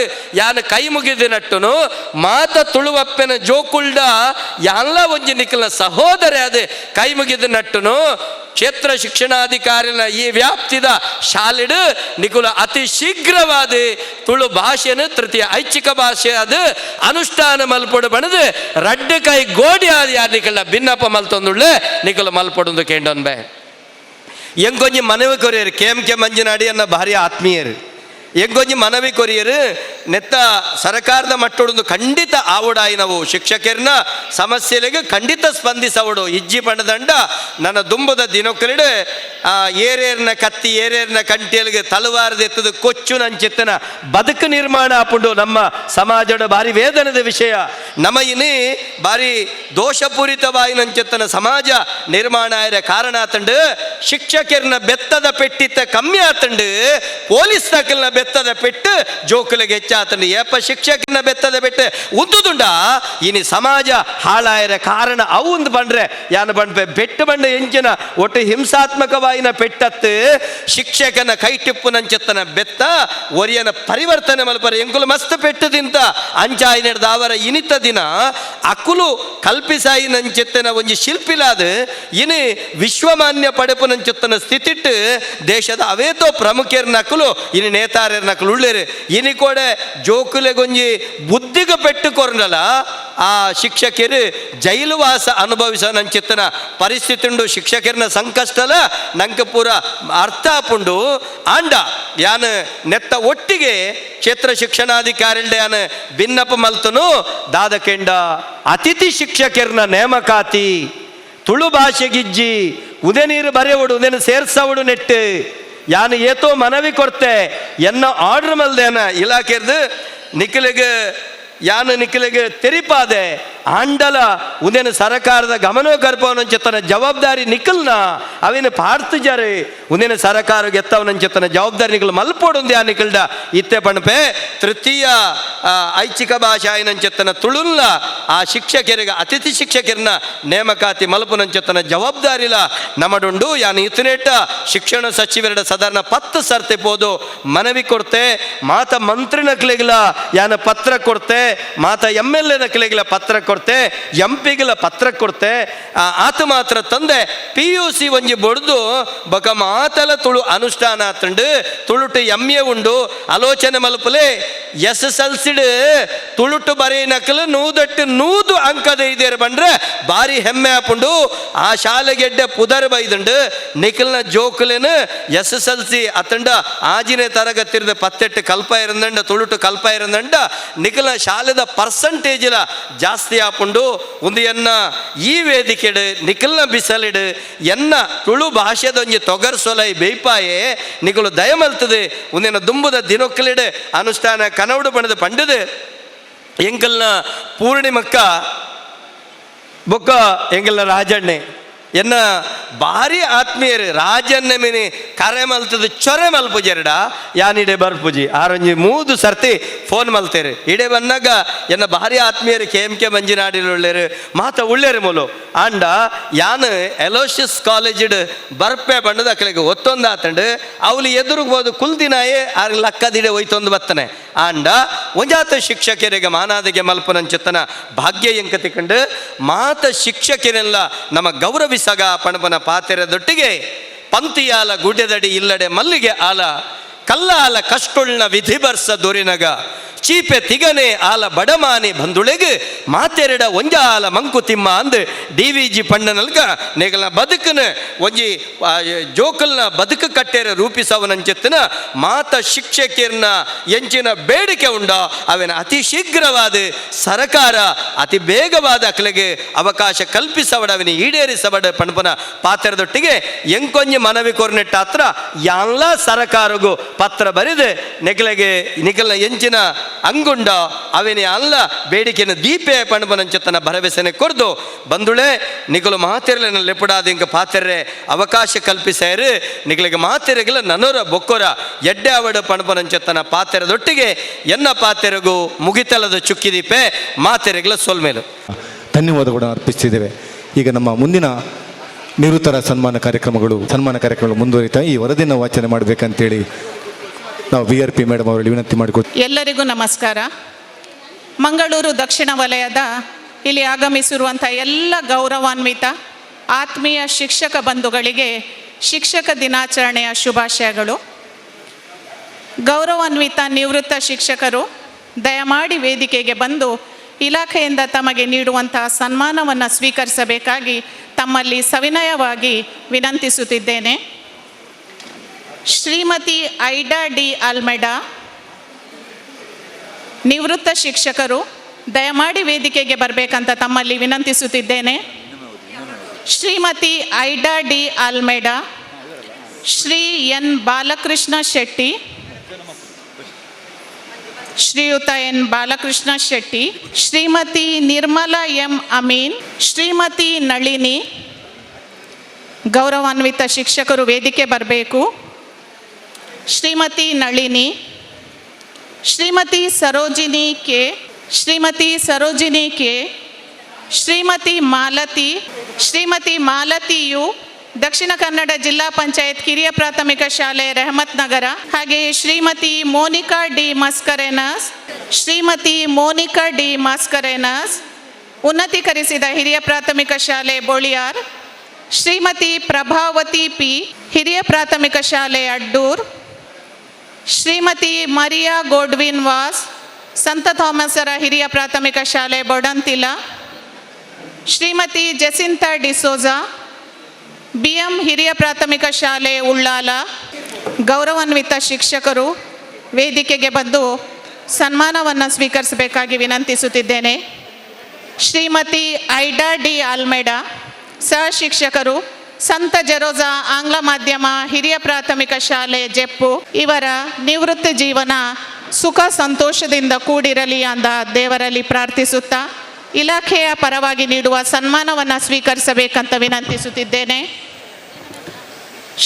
ಯಾನ ಕೈ ಮುಗಿದು ನಟ್ಟುನು ಮಾತ ತುಳುವಪ್ಪೆನ ಜೋಕುಲ್ಡ ಎಲ್ಲ ಒಂಜಿ ನಿಕಲ ಸಹೋದರ ಅದೇ ಕೈ ಮುಗಿದು ನಟ್ಟುನು ಕ್ಷೇತ್ರ ಶಿಕ್ಷಣಾಧಿಕಾರಿನ ಈ ವ್ಯಾಪ್ತಿದ ಶಾಲೆಡು ನಿಕುಲ ಅತಿ ಶೀಘ್ರವಾದ ತುಳು ಭಾಷೆನು ತೃತೀಯ ಐಚ್ಛಿಕ ಭಾಷೆ ಅದು ಅನುಷ್ಠಾನ ಮಲ್ಪೊಡು ಬಣದು ರಡ್ಡು ಕೈ ಗೋಡಿ ಆದ ಯಾರು ನಿಕಲ ಭಿನ್ನಪ್ಪ ಮಲ್ತೊಂದುಳ್ಳೆ ನಿಕಲು ಮಲ್ಪೊಡು ಕೇಂಡೊನ್ ಬೇ ಎಂಗೊಂಜಿ ಮನವಿ ಕೊರಿಯರು ಕೆ ಮಂಜನಾಡಿ ಅನ್ನ ಭಾರಿ ಆತ್ಮೀಯರು ಎಂಗೊಂಜಿ ಮನವಿ ಕೊರಿಯರು ನೆತ್ತ ಸರ್ಕಾರದ ಮಟ್ಟೊಂದು ಖಂಡಿತ ಆವಡಾಯಿ ನಾವು ಶಿಕ್ಷಕರನ್ನ ಸಮಸ್ಯೆಗೆ ಖಂಡಿತ ಸ್ಪಂದಿಸವಡು ಇಜ್ಜಿ ಪಣದಂಡ ನನ್ನ ದುಂಬದ ದಿನೊಕ್ಕಲಿಡೆ ಏರೇರ್ನ ಕತ್ತಿ ಏರೇರ್ನ ಕಂಟಿಯಲ್ಗೆ ತಲವಾರದ ಎತ್ತದ ಕೊಚ್ಚು ನಂಚಿತ್ತನ ಬದುಕು ನಿರ್ಮಾಣ ಆಪುಂಡು ನಮ್ಮ ಸಮಾಜದ ಭಾರಿ ವೇದನದ ವಿಷಯ ನಮ್ಮ ಇನಿ ಭಾರಿ ದೋಷಪೂರಿತವಾಯಿ ನಂಚಿತ್ತನ ಸಮಾಜ ನಿರ್ಮಾಣ ಆಯ್ರ ಕಾರಣ ಆತಂಡು ಶಿಕ್ಷಕರನ್ನ ಬೆತ್ತದ ಪೆಟ್ಟಿತ್ತ ಕಮ್ಮಿ ಆತಂಡು ಪೊಲೀಸ್ ತಕಲ್ನ ಬೆತ್ತದ ಪೆಟ್ಟು ಜೋಕುಲಿಗೆ ಹೆಚ್ಚಾತಂಡು ಏಪ ಶಿಕ್ಷಕನ ಬೆತ್ತದ ಪೆಟ್ಟು ಉದ್ದುದುಂಡ ಇನಿ ಸಮಾಜ ಹಾಳಾಯರ ಕಾರಣ ಅವು ಒಂದು ಬಂಡ್ರೆ ಯಾನ ಬಂಡ್ರೆ ಬೆಟ್ಟು ಬಂಡ ಎಂಚಿನ ಒಟ್ಟು ಹಿಂಸಾತ್ಮಕವಾಯಿನ ಪೆಟ್ಟತ್ತು ಶಿಕ್ಷಕನ ಕೈ ಟಿಪ್ಪು ನಂಚತ್ತನ ಬೆತ್ತ ಒರಿಯನ ಪರಿವರ್ತನೆ ಮಲ್ಪರೆ ಎಂಕುಲು ಮಸ್ತ್ ಪೆಟ್ಟದಿಂತ ಅಂಚಾಯಿ ನಡೆದ ಅವರ ಇನಿತ ದಿನ ಅಕುಲು ಕಲ್ಪಿಸಾಯಿ ನಂಚೆತ್ತನ ಒಂಜಿ ಶಿಲ್ಪಿಲಾದ ಇನಿ ವಿಶ್ವಮಾನ್ಯ ಪಡೆಪು ನಂಚೆತ್ತನ ಸ್ಥಿತಿಟ್ಟು ದೇಶದ ಅವೇತೋ ಪ್ರಮುಖರ ನಕಲು ಇನಿ ನೇತಾರ ನಕಲು ಉಳ್ಳೇರು ಇನಿ ಕೋಡೆ ಜೋಕುಲೆಗೊಂಜಿ ಬುದ್ಧಿಗೆ ಪೆಟ್ಟು ಕೊರನಲ್ಲ ಆ ಶಿಕ್ಷಕರು ಜೈಲು ವಾಸ ಅನುಭವಿಸ ನಂಚಿತ್ತನ ಪರಿಸ್ಥಿತಿ ಉಂಡು ಶಿಕ್ಷಕರನ್ನ ಸಂಕಷ್ಟಲ ನಂಗೆ ಪೂರ ಅರ್ಥ ಆಪುಂಡು ಆಂಡ ಯಾನು ನೆತ್ತ ಒಟ್ಟಿಗೆ ಕ್ಷೇತ್ರ ಶಿಕ್ಷಣಾಧಿಕಾರಿಲ್ಡೆ ಯಾನು ಭಿನ್ನಪ ಮಲ್ತನು ದಾದಕೆಂಡ ಅತಿಥಿ ಶಿಕ್ಷಕರನ್ನ ನೇಮಕಾತಿ ತುಳು ಭಾಷೆಗಿಜ್ಜಿ ಉದೆ ನೀರು ಬರೆಯುವುದು ಉದೆನು ಸೇರ್ಸವುಡು ನೆಟ್ಟು ಯಾನು ಏತೋ ಮನವಿ ಕೊಡ್ತೆ ಎನ್ನ ಆರ್ಡರ್ ಮಲ್ದೇನ ಇಲಾಖೆದು ನಿಖಿಲಿಗೆ ಯಾನು ನಿಖಿಲಿಗೆ ತೆರಿಪಾದೆ ಆಂಡಲ ಉದೇನು ಸರಕಾರದ ಗಮನ ಕರ್ಪವನಂಚೆತ್ತನ ಜವಾಬ್ದಾರಿ ನಿಖಲ್ನ ಅವೇನು ಪಾಡ್ತಿಜಾರೆ ಉದೇನು ಸರಕಾರ ಎತ್ತವನಂಚೆತ್ತನ ಜವಾಬ್ದಾರಿ ನಿಖಲ್ ಮಲ್ಪೋಡುಂದು ಯಾ ನಿಖಲ್ಡ ಇತ್ತೆ ಪಣಪೆ ತೃತೀಯ ಐಚ್ಛಿಕ ಭಾಷೆ ಆಯ್ನಂಚೆತ್ತನ ತುಳುಲ್ಲ ಆ ಶಿಕ್ಷಕರಿಗೆ ಅತಿಥಿ ಶಿಕ್ಷಕರನ್ನ ನೇಮಕಾತಿ ಮಲ್ಪುನಂಚೆತ್ತನ ಜವಾಬ್ದಾರಿಲ ನಮಡುಂಡು ಯಾನು ಇತನೇಟ ಶಿಕ್ಷಣ ಸಚಿವರ ಸಾಧಾರಣ 10 ಸರ್ತಿ ಪೋದು ಮನವಿ ಕೊಡ್ತೆ ಮಾತ ಮಂತ್ರಿನಕ್ಲಿಗ್ಲ ಯಾನ ಪತ್ರ ಕೊಡ್ತೆ ಮಾತ MLA ನಕಲಿಗಳ ಪತ್ರ ಕೊಡ್ತೆ, MP ಗಳ ಪತ್ರ ಕೊಡ್ತೆ. ಆತ ಮಾತ್ರ ತಂದೆ PUC ಒಂಜಿ ಬೊಡ್ದು ಬೊಕ ಮಾತಲ ತುಳು ಅನುಷ್ಠಾನ ಆತಂಡು ತುಳುಟು MA ಉಂಡು ಆಲೋಚನೆ ಮಲ್ಪಲೆ SSLC ತುಳುಟು ಬರೀ ನಕಲು ನೂದು ಅಂಕದ ಇದೇರು ಬಂದ್ರೆ ಭಾರಿ ಹೆಮ್ಮೆ ಆಪುಂಡು. ಆ ಶಾಲೆಗೆಡ್ಡೆ ಪುದರ್ ಬೈದುಂಡು ನಿಖಲ್ನ ಜೋಕುಲೇನು SSLC ಅತ್ತಂಡ ಆಜಿನೇ ತರಗತಿರ್ದ 18 ಕಲ್ಪ ಇರಂದಂಡ ತುಳುಟು ಕಲ್ಪ ಇರಂದಂಡ ನಿಖಲ್ನ ಶಾಲೆದ ಪರ್ಸಂಟೇಜಿಲ ಜಾಸ್ತಿ ಆಪುಂಡು. ಒಂದು ಎನ್ನ ಈ ವೇದಿಕೆಡು ನಿಖಲ್ನ ಬಿಸಲಿಡು ಎನ್ನ ತುಳು ಭಾಷೆದೊಂಜಿ ತೊಗರ್ ಸೊಲೈ ಬೇಯ್ಪಾಯೆ ನಿಖಲು ದಯಮಲ್ತದೆ ಒಂದಿನ ದುಂಬುದ ದಿನೊಕ್ಕಲಿಡು ಅನುಷ್ಠಾನ ಕನೌಡು ಬಣದ ಪಂಡದು ಎಂಕಲ್ನ ಪೂರ್ಣಿಮಕ್ಕ ಬೊಕ್ಕ ಎಂಕಲ್ನ ರಾಜಣ್ಣೆ ಎನ್ನ ಭಾರಿ ಆತ್ಮೀಯರು ರಾಜನ್ನ ಮಿನಿ ಕರೆ ಮಲ್ತದ ಚೊರೆ ಮಲ್ಪುಜೆರಡ ಯಾನಿಡೆ ಬರ್ಪುಜಿ ಆರೊಂಜಿ 3 ಸರ್ತಿ ಫೋನ್ ಮಲ್ತೇರು ಇಡೆ ಬನ್ನಾಗ ಎನ್ನ ಭಾರಿ ಆತ್ಮೀಯರು KMK ಮಂಜಿನಾಡಿಲು ಉಳ್ಳೇರು ಮಾತ ಉಳ್ಳೇರು ಮೂಲು ಆಂಡ ಯಾನು ಎಲೋಶಿಯಸ್ ಕಾಲೇಜಿಡ್ ಬರ್ಪೆ ಬಣ್ಣದ ಅಕ್ಕಲಿಗೆ ಒತ್ತೊಂದು ಆತಂಡು ಅವಳು ಎದುರಿಗೆ ಹೋದು ಕುಲ್ದಿನಾಯೇ ಆರ್ ಲಕ್ಕದಿಡೆ ಒಯ್ತೊಂದು ಬತ್ತನೆ ಆಂಡ ಒಂಜಾತ ಶಿಕ್ಷಕರಿಗೆ ಮಾನಾದಿಗೆ ಮಲ್ಪನಂಚತ್ತನ ಭಾಗ್ಯ ಎಂಕ ತಿಕ್ಕಂಡು ಮಾತ ಶಿಕ್ಷಕರೆಲ್ಲ ನಮ್ಮ ಗೌರವಿಸಗ ಪಣಪನ ಪಾತೆರದೊಟ್ಟಿಗೆ ಪಂಕ್ತಿಯಾಲ ಗುಡ್ಡೆದಡಿ ಇಲ್ಲಡೆ ಮಲ್ಲಿಗೆ ಆಲ ಕಲ್ಲ ಆಲ ಕಷ್ಟುಳ್ನ ವಿಧಿ ಬರ್ಸ ದೊರಿನಗ ಚೀಪೆ ತಿಗನೆ ಆಲ ಬಡಮಾನಿ ಬಂದುಳೆಗೆ ಮಾತೆರಡ ಒಂಜಾಲ ಮಂಕುತಿಮ್ಮ ಅಂದು DVG ಪಣ್ಣನಲ್ಗ ನೆಗಲ ಬದುಕನ ಒಂಜಿ ಜೋಕಲ್ನ ಬದುಕು ಕಟ್ಟೆರ ರೂಪಿಸವನಂಚೆತ್ತಿನ ಮಾತ ಶಿಕ್ಷಕಿಯರ್ನ ಎಂಚಿನ ಬೇಡಿಕೆ ಉಂಡ ಅವನ ಅತಿ ಶೀಘ್ರವಾದ ಸರಕಾರ ಅತಿ ಬೇಗವಾದ ಅಕ್ಲೆಗೆ ಅವಕಾಶ ಕಲ್ಪಿಸಬಡ ಅವನ ಈಡೇರಿಸಬಡ ಪಣಪನ ಪಾತ್ರದೊಟ್ಟಿಗೆ ಎಂಕೊಂಜಿ ಮನವಿ ಕೊರ್ನೆಟ್ಟ ಹತ್ರ ಎಲ್ಲ ಸರಕಾರಗೂ ಪತ್ರ ಬರೆದು ನೆಗಲೆಗೆ ನಿಗಲ್ನ ಎಂಚಿನ ಅಂಗುಂಡ ಅವನೇ ಅಲ್ಲ ಬೇಡಿಕೆನ ದೀಪೆ ಪಣಪನಂಚತನ ಭರವಸೆನೆ ಕೊರ್ದು ಬಂದುಳೆ ನಿಗಲು ಮಾತೆರಲಿನ ಲೆಪುಡಾದ ಇಂಕ ಪಾತೆರೆ ಅವಕಾಶ ಕಲ್ಪಿಸಾರು ನಿಗಲಿಗೆ ಮಾತೆರೆಗಳ ನನೋರ ಬೊಕ್ಕೊರ ಎಡ್ಡೆ ಅವಡ ಪಣಪನಂಚತನ ಪಾತೆರದೊಟ್ಟಿಗೆ ಎನ್ನ ಪಾತೆರೆಗೂ ಮುಗಿತಲದ ಚುಕ್ಕಿದೀಪೆ ಮಾತೆರೆಗಳ ಸೋಲ್ಮೇಲು ಧನ್ಯವಾದಗಳನ್ನು ಅರ್ಪಿಸ್ತಿದ್ದೇವೆ. ಈಗ ನಮ್ಮ ಮುಂದಿನ ನಿವೃತ್ತರ ಸನ್ಮಾನ ಕಾರ್ಯಕ್ರಮಗಳು ಮುಂದುವರಿತಾ ಈ ವರದಿಯನ್ನು ವಾಚನೆ ಮಾಡಬೇಕಂತೇಳಿ ನಾವು VRP ಮೇಡಮ್ ಅವರಲ್ಲಿ ವಿನಂತಿ ಮಾಡಿಕೊಡ್ತೀವಿ. ಎಲ್ಲರಿಗೂ ನಮಸ್ಕಾರ. ಮಂಗಳೂರು ದಕ್ಷಿಣ ವಲಯದ ಇಲ್ಲಿ ಆಗಮಿಸಿರುವಂಥ ಎಲ್ಲ ಗೌರವಾನ್ವಿತ ಆತ್ಮೀಯ ಶಿಕ್ಷಕ ಬಂಧುಗಳಿಗೆ ಶಿಕ್ಷಕ ದಿನಾಚರಣೆಯ ಶುಭಾಶಯಗಳು. ಗೌರವಾನ್ವಿತ ನಿವೃತ್ತ ಶಿಕ್ಷಕರು ದಯಮಾಡಿ ವೇದಿಕೆಗೆ ಬಂದು ಇಲಾಖೆಯಿಂದ ತಮಗೆ ನೀಡುವಂತಹ ಸನ್ಮಾನವನ್ನು ಸ್ವೀಕರಿಸಬೇಕಾಗಿ ತಮ್ಮಲ್ಲಿ ಸವಿನಯವಾಗಿ ವಿನಂತಿಸುತ್ತಿದ್ದೇನೆ. ಶ್ರೀಮತಿ ಐಡಾ ಡಿ ಅಲ್ಮೆಡಾ ನಿವೃತ್ತ ಶಿಕ್ಷಕರು ದಯಮಾಡಿ ವೇದಿಕೆಗೆ ಬರಬೇಕಂತ ತಮ್ಮಲ್ಲಿ ವಿನಂತಿಸುತ್ತಿದ್ದೇನೆ. Shrimati Aida D Almeida, Shri N Balakrishna Shetty, Shriyuta N Balakrishna Shetty, Shrimati Nirmala M Amin, Shrimati Nalini. ಗೌರವಾನ್ವಿತ ಶಿಕ್ಷಕರು ವೇದಿಕೆ ಬರಬೇಕು. ಶ್ರೀಮತಿ ನಳಿನಿ, ಶ್ರೀಮತಿ ಸರೋಜಿನಿ ಕೆ, ಶ್ರೀಮತಿ ಸರೋಜಿನಿ ಕೆ, ಶ್ರೀಮತಿ ಮಾಲತಿ, ಶ್ರೀಮತಿ ಮಾಲತಿಯು ದಕ್ಷಿಣ ಕನ್ನಡ ಜಿಲ್ಲಾ ಪಂಚಾಯತ್ ಕಿರಿಯ ಪ್ರಾಥಮಿಕ ಶಾಲೆ ರೆಹಮತ್ ನಗರ. ಹಾಗೆಯೇ ಶ್ರೀಮತಿ ಮೋನಿಕಾ ಡಿ ಮಸ್ಕರೆನಸ್, ಶ್ರೀಮತಿ ಮೋನಿಕಾ ಡಿ ಮಸ್ಕರೆನಸ್ ಉನ್ನತೀಕರಿಸಿದ ಹಿರಿಯ ಪ್ರಾಥಮಿಕ ಶಾಲೆ ಬೋಳಿಯಾರ್, ಶ್ರೀಮತಿ ಪ್ರಭಾವತಿ ಪಿ ಹಿರಿಯ ಪ್ರಾಥಮಿಕ ಶಾಲೆ ಅಡ್ಡೂರ್, ಶ್ರೀಮತಿ ಮರಿಯಾ ಗೋಡ್ವಿನ್ ವಾಸ್ ಸಂತ ಥಾಮಸರ ಹಿರಿಯ ಪ್ರಾಥಮಿಕ ಶಾಲೆ ಬೊಡಂತಿಲ, ಶ್ರೀಮತಿ ಜೆಸಿಂತಾ ಡಿಸೋಜಾ BM ಹಿರಿಯ ಪ್ರಾಥಮಿಕ ಶಾಲೆ ಉಳ್ಳಾಲ. ಗೌರವಾನ್ವಿತ ಶಿಕ್ಷಕರು ವೇದಿಕೆಗೆ ಬಂದು ಸನ್ಮಾನವನ್ನು ಸ್ವೀಕರಿಸಬೇಕಾಗಿ ವಿನಂತಿಸುತ್ತಿದ್ದೇನೆ. ಶ್ರೀಮತಿ ಐಡಾ ಡಿ ಅಲ್ಮೆಡಾ ಸಹ ಶಿಕ್ಷಕರು ಸಂತ ಜೆರೋಜಾ ಆಂಗ್ಲ ಮಾಧ್ಯಮ ಹಿರಿಯ ಪ್ರಾಥಮಿಕ ಶಾಲೆ ಜೆಪ್ಪು. ಇವರ ನಿವೃತ್ತಿ ಜೀವನ ಸುಖ ಸಂತೋಷದಿಂದ ಕೂಡಿರಲಿ ಅಂದ ದೇವರಲ್ಲಿ ಪ್ರಾರ್ಥಿಸುತ್ತಾ ಇಲಾಖೆಯ ಪರವಾಗಿ ನೀಡುವ ಸನ್ಮಾನವನ್ನು ಸ್ವೀಕರಿಸಬೇಕಂತ ವಿನಂತಿಸುತ್ತಿದ್ದೇನೆ.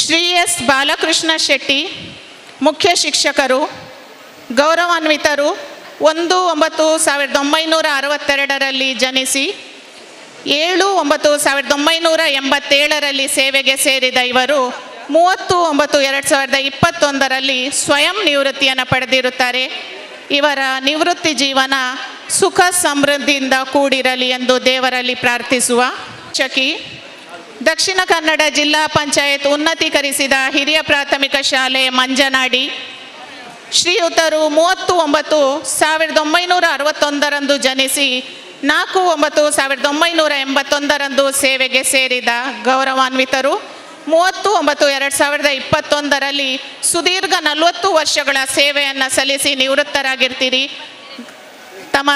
ಶ್ರೀ S ಬಾಲಕೃಷ್ಣ ಶೆಟ್ಟಿ ಮುಖ್ಯ ಶಿಕ್ಷಕರು, ಗೌರವಾನ್ವಿತರು. 1/9/1962 ಜನಿಸಿ 7/9/1987 ಸೇವೆಗೆ ಸೇರಿದ ಇವರು 30/9/2021 ಸ್ವಯಂ ನಿವೃತ್ತಿಯನ್ನು ಪಡೆದಿರುತ್ತಾರೆ. ಇವರ ನಿವೃತ್ತಿ ಜೀವನ ಸುಖ ಸಮೃದ್ಧಿಯಿಂದ ಕೂಡಿರಲಿ ಎಂದು ದೇವರಲ್ಲಿ ಪ್ರಾರ್ಥಿಸುವ. ಶಿಕ್ಷಕಿ, ದಕ್ಷಿಣ ಕನ್ನಡ ಜಿಲ್ಲಾ ಪಂಚಾಯತ್ ಉನ್ನತೀಕರಿಸಿದ ಹಿರಿಯ ಪ್ರಾಥಮಿಕ ಶಾಲೆ ಮಂಜನಾಡಿ ಶ್ರೀಯುತರು 30/9/1961 ಜನಿಸಿ 4/9/1981 ಸೇವೆಗೆ ಸೇರಿದ ಗೌರವಾನ್ವಿತರು. 30/9/2021 ಸುದೀರ್ಘ 40 ವರ್ಷಗಳ ಸೇವೆಯನ್ನು ಸಲ್ಲಿಸಿ ನಿವೃತ್ತರಾಗಿರ್ತೀರಿ. ತಮ್ಮ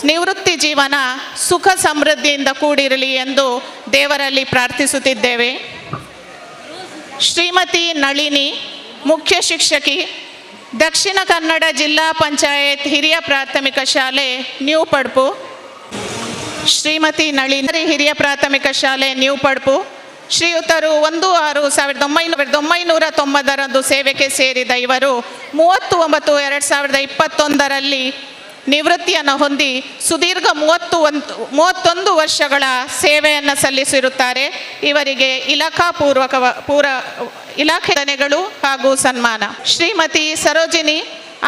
ನಿವೃತ್ತಿ ಜೀವನ ಸುಖ ಸಮೃದ್ಧಿಯಿಂದ ಕೂಡಿರಲಿ ಎಂದು ದೇವರಲ್ಲಿ ಪ್ರಾರ್ಥಿಸುತ್ತಿದ್ದೇವೆ. ಶ್ರೀಮತಿ ನಳಿನಿ, ಮುಖ್ಯ ಶಿಕ್ಷಕಿ, ದಕ್ಷಿಣ ಕನ್ನಡ ಜಿಲ್ಲಾ ಪಂಚಾಯತ್ ಹಿರಿಯ ಪ್ರಾಥಮಿಕ ಶಾಲೆ ನ್ಯೂ ಪಡ್ಪು. ಶ್ರೀಮತಿ ನಳಿನಿ, ಹಿರಿಯ ಪ್ರಾಥಮಿಕ ಶಾಲೆ ನ್ಯೂ ಪಡ್ಪು. ಶ್ರೀಯುತರು 1/6/1990 ಸೇವೆಗೆ ಸೇರಿದ ಇವರು 30/9/2021 ನಿವೃತ್ತಿಯನ್ನು ಹೊಂದಿ ಸುದೀರ್ಘ 31 ವರ್ಷಗಳ ಸೇವೆಯನ್ನು ಸಲ್ಲಿಸಿರುತ್ತಾರೆ. ಇವರಿಗೆ ಇಲಾಖೆ ಧನೆಗಳು ಹಾಗೂ ಸನ್ಮಾನ. ಶ್ರೀಮತಿ ಸರೋಜಿನಿ,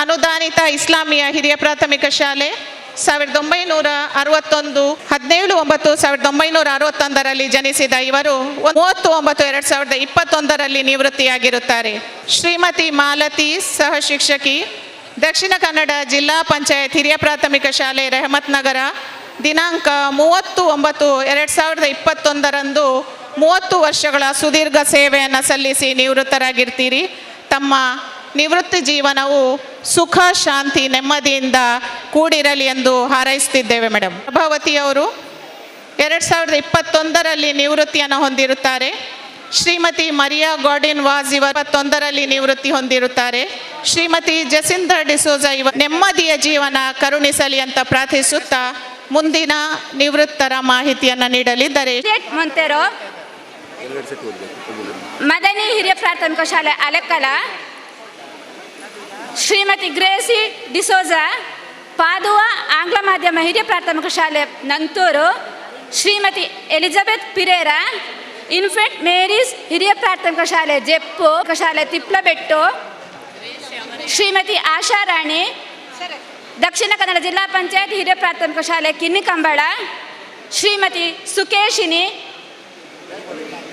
ಅನುದಾನಿತ ಇಸ್ಲಾಮಿಯ ಹಿರಿಯ ಪ್ರಾಥಮಿಕ ಶಾಲೆ 1961 17/9/1961 ಜನಿಸಿದ ಇವರು 30/9/2021 ನಿವೃತ್ತಿಯಾಗಿರುತ್ತಾರೆ. ಶ್ರೀಮತಿ ಮಾಲತಿ, ಸಹ ಶಿಕ್ಷಕಿ, ದಕ್ಷಿಣ ಕನ್ನಡ ಜಿಲ್ಲಾ ಪಂಚಾಯತ್ ಹಿರಿಯ ಪ್ರಾಥಮಿಕ ಶಾಲೆ ರೆಹಮತ್ ನಗರ, ದಿನಾಂಕ 30/9/2021 30 ವರ್ಷಗಳ ಸುದೀರ್ಘ ಸೇವೆಯನ್ನು ಸಲ್ಲಿಸಿ ನಿವೃತ್ತರಾಗಿರ್ತೀರಿ. ತಮ್ಮ ನಿವೃತ್ತಿ ಜೀವನವು ಸುಖ, ಶಾಂತಿ, ನೆಮ್ಮದಿಯಿಂದ ಕೂಡಿರಲಿ ಎಂದು ಹಾರೈಸುತ್ತಿದ್ದೇವೆ. ಮೇಡಮ್ ಪ್ರಭಾವತಿಯವರು 2021 ನಿವೃತ್ತಿಯನ್ನು ಹೊಂದಿರುತ್ತಾರೆ. ಶ್ರೀಮತಿ ಮರಿಯಾ ಗಾರ್ಡಿನ್ ವಾಸ್ ಇವರು 2021 ನಿವೃತ್ತಿ ಹೊಂದಿರುತ್ತಾರೆ. ಶ್ರೀಮತಿ ಜಸಿಂದರ್ ಡಿಸೋಜ ಇವರು ನೆಮ್ಮದಿಯ ಜೀವನ ಕರುಣಿಸಲಿ ಅಂತ ಪ್ರಾರ್ಥಿಸುತ್ತಾ ಮುಂದಿನ ನಿವೃತ್ತರ ಮಾಹಿತಿಯನ್ನು ನೀಡಲಿದ್ದಾರೆ. ಮೊಂತೆರೋ, ಮದನಿ ಹಿರಿಯ ಪ್ರಾಥಮಿಕ ಶಾಲೆ ಅಲೆಕ್ಕಲ, ಶ್ರೀಮತಿ ಗ್ರೇಸಿ ಡಿಸೋಜ, ಪಾದುವ ಆಂಗ್ಲ ಮಾಧ್ಯಮ ಹಿರಿಯ ಪ್ರಾಥಮಿಕ ಶಾಲೆ Nanthoor, Shrimati Elizabeth Pereira, infant Mary's ಹಿರಿಯ ಪ್ರಾಥಮಿಕ ಶಾಲೆ ಜೆಪ್ಪು ಶಾಲೆ ತಿಪ್ಲಬೆಟ್ಟು, ಶ್ರೀಮತಿ ಆಶಾರಾಣಿ, ದಕ್ಷಿಣ ಕನ್ನಡ ಜಿಲ್ಲಾ ಪಂಚಾಯತ್ ಹಿರಿಯ ಪ್ರಾಥಮಿಕ ಶಾಲೆ ಕಿನ್ನಿಕಂಬಳ, ಶ್ರೀಮತಿ ಸುಕೇಶಿನಿ,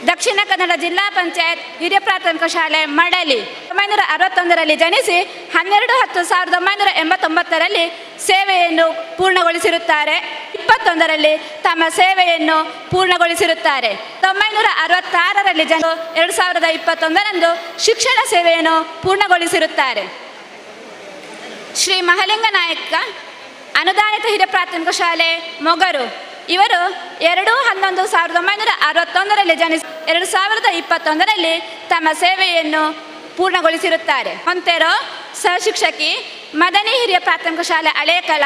ದಕ್ಷಿಣ ಕನ್ನಡ ಜಿಲ್ಲಾ ಪಂಚಾಯತ್ ಹಿರಿಯ ಪ್ರಾಥಮಿಕ ಶಾಲೆ ಮಡಲಿ 1961 ಜನಿಸಿ 12/10/1989 ಸೇವೆಯನ್ನು ಪೂರ್ಣಗೊಳಿಸಿರುತ್ತಾರೆ. 21 ತಮ್ಮ ಸೇವೆಯನ್ನು ಪೂರ್ಣಗೊಳಿಸಿರುತ್ತಾರೆ. 1966 ಜನ 2021 ಶಿಕ್ಷಣ ಸೇವೆಯನ್ನು ಪೂರ್ಣಗೊಳಿಸಿರುತ್ತಾರೆ. ಶ್ರೀ ಮಹಲಿಂಗ ನಾಯಕ, ಅನುದಾನಿತ ಹಿರಿಯ ಪ್ರಾಥಮಿಕ ಶಾಲೆ ಮೊಗರು, ಇವರು 2/11/1961 ಜನಿಸಿ 2021 ತಮ್ಮ ಸೇವೆಯನ್ನು ಪೂರ್ಣಗೊಳಿಸಿರುತ್ತಾರೆ. ಹೊಂತೆರೋ, ಸಹ ಶಿಕ್ಷಕಿ, ಮದನಿ ಹಿರಿಯ ಪ್ರಾಥಮಿಕ ಶಾಲೆ ಹಳೇಕಲ,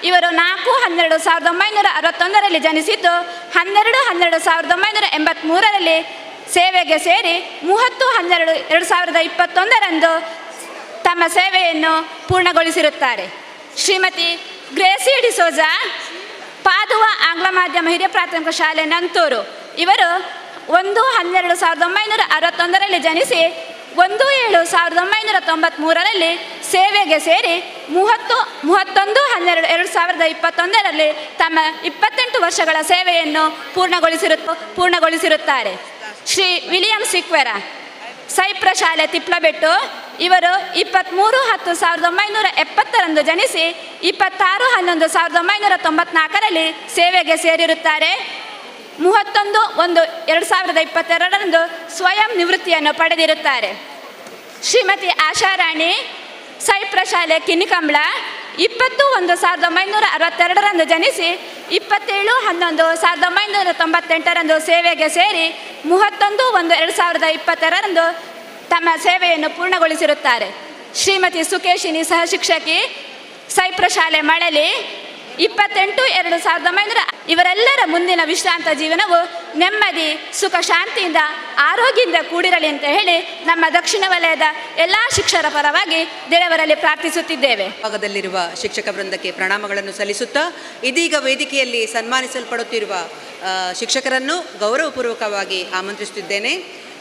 ಇವರು 4/12/1961 ಜನಿಸಿದ್ದು 12/12/1983 ಸೇವೆಗೆ ಸೇರಿ 30/12/2021 ತಮ್ಮ ಸೇವೆಯನ್ನು ಪೂರ್ಣಗೊಳಿಸಿರುತ್ತಾರೆ. ಶ್ರೀಮತಿ ಗ್ರೇಸಿ ಡಿಸೋಜ, ಪಾದುವ ಆಂಗ್ಲ ಮಾಧ್ಯಮ ಹಿರಿಯ ಪ್ರಾಥಮಿಕ ಶಾಲೆ ನಂತೂರು, ಇವರು 1/12/1961 ಜನಿಸಿ 1/7/1993 ಸೇವೆಗೆ ಸೇರಿ 31/12/2021 ತಮ್ಮ 28 ವರ್ಷಗಳ ಸೇವೆಯನ್ನು ಪೂರ್ಣಗೊಳಿಸಿರುತ್ತಾರೆ. ಶ್ರೀ ವಿಲಿಯಂ ಸಿಕ್ವೆರ, ಸೈಪ್ರ ಶಾಲೆ ತಿಪ್ಲಬೆಟ್ಟು, ಇವರು 23/10/1970 ಜನಿಸಿ 26/11/1994 ಸೇವೆಗೆ ಸೇರಿರುತ್ತಾರೆ. 31/1/2022 ಸ್ವಯಂ ನಿವೃತ್ತಿಯನ್ನು ಪಡೆದಿರುತ್ತಾರೆ. ಶ್ರೀಮತಿ ಆಶಾರಾಣಿ, ಸೈಪ್ರ ಶಾಲೆ ಕಿನ್ನಿಕಂಬಳ, 20/1/1962 ಜನಿಸಿ 27/11/1998 ಸೇವೆಗೆ ಸೇರಿ 31/1/2022 ತಮ್ಮ ಸೇವೆಯನ್ನು ಪೂರ್ಣಗೊಳಿಸಿರುತ್ತಾರೆ. ಶ್ರೀಮತಿ ಸುಕೇಶಿನಿ, ಸಹ ಶಿಕ್ಷಕಿ, ಸೈಪ್ರ ಶಾಲೆ ಮಳಲಿ, 28/2/1900 ಇವರೆಲ್ಲರ ಮುಂದಿನ ವಿಶ್ರಾಂತ ಜೀವನವು ನೆಮ್ಮದಿ, ಸುಖ, ಶಾಂತಿಯಿಂದ, ಆರೋಗ್ಯದಿಂದ ಕೂಡಿರಲಿ ಅಂತ ಹೇಳಿ ನಮ್ಮ ದಕ್ಷಿಣ ವಲಯದ ಎಲ್ಲ ಶಿಕ್ಷಕರ ಪರವಾಗಿ ದೇವರಲ್ಲಿ ಪ್ರಾರ್ಥಿಸುತ್ತಿದ್ದೇವೆ. ಭಾಗದಲ್ಲಿರುವ ಶಿಕ್ಷಕ ವೃಂದಕ್ಕೆ ಪ್ರಣಾಮಗಳನ್ನು ಸಲ್ಲಿಸುತ್ತಾ ಇದೀಗ ವೇದಿಕೆಯಲ್ಲಿ ಸನ್ಮಾನಿಸಲ್ಪಡುತ್ತಿರುವ ಶಿಕ್ಷಕರನ್ನು ಗೌರವಪೂರ್ವಕವಾಗಿ ಆಮಂತ್ರಿಸುತ್ತಿದ್ದೇನೆ.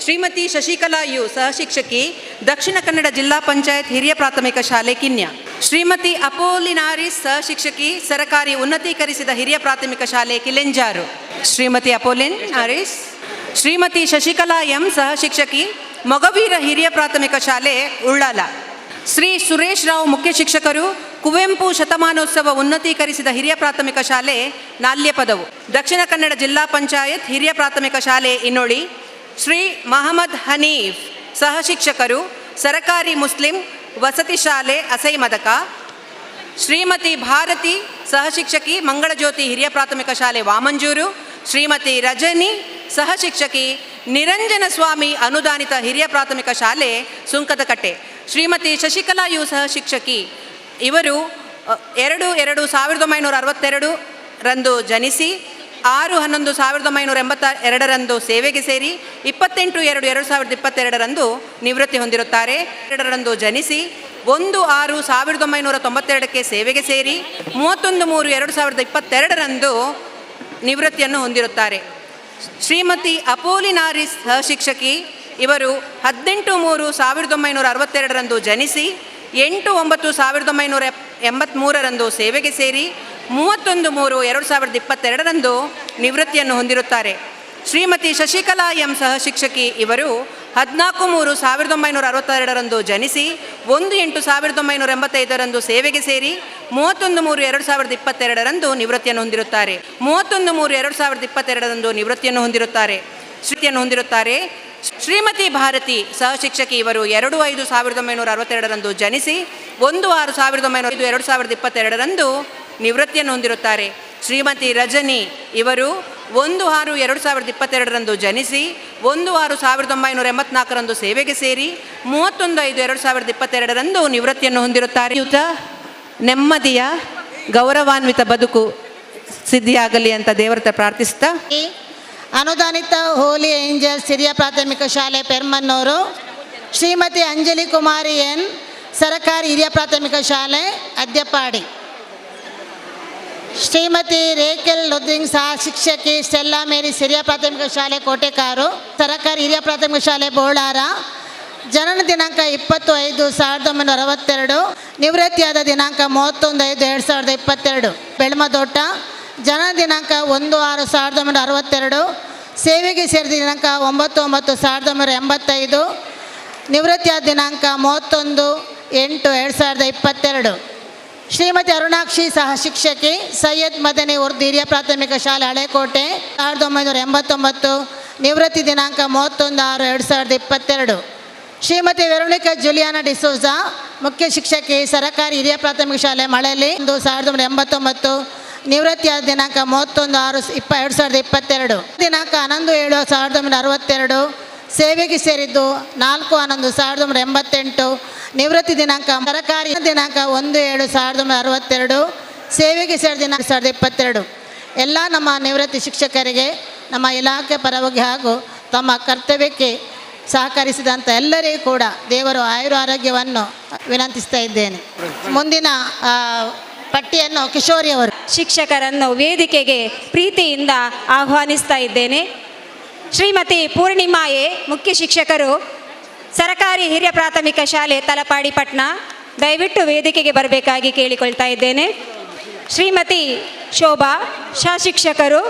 ಶ್ರೀಮತಿ ಶಶಿಕಲಾ ಯು ಸಹಶಿಕ್ಷಕಿ, ದಕ್ಷಿಣ ಕನ್ನಡ ಜಿಲ್ಲಾ ಪಂಚಾಯತ್ ಹಿರಿಯ ಪ್ರಾಥಮಿಕ ಶಾಲೆ ಕಿನ್ಯ. ಶ್ರೀಮತಿ ಅಪೋಲಿನಾರಿಸ್ ಸಹಶಿಕ್ಷಕಿ, ಸರಕಾರಿ ಉನ್ನತೀಕರಿಸಿದ ಹಿರಿಯ ಪ್ರಾಥಮಿಕ ಶಾಲೆ ಕಿಲೆಂಜಾರು. ಶ್ರೀಮತಿ ಅಪೋಲಿನಾರಿಸ್. ಶ್ರೀಮತಿ ಶಶಿಕಲಾ ಎಂ ಸಹಶಿಕ್ಷಕಿ, ಮೊಗವೀರ ಹಿರಿಯ ಪ್ರಾಥಮಿಕ ಶಾಲೆ ಉಳ್ಳಾಲ. ಶ್ರೀ ಸುರೇಶ್ ರಾವ್ ಮುಖ್ಯ ಶಿಕ್ಷಕರು, ಕುವೆಂಪು ಶತಮಾನೋತ್ಸವ ಉನ್ನತೀಕರಿಸಿದ ಹಿರಿಯ ಪ್ರಾಥಮಿಕ ಶಾಲೆ ನಾಲ್ಯಪದವು. ದಕ್ಷಿಣ ಕನ್ನಡ ಜಿಲ್ಲಾ ಪಂಚಾಯತ್ ಹಿರಿಯ ಪ್ರಾಥಮಿಕ ಶಾಲೆ ಇನ್ನೊಳಿ. ಶ್ರೀ ಮಹಮ್ಮದ್ ಹನೀಫ್ ಸಹಶಿಕ್ಷಕರು, ಸರಕಾರಿ ಮುಸ್ಲಿಂ ವಸತಿ ಶಾಲೆ ಅಸೈಮದಕ. ಶ್ರೀಮತಿ ಭಾರತಿ ಸಹಶಿಕ್ಷಕಿ, ಮಂಗಳಜ್ಯೋತಿ ಹಿರಿಯ ಪ್ರಾಥಮಿಕ ಶಾಲೆ ವಾಮಂಜೂರು. ಶ್ರೀಮತಿ ರಜನಿ ಸಹಶಿಕ್ಷಕಿ, ನಿರಂಜನ ಸ್ವಾಮಿ ಅನುದಾನಿತ ಹಿರಿಯ ಪ್ರಾಥಮಿಕ ಶಾಲೆ ಸುಂಕದಕಟ್ಟೆ. ಶ್ರೀಮತಿ ಶಶಿಕಲಾ ಯು ಸಹಶಿಕ್ಷಕಿ, ಇವರು 2/2/1962 ರಂದು ಜನಿಸಿ 6/11/1982 ಸೇವೆಗೆ ಸೇರಿ 28/2/2022 ರಂದು ನಿವೃತ್ತಿ ಹೊಂದಿರುತ್ತಾರೆ. 2ರಂದು ಜನಿಸಿ 1/6/1992 ಸೇವೆಗೆ ಸೇರಿ 31/3/2022 ರಂದು ನಿವೃತ್ತಿಯನ್ನು ಹೊಂದಿರುತ್ತಾರೆ. ಶ್ರೀಮತಿ ಅಪೋಲಿನಾರಿಸ್ ಸಹಶಿಕ್ಷಕಿ, ಇವರು 18/3/1962 ರಂದು ಜನಿಸಿ 8/9/1983 ರಂದು ಸೇವೆಗೆ ಸೇರಿ 31/3/2022 ರಂದು ನಿವೃತ್ತಿಯನ್ನು ಹೊಂದಿರುತ್ತಾರೆ. ಶ್ರೀಮತಿ ಶಶಿಕಲಾ ಎಂ ಸಹಶಿಕ್ಷಕಿ, ಇವರು 14/3/1962 ರಂದು ಜನಿಸಿ 1/8/1985 ರಂದು ಸೇವೆಗೆ ಸೇರಿ 31/3/2022 ರಂದು ನಿವೃತ್ತಿಯನ್ನು ಹೊಂದಿರುತ್ತಾರೆ. 31/3/2022 ರಂದು ನಿವೃತ್ತಿಯನ್ನು ಹೊಂದಿರುತ್ತಾರೆ. ಶ್ರೀಮತಿ ಭಾರತಿ ಸಹಶಿಕ್ಷಕಿ, ಇವರು 2/5/1962 ರಂದು ಜನಿಸಿ 1/6/2022 ರಂದು ನಿವೃತ್ತಿಯನ್ನು ಹೊಂದಿರುತ್ತಾರೆ. ಶ್ರೀಮತಿ ರಜನಿ, ಇವರು 1/6/2022 ರಂದು ಜನಿಸಿ 1/6/1984 ರಂದು ಸೇವೆಗೆ ಸೇರಿ 31/5/2022 ರಂದು ನಿವೃತ್ತಿಯನ್ನು ಹೊಂದಿರುತ್ತಾರೆ. ನೆಮ್ಮದಿಯ ಗೌರವಾನ್ವಿತ ಬದುಕು ಸಿದ್ಧಿಯಾಗಲಿ ಅಂತ ದೇವರ ಹತ್ರ ಪ್ರಾರ್ಥಿಸ್ತಾ, ಅನುದಾನಿತ ಹೋಲಿ ಏಂಜಲ್ಸ್ ಹಿರಿಯ ಪ್ರಾಥಮಿಕ ಶಾಲೆ ಪೆರ್ಮನ್ನೂರು, ಶ್ರೀಮತಿ ಅಂಜಲಿ ಕುಮಾರಿ ಎನ್ ಸರಕಾರಿ ಹಿರಿಯ ಪ್ರಾಥಮಿಕ ಶಾಲೆ ಅದ್ಯಪಾಡಿ, ಶ್ರೀಮತಿ ರೇಖೆಲ್ ಲುದ್ರಿಂಗ್ ಸಹ ಶಿಕ್ಷಕಿ, ಸ್ಟೆಲ್ಲಾ ಮೇರಿ ಹಿರಿಯ ಪ್ರಾಥಮಿಕ ಶಾಲೆ ಕೋಟೆಕಾರು, ಸರಕಾರಿ ಹಿರಿಯ ಪ್ರಾಥಮಿಕ ಶಾಲೆ ಬೋಳಾರ. ಜನನ ದಿನಾಂಕ 20/5/1962, ನಿವೃತ್ತಿಯಾದ ದಿನಾಂಕ 31/5/2022 ಬೆಳ್ಮದೋಟ. ಜನನ ದಿನಾಂಕ 1/6/1962, ಸೇವೆಗೆ ಸೇರಿದ ದಿನಾಂಕ 9/9/1985, ನಿವೃತ್ತಿಯಾದ ದಿನಾಂಕ 31/8/2022. ಶ್ರೀಮತಿ ಅರುಣಾಕ್ಷಿ ಸಹ ಶಿಕ್ಷಕಿ, ಸೈಯದ್ ಮದನಿ ಉರ್ದು ಹಿರಿಯ ಪ್ರಾಥಮಿಕ ಶಾಲೆ ಹಳೆಕೋಟೆ, 1989, ನಿವೃತ್ತಿ ದಿನಾಂಕ 31/6/2022. ಶ್ರೀಮತಿ ವೆರೋನಿಕಾ ಜುಲಿಯಾನಾ ಡಿಸೋಜಾ, ಮುಖ್ಯ ಶಿಕ್ಷಕಿ, ಸರಕಾರಿ ಹಿರಿಯ ಪ್ರಾಥಮಿಕ ಶಾಲೆ ಮಳಲಿ, 1989, ನಿವೃತ್ತಿಯಾದ ದಿನಾಂಕ 31/6/2022. ದಿನಾಂಕ 11/7/1962, ಸೇವೆಗೆ ಸೇರಿದ್ದು 4/11/1988, ನಿವೃತ್ತಿ ದಿನಾಂಕ ಸರಕಾರಿ ದಿನಾಂಕ 1/7/1962, ಸೇವೆಗೆ ಸೇರಿದ ದಿನಾಂಕ 2022. ಎಲ್ಲ ನಮ್ಮ ನಿವೃತ್ತಿ ಶಿಕ್ಷಕರಿಗೆ ನಮ್ಮ ಇಲಾಖೆ ಪರವಾಗಿ ಹಾಗೂ ತಮ್ಮ ಕರ್ತವ್ಯಕ್ಕೆ ಸಹಕರಿಸಿದಂಥ ಎಲ್ಲರಿಗೂ ಕೂಡ ದೇವರು ಆಯುರಾರೋಗ್ಯವನ್ನು ವಿನಂತಿಸ್ತಾ ಇದ್ದೇನೆ. ಮುಂದಿನ ಪಟ್ಟಿಯನ್ನು ಕಿಶೋರಿಯವರು. ಶಿಕ್ಷಕರನ್ನು ವೇದಿಕೆಗೆ ಪ್ರೀತಿಯಿಂದ ಆಹ್ವಾನಿಸ್ತಾ ಇದ್ದೇನೆ. ಶ್ರೀಮತಿ ಪೂರ್ಣಿಮಾ ಎ, ಮುಖ್ಯ ಶಿಕ್ಷಕರು, ಸರಕಾರಿ ಹಿರಿಯ ಪ್ರಾಥಮಿಕ ಶಾಲೆ ತಲಪಾಡಿ ಪಟ್ನ, ದಯವಿಟ್ಟು ವೇದಿಕೆಗೆ ಬರಬೇಕಾಗಿ ಕೇಳಿಕೊಳ್ತಾ ಇದ್ದೇನೆ. ಶ್ರೀಮತಿ ಶೋಭಾ, ಶಿಕ್ಷಕರು,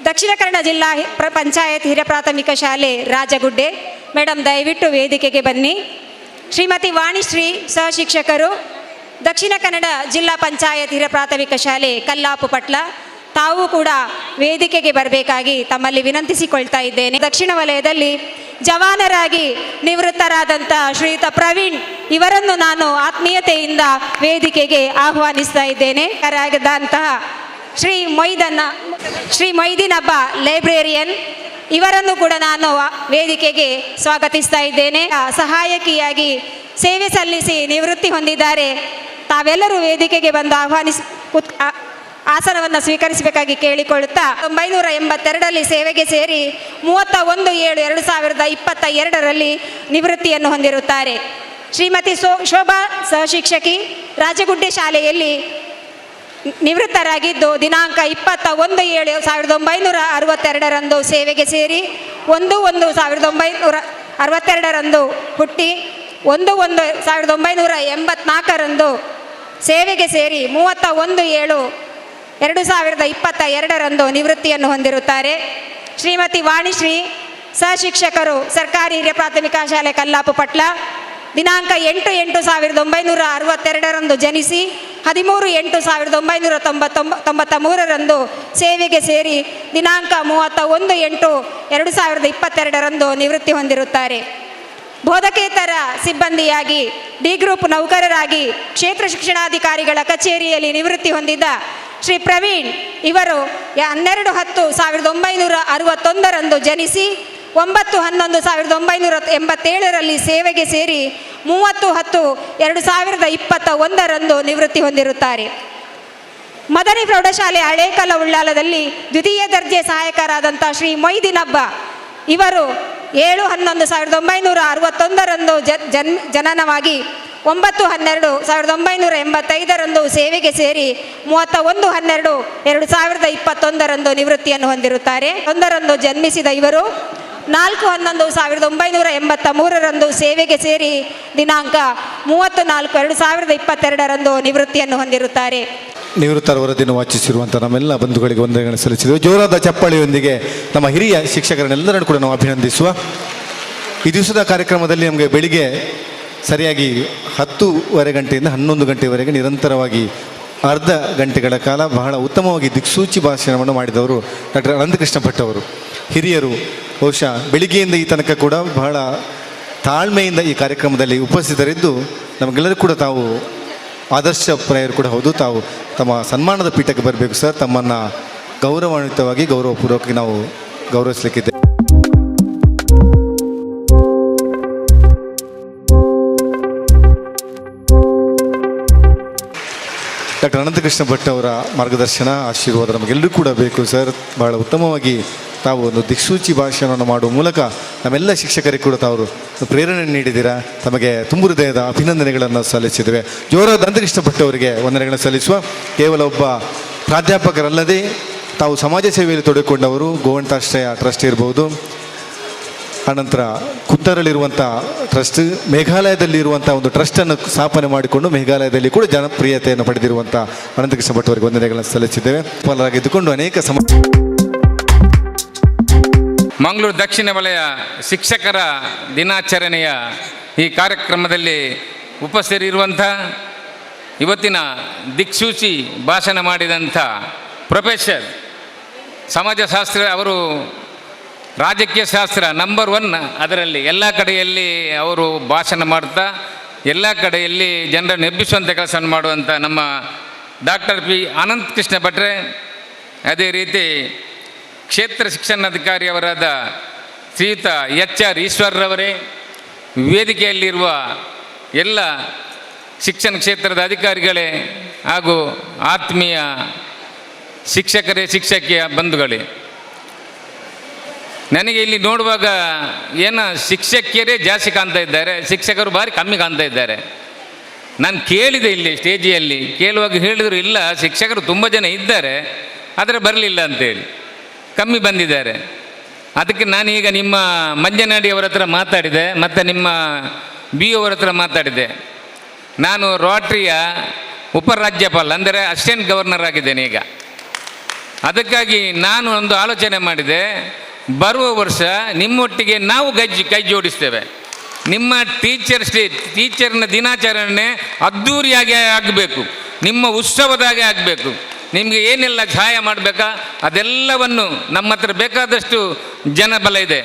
ದಕ್ಷಿಣ ಕನ್ನಡ ಜಿಲ್ಲಾ ಪಂಚಾಯತ್ ಹಿರಿಯ ಪ್ರಾಥಮಿಕ ಶಾಲೆ ರಾಜಗುಡ್ಡೆ, ಮೇಡಮ್ ದಯವಿಟ್ಟು ವೇದಿಕೆಗೆ ಬನ್ನಿ. ಶ್ರೀಮತಿ ವಾಣಿಶ್ರೀ, ಸಹಶಿಕ್ಷಕರು, ದಕ್ಷಿಣ ಕನ್ನಡ ಜಿಲ್ಲಾ ಪಂಚಾಯತ್ ಹಿರಿಯ ಪ್ರಾಥಮಿಕ ಶಾಲೆ ಕಲ್ಲಾಪು ಪಟ್ಲ, ತಾವು ಕೂಡ ವೇದಿಕೆಗೆ ಬರಬೇಕಾಗಿ ತಮ್ಮಲ್ಲಿ ವಿನಂತಿಸಿಕೊಳ್ತಾ ಇದ್ದೇನೆ. ದಕ್ಷಿಣ ವಲಯದಲ್ಲಿ ಜವಾನರಾಗಿ ನಿವೃತ್ತರಾದಂಥ ಶ್ರೀಯುತ ಪ್ರವೀಣ್ ಇವರನ್ನು ನಾನು ಆತ್ಮೀಯತೆಯಿಂದ ವೇದಿಕೆಗೆ ಆಹ್ವಾನಿಸ್ತಾ ಇದ್ದೇನೆ. ಶ್ರೀ ಮೊಯ್ದೀನ್ ಹಬ್ಬ ಲೈಬ್ರೇರಿಯನ್ ಇವರನ್ನು ಕೂಡ ನಾನು ವೇದಿಕೆಗೆ ಸ್ವಾಗತಿಸ್ತಾ ಇದ್ದೇನೆ. ಸಹಾಯಕಿಯಾಗಿ ಸೇವೆ ಸಲ್ಲಿಸಿ ನಿವೃತ್ತಿ ಹೊಂದಿದ್ದಾರೆ. ತಾವೆಲ್ಲರೂ ವೇದಿಕೆಗೆ ಬಂದು ಆಸನವನ್ನು ಸ್ವೀಕರಿಸಬೇಕಾಗಿ ಕೇಳಿಕೊಳ್ಳುತ್ತಾ 1982ರಲ್ಲಿ ಸೇವೆಗೆ ಸೇರಿ 31/7/2022 ನಿವೃತ್ತಿಯನ್ನು ಹೊಂದಿರುತ್ತಾರೆ. ಶ್ರೀಮತಿ ಶೋಭಾ, ಸಹಶಿಕ್ಷಕಿ, ರಾಜಗುಡ್ಡೆ ಶಾಲೆಯಲ್ಲಿ ನಿವೃತ್ತರಾಗಿದ್ದು ದಿನಾಂಕ 21/7/1962 ಸೇವೆಗೆ ಸೇರಿ 1/1/1962 ಹುಟ್ಟಿ 1/1/1984 ಸೇವೆಗೆ ಸೇರಿ 31/7/2022 ನಿವೃತ್ತಿಯನ್ನು ಹೊಂದಿರುತ್ತಾರೆ. ಶ್ರೀಮತಿ ವಾಣಿಶ್ರೀ ಸಹಶಿಕ್ಷಕರು ಸರ್ಕಾರಿ ಹಿರಿಯ ಪ್ರಾಥಮಿಕ ಶಾಲೆ ಕಲ್ಲಾಪು ಪಟ್ಲ ದಿನಾಂಕ 8/8/1962 ಜನಿಸಿ 13/8/1993 ಸೇವೆಗೆ ಸೇರಿ ದಿನಾಂಕ 31/8/2022 ನಿವೃತ್ತಿ ಹೊಂದಿರುತ್ತಾರೆ. ಬೋಧಕೇತರ ಸಿಬ್ಬಂದಿಯಾಗಿ ಡಿ ಗ್ರೂಪ್ ನೌಕರರಾಗಿ ಕ್ಷೇತ್ರ ಶಿಕ್ಷಣಾಧಿಕಾರಿಗಳ ಕಚೇರಿಯಲ್ಲಿ ನಿವೃತ್ತಿ ಹೊಂದಿದ್ದ ಶ್ರೀ ಪ್ರವೀಣ್ ಇವರು 12/10/1961 ಜನಿಸಿ 9/11/1987 ಸೇವೆಗೆ ಸೇರಿ 30/10/2021 ನಿವೃತ್ತಿ ಹೊಂದಿರುತ್ತಾರೆ. ಮದನಿ ಪ್ರೌಢಶಾಲೆ ಹಳೇಕಲ ಉಳ್ಳಾಲದಲ್ಲಿ ದ್ವಿತೀಯ ದರ್ಜೆ ಸಹಾಯಕರಾದಂಥ ಶ್ರೀ ಮೊಯ್ದೀನ್ ಹಬ್ಬ ಇವರು 7/11/1961 ಜನನವಾಗಿ 9/12/1985 ಸೇವೆಗೆ ಸೇರಿ 31/12/2021 ನಿವೃತ್ತಿಯನ್ನು ಹೊಂದಿರುತ್ತಾರೆ. 1 ಜನ್ಮಿಸಿದ ಇವರು 4/11/1983 ಸೇವೆಗೆ ಸೇರಿ ದಿನಾಂಕ 30/4/2022 ನಿವೃತ್ತಿಯನ್ನು ಹೊಂದಿರುತ್ತಾರೆ. ನಿವೃತ್ತರ ವರದಿಯನ್ನು ವಾಚಿಸಿರುವಂಥ ನಮ್ಮೆಲ್ಲ ಬಂಧುಗಳಿಗೆ ವಂದನೆಗಳನ್ನು ಸಲ್ಲಿಸಿದ್ದೇವೆ. ಜೋರಾದ ಚಪ್ಪಾಳೆಯೊಂದಿಗೆ ನಮ್ಮ ಹಿರಿಯ ಶಿಕ್ಷಕರನ್ನೆಲ್ಲರನ್ನು ಕೂಡ ನಾವು ಅಭಿನಂದಿಸುವ. ಈ ದಿವಸದ ಕಾರ್ಯಕ್ರಮದಲ್ಲಿ ನಮಗೆ ಬೆಳಿಗ್ಗೆ ಸರಿಯಾಗಿ 10:30 ಗಂಟೆಯಿಂದ 11 ಗಂಟೆವರೆಗೆ ನಿರಂತರವಾಗಿ ಅರ್ಧ ಗಂಟೆಗಳ ಕಾಲ ಬಹಳ ಉತ್ತಮವಾಗಿ ದಿಕ್ಸೂಚಿ ಭಾಷಣವನ್ನು ಮಾಡಿದವರು ಡಾಕ್ಟರ್ ಅನಂತಕೃಷ್ಣ ಭಟ್ ಅವರು. ಹಿರಿಯರು ಬಹುಶಃ ಬೆಳಿಗ್ಗೆಯಿಂದ ಈ ತನಕ ಕೂಡ ಬಹಳ ತಾಳ್ಮೆಯಿಂದ ಈ ಕಾರ್ಯಕ್ರಮದಲ್ಲಿ ಉಪಸ್ಥಿತರಿದ್ದು ನಮಗೆಲ್ಲರೂ ಕೂಡ ತಾವು ಆದರ್ಶಪ್ರಾಯರು ಕೂಡ ಹೌದು. ತಾವು ತಮ್ಮ ಸನ್ಮಾನದ ಪೀಠಕ್ಕೆ ಬರಬೇಕು ಸರ್. ತಮ್ಮನ್ನು ಗೌರವಾನ್ವಿತವಾಗಿ ಗೌರವಪೂರ್ವಕವಾಗಿ ನಾವು ಗೌರವಿಸಲಿಕ್ಕಿದ್ದೇವೆ. ಡಾಕ್ಟರ್ ಅನಂತಕೃಷ್ಣ ಭಟ್ ಅವರ ಮಾರ್ಗದರ್ಶನ ಆಶೀರ್ವಾದ ನಮಗೆಲ್ಲರೂ ಕೂಡ ಬೇಕು ಸರ್. ಬಹಳ ಉತ್ತಮವಾಗಿ ತಾವು ಒಂದು ದಿಕ್ಸೂಚಿ ಭಾಷಣವನ್ನು ಮಾಡುವ ಮೂಲಕ ನಮ್ಮೆಲ್ಲ ಶಿಕ್ಷಕರಿಗೆ ಕೂಡ ತಾವು ಪ್ರೇರಣೆ ನೀಡಿದ್ದೀರಾ. ತಮಗೆ ತುಂಬ ಹೃದಯದ ಅಭಿನಂದನೆಗಳನ್ನು ಸಲ್ಲಿಸಿದ್ದೇವೆ. ಜೋರಾದ ಅನಂತಕೃಷ್ಣ ಭಟ್ ಅವರಿಗೆ ವಂದನೆಗಳನ್ನು ಸಲ್ಲಿಸುವ. ಕೇವಲ ಒಬ್ಬ ಪ್ರಾಧ್ಯಾಪಕರಲ್ಲದೆ ತಾವು ಸಮಾಜ ಸೇವೆಯಲ್ಲಿ ತೊಡಗಿಕೊಂಡವರು. ಗೋವಂತಾಶ್ರಯ ಟ್ರಸ್ಟ್ ಇರ್ಬೋದು, ಆನಂತರ ಕುತ್ತರಲ್ಲಿರುವಂಥ ಟ್ರಸ್ಟ್, ಮೇಘಾಲಯದಲ್ಲಿರುವಂಥ ಒಂದು ಟ್ರಸ್ಟನ್ನು ಸ್ಥಾಪನೆ ಮಾಡಿಕೊಂಡು ಮೇಘಾಲಯದಲ್ಲಿ ಕೂಡ ಜನಪ್ರಿಯತೆಯನ್ನು ಪಡೆದಿರುವಂಥ ಅನಂತಕೃಷ್ಣ ಭಟ್ ಅವರಿಗೆ ವಂದನೆಗಳನ್ನು ಸಲ್ಲಿಸಿದ್ದೇವೆ. ಪಾಲರಾಗಿದ್ದುಕೊಂಡು ಅನೇಕ ಮಂಗಳೂರು ದಕ್ಷಿಣ ವಲಯ ಶಿಕ್ಷಕರ ದಿನಾಚರಣೆಯ ಈ ಕಾರ್ಯಕ್ರಮದಲ್ಲಿ ಉಪಸ್ಥಿತರಿರುವಂಥ ಇವತ್ತಿನ ದಿಕ್ಸೂಚಿ ಭಾಷಣ ಮಾಡಿದಂಥ ಪ್ರೊಫೆಸರ್ ಸಮಾಜಶಾಸ್ತ್ರ ಅವರು ರಾಜಕೀಯ ಶಾಸ್ತ್ರ ನಂಬರ್ 1 ಅದರಲ್ಲಿ ಎಲ್ಲ ಕಡೆಯಲ್ಲಿ ಅವರು ಭಾಷಣ ಮಾಡ್ತಾ ಎಲ್ಲ ಕಡೆಯಲ್ಲಿ ಜನರನ್ನು ಎಬ್ಬಿಸುವಂಥ ಕೆಲಸವನ್ನು ಮಾಡುವಂಥ ನಮ್ಮ ಡಾಕ್ಟರ್ ಪಿ ಅನಂತಕೃಷ್ಣ ಭಟ್ರೆ, ಅದೇ ರೀತಿ ಕ್ಷೇತ್ರ ಶಿಕ್ಷಣಾಧಿಕಾರಿಯವರಾದ ಶ್ರೀಯುತ HR ಈಶ್ವರ್ರವರೇ, ವೇದಿಕೆಯಲ್ಲಿರುವ ಎಲ್ಲ ಶಿಕ್ಷಣ ಕ್ಷೇತ್ರದ ಅಧಿಕಾರಿಗಳೇ ಹಾಗೂ ಆತ್ಮೀಯ ಶಿಕ್ಷಕರೇ, ಶಿಕ್ಷಕಿಯ ಬಂಧುಗಳೇ, ನನಗೆ ಇಲ್ಲಿ ನೋಡುವಾಗ ಏನೋ ಶಿಕ್ಷಕಿಯರೇ ಜಾಸ್ತಿ ಕಾಣ್ತಾ ಇದ್ದಾರೆ, ಶಿಕ್ಷಕರು ಭಾರಿ ಕಮ್ಮಿ ಕಾಣ್ತಾ ಇದ್ದಾರೆ. ನಾನು ಕೇಳಿದೆ ಇಲ್ಲಿ ಸ್ಟೇಜಿಯಲ್ಲಿ, ಕೇಳುವಾಗ ಹೇಳಿದರು ಇಲ್ಲ ಶಿಕ್ಷಕರು ತುಂಬ ಜನ ಇದ್ದಾರೆ ಆದರೆ ಬರಲಿಲ್ಲ ಅಂತೇಳಿ, ಕಮ್ಮಿ ಬಂದಿದ್ದಾರೆ. ಅದಕ್ಕೆ ನಾನೀಗ ನಿಮ್ಮ ಮಂಜನಾಡಿ ಅವರ ಹತ್ರ ಮಾತಾಡಿದೆ ಮತ್ತು ನಿಮ್ಮ BO ಅವರ ಹತ್ರ ಮಾತಾಡಿದೆ. ನಾನು ರೋಟ್ರಿಯ ಉಪರಾಜ್ಯಪಾಲ ಅಂದರೆ ಅಸಿಸ್ಟೆಂಟ್ ಗವರ್ನರ್ ಆಗಿದ್ದೇನೆ ಈಗ. ಅದಕ್ಕಾಗಿ ನಾನು ಒಂದು ಆಲೋಚನೆ ಮಾಡಿದೆ, ಬರುವ ವರ್ಷ ನಿಮ್ಮೊಟ್ಟಿಗೆ ನಾವು ಕೈ ಜೋಡಿಸ್ತೇವೆ. ನಿಮ್ಮ ಟೀಚರ್ನ ದಿನಾಚರಣೆ ಅದ್ಧೂರಿಯಾಗಿ ಆಗಬೇಕು, ನಿಮ್ಮ ಉತ್ಸವದಾಗೆ ಆಗಬೇಕು. ನಿಮಗೆ ಏನೆಲ್ಲ ಸಹಾಯ ಮಾಡಬೇಕಾ ಅದೆಲ್ಲವನ್ನು ನಮ್ಮ ಹತ್ರ ಬೇಕಾದಷ್ಟು ಜನಬಲ ಇದೆ.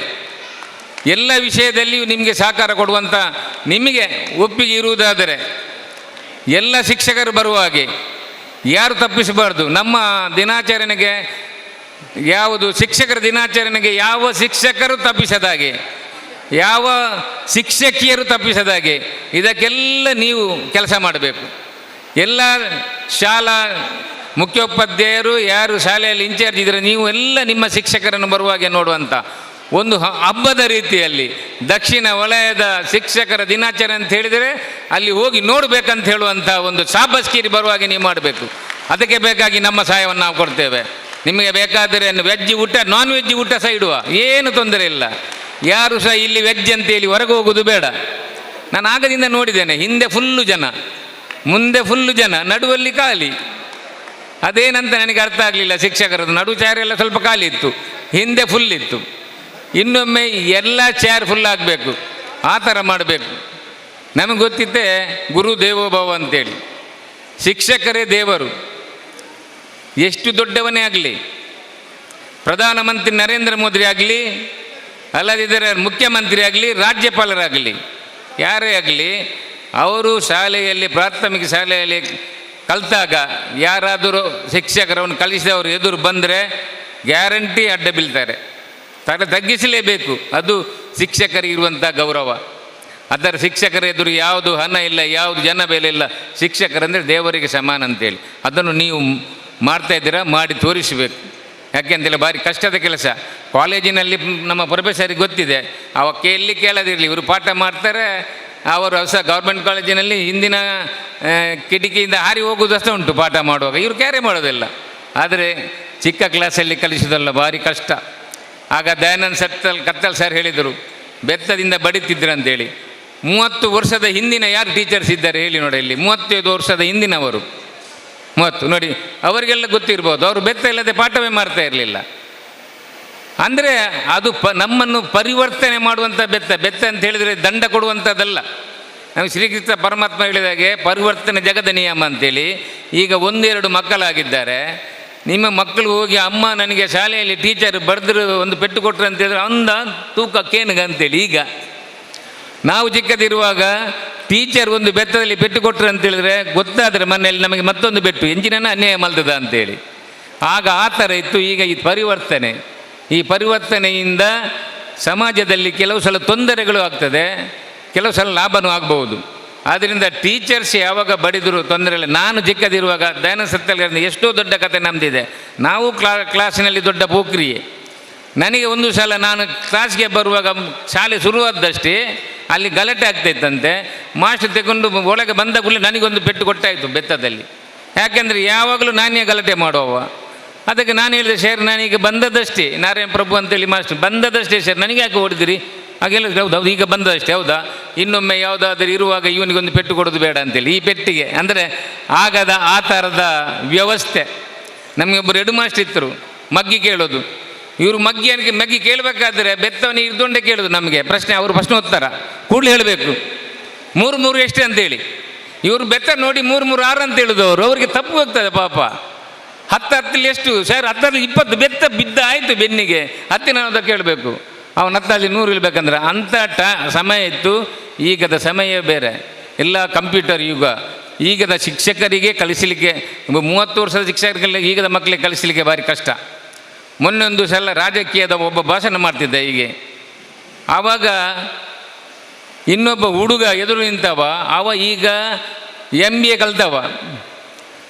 ಎಲ್ಲ ವಿಷಯದಲ್ಲಿಯೂ ನಿಮಗೆ ಸಹಕಾರ ಕೊಡುವಂಥ ನಿಮಗೆ ಒಪ್ಪಿಗೆ ಇರುವುದಾದರೆ ಎಲ್ಲ ಶಿಕ್ಷಕರು ಬರುವ ಹಾಗೆ ಯಾರು ತಪ್ಪಿಸಬಾರ್ದು. ನಮ್ಮ ದಿನಾಚರಣೆಗೆ ಯಾವುದು ಶಿಕ್ಷಕರ ದಿನಾಚರಣೆಗೆ ಯಾವ ಶಿಕ್ಷಕರು ತಪ್ಪಿಸದಾಗೆ, ಯಾವ ಶಿಕ್ಷಕಿಯರು ತಪ್ಪಿಸದಾಗೆ ಇದಕ್ಕೆಲ್ಲ ನೀವು ಕೆಲಸ ಮಾಡಬೇಕು. ಎಲ್ಲ ಶಾಲಾ ಮುಖ್ಯೋಪಾಧ್ಯಾಯರು ಯಾರು ಶಾಲೆಯಲ್ಲಿ ಇನ್ಚಾರ್ಜ್ ಇದ್ದರೆ ನೀವು ಎಲ್ಲ ನಿಮ್ಮ ಶಿಕ್ಷಕರನ್ನು ಬರುವಾಗೆ ನೋಡುವಂಥ ಒಂದು ಹಬ್ಬದ ರೀತಿಯಲ್ಲಿ ದಕ್ಷಿಣ ವಲಯದ ಶಿಕ್ಷಕರ ದಿನಾಚರಣೆ ಅಂತ ಹೇಳಿದರೆ ಅಲ್ಲಿ ಹೋಗಿ ನೋಡಬೇಕಂತ ಹೇಳುವಂಥ ಒಂದು ಶಾಬಾಸ್ಕಿರಿ ಬರುವಾಗೆ ನೀವು ಮಾಡಬೇಕು. ಅದಕ್ಕೆ ಬೇಕಾಗಿ ನಮ್ಮ ಸಹಾಯವನ್ನು ನಾವು ಕೊಡ್ತೇವೆ. ನಿಮಗೆ ಬೇಕಾದರೆ ವೆಜ್ ಊಟ, ನಾನ್ ವೆಜ್ ಊಟ ಸಹ ಇಡುವ, ಏನು ತೊಂದರೆ ಇಲ್ಲ. ಯಾರು ಸಹ ಇಲ್ಲಿ ವೆಜ್ ಅಂತೇಳಿ ಹೊರಗೆ ಹೋಗೋದು ಬೇಡ. ನಾನು ಆಗದಿಂದ ನೋಡಿದ್ದೇನೆ, ಹಿಂದೆ ಫುಲ್ಲು ಜನ, ಮುಂದೆ ಫುಲ್ಲು ಜನ, ನಡುವಲ್ಲಿ ಖಾಲಿ. ಅದೇನಂತ ನನಗೆ ಅರ್ಥ ಆಗಲಿಲ್ಲ. ಶಿಕ್ಷಕರದ್ದು ನಡು ಚೇರ್ ಎಲ್ಲ ಸ್ವಲ್ಪ ಖಾಲಿ ಇತ್ತು, ಹಿಂದೆ ಫುಲ್ ಇತ್ತು. ಇನ್ನೊಮ್ಮೆ ಎಲ್ಲ ಚೇರ್ ಫುಲ್ ಆಗಬೇಕು, ಆ ಥರ ಮಾಡಬೇಕು. ನಮಗೆ ಗೊತ್ತಿತ್ತೆ ಗುರು ದೇವೋಭವ ಅಂತೇಳಿ, ಶಿಕ್ಷಕರೇ ದೇವರು. ಎಷ್ಟು ದೊಡ್ಡವನೇ ಆಗಲಿ, ಪ್ರಧಾನಮಂತ್ರಿ ನರೇಂದ್ರ ಮೋದಿ ಆಗಲಿ, ಅಲ್ಲದಿದ್ದರೆ ಮುಖ್ಯಮಂತ್ರಿ ಆಗಲಿ, ರಾಜ್ಯಪಾಲರಾಗಲಿ, ಯಾರೇ ಆಗಲಿ, ಅವರು ಶಾಲೆಯಲ್ಲಿ ಪ್ರಾಥಮಿಕ ಶಾಲೆಯಲ್ಲಿ ಕಲಿತಾಗ ಯಾರಾದರೂ ಶಿಕ್ಷಕರವನ್ನು ಕಲಿಸಿದವರು ಎದುರು ಬಂದರೆ ಗ್ಯಾರಂಟಿ ಅಡ್ಡ ಬೀಳ್ತಾರೆ, ತಲೆ ತಗ್ಗಿಸಲೇಬೇಕು. ಅದು ಶಿಕ್ಷಕರಿಗಿರುವಂಥ ಗೌರವ. ಅದರ ಶಿಕ್ಷಕರ ಎದುರು ಯಾವುದು ಹಣ ಇಲ್ಲ, ಯಾವುದು ಜನ ಬೆಲೆ ಇಲ್ಲ. ಶಿಕ್ಷಕರಂದರೆ ದೇವರಿಗೆ ಸಮಾನ ಅಂತೇಳಿ ಅದನ್ನು ನೀವು ಮಾಡ್ತಾ ಇದ್ದೀರಾ, ಮಾಡಿ ತೋರಿಸಬೇಕು. ಯಾಕೆಂತೇಳಿ ಭಾರಿ ಕಷ್ಟದ ಕೆಲಸ. ಕಾಲೇಜಿನಲ್ಲಿ ನಮ್ಮ ಪ್ರೊಫೆಸರಿಗೆ ಗೊತ್ತಿದೆ, ಅವಕ್ಕೆ ಎಲ್ಲಿ ಕೇಳದಿರಲಿ, ಇವರು ಪಾಠ ಮಾಡ್ತಾರೆ. ಅವರು ಹೊಸ ಗೌರ್ಮೆಂಟ್ ಕಾಲೇಜಿನಲ್ಲಿ ಹಿಂದಿನ ಕಿಟಕಿಯಿಂದ ಹಾರಿ ಹೋಗೋದು ಅಷ್ಟೇ ಉಂಟು ಪಾಠ ಮಾಡುವಾಗ, ಇವರು ಕ್ಯಾರೆ ಮಾಡೋದಿಲ್ಲ. ಆದರೆ ಚಿಕ್ಕ ಕ್ಲಾಸಲ್ಲಿ ಕಲಿಸೋದಲ್ಲ, ಭಾರಿ ಕಷ್ಟ. ಆಗ ದಯಾನಂದ ಕತ್ತಲ್ ಸರ್ ಹೇಳಿದರು, ಬೆತ್ತದಿಂದ ಬಡಿತಿದ್ರು ಅಂತೇಳಿ. 30 ವರ್ಷದ ಹಿಂದಿನ ಯಾರು ಟೀಚರ್ಸ್ ಇದ್ದಾರೆ ಹೇಳಿ ನೋಡಿ, ಇಲ್ಲಿ 35 ವರ್ಷದ ಹಿಂದಿನವರು 30 ನೋಡಿ, ಅವರಿಗೆಲ್ಲ ಗೊತ್ತಿರ್ಬೋದು. ಅವರು ಬೆತ್ತ ಇಲ್ಲದೆ ಪಾಠವೇ ಮಾಡ್ತಾ ಇರಲಿಲ್ಲ. ಅಂದರೆ ಅದು ನಮ್ಮನ್ನು ಪರಿವರ್ತನೆ ಮಾಡುವಂಥ ಬೆತ್ತ ಅಂತ ಹೇಳಿದರೆ ದಂಡ ಕೊಡುವಂಥದ್ದಲ್ಲ. ನಾವು ಶ್ರೀಕೃಷ್ಣ ಪರಮಾತ್ಮ ಹೇಳಿದಾಗೆ ಪರಿವರ್ತನೆ ಜಗದ ನಿಯಮ ಅಂತೇಳಿ. ಈಗ 1-2 ಮಕ್ಕಳಾಗಿದ್ದಾರೆ, ನಿಮ್ಮ ಮಕ್ಕಳು ಹೋಗಿ ಅಮ್ಮ ನನಗೆ ಶಾಲೆಯಲ್ಲಿ ಟೀಚರ್ ಬರೆದ್ರು ಒಂದು ಪೆಟ್ಟು ಕೊಟ್ಟರು ಅಂತೇಳಿದ್ರೆ ಅಂದ ತೂಕಕ್ಕೇನುಗ ಅಂತೇಳಿ. ಈಗ ನಾವು ಚಿಕ್ಕದಿರುವಾಗ ಟೀಚರ್ ಒಂದು ಬೆತ್ತದಲ್ಲಿ ಪೆಟ್ಟು ಕೊಟ್ಟರು ಅಂತೇಳಿದ್ರೆ ಗೊತ್ತಾದರೆ ಮನೆಯಲ್ಲಿ ನಮಗೆ ಮತ್ತೊಂದು ಬೆಟ್ಟು ಎಂಜಿನನ್ನು ಅನ್ಯಾಯ ಮಲ್ತದ ಅಂತೇಳಿ. ಆಗ ಆ ಥರ ಇತ್ತು. ಈಗ ಈ ಪರಿವರ್ತನೆ, ಈ ಪರಿವರ್ತನೆಯಿಂದ ಸಮಾಜದಲ್ಲಿ ಕೆಲವು ಸಲ ತೊಂದರೆಗಳು ಆಗ್ತದೆ, ಕೆಲವು ಸಲ ಲಾಭನೂ ಆಗ್ಬೋದು. ಆದ್ದರಿಂದ ಟೀಚರ್ಸ್ ಯಾವಾಗ ಬಡಿದ್ರು ತೊಂದರೆ ಇಲ್ಲ. ನಾನು ಚಿಕ್ಕದಿರುವಾಗ ದಯಾನಂದ ಸತ್ಯಗಳಿಂದ ಎಷ್ಟೋ ದೊಡ್ಡ ಕಥೆ ನಮ್ಮದಿದೆ. ನಾವು ಕ್ಲಾಸಿನಲ್ಲಿ ದೊಡ್ಡ ಪೋಖ್ರಿಯೇ. ನನಗೆ ಒಂದು ಸಲ ನಾನು ಕ್ಲಾಸ್ಗೆ ಬರುವಾಗ ಶಾಲೆ ಶುರುವಾದಷ್ಟೇ ಅಲ್ಲಿ ಗಲಾಟೆ ಆಗ್ತಾಯಿತ್ತಂತೆ. ಮಾಸ್ಟರ್ ತಗೊಂಡು ಒಳಗೆ ಬಂದ ಕೂಡಲೇ ನನಗೊಂದು ಪೆಟ್ಟು ಕೊಟ್ಟಾಯಿತು ಬೆತ್ತದಲ್ಲಿ. ಯಾಕೆಂದರೆ ಯಾವಾಗಲೂ ನಾನೇ ಗಲಾಟೆ ಮಾಡುವವ. ಅದಕ್ಕೆ ನಾನು ಹೇಳಿದೆ, ಸರ್ ನಾನೀಗ ಬಂದದಷ್ಟೇ, ನಾರಾಯಣ ಪ್ರಭು ಅಂತೇಳಿ ಮಾಸ್ಟರ್, ಬಂದದಷ್ಟೇ ಸರ್, ನನಗೆ ಯಾಕೆ ಹೊಡೆದಿರಿ? ಹಾಗೆಲ್ಲ ಹೌದು, ಈಗ ಬಂದದಷ್ಟೇ. ಹೌದಾ, ಇನ್ನೊಮ್ಮೆ ಯಾವುದಾದ್ರೂ ಇರುವಾಗ ಇವನಿಗೊಂದು ಪೆಟ್ಟು ಕೊಡೋದು ಬೇಡ ಅಂತೇಳಿ. ಈ ಪೆಟ್ಟಿಗೆ ಅಂದರೆ ಆಗದ ಆ ಥರದ ವ್ಯವಸ್ಥೆ. ನಮಗೆ ಒಬ್ಬರು ಹೆಡ್ ಮಾಸ್ಟರ್ ಇದ್ದರು, ಮಗ್ಗಿ ಕೇಳೋದು. ಇವರು ಮಗ್ಗಿ ಕೇಳಬೇಕಾದ್ರೆ ಬೆತ್ತವನಿಗೆ ಇರ್ದೊಂಡೆ ಕೇಳೋದು ನಮಗೆ ಪ್ರಶ್ನೆ. ಅವರು ಪ್ರಶ್ನೆ ಓದ್ತಾರ ಕೂಡಲೇ ಹೇಳಬೇಕು 3 ಎಷ್ಟೇ ಅಂತೇಳಿ. ಇವರು ಬೆತ್ತ ನೋಡಿ 3 6 ಅಂತ ಹೇಳೋದು. ಅವ್ರಿಗೆ ತಪ್ಪು ಹೋಗ್ತದೆ ಪಾಪ. 10 ಎಷ್ಟು ಸರ್? 10 20 ಬೆತ್ತ ಬಿದ್ದ ಆಯಿತು ಬೆನ್ನಿಗೆ, 10 ಕೇಳಬೇಕು. ಅವನು 10 100 ಇರಬೇಕಂದ್ರೆ ಅಂಥ ಸಮಯ ಇತ್ತು. ಈಗದ ಸಮಯ ಬೇರೆ, ಎಲ್ಲ ಕಂಪ್ಯೂಟರ್ ಯುಗ. ಈಗದ ಶಿಕ್ಷಕರಿಗೆ ಕಲಿಸಲಿಕ್ಕೆ 30 ವರ್ಷದ ಶಿಕ್ಷಕರಿಗೆ ಈಗದ ಮಕ್ಕಳಿಗೆ ಕಲಿಸಲಿಕ್ಕೆ ಭಾರಿ ಕಷ್ಟ. ಮೊನ್ನೊಂದು ಸಲ ರಾಜಕೀಯದ ಒಬ್ಬ ಭಾಷಣ ಮಾಡ್ತಿದ್ದ ಹೀಗೆ. ಆವಾಗ ಇನ್ನೊಬ್ಬ ಹುಡುಗ ಎದುರು ನಿಂತವ, ಅವ ಈಗ MBA ಕಲ್ತವ.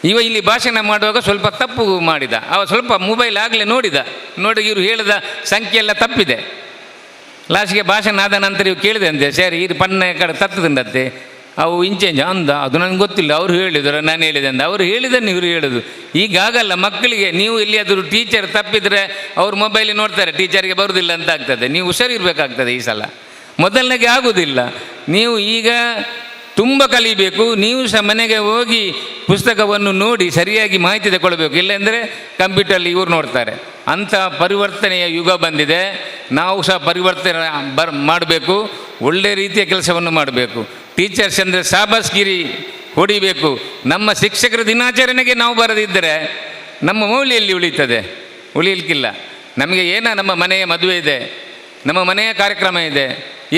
ಇವ ಇಲ್ಲಿ ಭಾಷಣ ಮಾಡುವಾಗ ಸ್ವಲ್ಪ ತಪ್ಪು ಮಾಡಿದ. ಅವ ಸ್ವಲ್ಪ ಮೊಬೈಲ್ ಆಗಲೇ ನೋಡಿ ಇವರು ಹೇಳಿದ ಸಂಖ್ಯೆ ಎಲ್ಲ ತಪ್ಪಿದೆ. ಲಾಸ್ಟ್ಗೆ ಭಾಷಣ ಆದ ನಂತರ ಇವು ಕೇಳಿದೆ ಅಂತೆ, ಸರಿ ಇದು ಪನ್ನ ಕಡೆ ತತ್ತದಂಡತ್ತೆ ಅವು ಇಂಚೇಂಜ್ ಅಂದ. ಅದು ನನಗೆ ಗೊತ್ತಿಲ್ಲ, ಅವರು ಹೇಳಿದರು ನಾನು ಹೇಳಿದೆ ಅಂದ. ಅವರು ಹೇಳಿದನ್ನು ಇವರು ಹೇಳೋದು. ಈಗಾಗಲ್ಲ ಮಕ್ಕಳಿಗೆ. ನೀವು ಎಲ್ಲಿಯಾದರೂ ಟೀಚರ್ ತಪ್ಪಿದರೆ ಅವ್ರು ಮೊಬೈಲ್ ನೋಡ್ತಾರೆ, ಟೀಚರ್ಗೆ ಬರೋದಿಲ್ಲ ಅಂತ ಆಗ್ತದೆ. ನೀವು ಹುಷಾರಿರಬೇಕಾಗ್ತದೆ ಈ ಸಲ. ಮೊದಲನೇಗೆ ಆಗೋದಿಲ್ಲ. ನೀವು ಈಗ ತುಂಬ ಕಲಿಬೇಕು. ನೀವು ಸಹ ಮನೆಗೆ ಹೋಗಿ ಪುಸ್ತಕವನ್ನು ನೋಡಿ ಸರಿಯಾಗಿ ಮಾಹಿತಿ ತಗೊಳ್ಬೇಕು. ಇಲ್ಲಾಂದರೆ ಕಂಪ್ಯೂಟರಲ್ಲಿ ಇವರು ನೋಡ್ತಾರೆ. ಅಂಥ ಪರಿವರ್ತನೆಯ ಯುಗ ಬಂದಿದೆ. ನಾವು ಸಹ ಪರಿವರ್ತನೆ ಮಾಡಬೇಕು, ಒಳ್ಳೆಯ ರೀತಿಯ ಕೆಲಸವನ್ನು ಮಾಡಬೇಕು. ಟೀಚರ್ಸ್ ಅಂದರೆ ಸಾಬಾಸ್ಗಿರಿ ಹೊಡಿಬೇಕು. ನಮ್ಮ ಶಿಕ್ಷಕರ ದಿನಾಚರಣೆಗೆ ನಾವು ಬರದಿದ್ದರೆ ನಮ್ಮ ಮೌಲ್ಯಲ್ಲಿ ಉಳಿತದೆ? ಉಳಿಯಲಿಕ್ಕಿಲ್ಲ. ನಮಗೆ ನಮ್ಮ ಮನೆಯ ಮದುವೆ ಇದೆ, ನಮ್ಮ ಮನೆಯ ಕಾರ್ಯಕ್ರಮ ಇದೆ,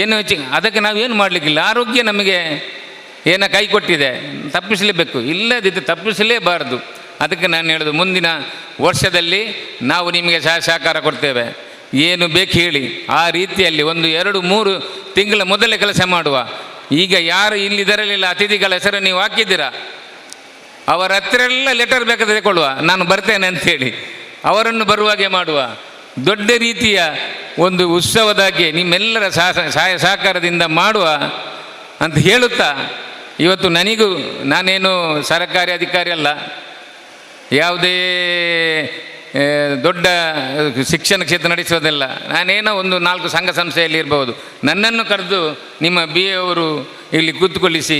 ಏನು ಅದಕ್ಕೆ ನಾವೇನು ಮಾಡಲಿಕ್ಕಿಲ್ಲ. ಆರೋಗ್ಯ ನಮಗೆ ಕೈ ಕೊಟ್ಟಿದೆ, ತಪ್ಪಿಸಲೇಬೇಕು. ಇಲ್ಲದಿದ್ದು ತಪ್ಪಿಸಲೇಬಾರದು. ಅದಕ್ಕೆ ನಾನು ಹೇಳೋದು, ಮುಂದಿನ ವರ್ಷದಲ್ಲಿ ನಾವು ನಿಮಗೆ ಸಹಕಾರ ಕೊಡ್ತೇವೆ. ಏನು ಬೇಕು ಹೇಳಿ ಆ ರೀತಿಯಲ್ಲಿ 1 2 3 ತಿಂಗಳ ಮೊದಲೇ ಕೆಲಸ ಮಾಡುವ. ಈಗ ಯಾರು ಇಲ್ಲಿದ್ದರಲಿಲ್ಲ ಅತಿಥಿಗಳ ಹೆಸರು ನೀವು ಹಾಕಿದ್ದೀರಾ, ಅವರ ಹತ್ರ ಎಲ್ಲ ಲೆಟರ್ ಬೇಕಾದ್ರೆ ತಗೊಳ್ಳುವ, ನಾನು ಬರ್ತೇನೆ ಅಂಥೇಳಿ ಅವರನ್ನು ಬರುವಾಗೆ ಮಾಡುವ. ದೊಡ್ಡ ರೀತಿಯ ಒಂದು ಉತ್ಸವದಾಗಿ ನಿಮ್ಮೆಲ್ಲರ ಸಹಾಯ ಸಹಕಾರದಿಂದ ಮಾಡುವ ಅಂತ ಹೇಳುತ್ತಾ, ಇವತ್ತು ನಾನೇನು ಸರ್ಕಾರಿ ಅಧಿಕಾರಿ ಅಲ್ಲ, ಯಾವುದೇ ದೊಡ್ಡ ಶಿಕ್ಷಣ ಕ್ಷೇತ್ರ ನಡೆಸೋದಲ್ಲ. ನಾನೇನೋ ಒಂದು 4 ಸಂಘ ಸಂಸ್ಥೆಯಲ್ಲಿ ಇರ್ಬೋದು. ನನ್ನನ್ನು ಕರೆದು ನಿಮ್ಮ ಬಿ ಎ ಅವರು ಇಲ್ಲಿ ಕೂತ್ಕೊಳ್ಳಿಸಿ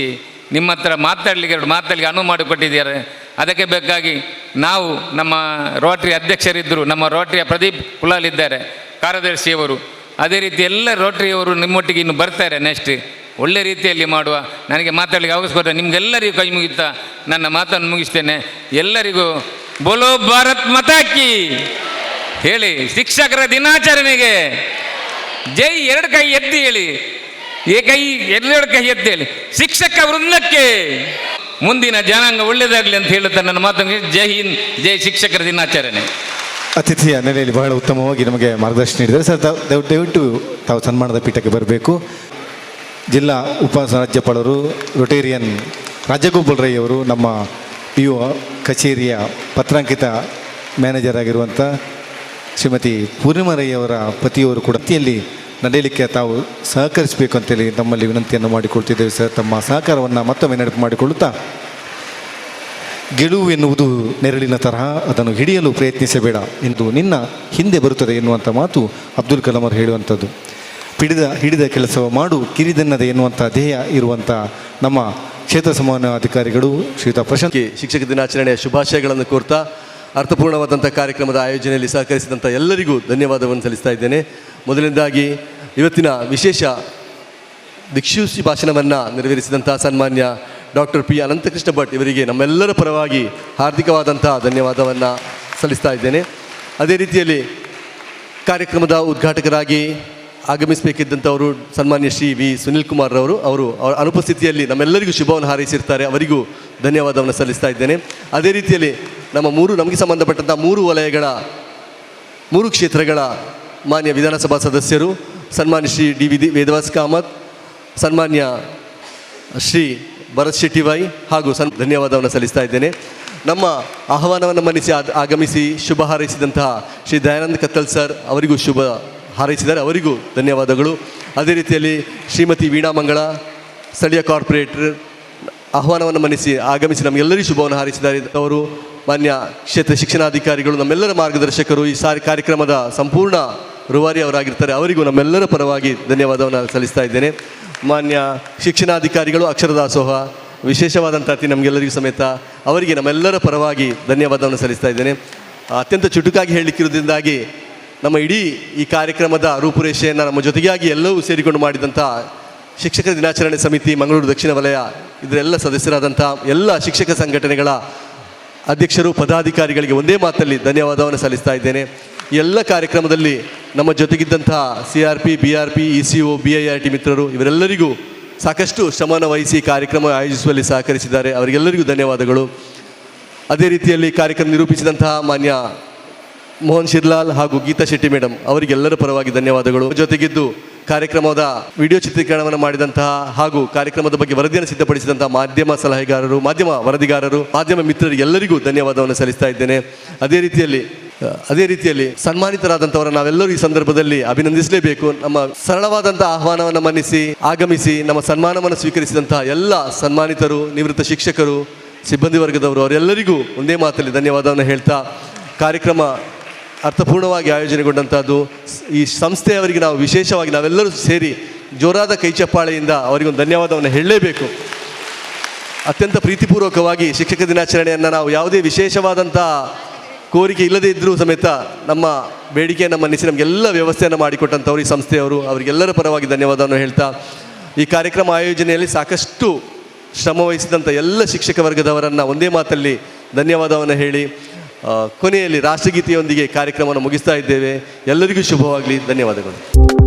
ನಿಮ್ಮ ಹತ್ರ ಮಾತಾಡಲಿಕ್ಕೆ ಅನುವು ಮಾಡಿಕೊಟ್ಟಿದ್ದಾರೆ. ಅದಕ್ಕೆ ಬೇಕಾಗಿ ನಾವು ನಮ್ಮ ರೋಟರಿ ಅಧ್ಯಕ್ಷರಿದ್ದರು, ನಮ್ಮ ರೋಟರಿಯ ಪ್ರದೀಪ್ ಕುಲಾಲ್ ಇದ್ದಾರೆ ಕಾರ್ಯದರ್ಶಿಯವರು, ಅದೇ ರೀತಿ ಎಲ್ಲ ರೋಟರಿಯವರು ನಿಮ್ಮೊಟ್ಟಿಗೆ ಇನ್ನು ಬರ್ತಾರೆ. ನೆಕ್ಸ್ಟ್ ಒಳ್ಳೆ ರೀತಿಯಲ್ಲಿ ಮಾಡುವ. ನನಗೆ ಮಾತಾಡಲಿಕ್ಕೆ ಅವಕಾಶ ಕೊಟ್ಟರೆ ನಿಮಗೆಲ್ಲರಿಗೂ ಕೈ ಮುಗಿತಾ ನನ್ನ ಮಾತನ್ನು ಮುಗಿಸ್ತೇನೆ. ಎಲ್ಲರಿಗೂ ಬೋಲೋ ಭಾರತ್ ಮಾತಾ ಕಿ ಹೇಳಿ. ಶಿಕ್ಷಕರ ದಿನಾಚರಣೆಗೆ ಜೈ 2 ಕೈ ಎತ್ತಿ ಹೇಳಿ. ಎರಡು ಕೈ ಎತ್ತಿ ಹೇಳಿ. ಶಿಕ್ಷಕ ವೃಂದಕ್ಕೆ ಮುಂದಿನ ಜನಾಂಗ ಒಳ್ಳೆಯದಾಗಲಿ ಅಂತ ಹೇಳುತ್ತಾ ನನ್ನ ಮಾತನ್ನು ಜೈ ಹಿಂದ್, ಜೈ ಶಿಕ್ಷಕರ ದಿನಾಚರಣೆ. ಅತಿಥಿಯ ನೆಲೆಯಲ್ಲಿ ಬಹಳ ಉತ್ತಮವಾಗಿ ನಮಗೆ ಮಾರ್ಗದರ್ಶನ ನೀಡಿದ್ದಾರೆ ಸರ್. ದಯವಿಟ್ಟು ತಾವು ಸನ್ಮಾನದ ಪೀಠಕ್ಕೆ ಬರಬೇಕು. ಜಿಲ್ಲಾ ಉಪರಾಜ್ಯಪಾಲರು ರೊಟೇರಿಯನ್ ರಾಜಗೋಪಾಲ್ ರೈ ಅವರು, ನಮ್ಮ ಪಿ ಯು ಕಚೇರಿಯ ಪತ್ರಾಂಕಿತ ಮ್ಯಾನೇಜರ್ ಆಗಿರುವಂಥ ಶ್ರೀಮತಿ ಪೂರ್ಣಿಮಾ ರೈ ಅವರ ಪತಿಯವರು ಕೂಡ ಅತಿಯಲ್ಲಿ ನಡೆಯಲಿಕ್ಕೆ ತಾವು ಸಹಕರಿಸಬೇಕು ಅಂತೇಳಿ ನಮ್ಮಲ್ಲಿ ವಿನಂತಿಯನ್ನು ಮಾಡಿಕೊಳ್ತಿದ್ದೇವೆ ಸರ್. ತಮ್ಮ ಸಹಕಾರವನ್ನು ಮತ್ತೊಮ್ಮೆ ನೆನಪು ಮಾಡಿಕೊಳ್ಳುತ್ತಾ, ಗೆಲುವು ಎನ್ನುವುದು ನೆರಳಿನ ತರಹ, ಅದನ್ನು ಹಿಡಿಯಲು ಪ್ರಯತ್ನಿಸಬೇಡ ಎಂದು ನಿನ್ನ ಹಿಂದೆ ಬರುತ್ತದೆ ಎನ್ನುವಂಥ ಮಾತು ಅಬ್ದುಲ್ ಕಲಾಂ ಅವರು ಹೇಳುವಂಥದ್ದು. ಹಿಡಿದ ಕೆಲಸವ ಮಾಡು ಕಿರಿದೆನ್ನದೆ ಎನ್ನುವಂಥ ಧ್ಯೇಯ ಇರುವಂಥ ನಮ್ಮ ಕ್ಷೇತ್ರ ಸಮನ್ವಯಾಧಿಕಾರಿಗಳು ಶ್ರೀಯುತ ಪ್ರಶಾಂತ್ ಶಿಕ್ಷಕ ದಿನಾಚರಣೆಯ ಶುಭಾಶಯಗಳನ್ನು ಕೋರ್ತಾ ಅರ್ಥಪೂರ್ಣವಾದಂಥ ಕಾರ್ಯಕ್ರಮದ ಆಯೋಜನೆಯಲ್ಲಿ ಸಹಕರಿಸಿದಂಥ ಎಲ್ಲರಿಗೂ ಧನ್ಯವಾದವನ್ನು ಸಲ್ಲಿಸ್ತಾ ಇದ್ದೇನೆ. ಮೊದಲನೇದಾಗಿ ಇವತ್ತಿನ ವಿಶೇಷ ದಿಕ್ಷೂಸಿ ಭಾಷಣವನ್ನು ನೆರವೇರಿಸಿದಂಥ ಸನ್ಮಾನ್ಯ ಡಾಕ್ಟರ್ ಪಿ ಅನಂತಕೃಷ್ಣ ಭಟ್ ಇವರಿಗೆ ನಮ್ಮೆಲ್ಲರ ಪರವಾಗಿ ಹಾರ್ದಿಕವಾದಂಥ ಧನ್ಯವಾದವನ್ನು ಸಲ್ಲಿಸ್ತಾ ಇದ್ದೇನೆ. ಅದೇ ರೀತಿಯಲ್ಲಿ ಕಾರ್ಯಕ್ರಮದ ಉದ್ಘಾಟಕರಾಗಿ ಆಗಮಿಸಬೇಕಿದ್ದಂಥವರು ಸನ್ಮಾನ್ಯ ಶ್ರೀ ವಿ ಸುನಿಲ್ ಕುಮಾರ್ ಅವರು ಅವರ ಅನುಪಸ್ಥಿತಿಯಲ್ಲಿ ನಮ್ಮೆಲ್ಲರಿಗೂ ಶುಭವನ್ನು ಹಾರೈಸಿರ್ತಾರೆ. ಅವರಿಗೂ ಧನ್ಯವಾದವನ್ನು ಸಲ್ಲಿಸ್ತಾ ಇದ್ದೇನೆ. ಅದೇ ರೀತಿಯಲ್ಲಿ ನಮಗೆ ಸಂಬಂಧಪಟ್ಟಂಥ 3 ವಲಯಗಳ 3 ಕ್ಷೇತ್ರಗಳ ಮಾನ್ಯ ವಿಧಾನಸಭಾ ಸದಸ್ಯರು ಸನ್ಮಾನ್ಯ ಶ್ರೀ ಡಿ ವಿ ವೇದವಾಸ್ ಕಾಮತ್, ಸನ್ಮಾನ್ಯ ಶ್ರೀ ಭರತ್ ಶೆಟ್ಟಿ ವೈ ಹಾಗೂ ಧನ್ಯವಾದವನ್ನು ಸಲ್ಲಿಸ್ತಾ ಇದ್ದೇನೆ. ನಮ್ಮ ಆಹ್ವಾನವನ್ನು ಮನ್ನಿಸಿ ಆಗಮಿಸಿ ಶುಭ ಹಾರೈಸಿದಂತಹ ಶ್ರೀ ದಯಾನಂದ್ ಕತ್ತಲ್ ಸರ್ ಅವರಿಗೂ ಶುಭ ಹಾರೈಸಿದ್ದಾರೆ, ಅವರಿಗೂ ಧನ್ಯವಾದಗಳು. ಅದೇ ರೀತಿಯಲ್ಲಿ ಶ್ರೀಮತಿ ವೀಣಾ ಮಂಗಳ ಸ್ಥಳೀಯ ಕಾರ್ಪೊರೇಟರ್ ಆಹ್ವಾನವನ್ನು ಮನ್ನಿಸಿ ಆಗಮಿಸಿ ನಮಗೆಲ್ಲರಿಗೂ ಶುಭವನ್ನು ಹಾರೈಸಿದ್ದಾರೆ. ಅವರು ಮಾನ್ಯ ಕ್ಷೇತ್ರ ಶಿಕ್ಷಣಾಧಿಕಾರಿಗಳು, ನಮ್ಮೆಲ್ಲರ ಮಾರ್ಗದರ್ಶಕರು, ಈ ಕಾರ್ಯಕ್ರಮದ ಸಂಪೂರ್ಣ ರೂವಾರಿ ಅವರಾಗಿರ್ತಾರೆ. ಅವರಿಗೂ ನಮ್ಮೆಲ್ಲರ ಪರವಾಗಿ ಧನ್ಯವಾದವನ್ನು ಸಲ್ಲಿಸ್ತಾ ಇದ್ದೇನೆ. ಮಾನ್ಯ ಶಿಕ್ಷಣಾಧಿಕಾರಿಗಳು, ಅಕ್ಷರದಾಸೋಹ ವಿಶೇಷವಾದಂಥ ನಮಗೆಲ್ಲರಿಗೂ ಸಮೇತ ಅವರಿಗೆ ನಮ್ಮೆಲ್ಲರ ಪರವಾಗಿ ಧನ್ಯವಾದವನ್ನು ಸಲ್ಲಿಸ್ತಾ ಇದ್ದೇನೆ. ಅತ್ಯಂತ ಚುಟುಕಾಗಿ ಹೇಳಲಿಕ್ಕಿರುವುದರಿಂದಾಗಿ ನಮ್ಮ ಇಡೀ ಈ ಕಾರ್ಯಕ್ರಮದ ರೂಪುರೇಷೆಯನ್ನು ನಮ್ಮ ಜೊತೆಗಾಗಿ ಎಲ್ಲವೂ ಸೇರಿಕೊಂಡು ಮಾಡಿದಂಥ ಶಿಕ್ಷಕರ ದಿನಾಚರಣೆ ಸಮಿತಿ ಮಂಗಳೂರು ದಕ್ಷಿಣ ವಲಯ ಇದರೆಲ್ಲ ಸದಸ್ಯರಾದಂಥ ಎಲ್ಲ ಶಿಕ್ಷಕ ಸಂಘಟನೆಗಳ ಅಧ್ಯಕ್ಷರು, ಪದಾಧಿಕಾರಿಗಳಿಗೆ ಒಂದೇ ಮಾತಲ್ಲಿ ಧನ್ಯವಾದವನ್ನು ಸಲ್ಲಿಸ್ತಾ ಇದ್ದೇನೆ. ಈ ಎಲ್ಲ ಕಾರ್ಯಕ್ರಮದಲ್ಲಿ ನಮ್ಮ ಜೊತೆಗಿದ್ದಂಥ CRP, BRP, ECO, BIRT ಮಿತ್ರರು ಇವರೆಲ್ಲರಿಗೂ ಸಾಕಷ್ಟು ಶ್ರಮವನ್ನು ವಹಿಸಿ ಕಾರ್ಯಕ್ರಮ ಆಯೋಜಿಸುವಲ್ಲಿ ಸಹಕರಿಸಿದ್ದಾರೆ. ಅವರಿಗೆಲ್ಲರಿಗೂ ಧನ್ಯವಾದಗಳು. ಅದೇ ರೀತಿಯಲ್ಲಿ ಕಾರ್ಯಕ್ರಮ ನಿರೂಪಿಸಿದಂತಹ ಮಾನ್ಯ ಮೋಹನ್ ಶಿರ್ಲಾಲ್ ಹಾಗೂ ಗೀತಾ ಶೆಟ್ಟಿ ಮೇಡಮ್ ಅವರಿಗೆಲ್ಲರ ಪರವಾಗಿ ಧನ್ಯವಾದಗಳು. ಜೊತೆಗಿದ್ದು ಕಾರ್ಯಕ್ರಮದ ವಿಡಿಯೋ ಚಿತ್ರೀಕರಣವನ್ನು ಮಾಡಿದಂತಹ ಹಾಗೂ ಕಾರ್ಯಕ್ರಮದ ಬಗ್ಗೆ ವರದಿಯನ್ನು ಸಿದ್ಧಪಡಿಸಿದಂತಹ ಮಾಧ್ಯಮ ಸಲಹೆಗಾರರು, ಮಾಧ್ಯಮ ವರದಿಗಾರರು, ಮಾಧ್ಯಮ ಮಿತ್ರರಿಗೆಲ್ಲರಿಗೂ ಧನ್ಯವಾದವನ್ನು ಸಲ್ಲಿಸ್ತಾ ಇದ್ದೇನೆ. ಅದೇ ರೀತಿಯಲ್ಲಿ ಸನ್ಮಾನಿತರಾದಂಥವರ ನಾವೆಲ್ಲರೂ ಈ ಸಂದರ್ಭದಲ್ಲಿ ಅಭಿನಂದಿಸಲೇಬೇಕು. ನಮ್ಮ ಸರಳವಾದಂಥ ಆಹ್ವಾನವನ್ನು ಮನ್ನಿಸಿ ಆಗಮಿಸಿ ನಮ್ಮ ಸನ್ಮಾನವನ್ನು ಸ್ವೀಕರಿಸಿದಂತಹ ಎಲ್ಲ ಸನ್ಮಾನಿತರು, ನಿವೃತ್ತ ಶಿಕ್ಷಕರು, ಸಿಬ್ಬಂದಿ ವರ್ಗದವರು ಅವರೆಲ್ಲರಿಗೂ ಒಂದೇ ಮಾತಲ್ಲಿ ಧನ್ಯವಾದವನ್ನು ಹೇಳ್ತಾ, ಕಾರ್ಯಕ್ರಮ ಅರ್ಥಪೂರ್ಣವಾಗಿ ಆಯೋಜನೆಗೊಂಡಂಥದ್ದು ಈ ಸಂಸ್ಥೆಯವರಿಗೆ ನಾವು ವಿಶೇಷವಾಗಿ ನಾವೆಲ್ಲರೂ ಸೇರಿ ಜೋರಾದ ಕೈಚಪ್ಪಾಳೆಯಿಂದ ಅವರಿಗೊಂದು ಧನ್ಯವಾದವನ್ನು ಹೇಳಲೇಬೇಕು. ಅತ್ಯಂತ ಪ್ರೀತಿಪೂರ್ವಕವಾಗಿ ಶಿಕ್ಷಕ ದಿನಾಚರಣೆಯನ್ನು ನಾವು ಯಾವುದೇ ವಿಶೇಷವಾದಂಥ ಕೋರಿಕೆ ಇಲ್ಲದೇ ಇದ್ದರೂ ಸಮೇತ ನಮ್ಮ ಬೇಡಿಕೆಯನ್ನು ಮನ್ನಿಸಿ ನಮಗೆಲ್ಲ ವ್ಯವಸ್ಥೆಯನ್ನು ಮಾಡಿಕೊಟ್ಟಂಥವ್ರು ಈ ಸಂಸ್ಥೆಯವರು, ಅವರಿಗೆಲ್ಲರ ಪರವಾಗಿ ಧನ್ಯವಾದವನ್ನು ಹೇಳ್ತಾ, ಈ ಕಾರ್ಯಕ್ರಮ ಆಯೋಜನೆಯಲ್ಲಿ ಸಾಕಷ್ಟು ಶ್ರಮವಹಿಸಿದಂಥ ಎಲ್ಲ ಶಿಕ್ಷಕ ವರ್ಗದವರನ್ನು ಒಂದೇ ಮಾತಲ್ಲಿ ಧನ್ಯವಾದವನ್ನು ಹೇಳಿ ಕೊನೆಯಲ್ಲಿ ರಾಷ್ಟ್ರಗೀತೆಯೊಂದಿಗೆ ಕಾರ್ಯಕ್ರಮವನ್ನು ಮುಗಿಸ್ತಾ ಇದ್ದೇವೆ. ಎಲ್ಲರಿಗೂ ಶುಭವಾಗಲಿ. ಧನ್ಯವಾದಗಳು.